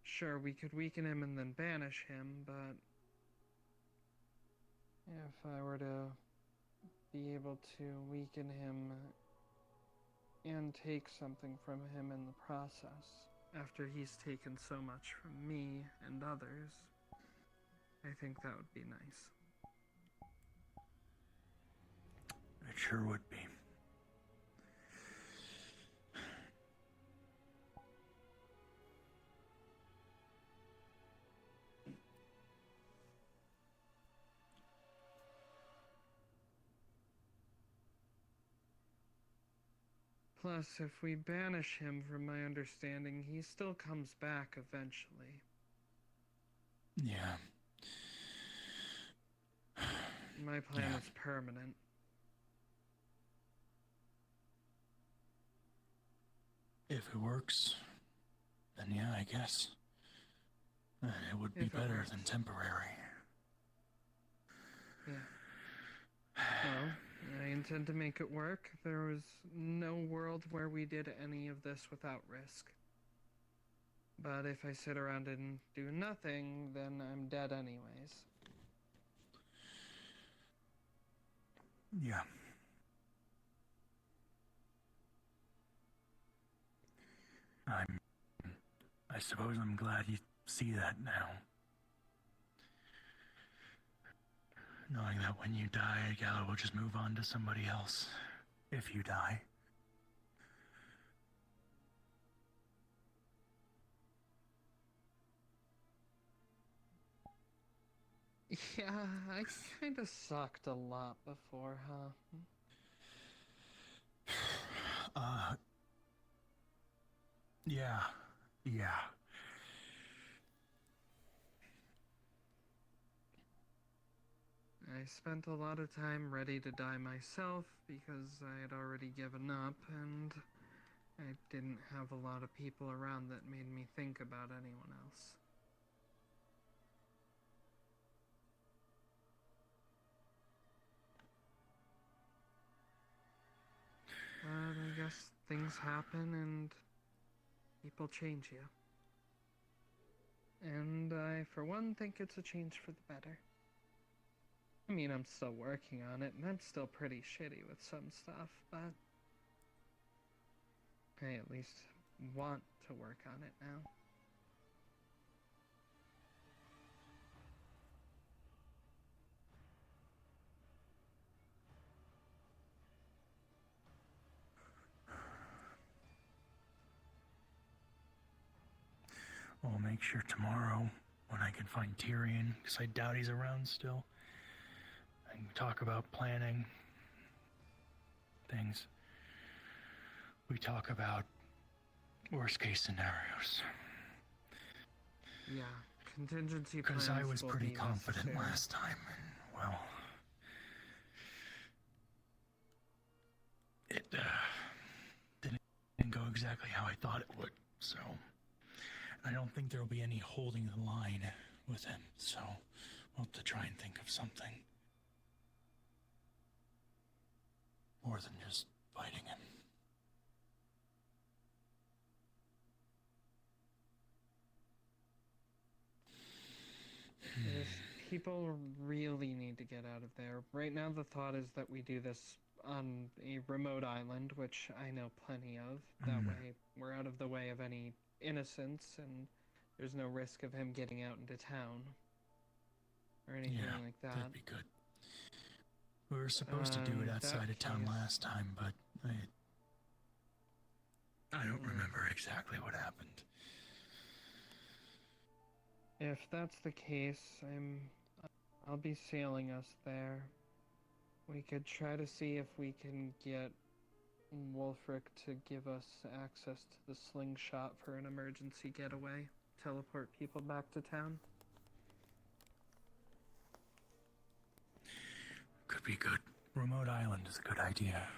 Sure, we could weaken him and then banish him, but if I were to be able to weaken him and take something from him in the process, after he's taken so much from me and others, I think that would be nice. It sure would be. Plus, if we banish him, from my understanding, he still comes back eventually. Yeah. My plan Yeah. is permanent. If it works, then yeah, I guess. It would be If it better works. than temporary. Yeah. Well, I intend to make it work. There was no world where we did any of this without risk. But if I sit around and do nothing, then I'm dead anyways. Yeah. I suppose I'm glad you see that now. Knowing that when you die, Gala will just move on to somebody else. If you die. Yeah, I kinda sucked a lot before, huh? Yeah. I spent a lot of time ready to die myself because I had already given up, and I didn't have a lot of people around that made me think about anyone else. But I guess things happen and people change you. And I, for one, think it's a change for the better. I mean, I'm still working on it, and I'm still pretty shitty with some stuff, but I at least want to work on it now. I'll make sure tomorrow, when I can find Tyrion, because I doubt he's around still, I can talk about planning things. We talk about worst case scenarios. Yeah, contingency plans. Because I was will pretty be confident necessary. last time, and, well, it didn't go exactly how I thought it would, so I don't think there'll be any holding the line with him, so we'll have to try and think of something more than just fighting him. People really need to get out of there. Right now the thought is that we do this on a remote island, which I know plenty of. That way we're out of the way of any innocents, and there's no risk of him getting out into town. Or anything like that. That'd be good. We were supposed to do it outside of town last time, but I don't remember exactly what happened. If that's the case, I'll be sailing us there. We could try to see if we can get Wolfric to give us access to the slingshot for an emergency getaway. Teleport people back to town. Could be good. Remote island is a good idea.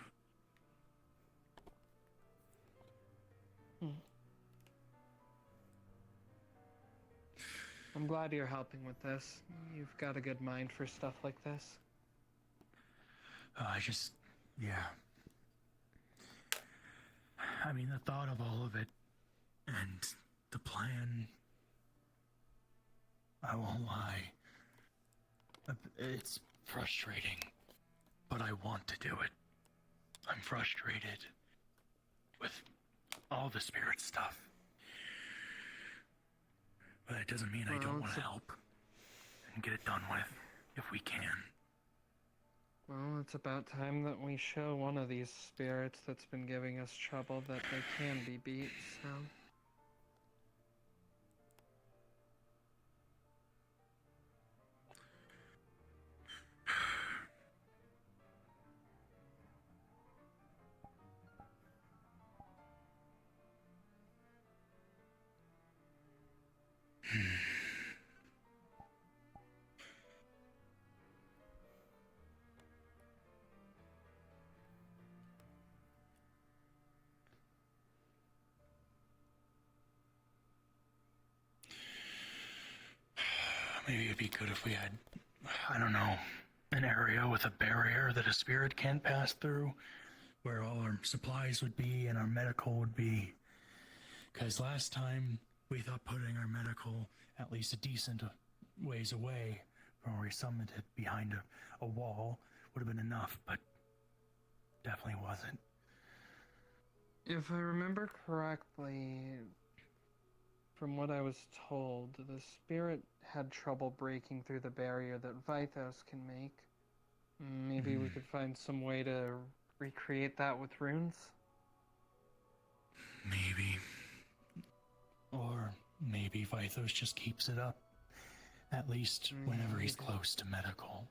I'm glad you're helping with this. You've got a good mind for stuff like this. I mean, the thought of all of it and the plan, I won't lie. It's frustrating, but I want to do it. I'm frustrated with all the spirit stuff. But that doesn't mean I don't want to help and get it done with, if we can. Well, it's about time that we show one of these spirits that's been giving us trouble that they can be beat, so... Maybe it'd be good if we had, I don't know, an area with a barrier that a spirit can't pass through, where all our supplies would be and our medical would be. Because last time we thought putting our medical at least a decent ways away from where we summoned it behind a wall would have been enough, but definitely wasn't. If I remember correctly, from what I was told, the spirit had trouble breaking through the barrier that Vythos can make. Maybe we could find some way to recreate that with runes? Maybe. Or maybe Vythos just keeps it up, at least whenever he's close to medical.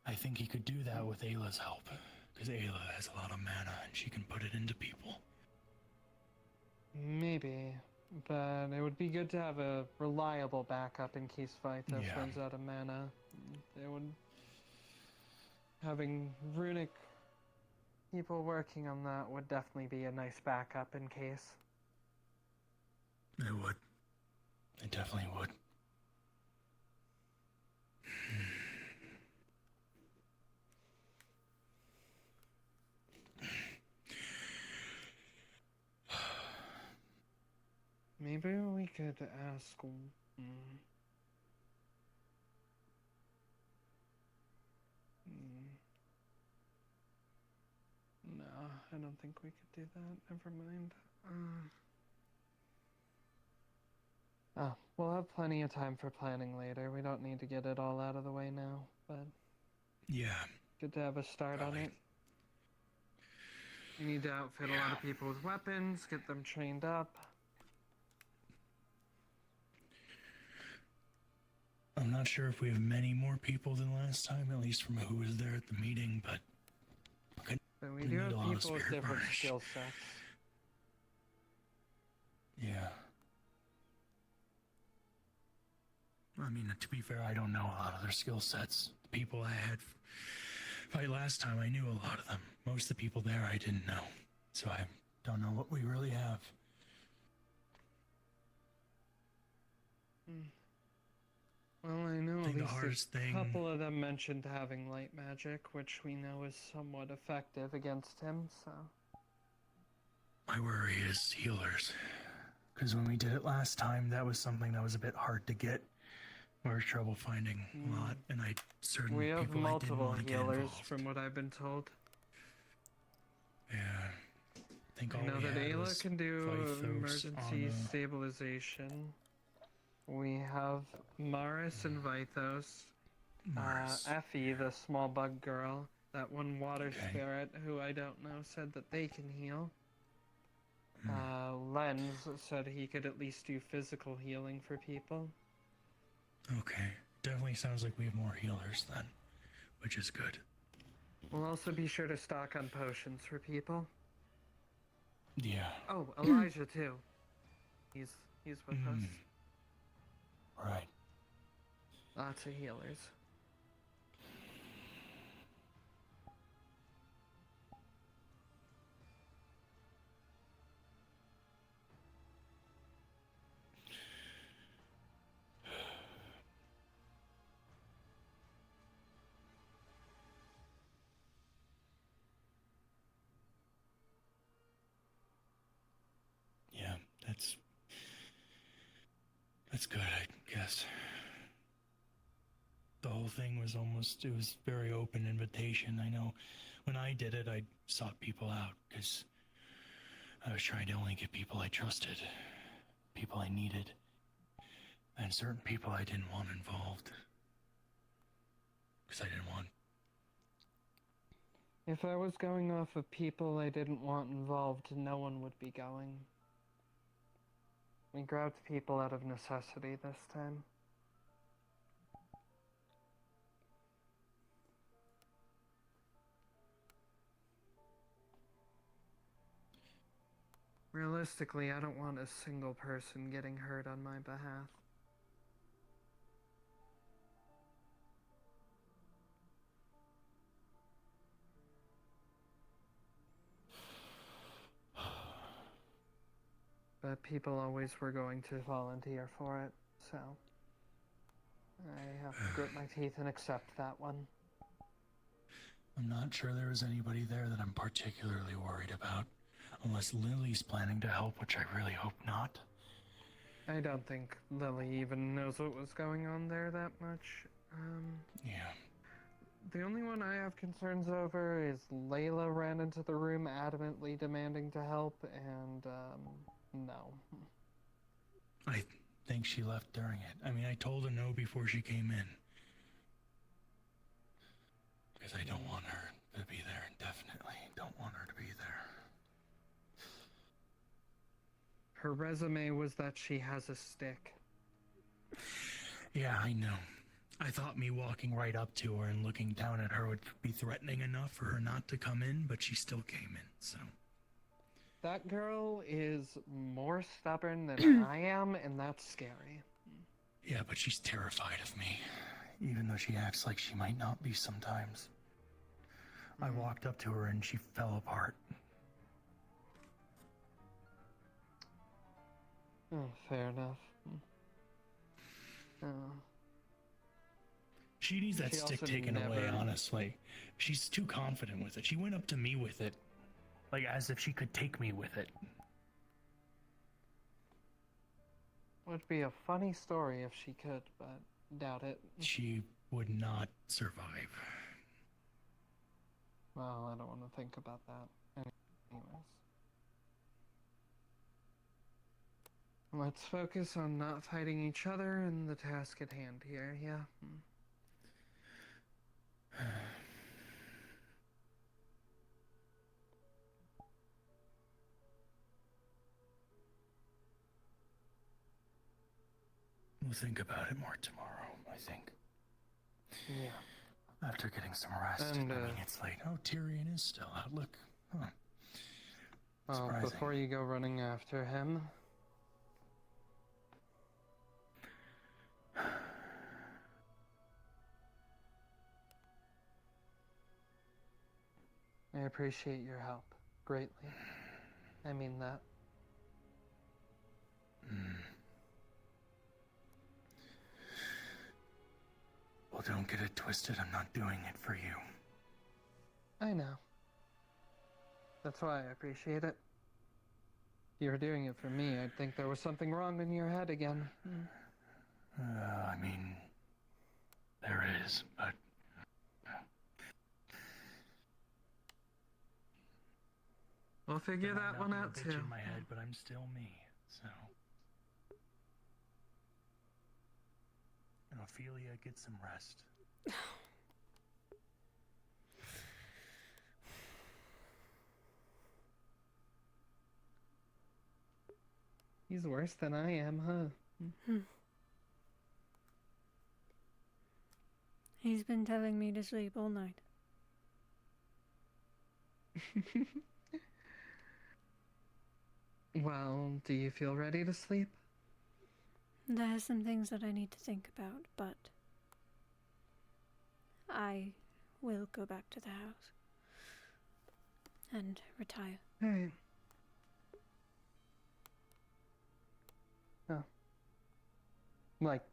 I think he could do that with Ayla's help, because Ayla has a lot of mana and she can put it into people. Maybe, but it would be good to have a reliable backup in case Vythos runs out of mana. Having runic people working on that would definitely be a nice backup in case. It would. It definitely would. Maybe we could ask... No, I don't think we could do that. Never mind. Oh, we'll have plenty of time for planning later. We don't need to get it all out of the way now, but... Yeah. Good to have a start on it. We need to outfit a lot of people with weapons, get them trained up. I'm not sure if we have many more people than last time, at least from who was there at the meeting, but we do have people with different skill sets. Yeah. I mean, to be fair, I don't know a lot of their skill sets. The people I had fight last time, I knew a lot of them. Most of the people there I didn't know. So I don't know what we really have. Well, I know I think at the least hardest a thing... couple of them mentioned having light magic, which we know is somewhat effective against him, so... My worry is healers. Because when we did it last time, that was something that was a bit hard to get. We were trouble finding a lot, and we have people multiple I didn't healers, from what I've been told. Yeah. I think all I know we that had Ayla was can do Vythos, emergency Anna. stabilization. We have Maris and Vythos. Effie, the small bug girl, that one water spirit who I don't know, said that they can heal. Lens said he could at least do physical healing for people. Okay. Definitely sounds like we have more healers then, which is good. We'll also be sure to stock on potions for people. Yeah. Oh, Elijah too. He's with us. Right. Lots of healers. Yeah, that's good, I guess. The whole thing was it was very open invitation. I know when I did it, I sought people out because I was trying to only get people I trusted, people I needed, and certain people I didn't want involved because I didn't want. If I was going off of people I didn't want involved, no one would be going. We grabbed people out of necessity this time. Realistically, I don't want a single person getting hurt on my behalf. But people always were going to volunteer for it, so I have to grit my teeth and accept that one. I'm not sure there was anybody there that I'm particularly worried about. Unless Lily's planning to help, which I really hope not. I don't think Lily even knows what was going on there that much. Yeah. The only one I have concerns over is Layla ran into the room adamantly demanding to help, and, no. I think she left during it. I mean, I told her no before she came in. Because I don't want her to be there indefinitely. Don't want her to be there. Her resume was that she has a stick. Yeah, I know. I thought me walking right up to her and looking down at her would be threatening enough for her not to come in, but she still came in, so... That girl is more stubborn than I am, and that's scary. Yeah, but she's terrified of me, even though she acts like she might not be sometimes. I walked up to her and she fell apart. Oh, fair enough. She needs that She stick also taken away, never- honestly. She's too confident with it. She went up to me with it, like as if she could take me with it. Would be a funny story if she could, but doubt it. She would not survive. Well, I don't want to think about that. Anyways. Let's focus on not fighting each other and the task at hand here, yeah? We'll think about it more tomorrow, I think. Yeah. After getting some rest. And, I mean, it's late. Oh, Tyrion is still out. Look. Huh. Well, Surprising. before you go running after him... I appreciate your help greatly. I mean that. Well, don't get it twisted. I'm not doing it for you. I know. That's why I appreciate it. If you were doing it for me, I'd think there was something wrong in your head again. I mean, there is, but... We'll figure There might that not one be a out bitch too. in my head, but I'm still me, so... And Ophelia, get some rest. He's worse than I am, huh? He's been telling me to sleep all night. Well, do you feel ready to sleep? There are some things that I need to think about, but I will go back to the house and retire. Alright. Oh. Like,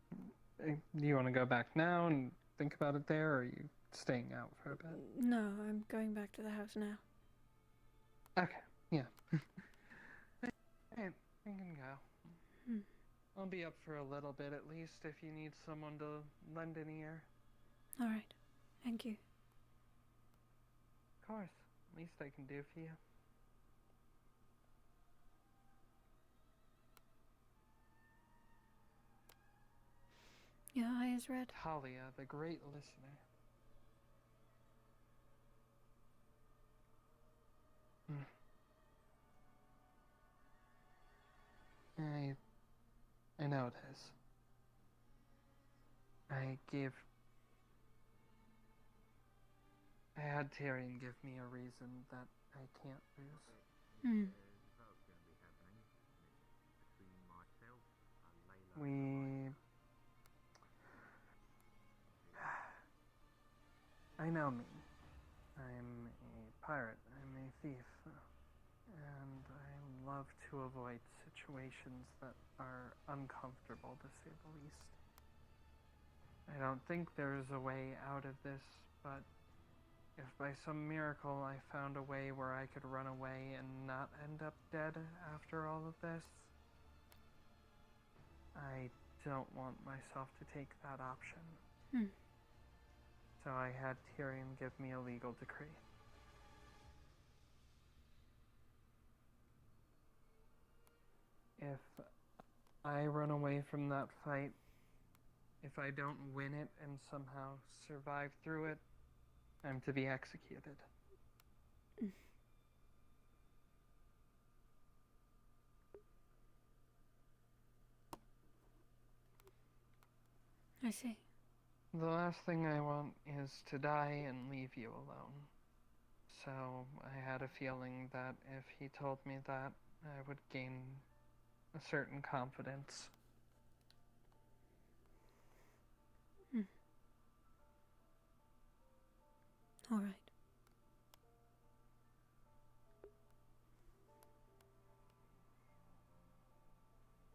do you want to go back now and think about it there, or are you staying out for a bit? No, I'm going back to the house now. Okay, yeah. Alright, you can go. I'll be up for a little bit at least if you need someone to lend an ear. Alright, thank you. Of course, least I can do for you. Your eye is red. Talia, the great listener. I know it is. I had Tyrion give me a reason that I can't lose. I know me. I'm a pirate. I'm a thief. And I love to avoid situations that are uncomfortable, to say the least. I don't think there's a way out of this, but if by some miracle I found a way where I could run away and not end up dead after all of this, I don't want myself to take that option. So I had Tyrion give me a legal decree. If I run away from that fight, if I don't win it and somehow survive through it, I'm to be executed. I see. The last thing I want is to die and leave you alone. So I had a feeling that if he told me that, I would gain a certain confidence. All right.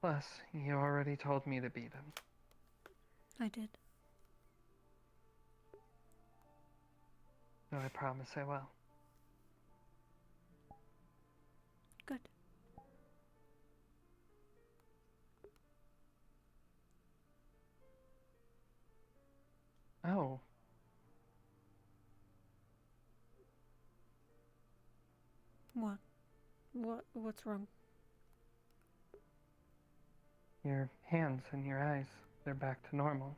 Plus, you already told me to beat him. I did. So I promise I will. Good. Oh. What's wrong? Your hands and your eyes, they're back to normal.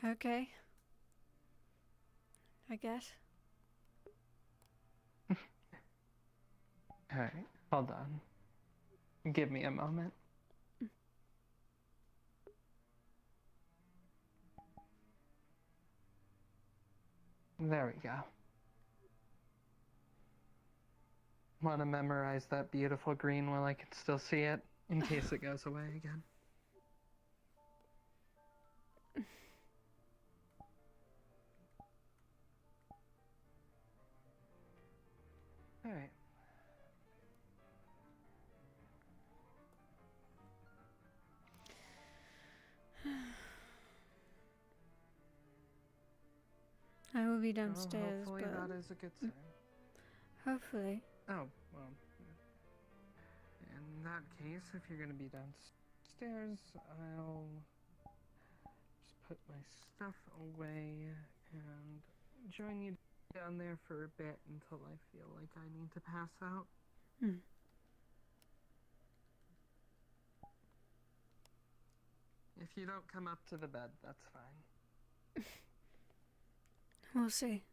Okay. I guess. Alright, hold on. Give me a moment. There we go. Want to memorize that beautiful green while I can still see it, in case it goes away again? Alright. I will be Well, downstairs, hopefully but... that is a good sign. Hopefully. Oh, well. In that case, if you're gonna be downstairs, I'll just put my stuff away and join you down there for a bit until I feel like I need to pass out. If you don't come up to the bed, that's fine. We'll see.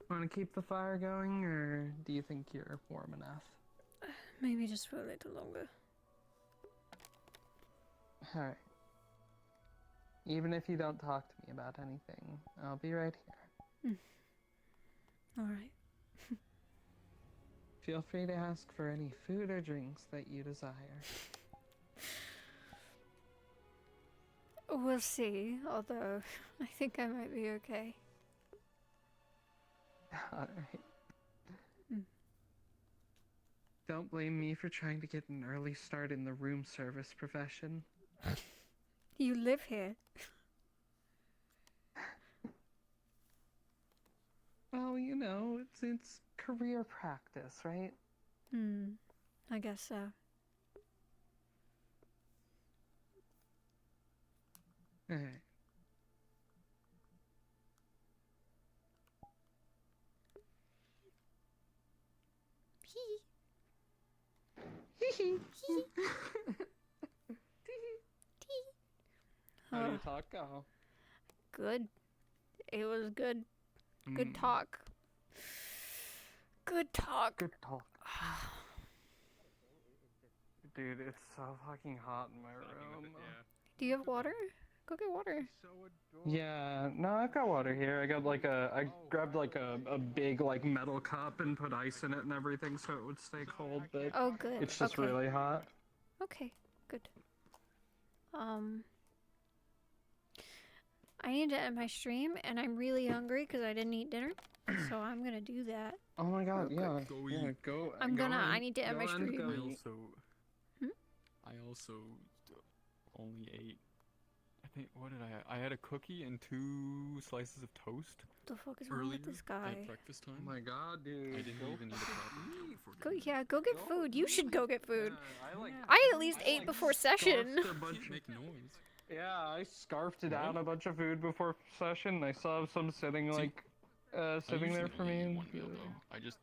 Want to keep the fire going, or do you think you're warm enough? Maybe just for a little longer. Alright. Even if you don't talk to me about anything, I'll be right here. Alright. Feel free to ask for any food or drinks that you desire. We'll see, although I think I might be okay. Alright. Don't blame me for trying to get an early start in the room service profession. You live here. Well, you know, it's career practice, right? I guess so. Alright. How do you talk go? Good. It was good. Good talk. Good talk. Good talk. dude, it's so fucking hot in my room. Do you have water? Go get water. Yeah, no, I've got water here. I grabbed like a big like metal cup and put ice in it and everything so it would stay cold, but Oh, good. it's just Okay. really hot. Okay, good. I need to end my stream, and I'm really hungry because I didn't eat dinner, so I'm gonna do that. Oh my god, yeah. Go I need to end my stream. I also only ate, I think, what did I have? I had a cookie and 2 slices of toast. What the fuck is wrong with this guy? At breakfast time. Oh my god, dude. I didn't even eat a proper Go get food. You should go get food. I at least ate before session. Make noise. Yeah, I scarfed down a bunch of food before session. I saw some sitting sitting there for me. One meal though. I just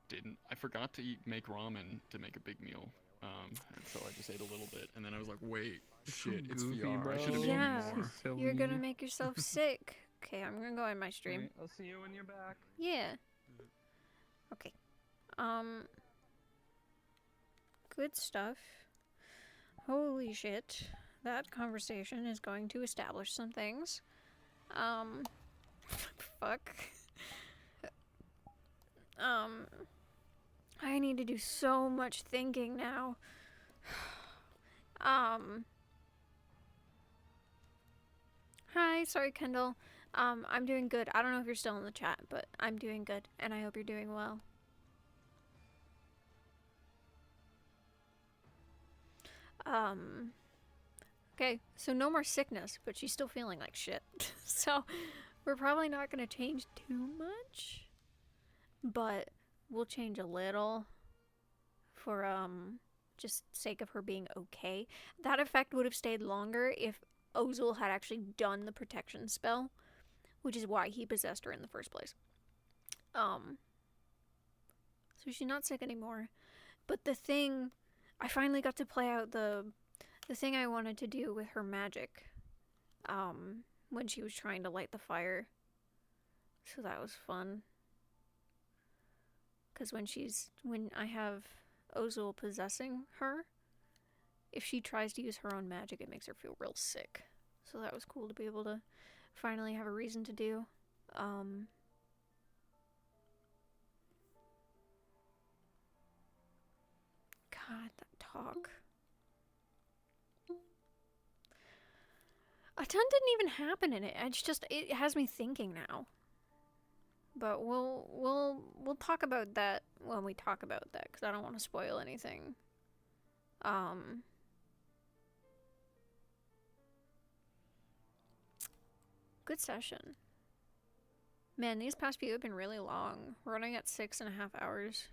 didn't. I forgot to make ramen to make a big meal. And so I just ate a little bit, and then I was like, wait, shit, it's goofy, VR. bro. I should have Yeah, eaten more. you're gonna make yourself sick. Okay, I'm gonna go end my stream. Right, I'll see you when you're back. Yeah. Okay. Good stuff. Holy shit. That conversation is going to establish some things. Fuck. I need to do so much thinking now. Hi, sorry Kendall. I'm doing good. I don't know if you're still in the chat, but I'm doing good, and I hope you're doing well. Okay, so no more sickness, but she's still feeling like shit. So, we're probably not gonna change too much, but we'll change a little for, just sake of her being okay. That effect would have stayed longer if Ozul had actually done the protection spell, which is why he possessed her in the first place. So she's not sick anymore. But the thing, I finally got to play out the thing I wanted to do with her magic, when she was trying to light the fire. So that was fun. Because when I have Ozul possessing her, if she tries to use her own magic, it makes her feel real sick. So that was cool to be able to finally have a reason to do. God, that talk. A ton didn't even happen in it. It has me thinking now. But we'll talk about that when we talk about that, because I don't want to spoil anything. Good session. Man, these past few have been really long. We're running at 6.5 hours.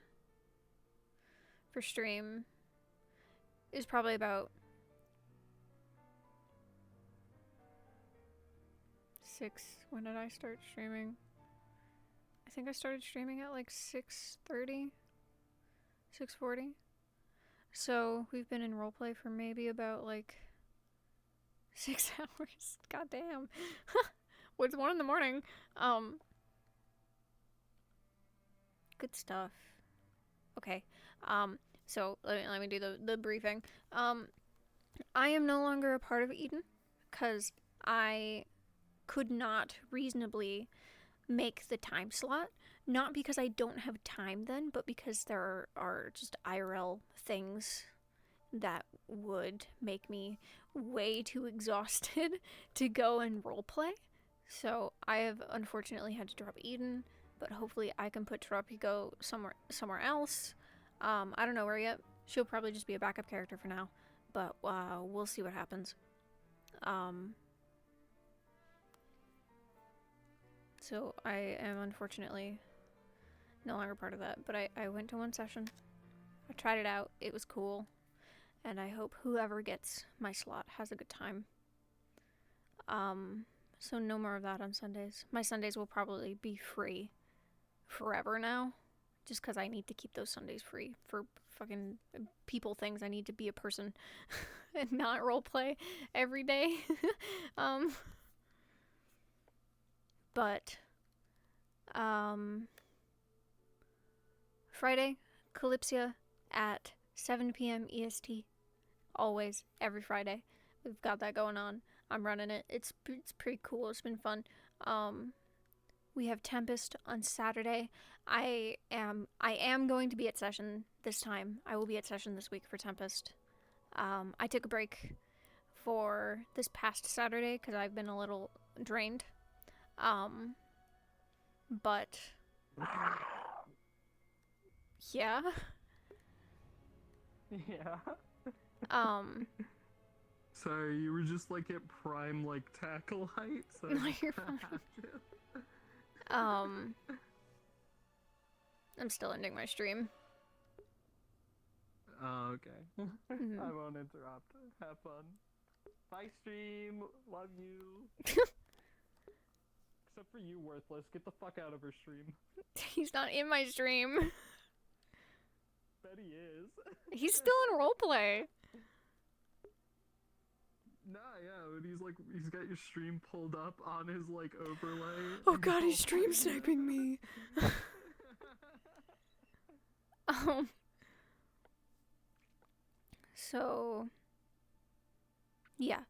For stream is probably about 6. When did I start streaming? I think I started streaming at like 6:30, 6:40. So we've been in roleplay for maybe about like 6 hours. God damn. It's 1 in the morning. Good stuff. Okay. So let me do the briefing. I am no longer a part of Eden because I could not reasonably make the time slot. Not because I don't have time then, but because there are just IRL things that would make me way too exhausted to go and roleplay. So I have unfortunately had to drop Eden, but hopefully I can put Tropico somewhere else. I don't know where yet. She'll probably just be a backup character for now, but we'll see what happens. So I am unfortunately no longer part of that, but I went to 1 session. I tried it out. It was cool, and I hope whoever gets my slot has a good time. So no more of that on Sundays. My Sundays will probably be free forever now, just because I need to keep those Sundays free for fucking people things. I need to be a person and not roleplay every day. But Friday, Calypsia at 7 p.m. EST. Always, every Friday. We've got that going on. I'm running it. It's pretty cool. It's been fun. We have Tempest on Saturday. I am going to be at session this time. I will be at session this week for Tempest. I took a break for this past Saturday because I've been a little drained. But yeah. Yeah. Sorry, you were just like at prime like tackle height, so No, I you're had fine. to. I'm still ending my stream. Oh, okay. Mhm. I won't interrupt. Have fun. Bye, stream. Love you. Except for you, Worthless. Get the fuck out of her stream. He's not in my stream. Bet he is. He's still in roleplay. Nah, yeah, but he's got your stream pulled up on his like overlay. Oh god, he's stream sniping me. So yeah.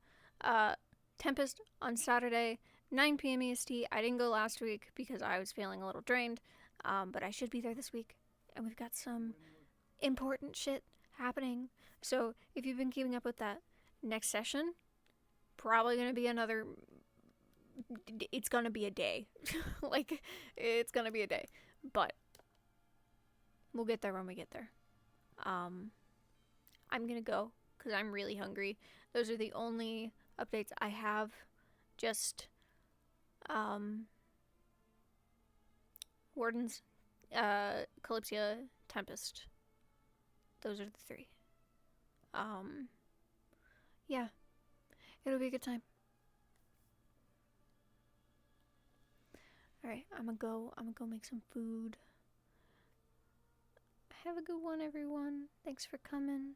Tempest on Saturday, 9 p.m. EST. I didn't go last week because I was feeling a little drained. But I should be there this week. And we've got some important shit happening. So if you've been keeping up with that, next session, probably gonna be another. It's gonna be a day. Like, it's gonna be a day. But we'll get there when we get there. I'm gonna go because I'm really hungry. Those are the only updates I have. Just Wardens, Calypsia, Tempest. Those are the three. Yeah. It'll be a good time. Alright, I'm gonna go make some food. Have a good one, everyone. Thanks for coming.